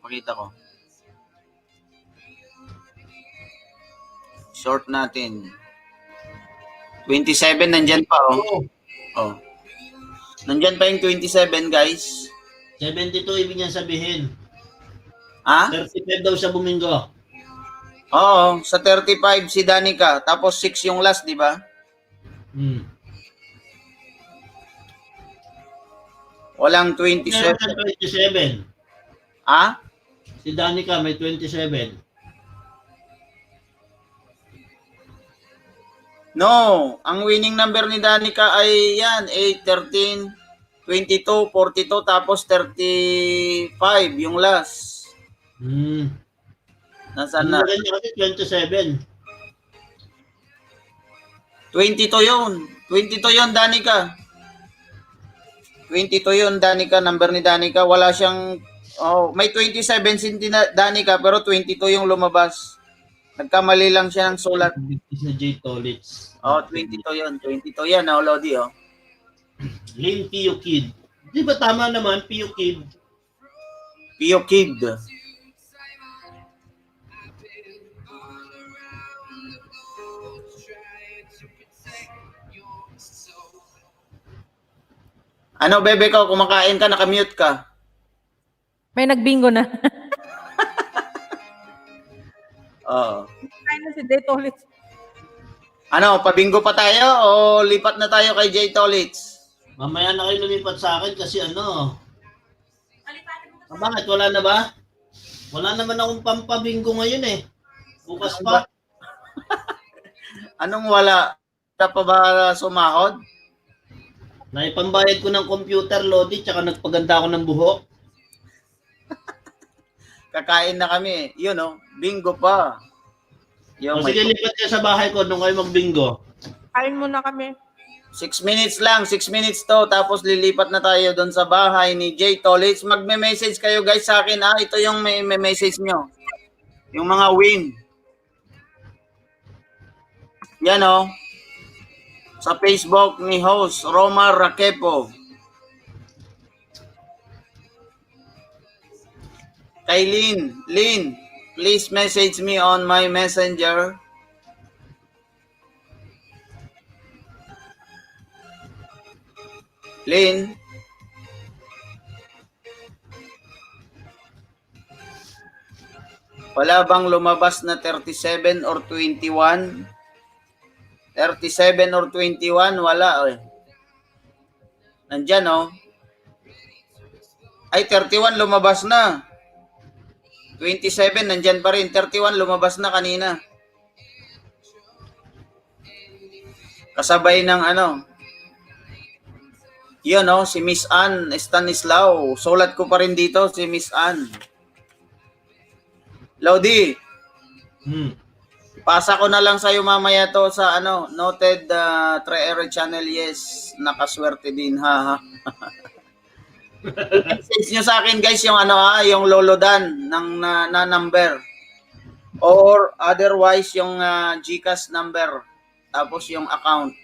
Short natin. 27, nandyan pa, oh. Nandyan pa yung 27, guys. 72 ibig niya sabihin. 35 35 daw sa Bumingo. Oo, sa 35 si Danica. Tapos 6 yung last, di ba? Walang 27. 27. Si Danica may 27. No, ang winning number ni Danica ay yan, 8, 13, 22, 42, tapos 35, yung last. Nasaan na? Ano niya kasi 27. 22 yun. 22 yun, Danica. 22 yun, Danica. Number ni Danica. Wala siyang... Oh, may 27 si Danica, pero 22 yung lumabas. Nagkamali lang siya ng sulat. Sa J. Tolitz. Oh, 22 yun. 22 yan, oh, Lodi, oh. Lane Pio Kid. Di ba tama naman, Pio Kid? Pio Kid. Ano, bebe ko, kumakain ka, nakamute ka. May nagbingo na. Oo. Kain na si J. Tolitz. Ano, pabingo pa tayo o lipat na tayo kay J. Tolitz? Mamaya na kayo lumipat sa akin kasi ano. Bakit? Wala na ba? Wala naman akong pampabingo ngayon eh. Bukas pa. Anong wala? Wala pa ba sumahod? Naipambayad ko ng computer, Lodi, tsaka nagpaganda ako ng buhok. Kakain na kami. Yun, oh. Bingo pa. O sige, lipat kayo sa bahay ko nung kayo magbingo. Kain muna kami. 6 minutes lang. 6 minutes to. Tapos lilipat na tayo doon sa bahay ni J. Tolitz. Magme-message kayo guys sa akin. Ito yung may message nyo. Yung mga win. Yan, oh. Sa Facebook ni host Roma Raquepo. Kay Lynn, please message me on my messenger. Lynn. Wala bang lumabas na 37 or 21? 37 or 21, wala eh. Nandyan, oh. Ay, 31 lumabas na. 27 nandyan pa rin. 31 lumabas na kanina. Kasabay ng ano. Yun, oh, si Miss Ann Stanislao. Sulat ko pa rin dito si Miss Ann. Lodi. Pasa ko na lang sa'yo mamaya to sa ano, noted Tre-Ere channel. Yes, nakaswerte din, ha. Message nyo sa akin guys yung ano yung Lolodan ng na number. Or otherwise yung GCash number. Tapos yung account.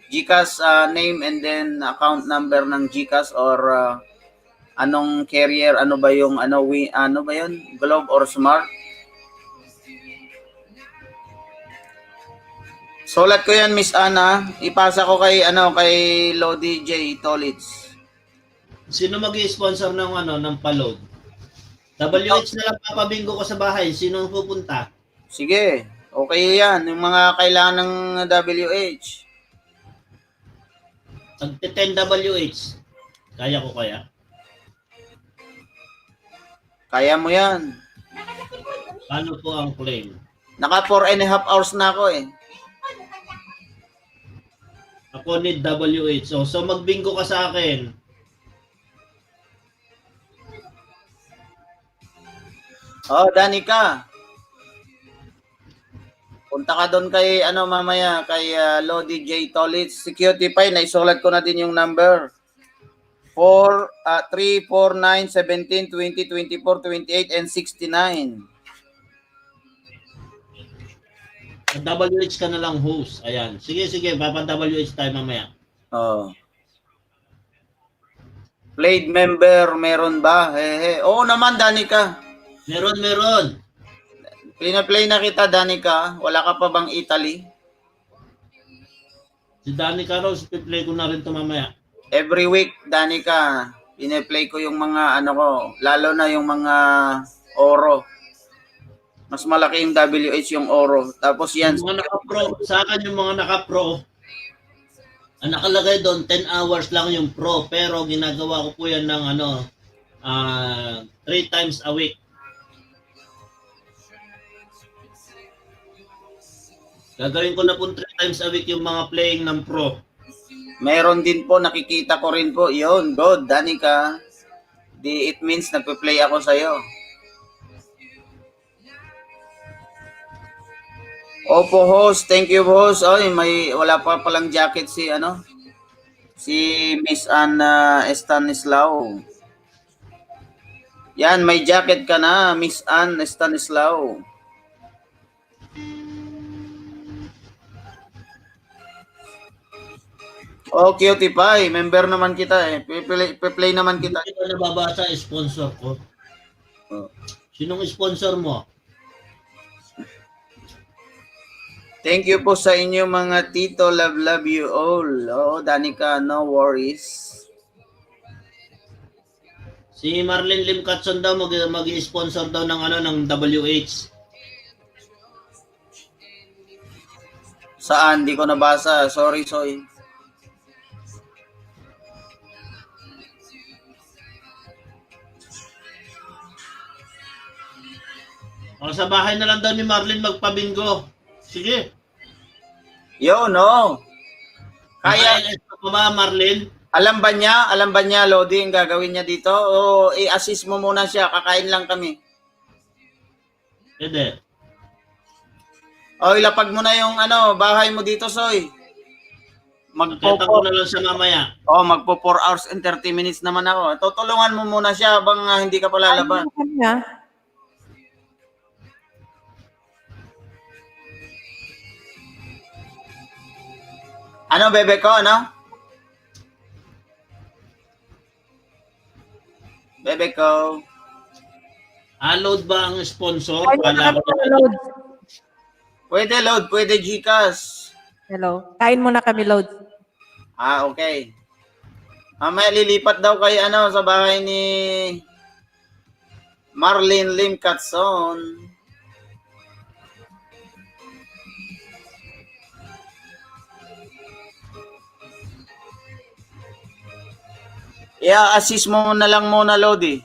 GCash name and then account number ng GCash or anong carrier, ano ba yung ano ba yun? Globe or Smart? Sulat ko yan, Miss Ana. Ipasa ko kay kay Lodi J. Tolitz. Sino mag-i-sponsor ng ng pa-load? WH na lang papabingo ko sa bahay. Sino ang pupunta? Sige. Okay yan. Yung mga kailangan ng WH. Tag-10 WH. Kaya ko kaya? Kaya mo yan. Paano po ang claim? Naka 4.5 hours na ako eh. Ako need WH. So magbingo ka sa akin. Oh, Danica. Punta ka doon kay mamaya kay Lodi J. Tolitz. Security file, naisulat ko na din yung number. 3, 4, 9, 17, 20, 24, 28, and 69. WH ka na lang host. Ayan. Sige, papa-WH tayo mamaya. Oh. Played member, meron ba? Oo naman, Danica. Meron. Pina-play na kita, Danica. Wala ka pa bang Italy? Si Danica Rose, play ko na rin ito mamaya. Every week, Danica, pina-play ko yung mga ko, lalo na yung mga oro. Mas malaki yung WH yung oro. Tapos yan. Yung mga naka-pro, sa akin yung mga naka-pro, ang nakalagay doon, 10 hours lang yung pro. Pero ginagawa ko po yan ng 3 times a week. Gagawin ko na po 3 times a week yung mga playing ng pro. Meron din po, nakikita ko rin po. Yun, good, Danica. It means nagpe-play ako sa'yo. Opo, host. Thank you, host. Oy, wala pa palang jacket si Miss Anna Estanislao. Yan, may jacket ka na, Miss Anne Estanislao. Oh, Cutie Pie. Member naman kita eh. Pe-play naman kita. Hindi ko nababasa sponsor ko. Sinong sponsor mo? Thank you po sa inyo mga tito. Love you all. Oh, Danica, no worries. Si Marlene Lim Catson daw mag-sponsor daw ng WH. Saan? Di ko nabasa. Sorry, Soy. O, sa bahay na lang daw ni Marlene magpabingo. Sige. Yo, no. Kaya, pa ba, Marlene? Alam ba niya, Lodi, ang gagawin niya dito? O i-assist mo muna siya, kakain lang kami. Hindi. O ilapag mo na yung bahay mo dito, Soy. Kita ko na lang siya mamaya. O, magpo 4 hours and 30 minutes naman ako. Tutulungan mo muna siya habang hindi ka pa lalaban. Ano, bebe ko, ano? Bebe ko. Load ba ang sponsor? Load. Pwede load, pwede Gcash. Hello. Kain muna kami, Load. Okay. Mamaya lilipat daw kay sa bahay ni Marlene Lim Catson. I-assist mo na lang muna, Lodi.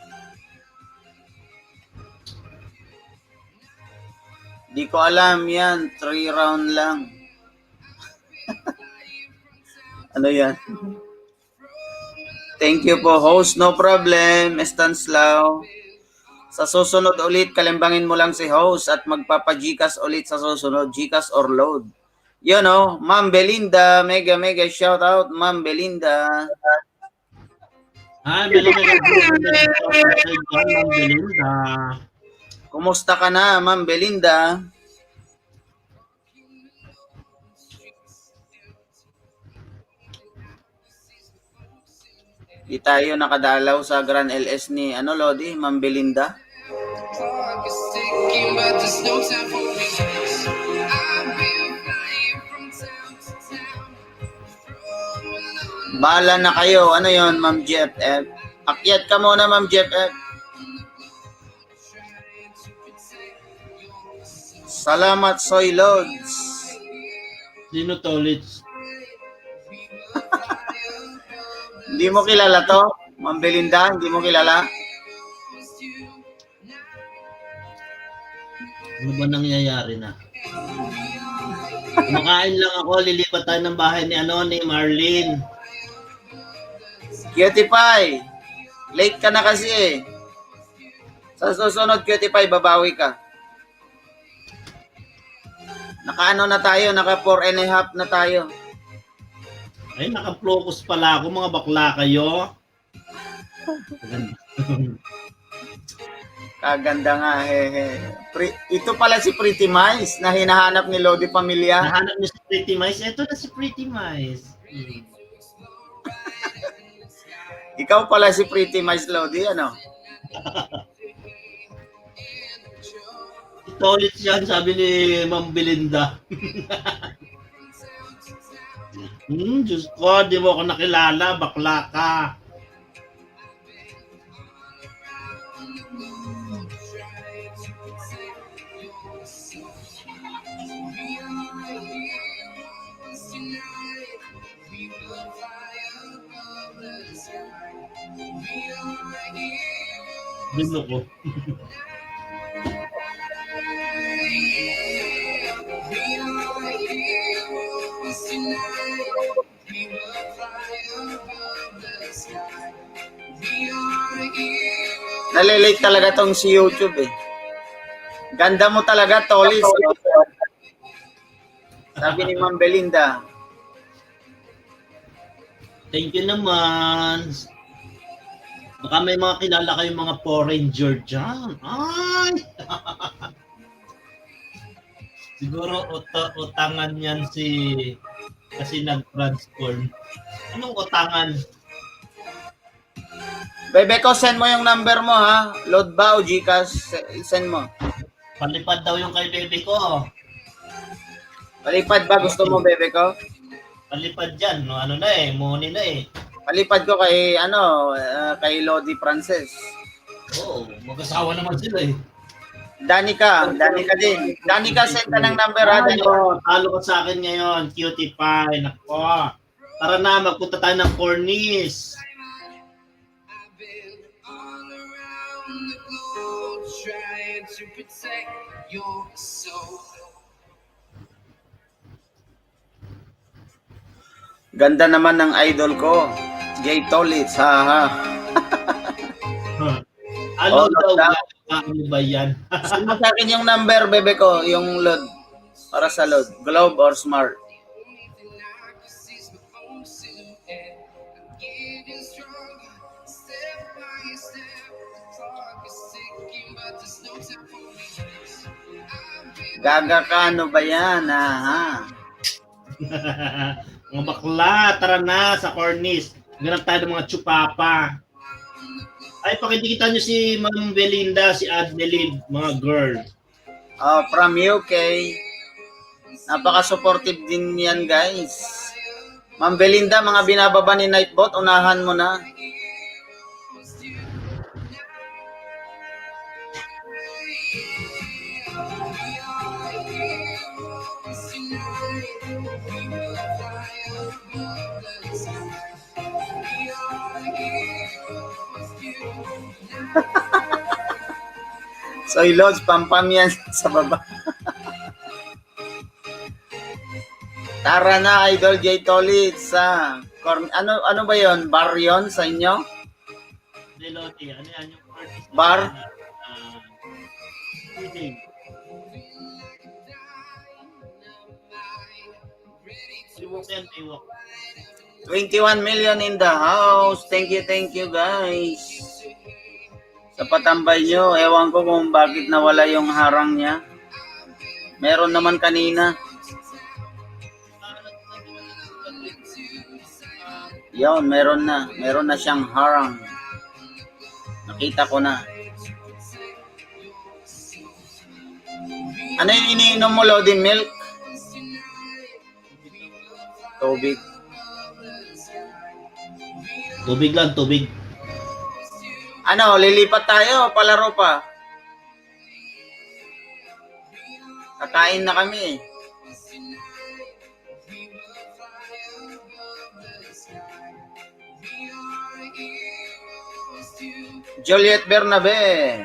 Di ko alam yan. 3 round lang. Ano yan? Thank you po, host. No problem. Estanislao. Sa susunod ulit, kalimbangin mo lang si host at magpapa-Gcash ulit sa susunod. Gcash or load. You know, Ma'am Belinda. Mega shout out, Ma'am Belinda. Hi, Belinda. Kumusta ka na, Ma'am Belinda? Di tayo nakadalaw sa Grand LS ni Lodi, Ma'am Belinda. Bahala na kayo. Ano yon, Ma'am Jeff F? Akyat ka muna, Ma'am Jeff F. Salamat, Soy Lods. Sino to, Litz? Hindi mo kilala to? Ma'am Belinda, hindi mo kilala? Ano ba nangyayari na? Kumakain lang ako, lilipat tayo ng bahay ni Marlene. Cutie Pie, late ka na kasi eh. Sa susunod, Cutie Pie, babawi ka. Naka na tayo, naka 4.5 na tayo. Ay, naka-focus pala ako, mga bakla kayo. Kaganda nga, hehe. Ito pala si Pretty Mice na hinahanap ni Lodi Pamilya. Nahanap niyo si Pretty Mice? Ito na si Pretty Mice. Ikaw pala si Pretty Mice, Lodi, ano? Ito ulit yan, sabi ni Ma'am Belinda. Diyos ko, di mo ako nakilala, bakla ka. Dino ko. Nalilate talaga tong si YouTube eh. Ganda mo talaga, Tolis. Sabi ni Ma'am Belinda. Thank you naman. Baka may mga kilala kayong mga Power Ranger dyan. Ay! Siguro utangan yan kasi nag-transform. Anong utangan? Bebe ko, send mo yung number mo ha. Load ba o Gcash? Send mo. Palipad daw yung kay bebe ko. Palipad ba gusto mo, bebe ko? Palipad dyan. No, ano na eh. Money na eh. Palipad ko kay, kay Lodi Frances. Oo. Mag-asawa naman sila eh. Danica din. Danica, send ka ng number ha. Talo ka sa akin ngayon. Cutie pie. Nako. Tara na, magpunta tayo ng cornice. Trying to protect your soul. Ganda naman ng idol ko. Jay Tolitz, ha. Ano daw daw? ano ba yan? Send mo sa akin yung number, bebe ko. Yung load. Para sa load. Globe or Smart. Gaga ka, ano ba yan, ha? Mga bakla, tara na sa cornice. Ganap tayo ng mga chupapa. Ay, pakikita nyo si Ma'am Belinda, si Adeline, mga girl. From UK. Napaka-supportive din yan, guys. Ma'am Belinda, mga binababa ni Nightbot, unahan mo na. Soy Lods, pampam yan sa baba. Tara na, Idol J. Tolitz. Ano ba yon? Bar yon sa inyo? Loti, ano yan yung cornice? Bar? Iwok. 21 million in the house. Thank you, guys. Sa patambay nyo, ewan ko kung bakit nawala yung harang niya. Meron naman kanina. Yun, meron na. Meron na siyang harang. Nakita ko na. Ano yung iniinom mo, Lodi? Milk? Tubig. Tubig lang, tubig. Ano, lilipat tayo, palaro pa. Kakain na kami. Juliet Bernabe.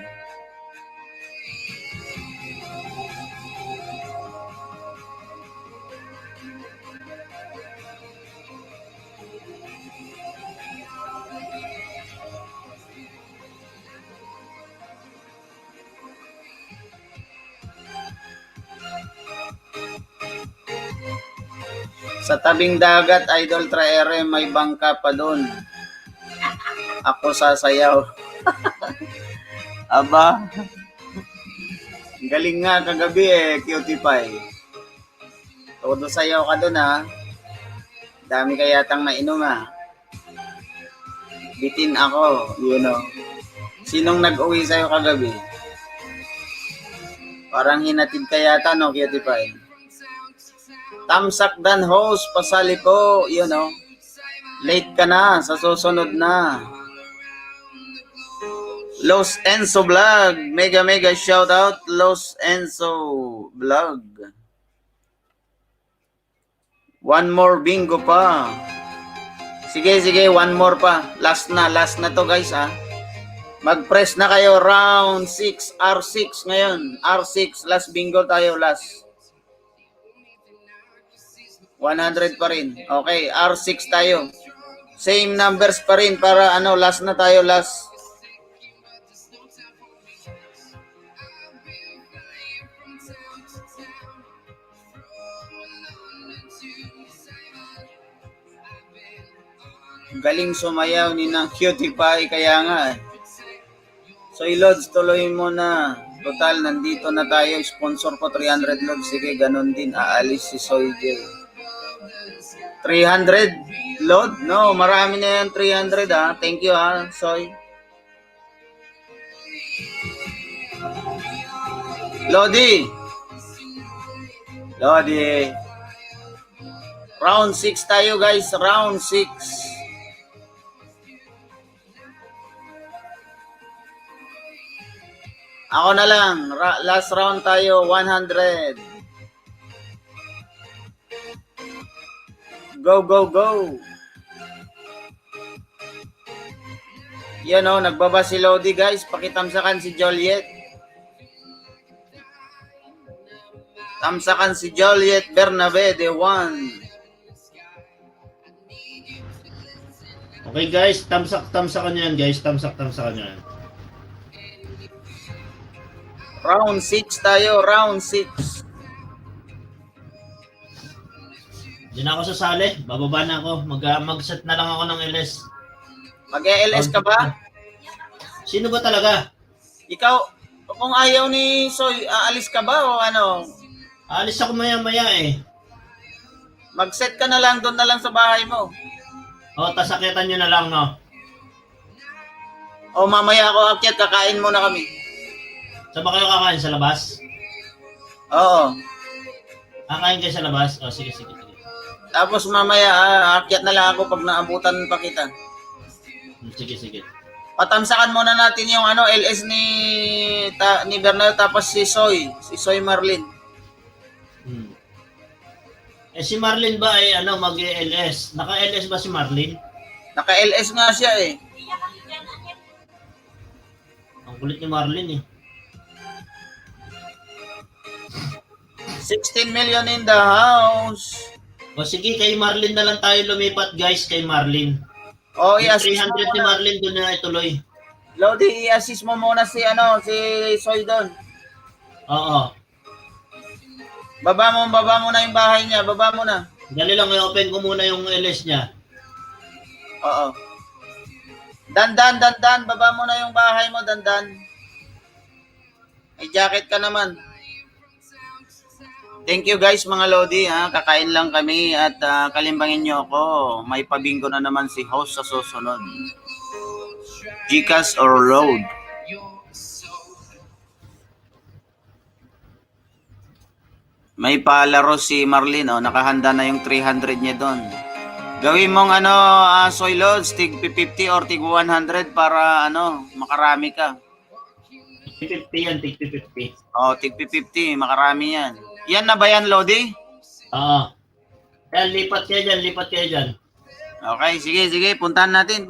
Sa tabing dagat, Idol Traere, may bangka pa doon. Ako sasayaw. Aba. Galing nga kagabi Cutie Pie. Todo sayaw ka doon ha. Dami ka yatang nainom ha. Bitin ako, Sinong nag-uwi sa'yo kagabi? Parang hinatid ka yata, no, Cutie Pie? Tamsak Dan host, pasali po, Late ka na, sa susunod na. Los Enzo Vlog, mega shout out, Los Enzo Vlog. One more bingo pa. Sige, one more pa. Last na to guys ha. Mag-press na kayo, round 6, R6 ngayon. R6, last bingo tayo, last. 100 pa rin. Okay, R6 tayo. Same numbers pa rin para last na tayo, last. Galing sumayaw ni ng Cutie Pie, kaya nga eh. So, Lods, tuloy mo na. Total, nandito na tayo. Sponsor ko 300 Lods. Sige, ganun din. Aalis si Soy J. 300 Lod? No, marami na yan. 300 ha. Thank you ha, Soy. Lodi. Lodi. Round 6 tayo guys. Round 6. Ako na lang. Last round tayo. 100. Go, go, go. Yan o. Nagbaba si Lodi guys. Pakitamsakan si Joliet. Tamsakan si Joliet Bernabe, the one. Okay guys, tamsakan nyo yan guys. Tamsakan nyo yan. Round 6 tayo, round 6. Hindi na ako sasali. Bababa na ako. Mag-set na lang ako ng LS. Mag-LS ka ba? Sino ba talaga? Ikaw, kung ayaw ni Soy, aalis ka ba o ano? Aalis ako maya-maya eh. Mag-set ka na lang, doon na lang sa bahay mo. O, tasakitan nyo na lang, no? O, mamaya ako akyat, kakain muna kami. Saan ba kayo kakain? Sa labas? Oo. Kakain kayo sa labas? O, sige. Tapos mamaya, akyat na lang ako pag naabutan pa kita. Sige. Patamsakan muna natin yung LS ni Bernal, tapos si Soy Marlin. Eh si Marlin ba ay mag-LS? Naka-LS ba si Marlin? Naka-LS nga siya eh. Ang kulit ni Marlin eh. 16 million in the house. O sige, kay Marlin na lang tayo lumipat guys, kay Marlin. O, yung 300 ni Marlin doon na ituloy. Lodi, i-assist mo muna si Soy doon. Oo. Baba mo na yung bahay niya. Baba mo na. Dali lang, i-open ko muna yung LS niya. Oo. Dandan. Baba mo na yung bahay mo, dandan. May jacket ka naman. Thank you guys mga Lodi. Kakain lang kami at kalimbangin nyo ako. May pabinggo na naman si host sa susunod. Gcash or load. May palaro si Marlin, nakahanda na yung 300 niya doon. Gawin mong Soy Loads, tig 50 or tig 100 para makarami ka. Tig 50 yan, tig 50. Tig 50, makarami yan. Yan na ba yan, Lodi? Oo. Yan, lipat kayo dyan. Okay, sige, puntahan natin.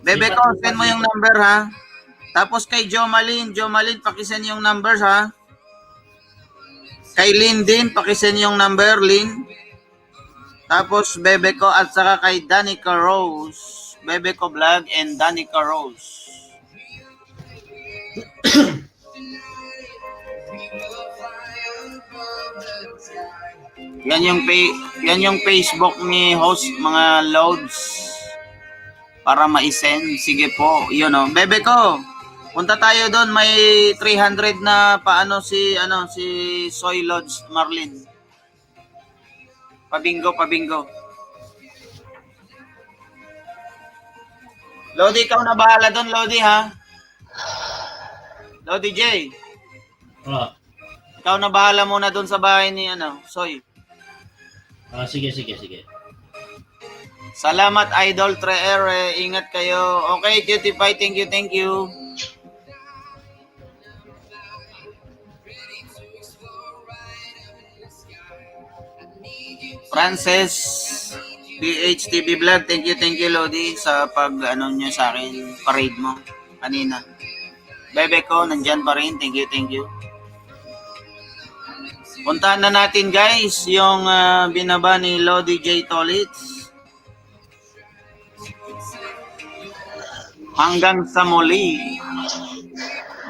Bebe ko, send mo yung number ha. Tapos kay Jomalyn, pakisend yung numbers ha. Kay Lynn din, pakisend yung number, Lynn. Tapos, Bebe ko at saka kay Danica Rose. Bebe ko Vlog and Danica Rose. Yan yung Facebook ni host, mga loads. Para ma-send. Sige po, yun Bebe ko. Punta tayo doon, may 300 na si Soy Lodge Marlin. Pabingo. Lodi, ikaw na bahala doon, Lodi ha. Lodi J. Ikaw na bahala muna doon sa bahay ni Soy. Sige. Salamat Idol Treere, ingat kayo. Okay, Cutie Pie, thank you. Frances BHTV Vlog, thank you Lodi sa pag nyo sa akin, parade mo kanina. Bebe ko, nandyan pa rin, thank you. Puntahan na natin guys yung binaba ni Lodi J. Tolitz. Hanggang sa muli.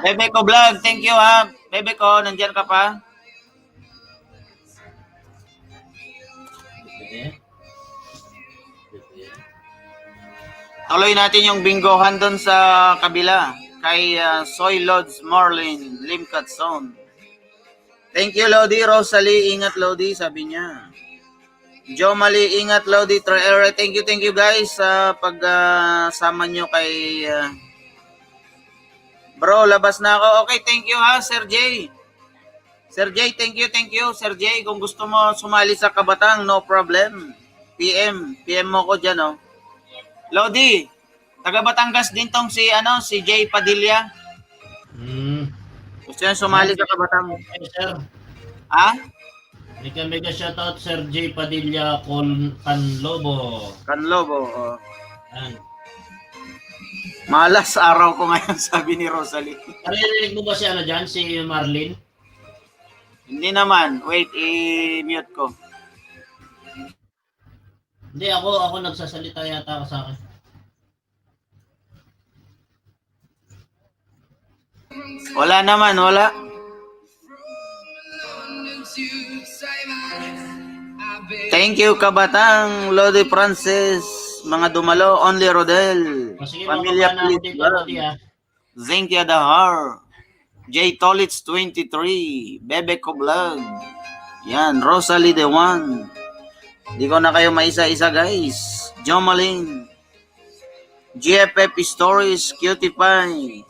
Bebe ko Vlog, thank you ha. Bebe ko, nandyan ka pa? Tuloy natin yung bingohan doon sa kabila. Kay Soy Lods Marlin, Limcat Zone. Thank you, Lodi. Rosalie, ingat, Lodi, sabi niya. Joe Mali, ingat, Lodi. Thank you guys sa pagsama nyo kay... Bro, labas na ako. Okay, thank you ha, Sir J. Sir J, thank you. Sir J, kung gusto mo sumali sa Kabatang, no problem. PM mo ko dyan, oh. Lodi, taga Batangas din tong si J Padilla. Gusto yan sumali sa Kabatang. Hey, sir. Ha? Mega shoutout Sir J Padilla Canlobo. Oh. Yan. Malas araw ko ngayon, sabi ni Rosalie. Narinig mo ba si dyan, si Marlin? Hindi naman. Wait, i-mute ko. Hindi, ako nagsasalita yata ako sa akin. Wala naman, wala. Thank you, Kabatang, Lodi Francis, mga dumalo, Only Rodel, Pamilya Please, Zinkia Dahar, J Tolitz 23, Bebe Ko Vlog, yan, Rosalie the One. Di ko na kayo maisa-isa, guys. Jomalin, GFF Stories, Cutie Pie.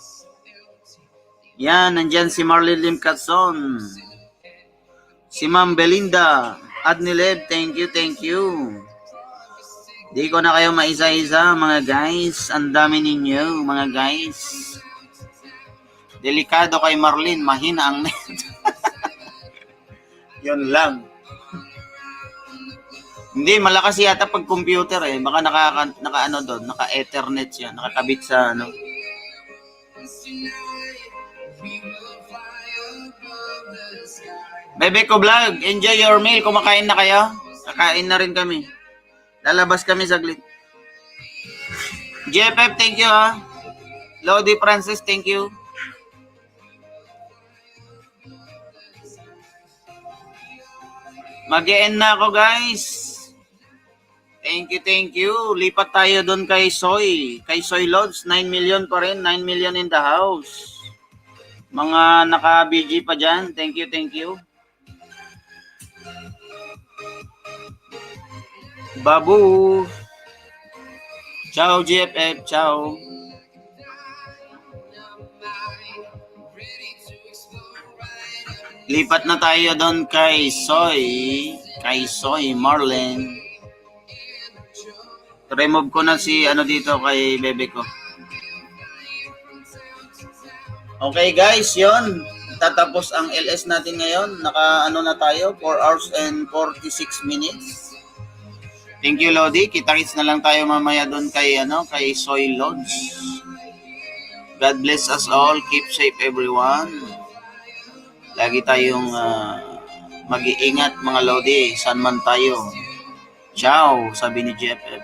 Yan, nandyan si Marlene Limcat Zone. Si Ma'am Belinda, Adnileb, thank you. Di ko na kayo maisa-isa, mga guys. Ang dami ninyo, mga guys. Delikado kay Marlene, mahina ang net. Yun lang. Hindi, malakas yata pag computer eh. Baka naka doon, naka-ethernet siya, nakakabit sa Bebe Ko Vlog, enjoy your meal. Kumakain na kayo? Kakain na rin kami. Lalabas kami saglit. JFF, thank you ha. Lodi Francis, thank you. Mag-e-end na ako, guys. Thank you. Lipat tayo doon kay Soy. Kay Soy Lods, 9 million pa rin. 9 million in the house. Mga naka-BG pa dyan. Thank you. Babu. Ciao, GFF. Ciao. Lipat na tayo doon kay Soy Marlin. Remove ko na si dito kay bebe ko. Okay guys, yon. Tatapos ang LS natin ngayon. Naka na tayo, 4 hours and 46 minutes. Thank you, Lodi. Kita-kits na lang tayo mamaya doon kay Soy Lodge. God bless us all. Keep safe everyone. Lagi tayong mag-iingat mga Lodi, saan man tayo. Ciao, sabi ni JFF.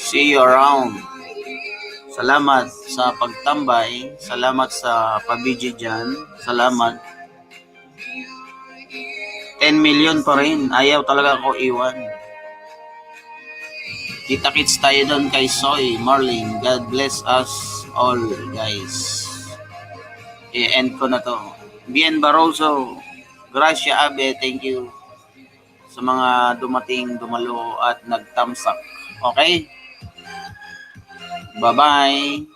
See you around. Salamat sa pagtambay. Salamat sa pabidyo dyan. Salamat. 10 million pa rin. Ayaw talaga ako iwan. Kita-kits tayo doon kay Soy Marlin. God bless us all, guys. I-end ko na to. Bien Barroso, Gracia Abe, thank you sa mga dumating, dumalo at nagtamsak. Okay? Bye-bye.